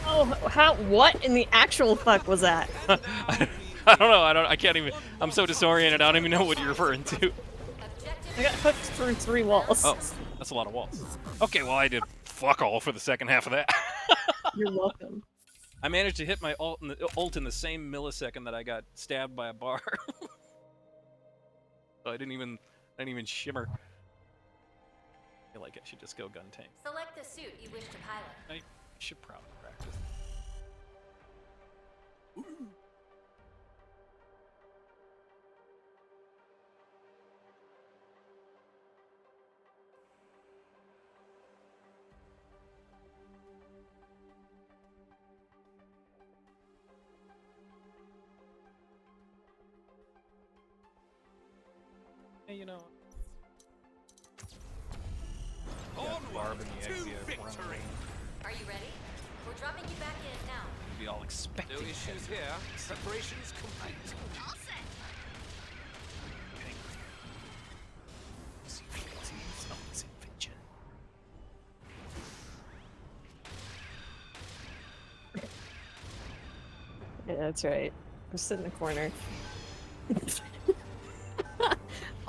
Oh, how? What in the actual fuck was that? I don't know. I can't even. I'm so disoriented. I don't even know what you're referring to. I got hooked through 3 walls. Oh, that's a lot of walls. Okay, well I did fuck all for the second half of that. You're welcome. I managed to hit my ult in the same millisecond that I got stabbed by a bar. So I didn't even shimmer. I feel like I should just go gun tank. Select the suit you wish to pilot. I should probably practice. Hey, you know. Barb Onward and the to Exia running victory. around. Are you ready? We're dropping you back in now. Be all expecting. No issues here. Preparations complete. All set. See if you can see something's invention. Yeah, that's right. Just sit in the corner.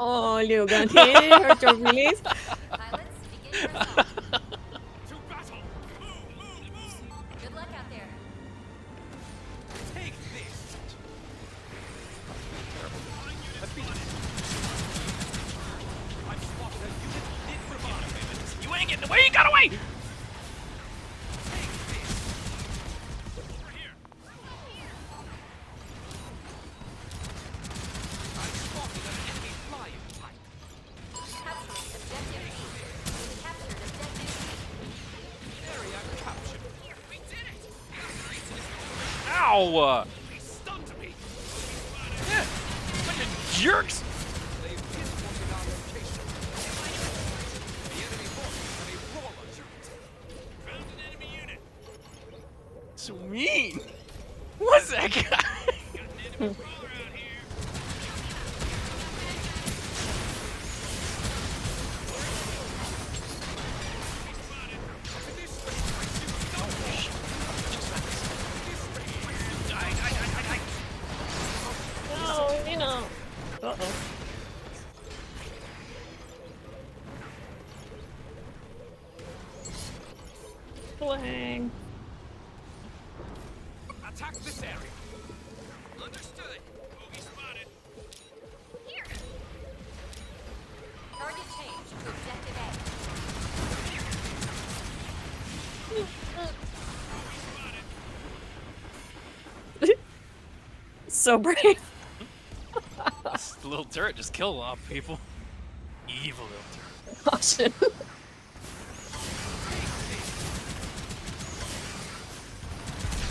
Oh, little gun hurt your feelings. Pilots, begin your assault. To battle. Good luck out there. Take this. I've spotted a unit hit revive. You ain't getting away. You got away. Take this. I've spotted an enemy flying type. Capturing objective B. Captured objective B. Area captured. We did it. Ow! They stunned me. Yeah. Bunch of jerks. They've pinpointed our location. The enemy forces have a brawler unit. Found an enemy unit. So mean. What's that guy? Got an enemy crawler out here. No, you know. Uh-oh. Flang. Attack this area. Understood. Bogey spotted. Here. Target change to objective A. So brave. This little turret just killed a lot of people. Evil little turret. Caution.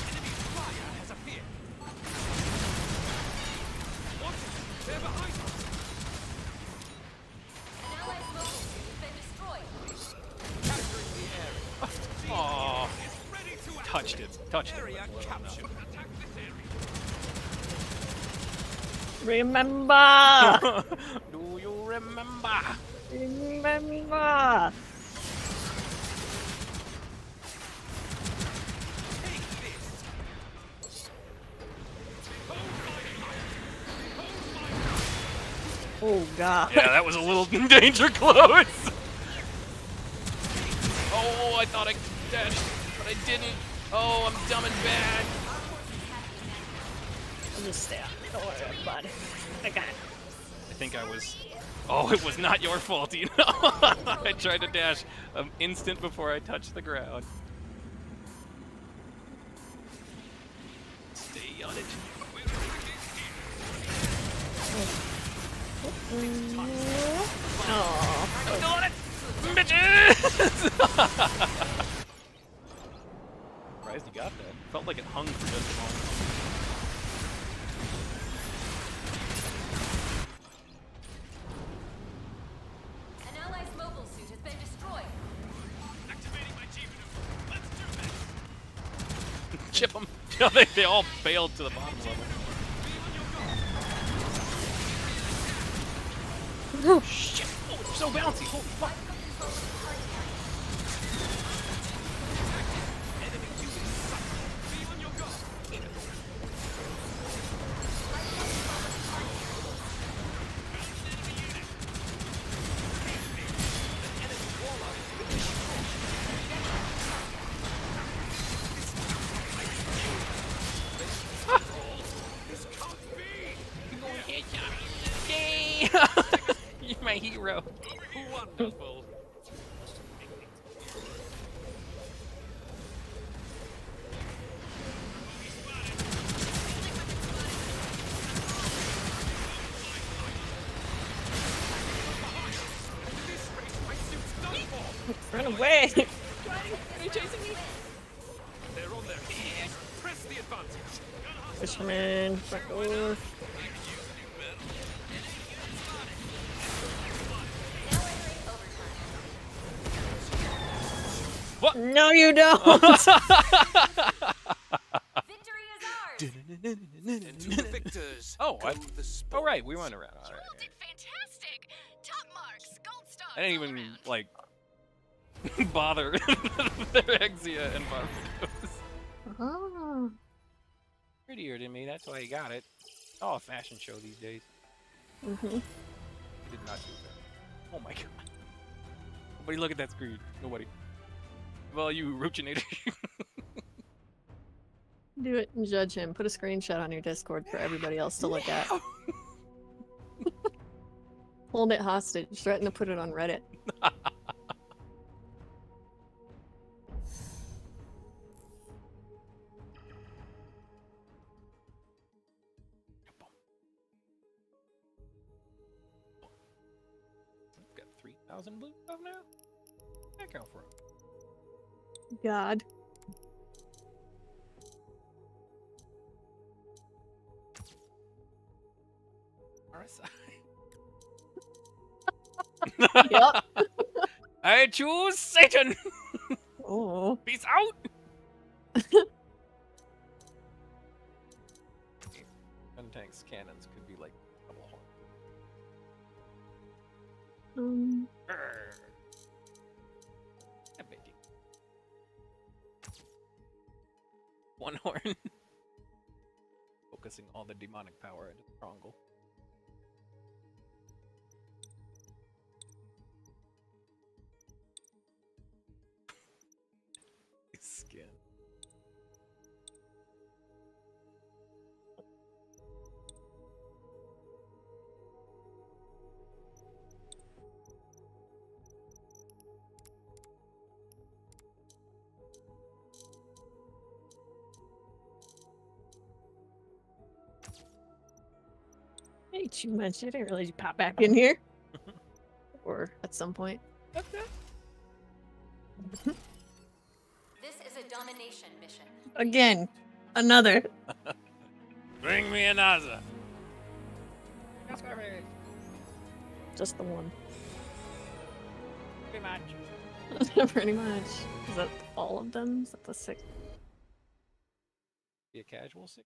Enemy flyer has appeared. What? They're behind us. An allied mobile suit has been destroyed. Capturing the area. Oh, Ready to act. touched it. Touched it. Area with a little captured. Attack this area. Remember. nut. Do you remember? Remember. Oh god. Yeah, that was a little danger close. Oh, I thought I dashed, but I didn't. Oh, I'm dumb and bad. I'll just stay on. Don't worry, everybody. I got it. I think I was. Oh, it was not your fault, you know. I tried to dash an instant before I touched the ground. Stay on it. Oh. I'm still on it, bitches! Surprised you got that. Felt like it hung for just a moment. An ally's mobile suit has been destroyed. Activating my G maneuver. Let's do this. Chip them. They all failed to the bottom level. Oh, Shit! Oh, it's so bouncy. Holy fuck! Yay! You're my hero. Wonderful. run away. Are you chasing me? They're on their heels. Press the advantage. Fisherman, front door. What? No, you don't. Victory is ours! And to the victors. Oh, go what? the Oh, right, we went around. All You right. all did fantastic. Top marks, gold stars. I didn't all even around. like bother Exia and Barbados. Oh. Prettier than me, that's why he got it. Oh, a fashion show these days. Mm-hmm. He did not do that. Oh my god. Nobody look at that screen. Nobody. Well, you Ruchinator. Do it and judge him. Put a screenshot on your Discord for everybody else to look at. Hold it hostage. Threaten to put it on Reddit. Got 3,000 blue stuff now? Back out for him. God. RSI. Yep. I choose Satan! Oh. Peace out! Gun tanks, cannons could be like double horn. Brrr. That big. One horn. Focusing all the demonic power into the triangle. Skin. Hey, too much. I didn't realize you pop back in here. Or at some point. This is a domination mission. Again. Another. Bring me another. Just the one. Pretty much. Pretty much. Is that all of them? Is that the 6? Be a casual six.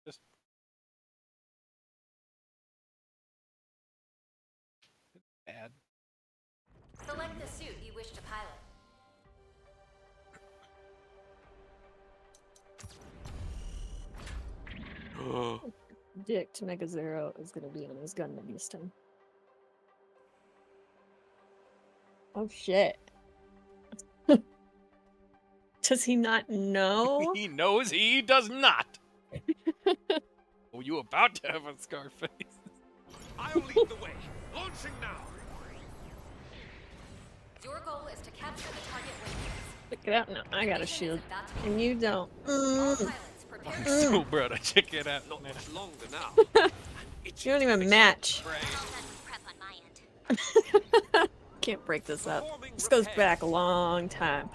Just bad. wish to pilot. Dick to Mega Zero is gonna be on his Gundam this time. Oh shit. Does he not know? He knows he does not. Oh, you about to have a Scarface? I'll lead the way. Launching now. Your goal is to capture the target waypoints. Check it out now. I got a shield. And you don't. All pilots prepare to So, bro, to check it out. Not much longer now. You don't even match. prep on my end. Can't break this up. Performing This goes repair. back a long time.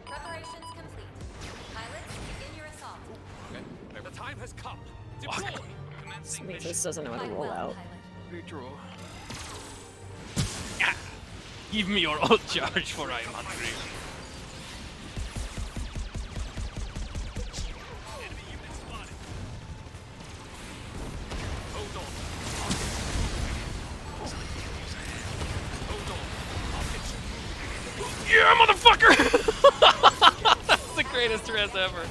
Preparations complete. Pilots, begin your assault. The time has come. Deploy. This means this doesn't know how to Fight roll well, out. pilot. Redraw. Ah! Give me your ult charge, for I am hungry. Enemy unit spotted. Hold on. Hold on. I'll get you. Yeah, motherfucker! That's the greatest res ever.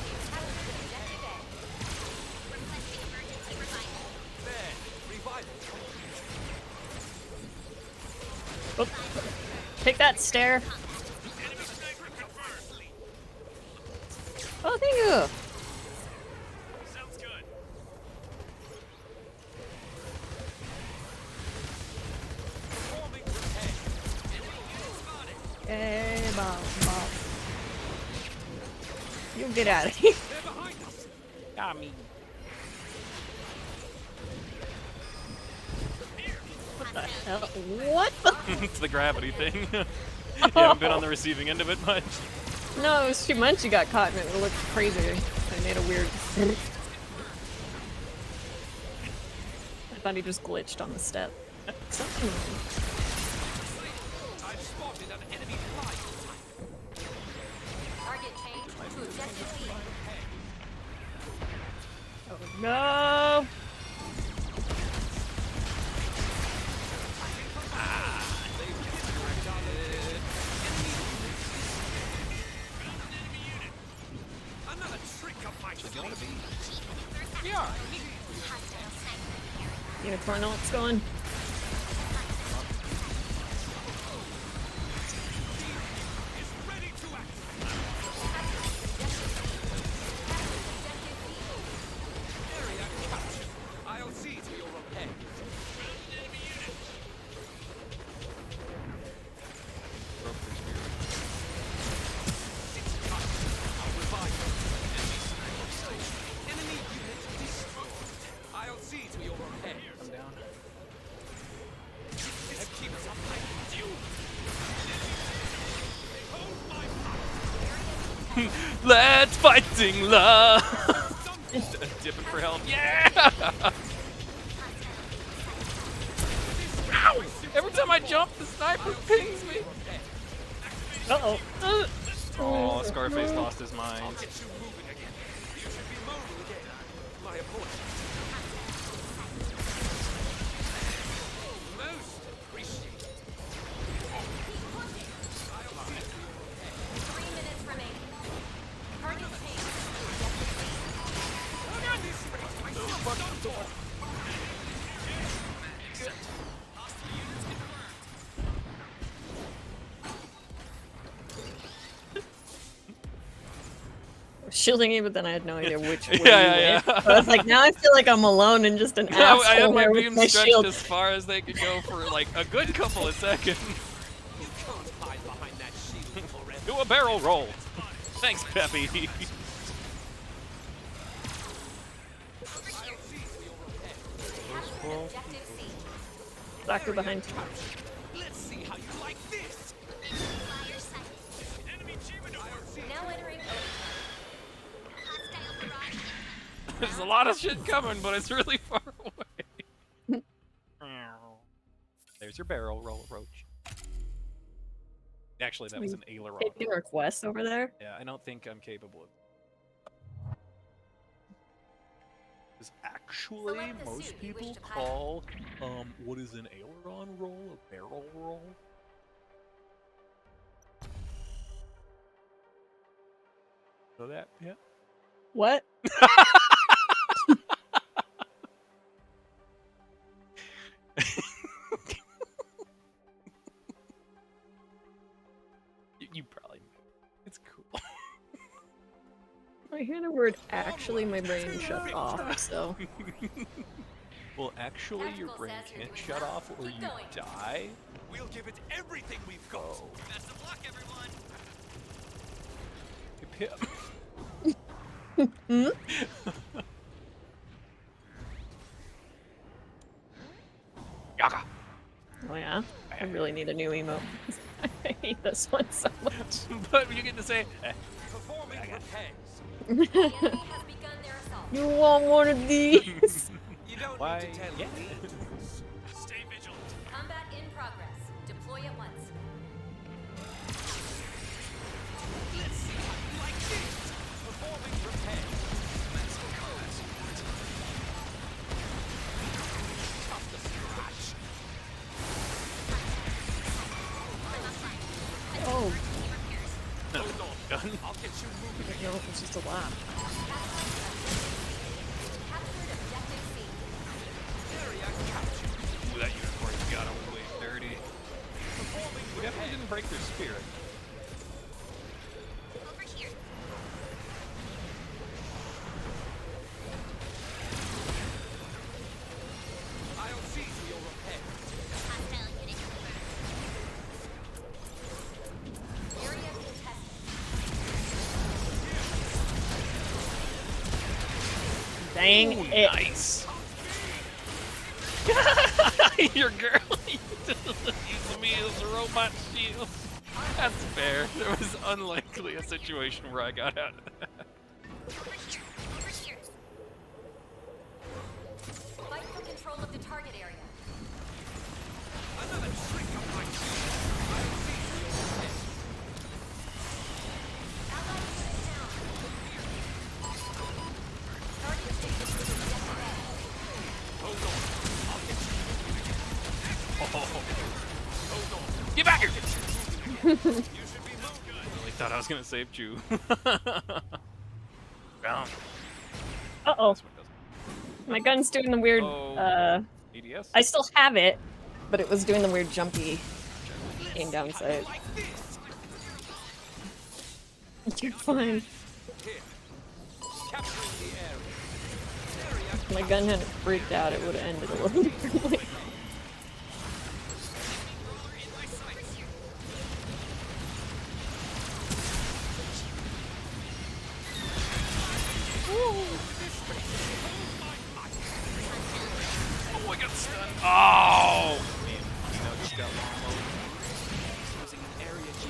There. Revival. Oh. Take that, Stare. Enemy sniper confirmed. Oh, thank you. Sounds good. Performing repair. Enemy unit spotted. Hey, Bob. You get out of here. They're behind us. Got me. What the hell? What the? It's the gravity thing. You haven't been on the receiving end of it much. No, it was too much. You got caught in it. It looked crazy. I made a weird. I thought he just glitched on the step. I've spotted an enemy flight. Target change to objective B. Oh no! Another trick up my sleeve. Unicorn ult's going. Is ready to act. Area captured. I'll see to your repair. It's cut. I'll revive you. Enemy unit destroyed. I'll see to your repair. I'm down. This keeps up my due. Hold my Let's fighting love. Dipping for help. Yeah. Ow! Every time I jump, the sniper pings me. Uh-oh. Oh, Scarface lost his mind. get you moving again. You should be mobile again. My apologies. Most appreciated. 3 minutes remaining. Target change to objective B. Shielding you, but then I had no idea which way Yeah. you went. So I was like, now I feel like I'm alone and just an Yeah, I had asshole my here with beam my stretched shield. as far as they could go for like a good couple of seconds. You can't hide behind that shield forever. Do a barrel roll. Thanks, Peppy. I'll see to your repair. Objective C. Doctor behind. Let's see how you like this. Now entering There's a lot of shit coming, but it's really far away. There's your barrel roll, Roach. Actually, that was an aileron. Taking requests over there. Yeah, I don't think I'm capable of. Because actually, Select the most suit you wish people to pilot. call what is an aileron roll a barrel roll. Know that? Yeah. What? You probably know. It's cool. I hear the word actually, my brain shuts off, so. Well, actually, your Tactical brain says you're can't doing shut well. off or Keep you going. Oh. die. We'll give it everything we've got. Oh. Best of luck, everyone. Yaga. Oh yeah? I really need a new emote. I hate this one so much. But you get to say, Performing repairs. The enemy has begun their assault. You want one of these? You don't why? need to tell Yeah. me. Stay vigilant. Combat in progress. Deploy at once. Let's see how you like this. Performing repairs. Commencing combat support. Tough to scratch. Oh, Hold on. Done. I'll get you moving. no, it's just a laugh. Captured objective C. Area captured. Ooh, that unicorn got away dirty. Performing We definitely didn't break their spirit. Over here. I'll see to your repair. Hostile unit confirmed. Area contested. Dang Ooh, it. nice. Your girl used me as a robot shield. That's fair. There was unlikely a situation where I got out of that. Over here. Over here. Fight for control of the target area. Another trick up my sleeve. I'll see to your repair. Allied unit down. Target station is objective A. Hold on. I'll get you moving again. Hold on. Get back here! You should be moving. I really thought I was gonna save Chew. Down. Uh-oh. This one doesn't. My gun's doing the weird, Oh. EDS? I still have it, but it was doing the weird jumpy aim down sight. Like this. You're fine. Here. Capturing the area. If my gun hadn't freaked out, it would have ended a little differently. Oh, I got stunned. Oh! Man, you know, just got long mode. Using an area G.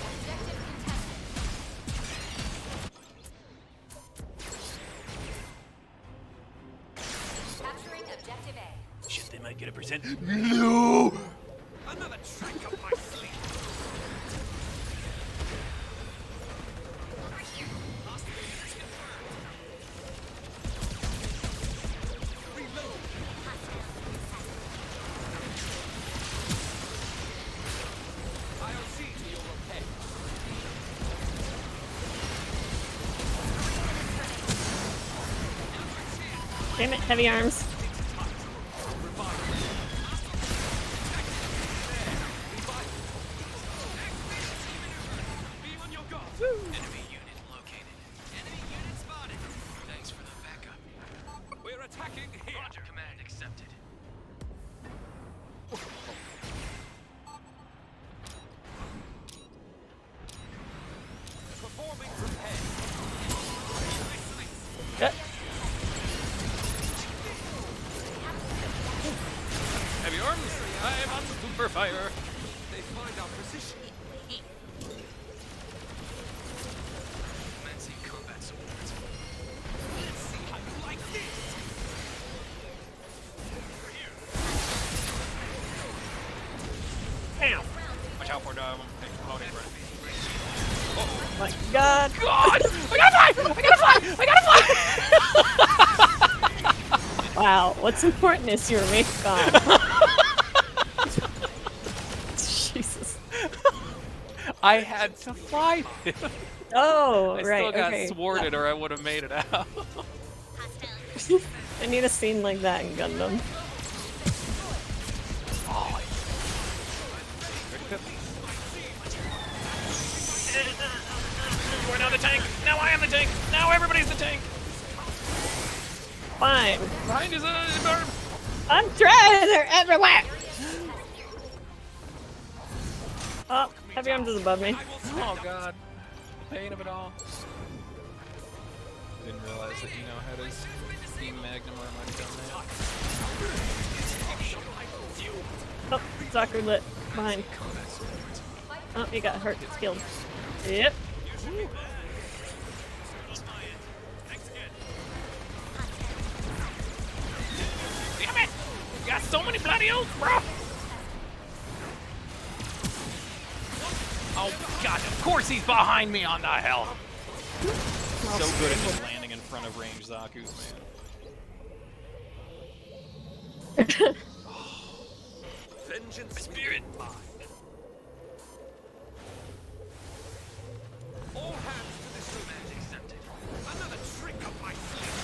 Objective contested. Capturing objective A. Shit, they might get a percent. No! Another trick up my sleeve. Over here. Hostile units confirmed. Reload. I'll see to your repair. Damn it, heavy arms. Be on your guard. Enemy unit located. Enemy unit spotted. Thanks for the backup. We're attacking here. Roger. Command accepted. Performing repair. Heavy arms! I'm on super fire! They find our position. Commencing combat support. Let's see how you like this. Bam! Watch out for the exploding breath. My god. God! I gotta fly! I gotta fly! I gotta fly! Wow, what's important is your make gone. Jesus. I had to fight it. Oh, I right. still got okay. sworded, or I would have made it out. I need a scene like that in Gundam. You are now the tank. Now I am the tank. Now everybody's the tank. Fine. Behind is a barb. I'm trying. They're everywhere. Oh, heavy arms is above me. Oh god. The pain of it all. I didn't realize that Eno had his Steam Magnum, or I might have done that. Oh, Zaku lit. Behind. Oh, he got hurt. Healed. Yep. Damn it! You got so many bloody oaths, bro! Oh god, of course he's behind me on the hell! So good at just landing in front of range Zaku's, man. Vengeance Spirit! All hands to this command accepted. Another trick up my sleeve.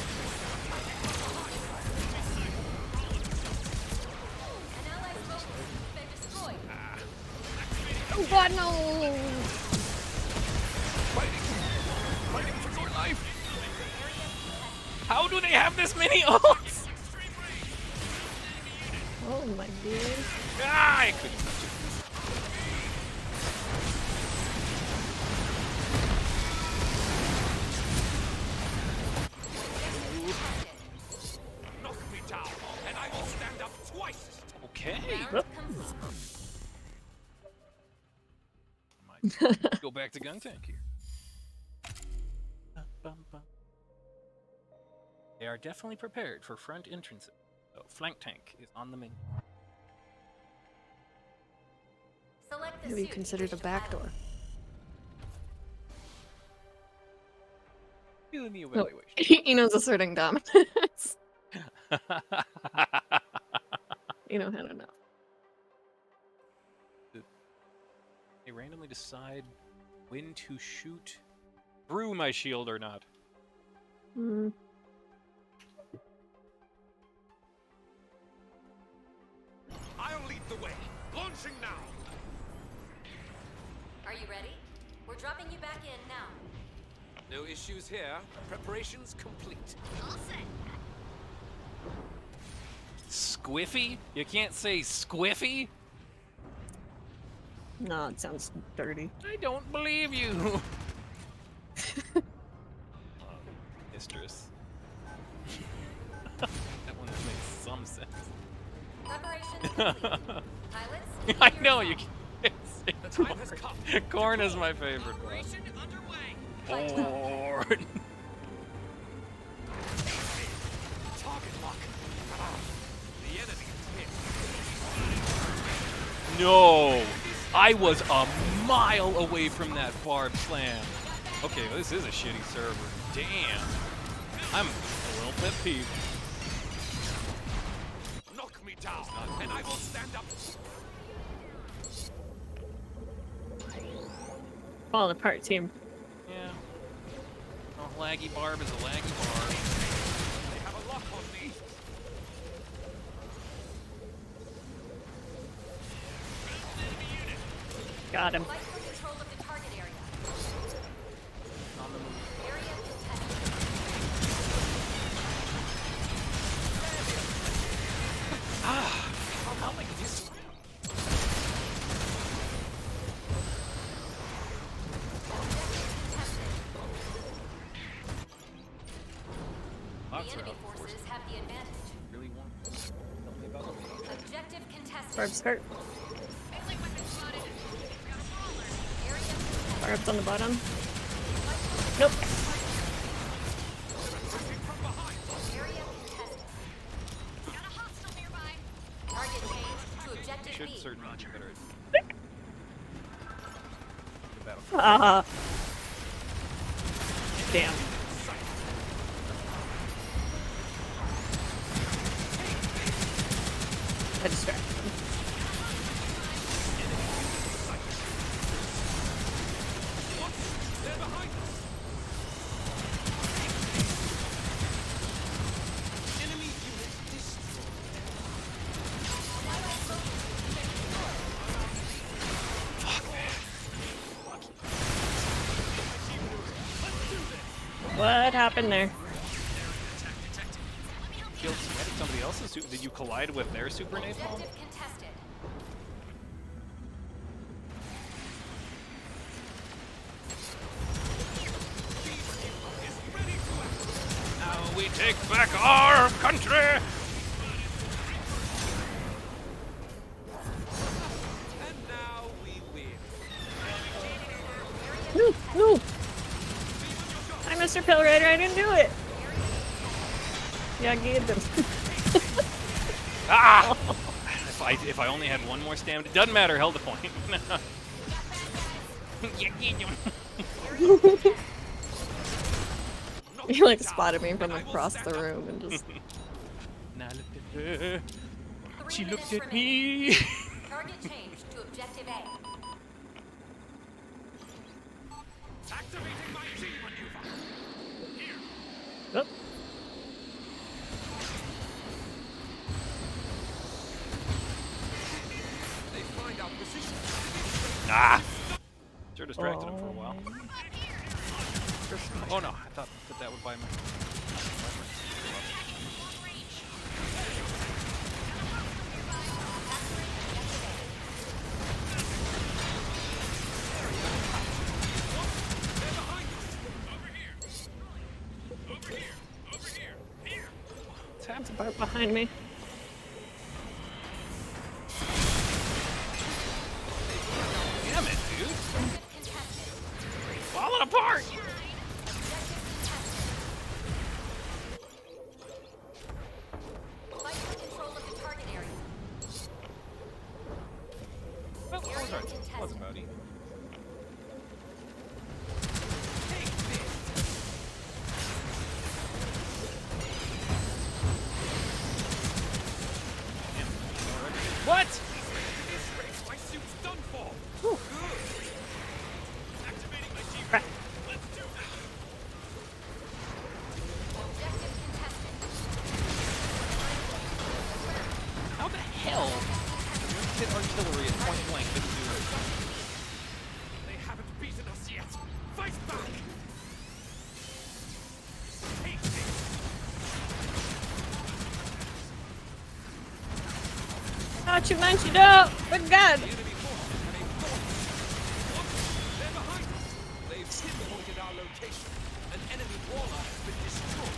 An allied robot has been destroyed. Oh god, no! Fighting for your life! How do they have this many ults? Oh my dear. Ah, I couldn't touch it. Knock me down, and I will stand up twice as tall. Okay. Round complete. Might go back to gun tank here. They are definitely prepared for front entrances. So flank tank is on the menu. Select the Maybe suit you considered wish a to backdoor. Doing the evaluation. Eno's asserting dominance. Eno had enough. They randomly decide when to shoot through my shield or not. Hmm. I'll lead the way. Launching now. Are you ready? We're dropping you back in now. No issues here. Preparations complete. Squiffy? You can't say squiffy? No, it sounds dirty. I don't believe you. Mistress. That one makes some sense. Preparations complete. Pilots, I begin know your you assault. can't say The time has come. corn is my favorite one. Operation underway. Corn. Target lock. The enemy is hit. No! I was a mile away from that barb slam. Okay, well, this is a shitty server. Damn. I'm a little pet peeved. Knock me down, and I will stand up. Falling apart, team. Yeah. Oh, laggy barb is a laggy barb. They have a lock on me. Got him. Fight for control of the target area. On the move. Area contested. I'll make this. The Lots are enemy out of force. forces have the advantage. Really want. Tell me about it. Objective contested. Barb skirt. Melee weapon spotted. We got a brawler. Area contested. Barb's on the bottom. Nope. Area contested. Got a hostile nearby. Target changed to objective Should B. certainly be better at the battle. Ah. Damn. to distract them. They're behind us. Enemy unit destroyed. What happened there? Killed somebody else's super. Did you collide with their super napalm? Objective contested. Now we take back our country! And now we win. No, no. Hi, Mr. Pill Rider. I didn't do it. Yeah, I gave them. Ah! If I only had one more stamina, it doesn't matter. Held the point. You like spotted me from across the room and just. Now look at her. 3 She minutes looked at remaining. me. Target changed to objective A. Activating my G maneuver. Here. Oh. They find our position. Ah! Sure distracted him for a while. Oh no, I thought that would buy my. Tab's about behind me. Damn it, dude! Contested. Falling apart! Fight for control of the target area. Well, that was alright. That was about even. What? My suit's done for. Activating my G. Let's do this. Objective contested. How the hell? Hit artillery at point blank didn't do it. They haven't beaten us yet. Fight back. Take this. Not you munchy dope! Good God! Enemy force and a force. They're behind us. They've pinpointed our location. An enemy warlock has been destroyed.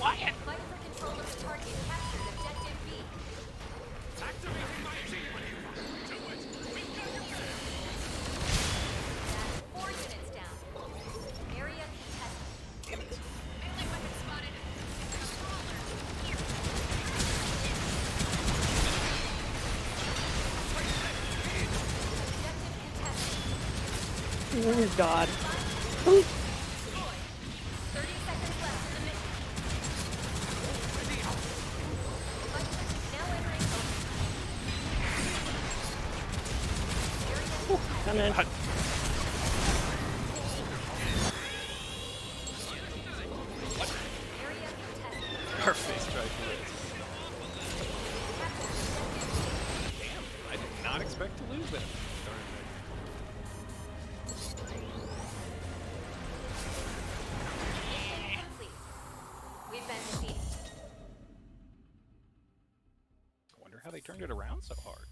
Quiet! Fight for control of the target. Captured objective B. Activating my G maneuver. Do it. We got your back. 4 units down. Area contested. Melee weapon spotted. Objective contested. Oh God. 30 seconds left in the mission. Fight now entering open. Come in. Area contested. Our face tried to raise. Damn, I did not expect to lose that. Mission complete. We've been defeated. I wonder how they turned it around so hard.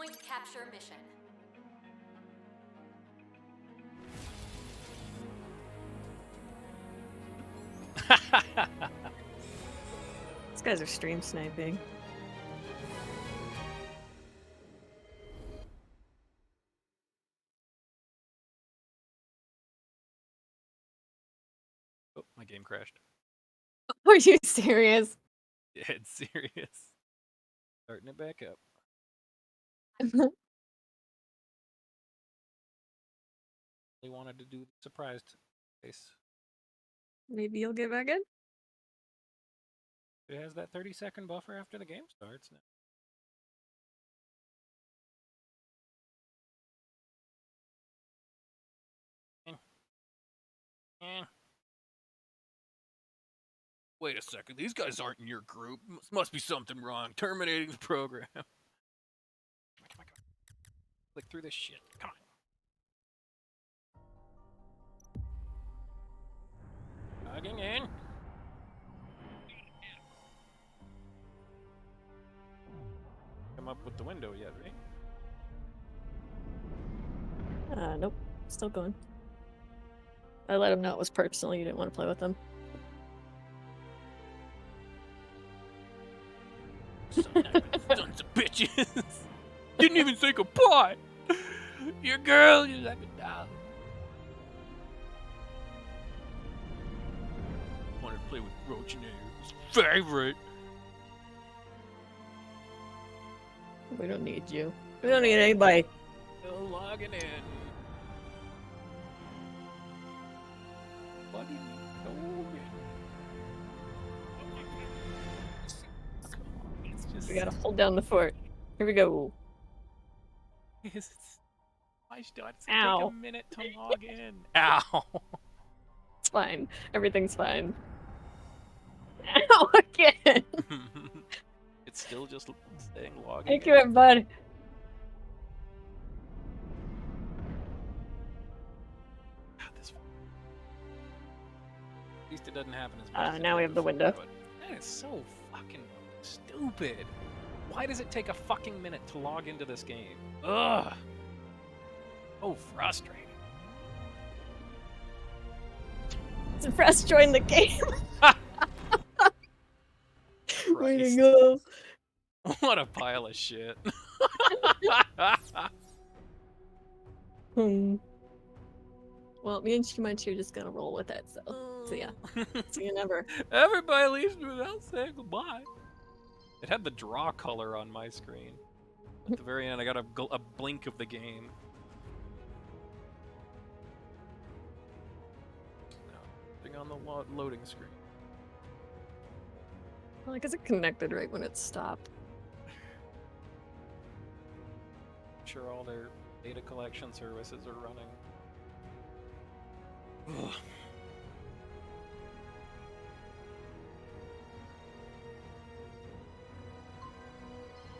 point capture mission. These guys are stream sniping. Oh, my game crashed. Are you serious? Dead serious. Starting it back up. They wanted to do the surprise face. Maybe you'll get back in? It has that 30-second buffer after the game starts now. Wait a second, these guys aren't in your group. Must be something wrong. Terminating the program. Come on. Click through this shit. Come on. Logging in. Come up with the window yet, right? Nope. Still going. I let him know it was personal. You didn't want to play with him. Sons of bitches. Didn't even say goodbye. Your girl, you're like a dog. Wanted to play with Roach and his favorite. We don't need you. We don't need anybody. Still logging in. What do you need? It's just. We gotta hold down the fort. Here we go. Why does it take Ow. a minute to log in? Ow. It's fine. Everything's fine. Ow, again! It's still just staying logged Thank in. you, everybody. At least it doesn't happen as much. As Now it we did have the before, window. but that is so fucking stupid. Why does it take a fucking minute to log into this game? Ugh. So frustrating. Press join the game. Way to Christ. go. What a pile of shit. Well, me and Shimanchi are just gonna roll with it, so yeah. See you never. Everybody leaves me without saying goodbye. It had the draw color on my screen. At the very end, I got a blink of the game. No, thing on the loading screen. Well, I guess it connected right when it stopped. I'm sure all their data collection services are running. Ugh.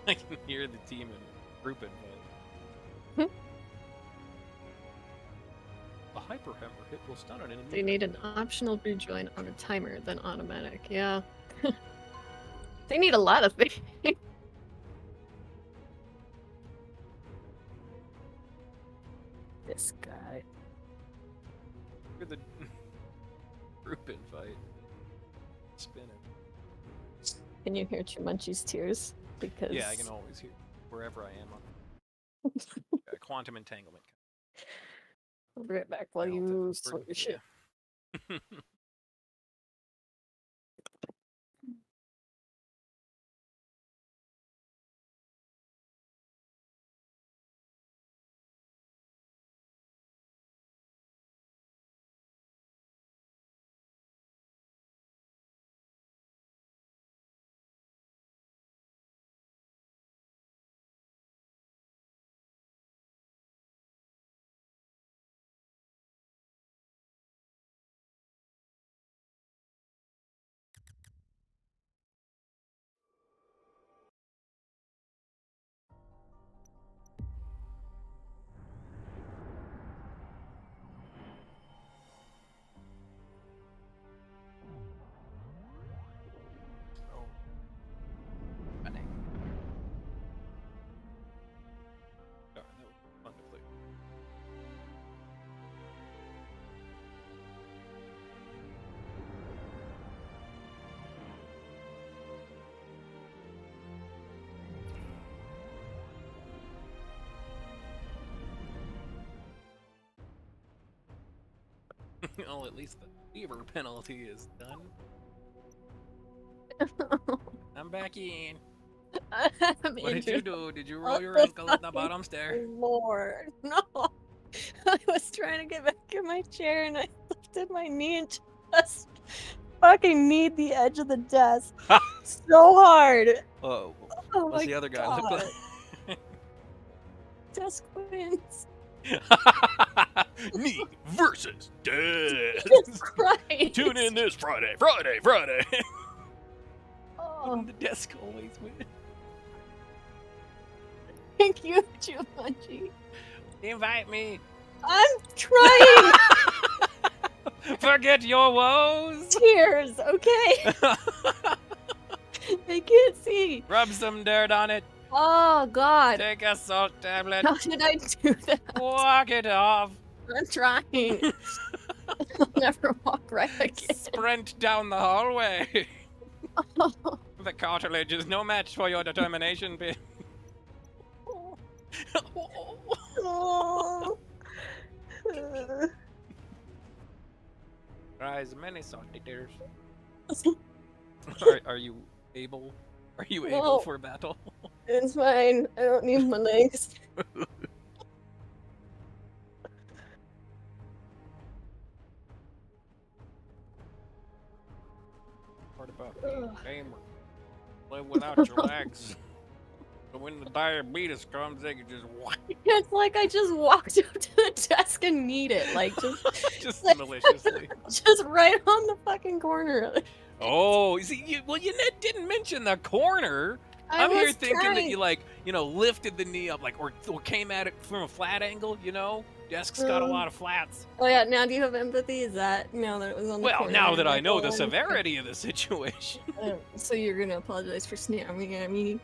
I can hear the team in group invite. The hyper hammer hit will stun an enemy. They need an optional rejoin on a timer, then automatic. Yeah. They need a lot of things. This guy. Hear the group invite. Spinning. Can you hear Chimunchi's tears? Because Yeah, I can always hear wherever I am on quantum entanglement. I'll be right back while I'll you take- sort your shit. Yeah. Oh, at least the fever penalty is done. I'm back in. I'm What did you injured. do? Did you roll Oh, your the ankle at the fucking bottom stair? Lord, no. I was trying to get back in my chair and I lifted my knee and just fucking kneed the edge of the desk so hard. Oh, Oh what's my the other guy God. look like? Desk wins. Me versus Death. Christ. Tune in this Friday. Oh, The desk always wins. thank you, Jumanji. Invite me. I'm trying. Forget your woes. Tears, okay? I can't see. Rub some dirt on it. Oh God. Take a salt tablet. How did I do that? Walk it off. I'm trying. I'll never walk right again. Sprint down the hallway. The cartilage is no match for your determination, bitch. Oh. Rise many salty tears. Oh. Are you able? Are you No. able for battle? It's fine. I don't need my legs. What about being a gamer? Live without your legs. So when the diabetes comes, they can just whack It's like I just walked up to the desk and kneed it, like just like- maliciously. just right on the fucking corner. Oh, you see, you didn't mention the corner. I'm here was thinking that trying. you lifted the knee up, like, or came at it from a flat angle. Desk's got a lot of flats. Oh yeah, now do you have empathy? Is that now that it was on the Well, corner? now that you're I like, know the "Oh, severity of the situation, so you're gonna apologize for snapping at me?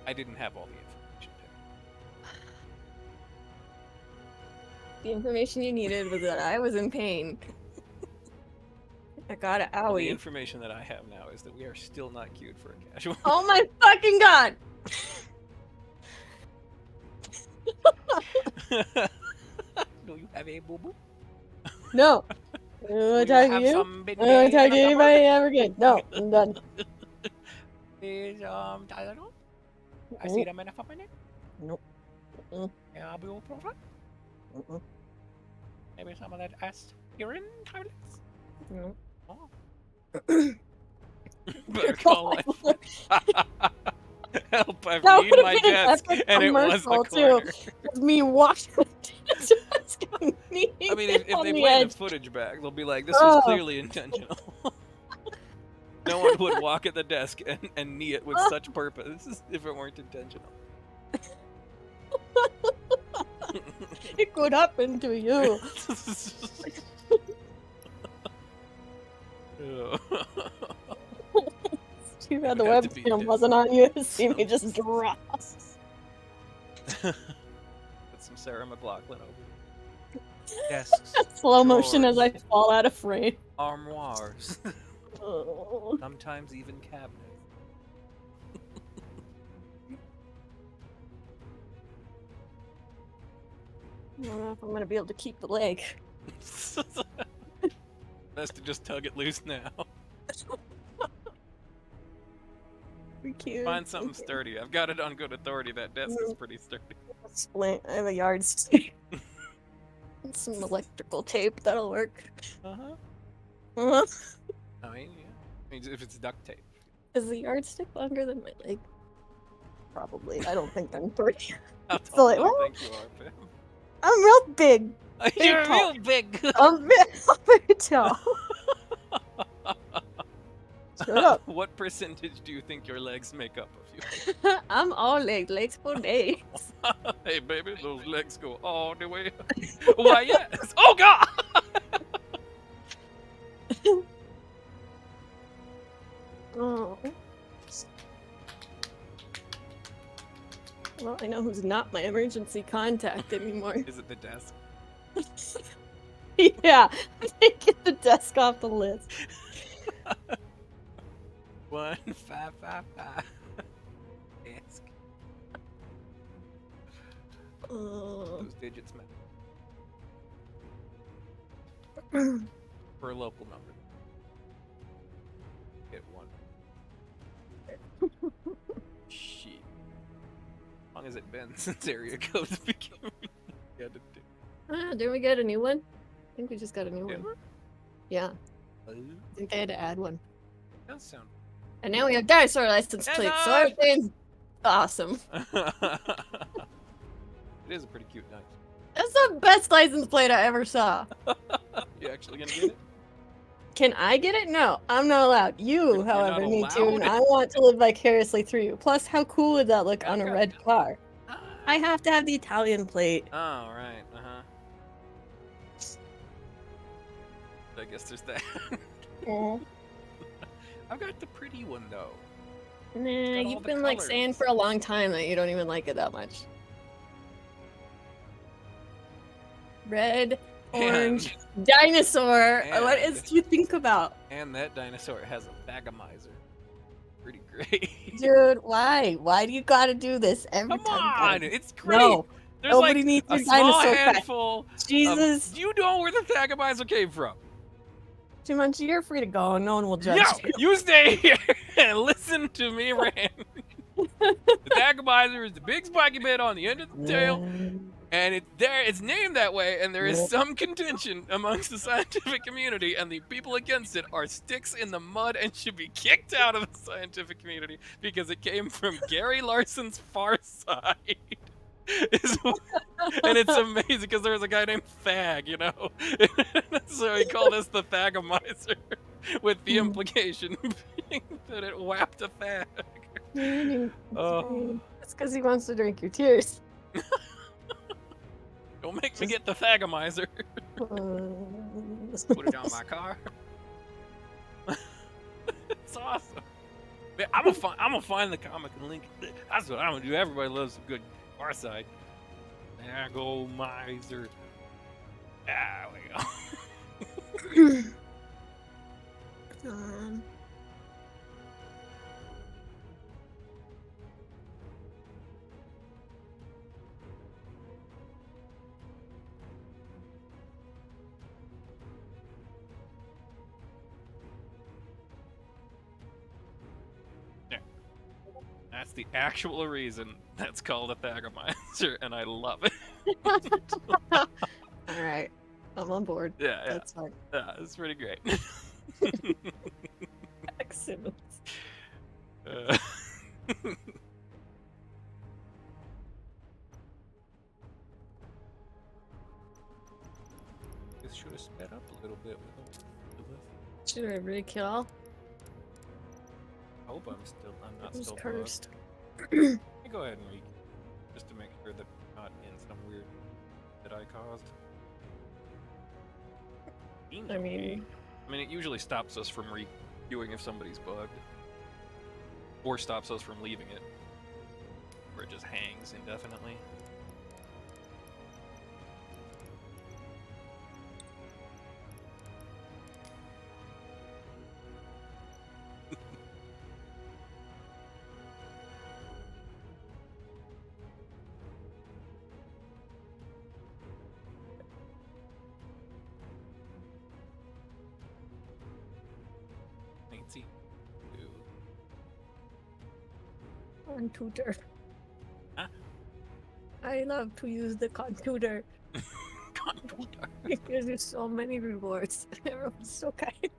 I didn't have all the information. The information you needed was that I was in pain. I got an Well, the owie. information that I have now is that we are still not queued for a casual. Oh my fucking God! Do you have a boo boo? No. I don't talk to you. I don't talk to anybody ever again. No, I'm done. Is Tylenol? I see them in a minute. Nope. Mm-mm. Ibuprofen? Mm-mm. Maybe some of that aspirin tablets? Nope. Oh. Better call it. Help! I've That kneed would've my been an desk, epic and it was the commercial, too. corner. It's me walking up to the desk and kneeing I mean, if on they the play edge. the footage back, they'll be like, "This was Oh. clearly intentional." No one would walk at the desk and knee it with such purpose if it weren't intentional. It could happen to you. Too bad the It had to be webcam desk. wasn't on you to see me just drop. Put some Sarah McLachlan over. Desks, Slow motion as I drawers, fall out of frame. armoires, Oh. sometimes even cabinets. I don't know if I'm gonna be able to keep the leg. Best to just tug it loose now. Be cute. Find something sturdy. I've got it on good authority. That desk is pretty sturdy. Splint. I have a yardstick. And some electrical tape. That'll work. Uh-huh. Uh-huh. I mean, yeah. I mean, if it's duct tape. Is the yardstick longer than my leg? Probably. I don't think I'm 30. How So, tall like, do you well- think you are, Pam? I'm real big. You're tall. real big. I'm very tall. Shut up. What percentage do you think your legs make up of you? I'm all legs for days. Hey, baby, those legs go all the way. Why, yes. Oh, God! Oh. Well, I know who's not my emergency contact anymore. Is it the desk? Yeah, get the desk off the list. 1555. Desk. Oh. Those digits matter. For a local number. Get one. Shit. How long has it been since area codes became? Didn't we get a new one? I think we just got a new Did one. Yeah, we? I think they had to add one. Does sound. And now we have dinosaur license plates, so Dinosaur! everything's awesome. It is a pretty cute knife. That's the best license plate I ever saw. You actually gonna get it? Can I get it? No, I'm not allowed. You, You're however, not need to, and allowed? I want to live vicariously through you. Plus, how cool would that look on a Okay. red car? I have to have the Italian plate. Oh, right. I guess there's that. I've got the pretty one though. Nah, got all you've the been like saying colors. for a long time that you don't even like it that much. Red, orange, dinosaur. What is And- to think about? And that dinosaur has a Thagomizer. Pretty great. Dude, why? Why do you gotta do this every Come time? on, it's great. No, There's nobody like needs a your small dinosaur pack. handful. Jesus, Do you know where the Thagomizer came from? Jumanji, you're free to go. No one will judge No, you stay here and listen to me rant. The Thagomizer is the big spiky bit on the end of the tail, and it's named that way, and there is some contention amongst the scientific community, and the people against it are sticks in the mud and should be kicked out of the scientific community because it came from Gary Larson's Far Side. And it's amazing because there was a guy named Fag, you know? So he called us the Thagomizer with the implication being that it whapped a fag. Oh, It's because he wants to drink your tears. don't make me get the Thagomizer. Put it on my car. It's awesome. Man, I'm gonna find the comic and link it. That's what I'm gonna do. Everybody loves a good Far Side. Thagomizer. Ah, we go. That's the actual reason that's called a Thagomizer, and I love it. All right, I'm on board. Yeah, yeah, That's fine. yeah, it's pretty great. Excellent. Uh, this should have sped up a little bit with this. Should I really kill? I hope I'm not Who's still bugged. cursed? Let me go ahead and read, just to make sure that I'm not in some weird that I caused. I mean, it usually stops us from reviewing if somebody's bugged, or stops us from leaving it, where it just hangs indefinitely. Contutor. Huh? I love to use the contutor. It gives you so many rewards. Everyone's so kind.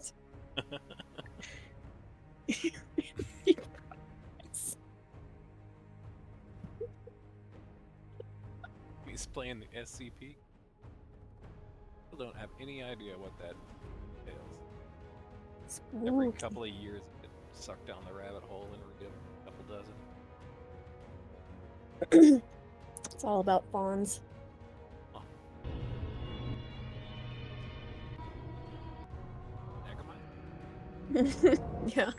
He's playing the SCP. Still don't have any idea what that entails. Every couple of years, I get sucked down the rabbit hole and read a couple dozen. It's all about fawns. Yeah.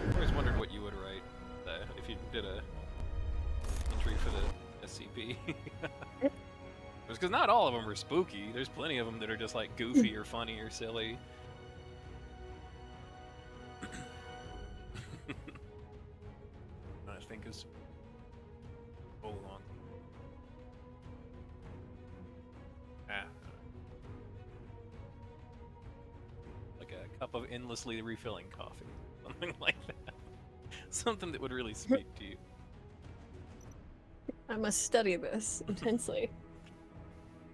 I always wondered what you would write if you did a entry for the SCP. Because not all of them are spooky. There's plenty of them that are just like goofy or funny or silly. I think is hold on. Yeah. Like a cup of endlessly refilling coffee. Something like that. Something that would really speak to you. I must study this intensely.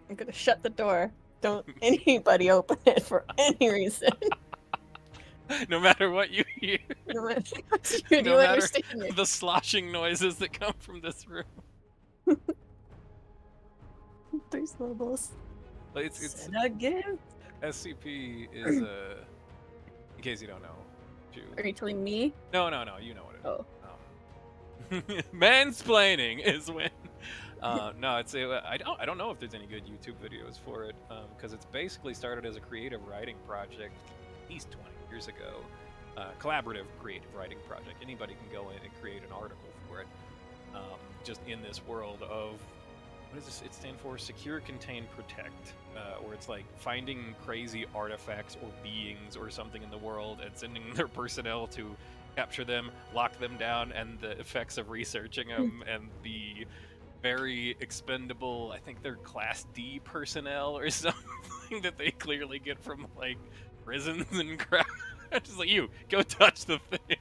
I'm gonna shut the door. Don't anybody open it for any reason. No matter what you hear. No matter what you do, No matter understand it. the sloshing noises that come from this room. 3 syllables. But it's Said again. SCP is in case you don't know. Are you telling me? No, you know what it is. Oh. Mansplaining is when. No, it's I don't know if there's any good YouTube videos for it because it's basically started as a creative writing project at least 20 years ago. Collaborative creative writing project. Anybody can go in and create an article for it. Just in this world of what does this? It stand for Secure, Contain, Protect, where it's like finding crazy artifacts or beings or something in the world and sending their personnel to capture them, lock them down, and the effects of researching them, and the very expendable, I think they're Class D personnel or something that they clearly get from like prisons and crap. Just like, you go touch the thing.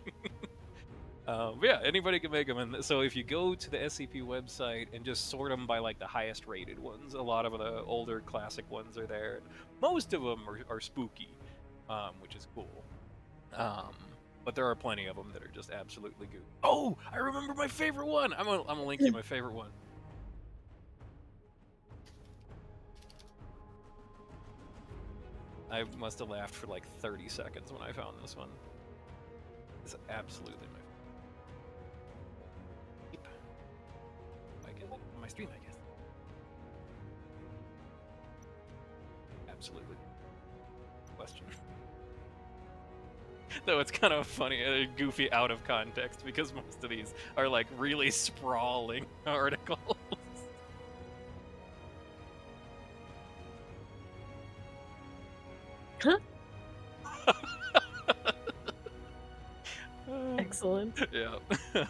Yeah, anybody can make them. And so if you go to the SCP website and just sort them by like the highest rated ones, a lot of the older classic ones are there. Most of them are spooky, which is cool. But there are plenty of them that are just absolutely good. Oh, I remember my favorite one. I'm gonna link you my favorite one. I must have laughed for like 30 seconds when I found this one. It's absolutely my favorite. I can link it on my stream, I guess. Absolutely. Question. Though it's kind of funny, goofy out of context, because most of these are like really sprawling articles. Huh? Excellent. Yeah. So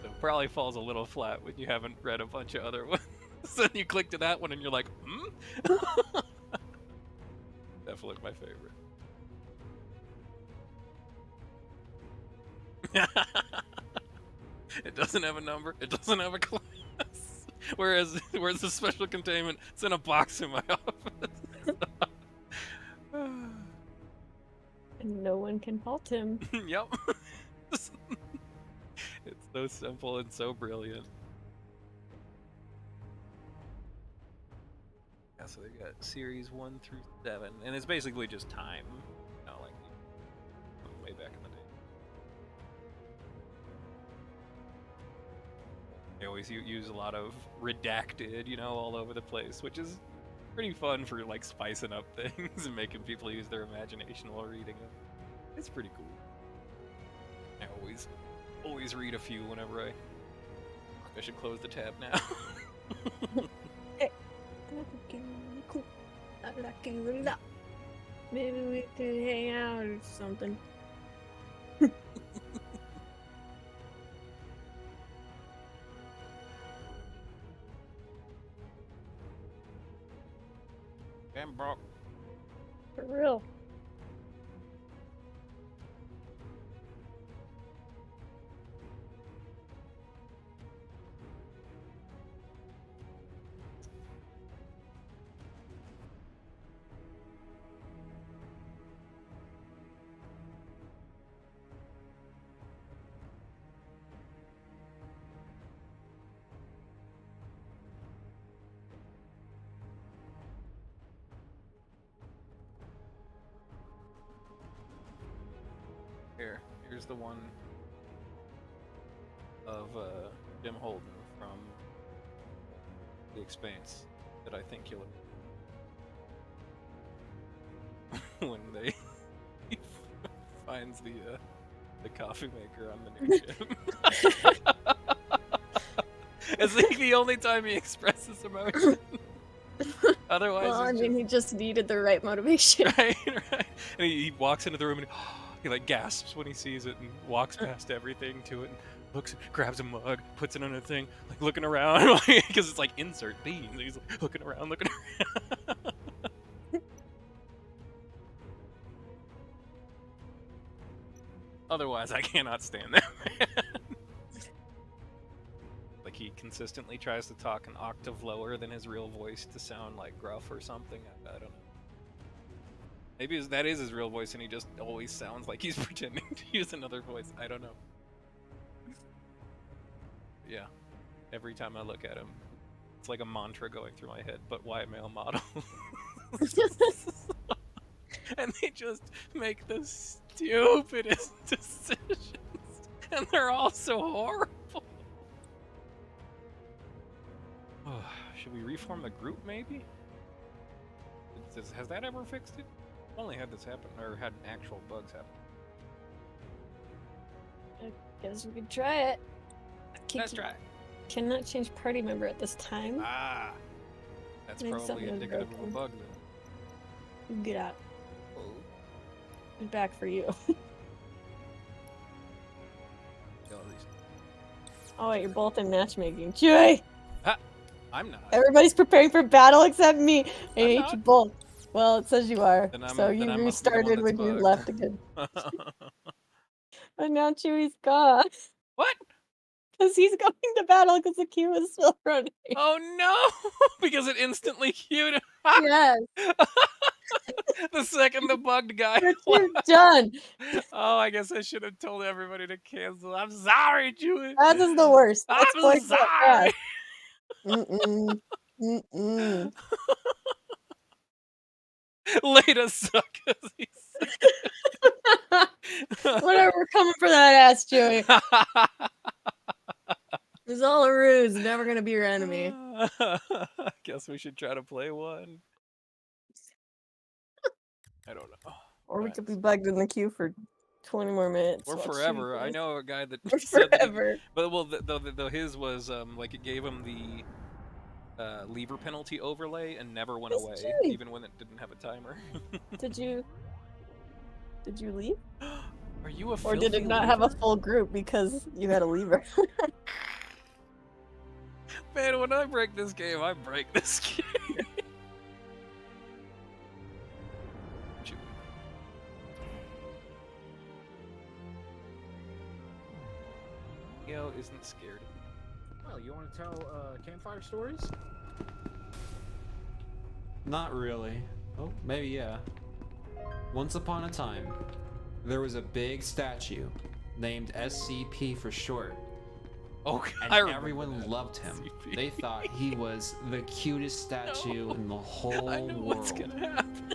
it probably falls a little flat when you haven't read a bunch of other ones. Then you click to that one and you're like, Definitely my favorite. It doesn't have a number. It doesn't have a class. Whereas the special containment, it's in a box in my office. And no one can fault him. Yep. It's so simple and so brilliant. Yeah, so they got series 1 through 7, and it's basically just time. You know, like way back in the day. They always use a lot of redacted, you know, all over the place, which is pretty fun for like spicing up things and making people use their imagination while reading them. It's pretty cool. I always read a few whenever I should close the tab now. Maybe we could hang out or something. Pembroke. For real. Here's the one of Jim Holden from The Expanse that I think you'll when they finds the coffee maker on the new ship. It's like the only time he expresses emotion. Otherwise, Well, I mean, he just needed the right motivation. right. And he walks into the room and he like gasps when he sees it and walks past everything to it. And, looks, grabs a mug, puts it on a thing, like looking around, because it's like insert beans. He's like, looking around, looking around. Otherwise, I cannot stand that man. Like he consistently tries to talk an octave lower than his real voice to sound like gruff or something. I don't know. Maybe that is his real voice, and he just always sounds like he's pretending to use another voice. I don't know. Yeah. Every time I look at him, it's like a mantra going through my head. But why male model? And they just make the stupidest decisions, and they're all so horrible. Should we reform the group, maybe? Has that ever fixed it? I've only had this happen, or had actual bugs happen. I guess we could try it. Let's try it. Cannot change party member at this time. Ah, that's Maybe probably something was indicative of a broken. bug then. Get out. Oh. I'm back for you. Oh wait, you're both in matchmaking. Chewie! I'm not. Everybody's preparing for battle except me. I I'm hate you not. both. Well, it says you are. Then So then you I must be the one restarted that's when you bugged. left again. But now Chewie's gone. What? Because he's going to battle because the queue is still running. Oh no! Because it instantly queued him. Yes. The second the bugged guy You're left. done. Oh, I guess I should have told everybody to cancel. I'm sorry, Julie. That is the worst. Let's I'm boycott sorry. that. Mm-mm. Mm-mm. Later, suckers. Whatever, we're coming for that ass, Chewie. It's all a ruse. Never gonna be your enemy. Guess we should try to play one. I don't know. Or we could be bugged in the queue for 20 more minutes. Or while Chewie forever. I plays. know a guy that Or said that he- forever. but well, though his was like it gave him the lever penalty overlay and never went Yes, away, Chewie. even when it didn't have a timer. Did you leave? Are you a Or did it filthy not have a lever? full group because you had a lever? Man, when I break this game, I break this game. Neo isn't scared. Well, you want to tell campfire stories? Not really. Oh, maybe yeah. Once upon a time, there was a big statue named SCP for short. Oh, and I remember everyone that. loved him. SCP. They thought he was the cutest statue in the whole I know world. what's gonna happen.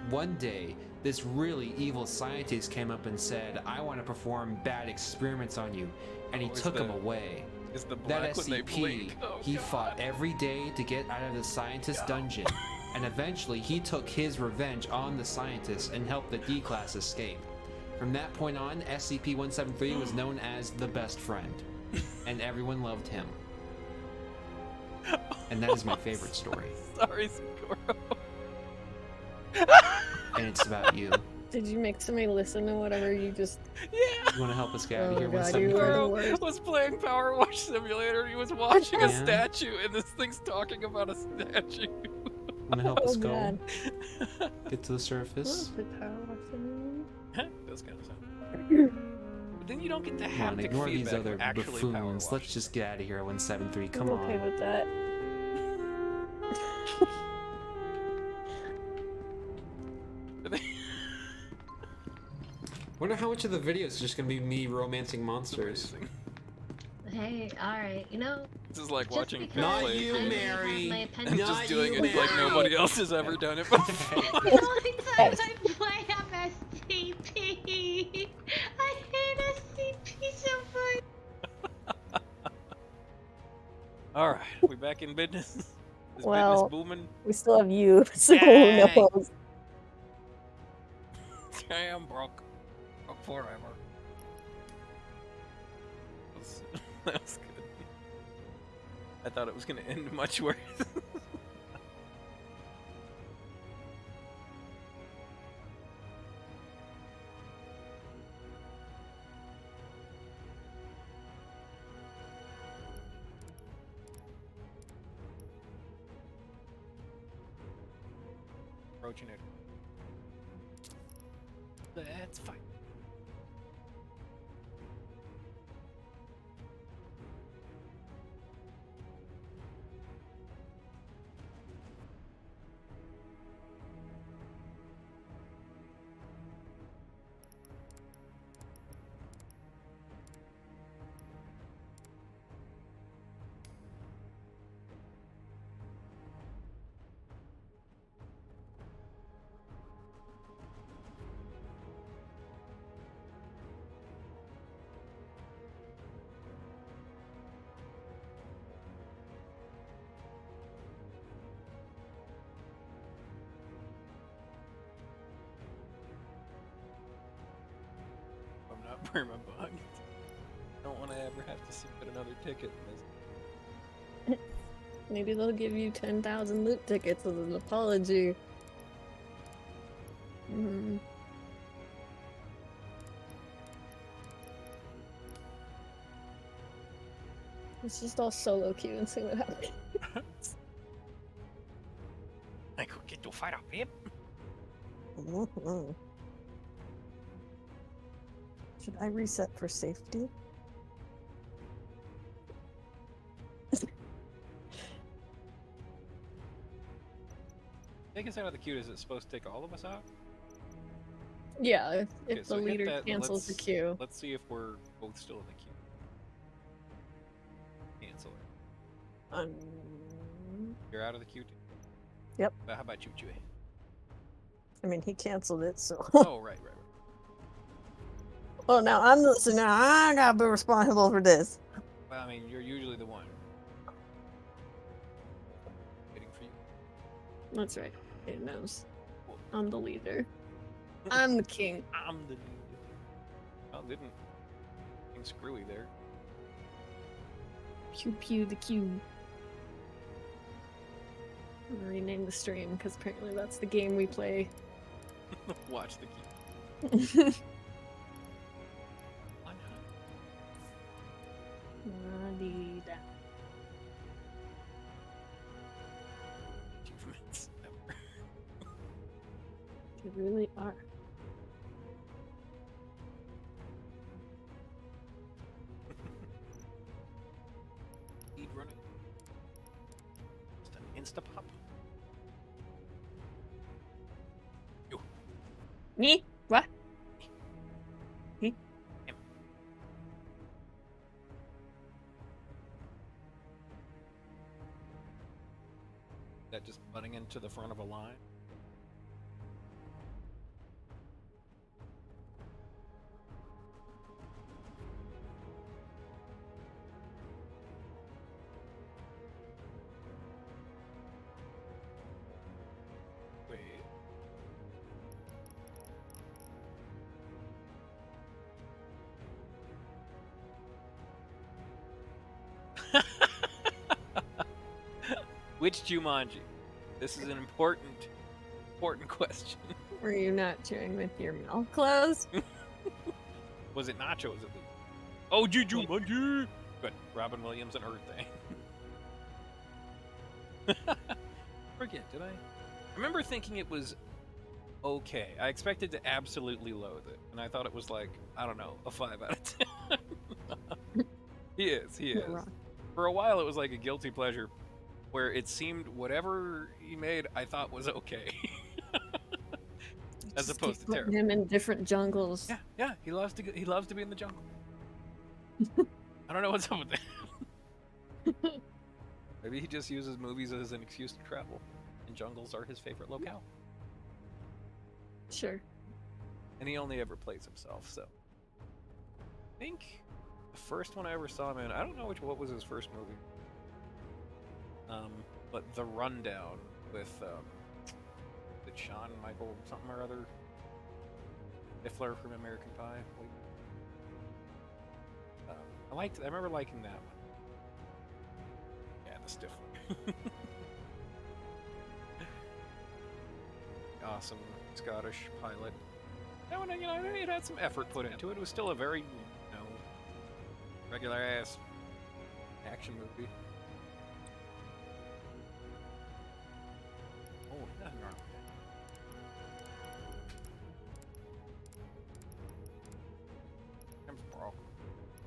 One day, this really evil scientist came up and said, "I want to perform bad experiments on you," and he Oh, is took him the- away. Is the That black when they SCP, blink? Oh, he God. fought every day to get out of the scientist dungeon, and eventually he took his revenge on the scientist and helped the D-Class escape. From that point on, SCP-173 was known as the best friend, and everyone loved him. And that is my favorite story, Sorry, Socorro. and it's about you. Did you make somebody listen to whatever you just... Yeah. You want to help us get out of Oh here? God, you are the 173? worst. was playing Power Wash Simulator. He was watching a Yeah. statue, and this thing's talking about a statue. Want to help us Oh, go? God. Get to the surface? Those kind of sound. But then you don't get the Come on, haptic ignore feedback these other of actually power buffoons. wash. Let's just get out of here at 173. Come I'm okay on. with that. Wonder how much of the video is just gonna be me romancing monsters. Hey, alright, you know, This is like just watching because Pip Not play a you, game. Mary. my I'm opinion. Not just doing you, it like Mary. nobody else has ever done it before. The only times I play SCP. I hate SCP so much. All right, we back in business. Is Well, business booming? we still have you, so who Yay. knows? Damn, broke forever. That was good. I thought it was gonna end much worse. approaching it. Let's fight. I'm not perma-bugged. Don't want to ever have to submit another ticket in this. Maybe they'll give you 10,000 loot tickets as an apology. Mm. Let's just all solo queue and see what happens. I could get to fight up, babe. Mhm. Should I reset for safety? Take us out of the queue. Is it supposed to take all of us out? Yeah, if Okay, the so hit leader that, cancels the let's- queue. Let's see if we're both still in the queue. Cancel it. You're out of the queue too? Yep. But how about you, Chewie? I mean, he canceled it, so. Oh, right. Oh, now I'm listening. Now I gotta be responsible for this. Well, I mean, you're usually the one. Waiting for you. That's right. It knows. I'm the leader. I'm the king. I'm the leader. Well, didn't. Being screwy there. Pew pew the queue. I'm gonna rename the stream because apparently that's the game we play. Watch the queue. La-dee-da. Achievements. They really are. Speed running. Just an insta-pop. Yo. Me? What? Me? Him. That just butting into the front of a line. Wait. Which Jumanji? This is an important question. Were you not chewing with your mouth closed? Was it nachos at least? Oh, Jumanji! Good. Robin Williams and Earth Day. Forget, did I? I remember thinking it was okay. I expected to absolutely loathe it, and I thought it was like, I don't know, a 5 out of 10. He is. You're wrong. For a while, it was like a guilty pleasure, where it seemed whatever he made, I thought was okay. As Just opposed keep to putting terrible. him in different jungles. Yeah, he loves to be in the jungle. I don't know what's up with that. Maybe he just uses movies as an excuse to travel, and jungles are his favorite locale. Sure. And he only ever plays himself, so. I think the first one I ever saw him in, I don't know what was his first movie. But The Rundown with Shawn Michael something or other. Stifler from American Pie. I remember liking that one. Yeah, the Stifler. Awesome Scottish pilot. That one, it had some effort put into it. It was still a very, regular ass action movie. Oh, nothing wrong with that.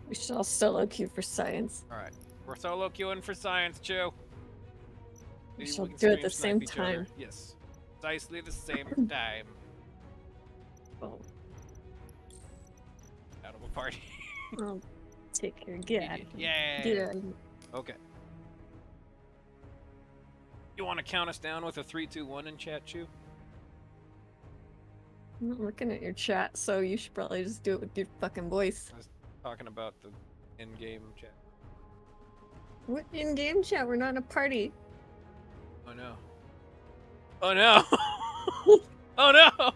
We should all solo queue for science. All right, we're solo queuing for science, Chew. We See if shall can do it stream the snipe same each other. time. Yes, precisely the same time. Oh, Out of a party. I'll take your get out of here. Yeah. Get out of here. Okay. You want to count us down with a 3, 2, 1 in chat, Chew? I'm not looking at your chat, so you should probably just do it with your fucking voice. I was talking about the in-game chat. What in-game chat? We're not in a party. Oh no. Oh no. Oh no.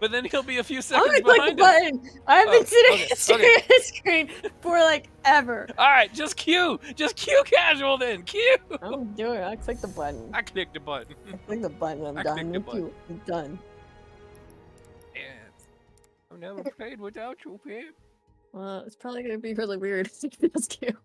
But then he'll be a few I'm seconds gonna click the behind us. button. I've been sitting okay, staring at the screen for like ever. All right, just queue. Just queue casual then. Queue. I'm doing it. I click the button. I clicked the button. I click the button. I'm I done. clicked the With you. I'm done. Yes. I've never played without you, Pip. Well, it's probably gonna be really weird if it feels cute.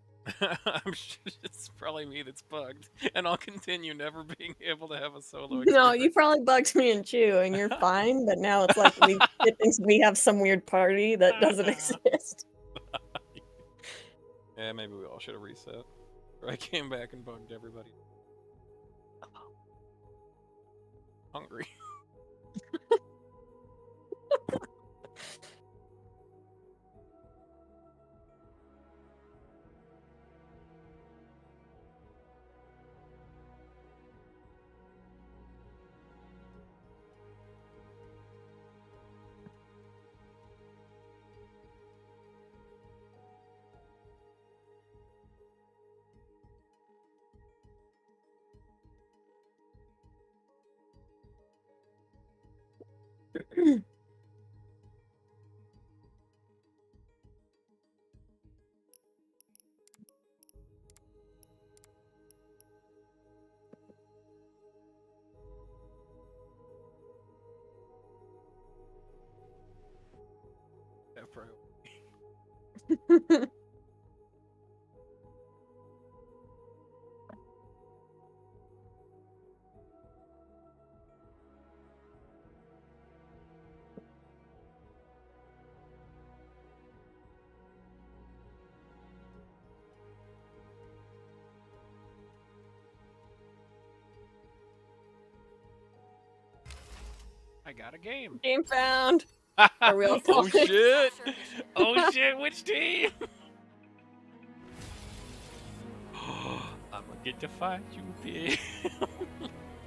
I'm sure it's probably me that's bugged, and I'll continue never being able to have a solo No, experience. you probably bugged me and Chew, and you're fine. But now it's like it thinks we have some weird party that doesn't exist. Yeah, maybe we all should have reset. Or I came back and bugged everybody. Hungry. I got a game. Game found. Are we all Oh calling? shit! Oh shit! Which team? I'm gonna get to fight you, pig.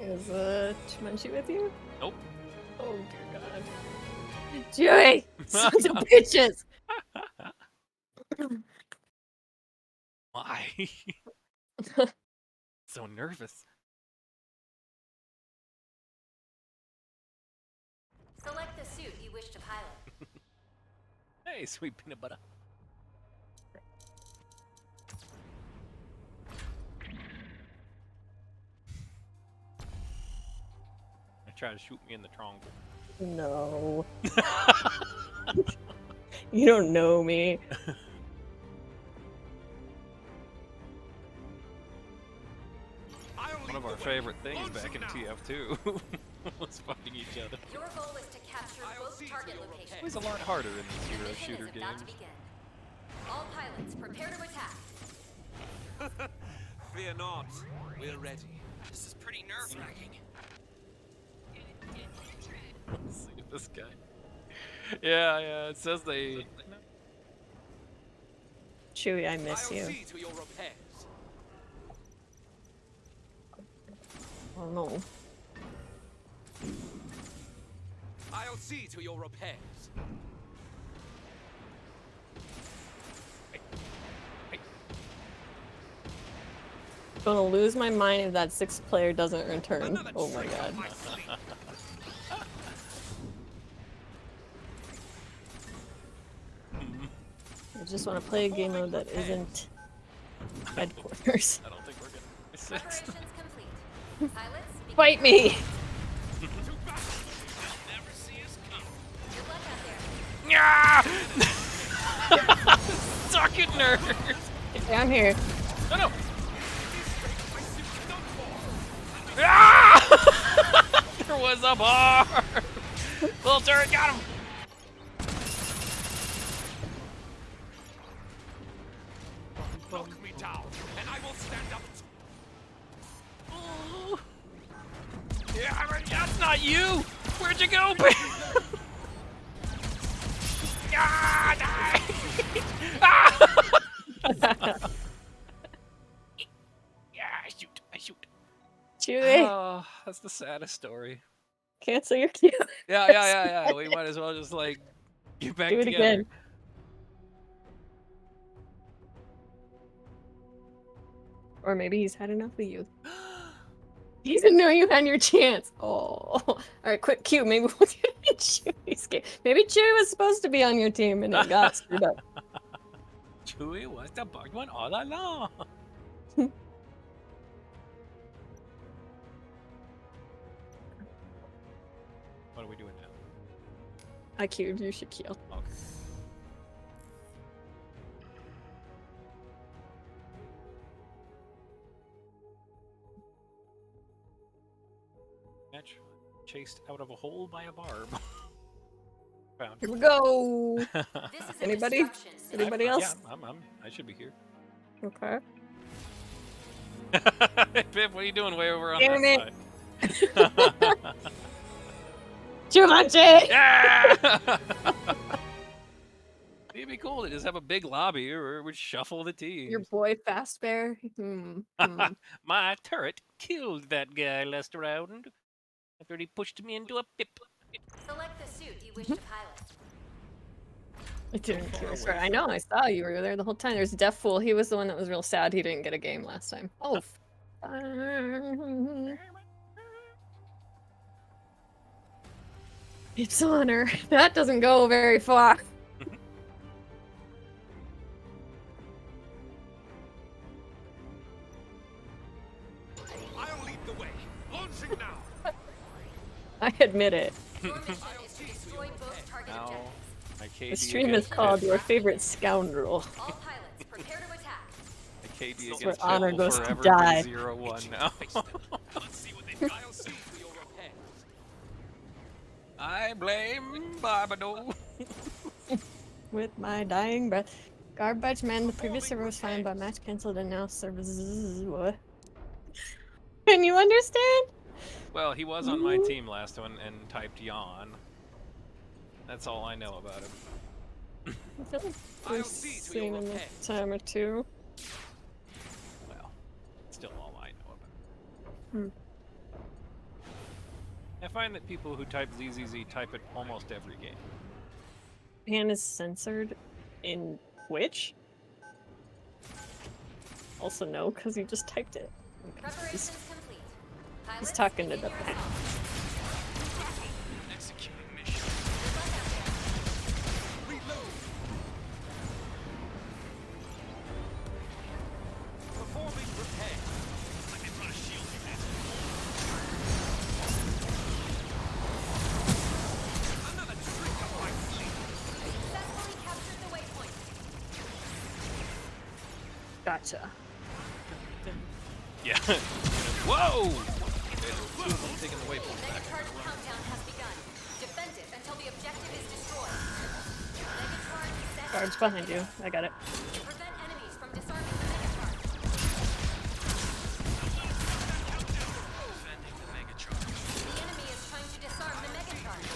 Is Chimanchi with you? Nope. Oh dear God. Joey, sons of bitches. Why? So nervous. Select the suit you wish to pilot. Hey, sweet peanut butter. Try to shoot me in the trunk. No. You don't know me. One of our favorite things back in TF2 was fighting each other. Your goal is to capture both target locations. It was a lot harder in these Your hero mission shooter is about to games. begin. All pilots, prepare to attack. Fear not, we're ready. This is pretty nerve-wracking. Let's see this guy. Yeah, it says they. Chewie, I miss I'll you. see to your repairs. Oh no. I'll see to your repairs. Gonna lose my mind if that sixth player doesn't return. Oh my God. I just want to play a game mode that isn't headquarters. I don't think we're gonna. Preparations complete. Pilots, begin. Fight me! Good luck out there. Yeah! Suck it, nerd! Get down here. No, no! Ah! There was a bar! Little turret got him! knock me down, and I will stand up. Oh. Yeah, that's not you! Where'd you go, babe? Ah, die! Ah! Yeah, I shoot. Chewie, Oh, that's the saddest story. cancel your cue. Yeah. We might as well just like get back Do it together. again. Or maybe he's had enough of you. He didn't know you had your chance. Oh. All right, quick cue. Maybe we'll get Chewie's game. Maybe Chewie was supposed to be on your team and it got screwed up. Chewie was the bugged one all along. What are we doing now? I queued you, Shaquille. Okay. Match chased out of a hole by a barb. Found. Here we go. This is an Anybody? instruction. Anybody else? Yeah, I should be here. Okay. Pip, what are you doing way over on Damn that it. side? Jumanji! Yeah! It'd be cool to just have a big lobby where it would shuffle the teams. Your boy Fast Bear. My turret killed that guy last round after he pushed me into a pip. Select the suit you wish to pilot. I didn't kill her. I know, I saw you were there the whole time. There's Deaf Fool. He was the one that was real sad he didn't get a game last time. Oh. It's honor. That doesn't go very far. I'll lead the way. Launching now. I admit it. Your mission is to destroy both target Now, objectives. my KD The stream is against called Pip. Your Favorite Scoundrel. All pilots, prepare to attack. My KD This is against where honor Pip goes will to forever die. be 0-1 now. Let's see what they I'll see to your repair. I blame Barbado. With my dying breath. Garbage man, the previous server was fine, but match cancelled and now servers. What? Can you understand? Well, he was on my team last one and typed yawn. That's all I know about him. I feel like I'll we've see to seen your him repair. a time or two. Well, still all I know about Hmm. him. I find that people who type ZZZ type it almost every game. Han is censored in Twitch? Also no, because he just typed it. Okay. Preparations complete. He's Pilots, talking to begin the your pan. assault. Executing mission. Good luck out there. Reload. Performing repair. Let me run a shield through that. Another trick up my sleeve. Successfully captured the waypoint. Gotcha. Yeah. Whoa! Okay, two of them taking the waypoint back. Megacharge countdown has begun. Defend it until the objective is destroyed. Megacharge set. Guards behind you. I got it. Prevent enemies from disarming the megacharge. Defending the Megacharge. The enemy is trying to disarm the megacharge.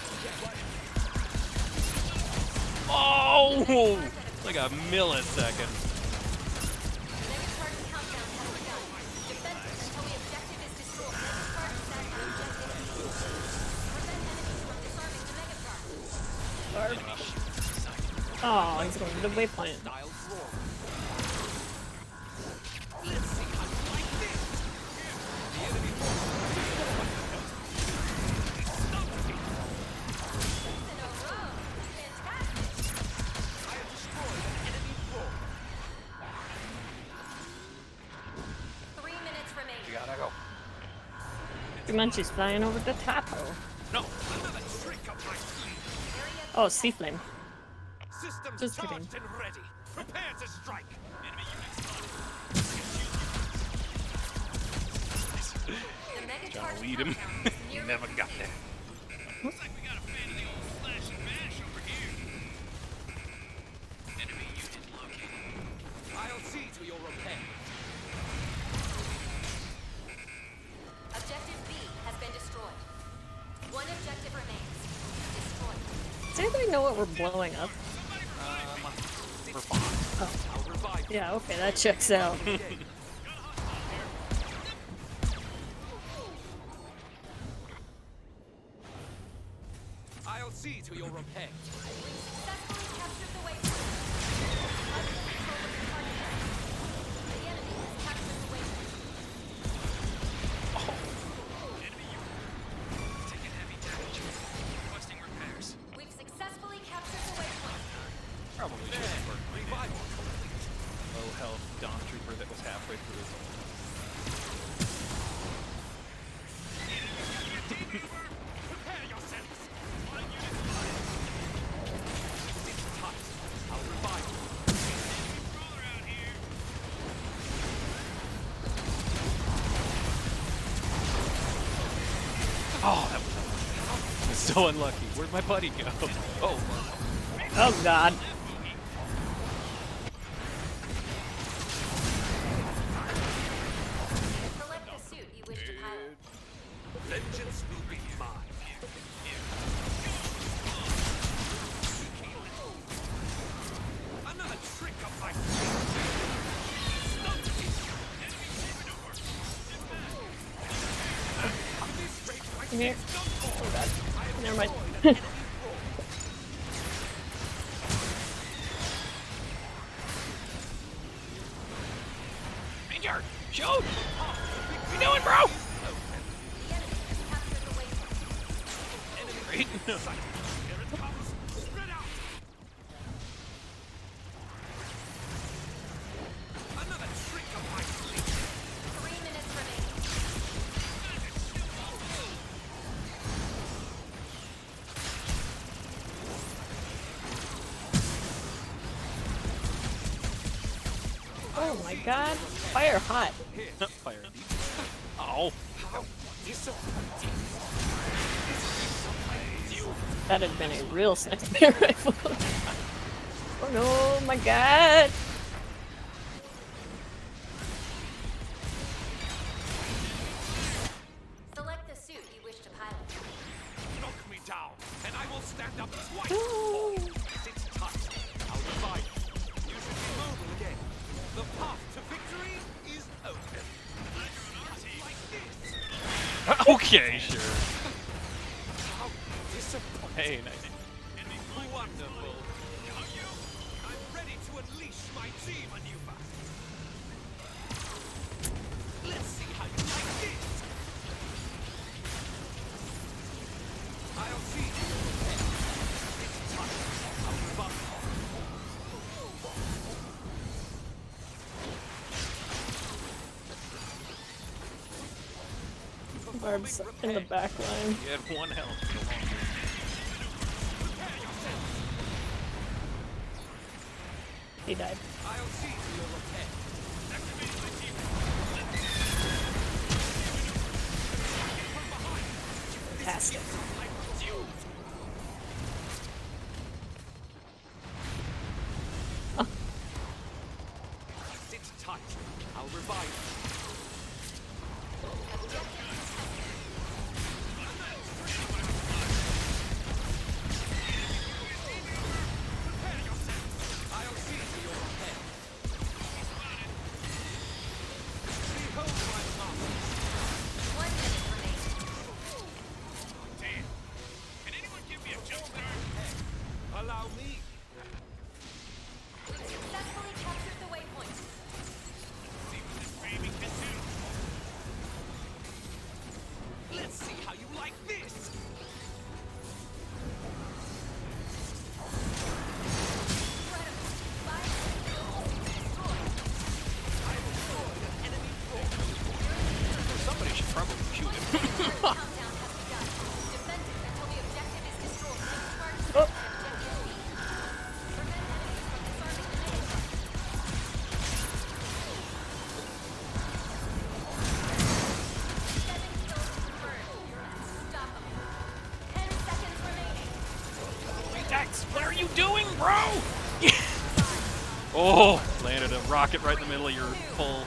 Oh! Like a millisecond. Megacharge countdown has begun. Defend it until the objective is destroyed. Megacharge set on objective. Prevent enemies from disarming the megacharge. Oh, he's going to the waypoint. Style draw. In a row. Fantastic. I have destroyed an enemy draw. 3 minutes remaining. You gotta go. Jumanji's flying over the topo. No, another trick up my sleeve. Area Oh, Seaflame. Systems Just charged kidding. and ready. Prepare to strike. Enemy unit spotted. The megacharge Trying to lead him. countdown is He nearly never got there. Looks like we got a fancy old slash and mash over here. Enemy unit located. I'll see to your your repair. Objective B has been destroyed. One objective remains. Destroyed. Does anybody know what we're blowing up? For fun. I'll revive you. Yeah, okay, that checks out. I'll see to your repair. Successfully captured the waypoint. Under control of the target. The enemy has captured the waypoint. Enemy unit. Taking heavy damage. Requesting repairs. We've successfully captured the waypoint. Probably There. just work. Revival complete. Low health Dawn Trooper that was halfway through his ult. Prepare yourselves. It's tight. I'll revive you. Oh, that was unlucky. It's so unlucky. Where'd my buddy go? Oh, Oh god. Select the suit you wish to pilot. Vengeance will be mine. Another trick up my Come here. Oh god. Never mind. Vineyard! Shoot! What you doing, bro? The enemy has captured the waypoint. Great. Here it comes. Spread out. Another trick up my sleeve. 3 minutes remaining. Oh my god. Fire hot. Fire deep. Oh. That had been a real sniper rifle. Oh no, my god. Select the suit you wish to pilot. Knock me down, and I will stand up twice. No. Sit tight. I'll revive you. You should be mobile again. The path to victory is open. Like this. Okay, sure. How disappointing. Hey, nice. Wonderful. I'm ready to unleash my team on you, bastard. Let's see how you like this. I'll see you. It's time. I'll revive. Barb's in the back line. You had one health for the longest. He died. I'll see to your repair. Activate my team. From behind. Fantastic. Like you. Sit tight. I'll revive you. I'll see to your repair. Behold my mark. 1 minute remaining. Damn. Can anyone give me a jump start? Allow me. We've successfully captured the waypoint. See what this framing can do. Let's see how you like this. Incredible. 5 seconds destroyed. I destroyed an enemy force. Somebody should probably shoot him. Countdown has begun. Defend it until the objective is destroyed. Target Oh. objective B. Prevent enemies from disarming the megatron. 7 kills confirmed. You're unstoppable. 10 seconds remaining. Dex, what are you doing, bro? Oh, landed a rocket right in the middle of your full.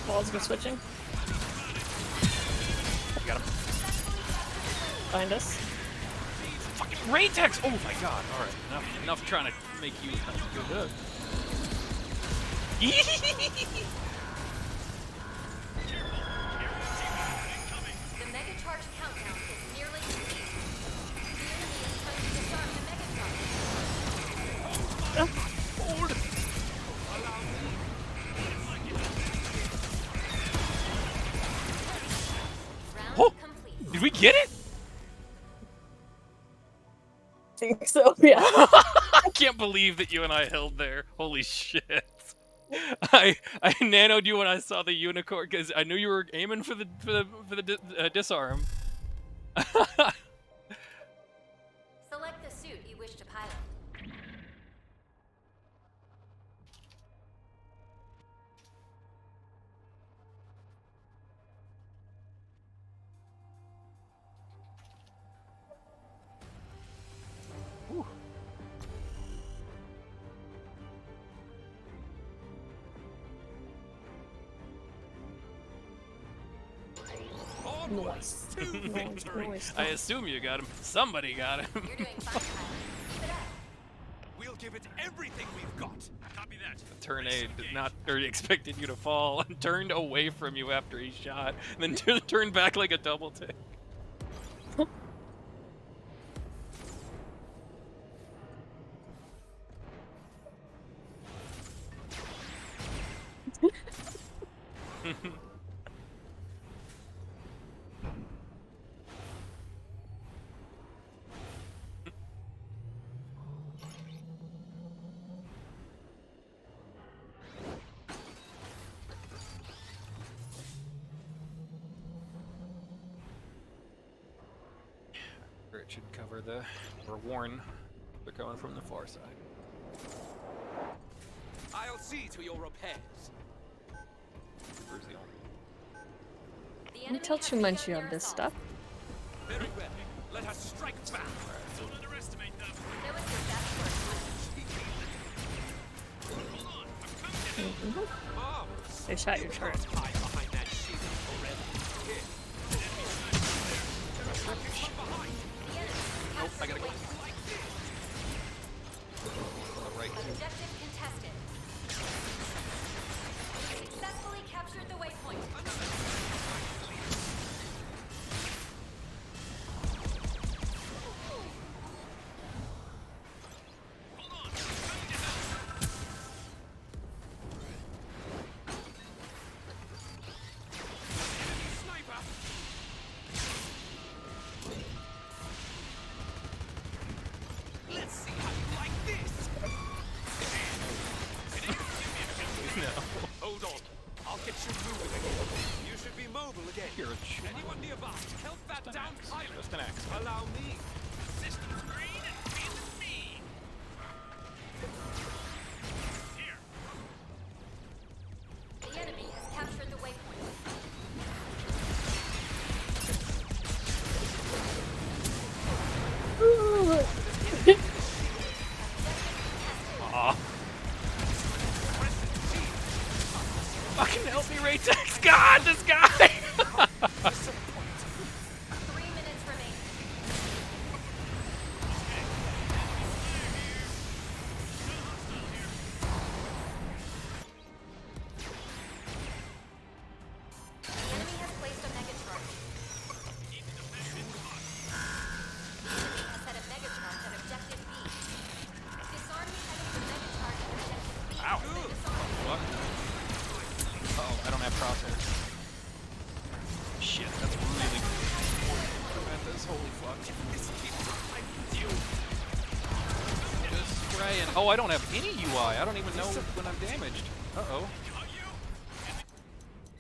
Walls are switching. You got him. Find us. Fucking Raytex! Oh my god! Alright, enough trying to make you good. The Mega Charge countdown is nearly complete. The enemy is trying to disarm the Mega Charge. Hold! Oh! Did we get it? I think so, yeah. I can't believe that you and I held there. Holy shit. I nanoed you when I saw the unicorn because I knew you were aiming for the disarm. Select the suit you wish to pilot. Nice. Nice. I assume you got him. Somebody got him. You're doing fine, pilot. Keep it up. We'll give it everything we've got. Copy that. Tornade did not, or expected you to fall and turned away from you after he shot, and then turned back like a double take. It should cover the, or warn they're coming from the far side. I'll see to your repairs. Where's the Don't tell too much you have this stuff. Very well. Let us strike back. Don't underestimate them. Know it's your best work. Marvelous. They shot your turret. Hide behind that shield already. Here. From behind. Nope, I gotta go. Like this. On the right too. Objective contested. Successfully captured the waypoint. Sniper. Let's see how you like this. No. Hold on. I'll get you moving again. You should be mobile again. You're a chump. Anyone nearby? Help that down pilot. Just an axe. Allow me. Systems green and feed the speed. Here. The enemy has captured the waypoint. Aw. Fucking help me, Raytex! God, this guy! 3 minutes remaining. The enemy has placed a mega charge. The enemy has set a mega charge at objective B. Disarm the enemy mega charge at objective B. Ow. Disarm. What? Uh-oh, I don't have crosshairs. Shit, that's really important to prevent this. Holy fuck. Just spraying. Oh, I don't have any UI. I don't even know when I'm damaged. Uh-oh.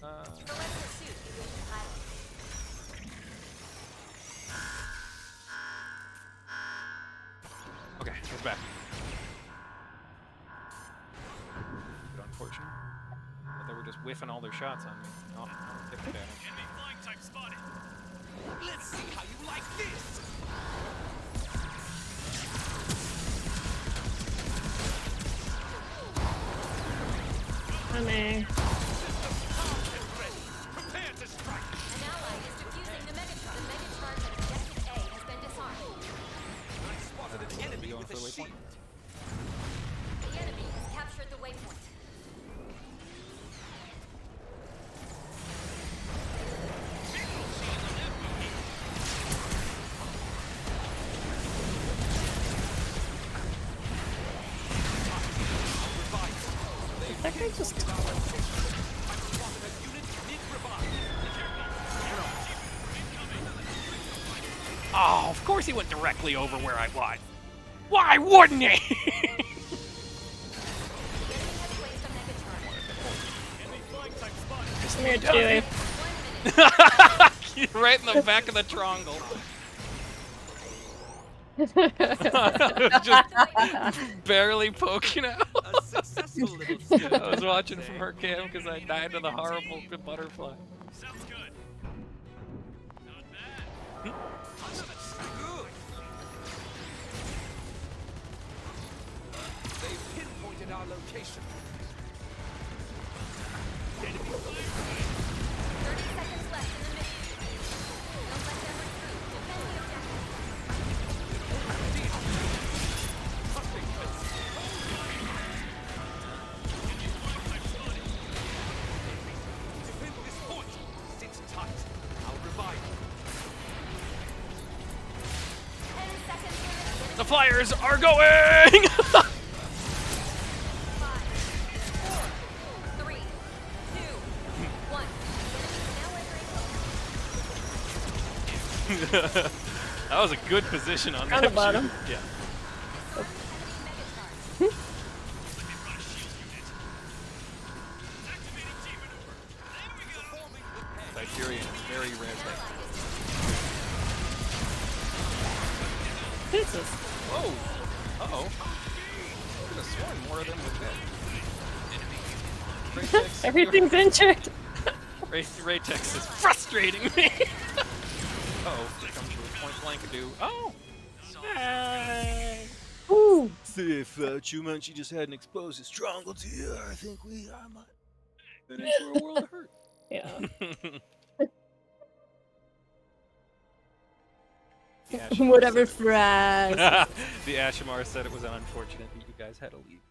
Select the suit you wish to pilot. Okay, it's back. Bit unfortunate. But they were just whiffing all their shots on me. Not different damage. Enemy flying type spotted. Let's see how you like this. Honey. Prepare to strike. An ally is defusing the Megatron. The Megacharge at objective A has been disarmed. I spotted an enemy with a shield. The enemy has captured the waypoint. That guy just. Oh, of course he went directly over where I was. Why wouldn't he? Come here, Chewie. Right in the back of the triangle. Just barely poking out. A successful little skill. I was watching from her cam because I died to the horrible butterfly. Sounds good. Not bad. Good. They pinpointed our location. Enemy fire. 30 seconds left in the mission. Don't let them recruit. Defend the objective. Defend this point. Sit tight. I'll revive you. 10 seconds remaining. The flyers are going! 5, 4, 3, 2, 1. Now entering. That was a good position on On that the bottom. shoot. Yeah. Siberian is very red. Jesus. Whoa! Uh-oh. Could have sworn more of them were dead. Raytex, Everything's injured. Raytex is frustrating me. Uh-oh, here comes your point blank do. Oh! Hey! Ooh. See if Chumanchi just hadn't exposed his stronghold here, I think we might been in for a world of hurt. Yeah. Whatever, Fraz. The Ashimar said it was unfortunate that you guys had to leave.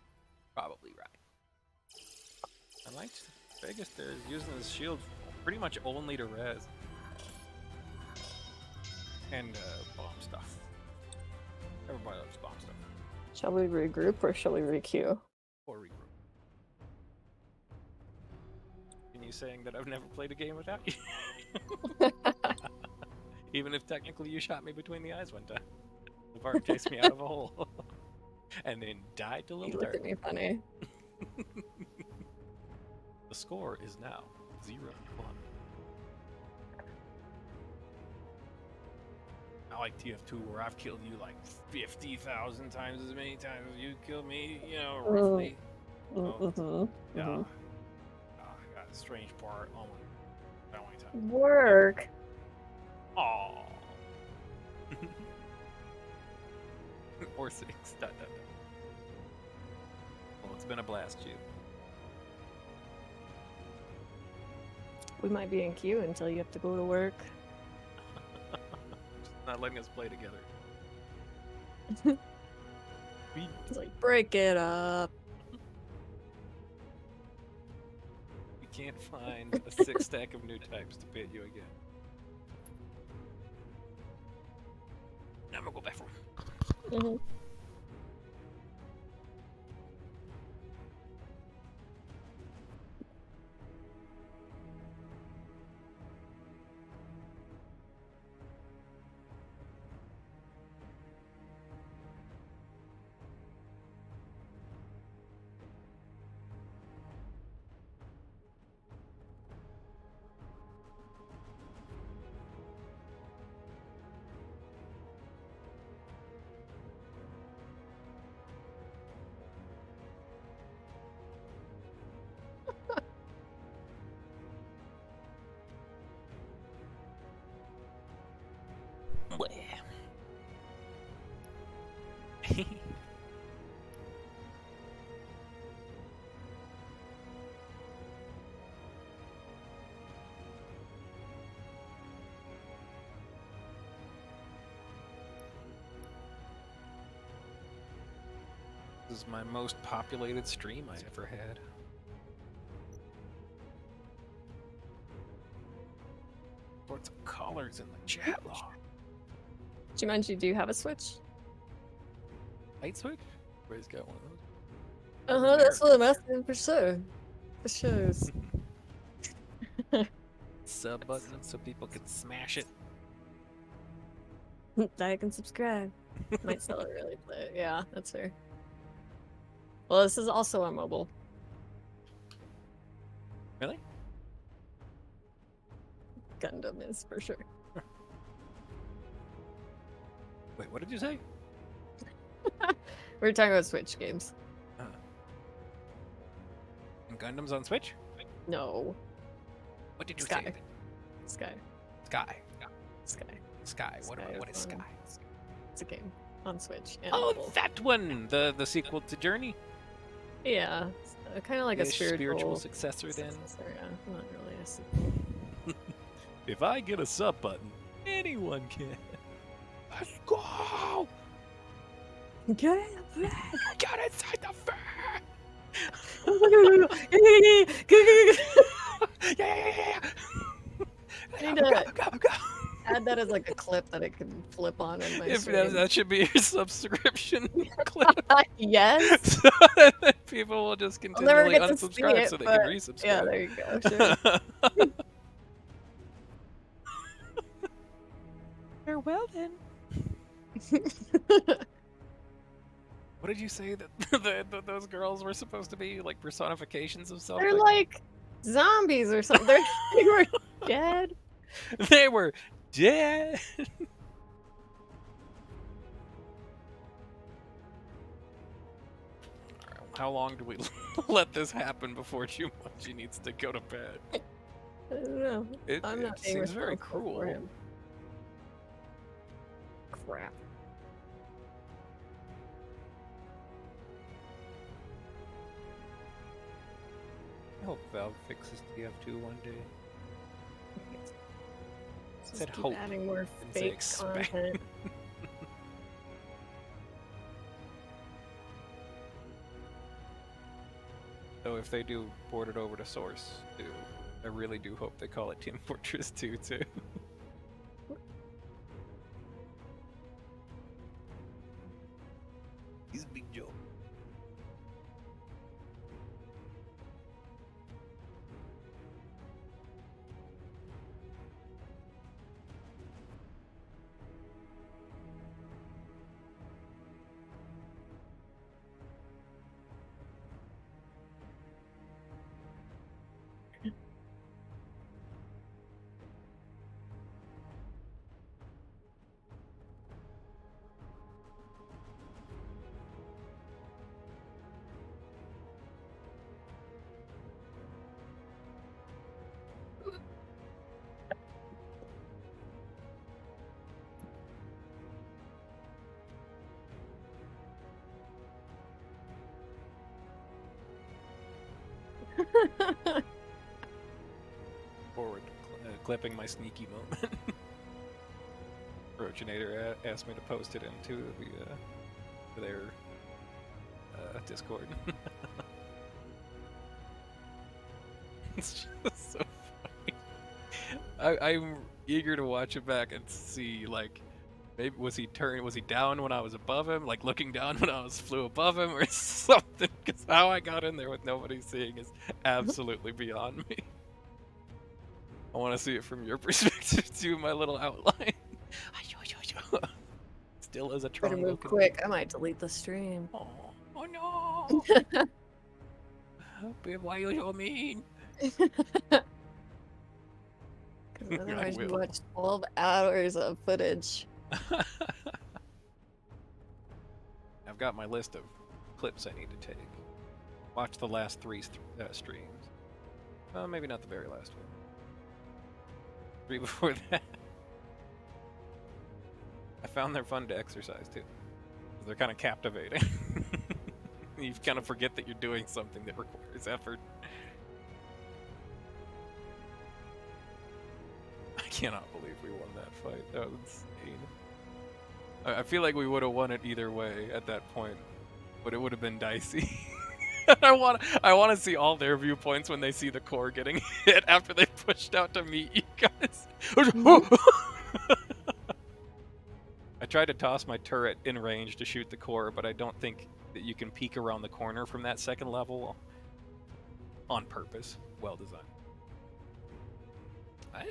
Probably right. I liked Vegas there using his shield pretty much only to res. And bomb stuff. Everybody loves bomb stuff. Shall we regroup or shall we requeue? Or regroup. And you saying that I've never played a game without you? Even if technically you shot me between the eyes one time. The part chased me out of a hole. And then died to You little look at me funny. The score is now 0-1. Not like TF2 where I've killed you like 50,000 times as many times as you killed me, you know, roughly. Yeah. I got a strange part. Oh my. That only time. Work. Aww. Or 6. Well, it's been a blast, you. We might be in queue until you have to go to work. Just not letting us play together. It's like, break it up. We can't find a 6 stack of new types to pit you again. I'm gonna go back for him. This is my most populated stream I ever had. Sorts of colors in the chat log. Jumanji, do you have a Switch? Light switch? Everybody's got one of those. Uh-huh, that's what I'm asking for sure. For sure. Sub button so people can smash it. Like and subscribe. Might sell it really, but yeah, that's fair. Well, this is also on mobile. Really? Gundam is for sure. Wait, what did you say? We were talking about Switch games. And Gundam's on Switch? No. What did you Sky. say? Sky. Sky. Sky. Sky. What is on- Sky? It's a game on Switch. And Oh, mobile. that one! The sequel to Journey? Yeah, kind of like a Ish spiritual successor then? Yeah, not really a sequel. If I get a sub button, anyone can. Let's go! Get it! Get inside the fan! Yeah. I need to add that as like a clip that I can flip on in my If stream. that should be your subscription clip. Yes. So that people will just I'll never continually get to see unsubscribe it, so they but can resubscribe. yeah, there you go. Sure. Farewell then. What did you say that those girls were supposed to be? Like personifications of something? They're like zombies or something. They were dead. They were dead. How long do we let this happen before Jumanji needs to go to bed? I don't know. I'm not It being seems very responsible cruel. for him. Crap. I hope Valve fixes TF2 one day. Just Said keep hope, adding more didn't say fake expect. content. So if they do port it over to Source 2, I really do hope they call it Team Fortress 2 too. He's a big joke. Forward to clipping my sneaky moment. Roginator asked me to post it into their Discord. It's just so funny. I'm eager to watch it back and see, like, maybe was he down when I was above him, like looking down when I flew above him, or something? Because how I got in there with nobody seeing is absolutely beyond me. I want to see it from your perspective too, my little outline. Still as a Better Tron move looking. quick. I might delete the stream. Oh no! Babe, why you so mean? Otherwise, you will. watch 12 hours of footage. I've got my list of clips I need to take. Watch the last 3 streams. Well, maybe not the very last one. 3 before that. I found they're fun to exercise too. They're kind of captivating. You kind of forget that you're doing something that requires effort. I cannot believe we won that fight. That was insane. I feel like we would have won it either way at that point. but it would have been dicey. I want to see all their viewpoints when they see the core getting hit after they pushed out to meet you guys. I tried to toss my turret in range to shoot the core, but I don't think that you can peek around the corner from that second level on purpose. Well designed.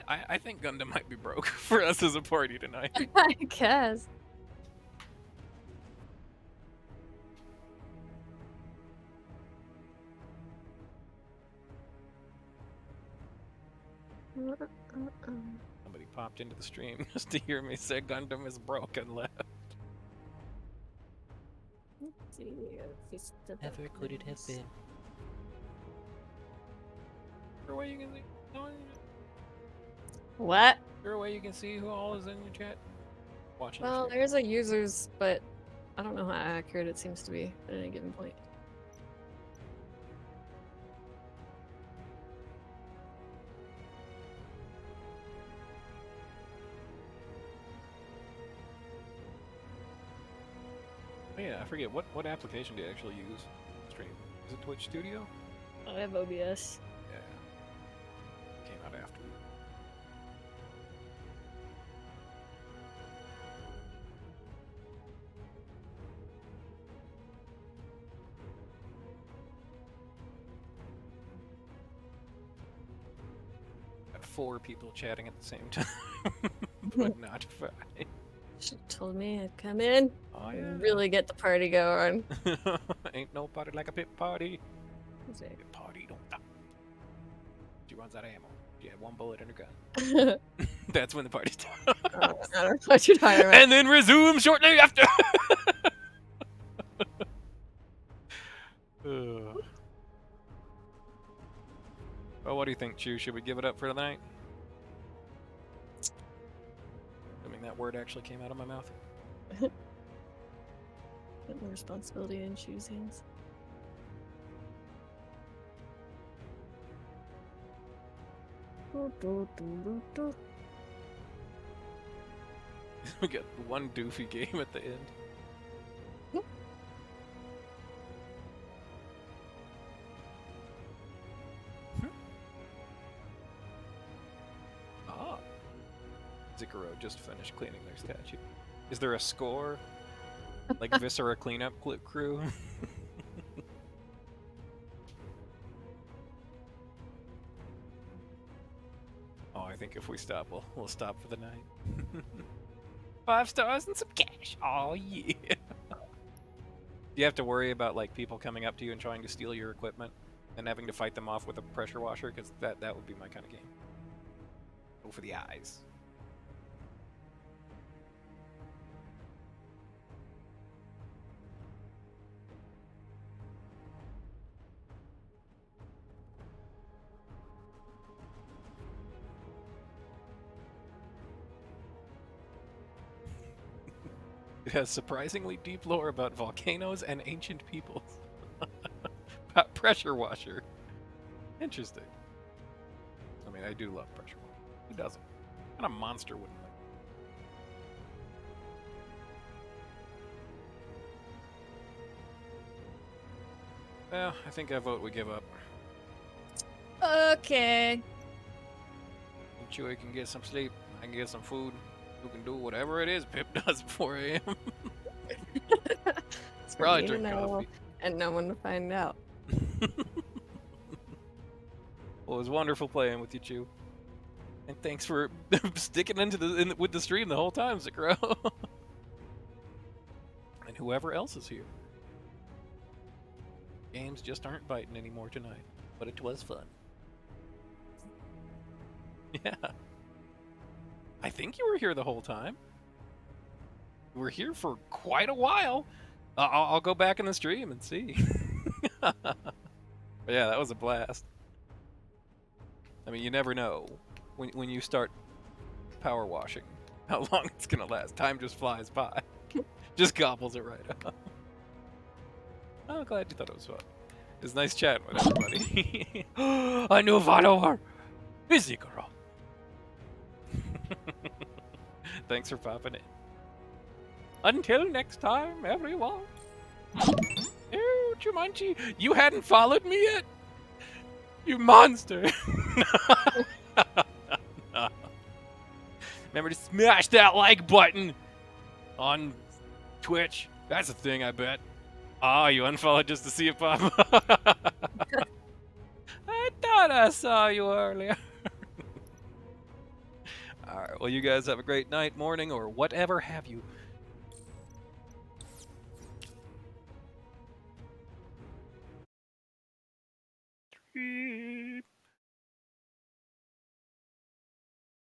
I think Gundam might be broke for us as a party tonight. I guess. Somebody popped into the stream just to hear me say Gundam is broke and left. Let's see, Fist of the Never could it have Flames. been. Is there a way you can see? What? Is there a way you can see who all is in your chat? Watching the Well, stream? there's a users, but I don't know how accurate it seems to be at any given point. Oh yeah, I forget what application do you actually use to stream? Is it Twitch Studio? I have OBS. Yeah. Came out after. Got 4 people chatting at the same time, but not 5. Should've told me I'd come in. Oh and really get the party going. Ain't no party like a pit party. Is it? Pit party don't stop. She runs out of ammo. She had 1 bullet in her gun. That's when the party starts. I don't know what you're talking about. And then resume shortly after. Well, what do you think, Chew? Should we give it up for tonight? I mean, that word actually came out of my mouth. Put more responsibility in Shu's hands. We got one doofy game at the end. Ah. Zikaro just finished cleaning their statue. Is there a score? Like Viscera cleanup crew? Oh, I think if we stop, we'll stop for the night. 5 stars and some cash. Oh yeah. Do you have to worry about like people coming up to you and trying to steal your equipment and having to fight them off with a pressure washer? Because that would be my kind of game. Go for the eyes. It has surprisingly deep lore about volcanoes and ancient peoples. Pressure washer. Interesting. I mean, I do love pressure washer. Who doesn't? What kind of monster wouldn't like? Well, I think I vote we give up. Okay. Chewie can get some sleep. I can get some food. You can do whatever it is Pip does at 4 a.m. It's for Probably me to drink know coffee. and no one to find out. Well, it was wonderful playing with you, Chew. And thanks for sticking with the stream the whole time, Zikro. And whoever else is here. Games just aren't biting anymore tonight, but it was fun. Yeah. I think you were here the whole time. You were here for quite a while. I'll go back in the stream and see. But yeah, that was a blast. I mean, you never know when you start power washing how long it's gonna last. Time just flies by. Just gobbles it right up. I'm glad you thought it was fun. It was nice chatting with everybody. A new follower! Zikaro. Thanks for popping in. Until next time, everyone. Jumanji? You hadn't followed me yet? You monster! No. Remember to smash that like button on Twitch. That's a thing, I bet. Oh, you unfollowed just to see it pop up. I thought I saw you earlier. Alright, well, you guys have a great night, morning, or whatever have you. Three.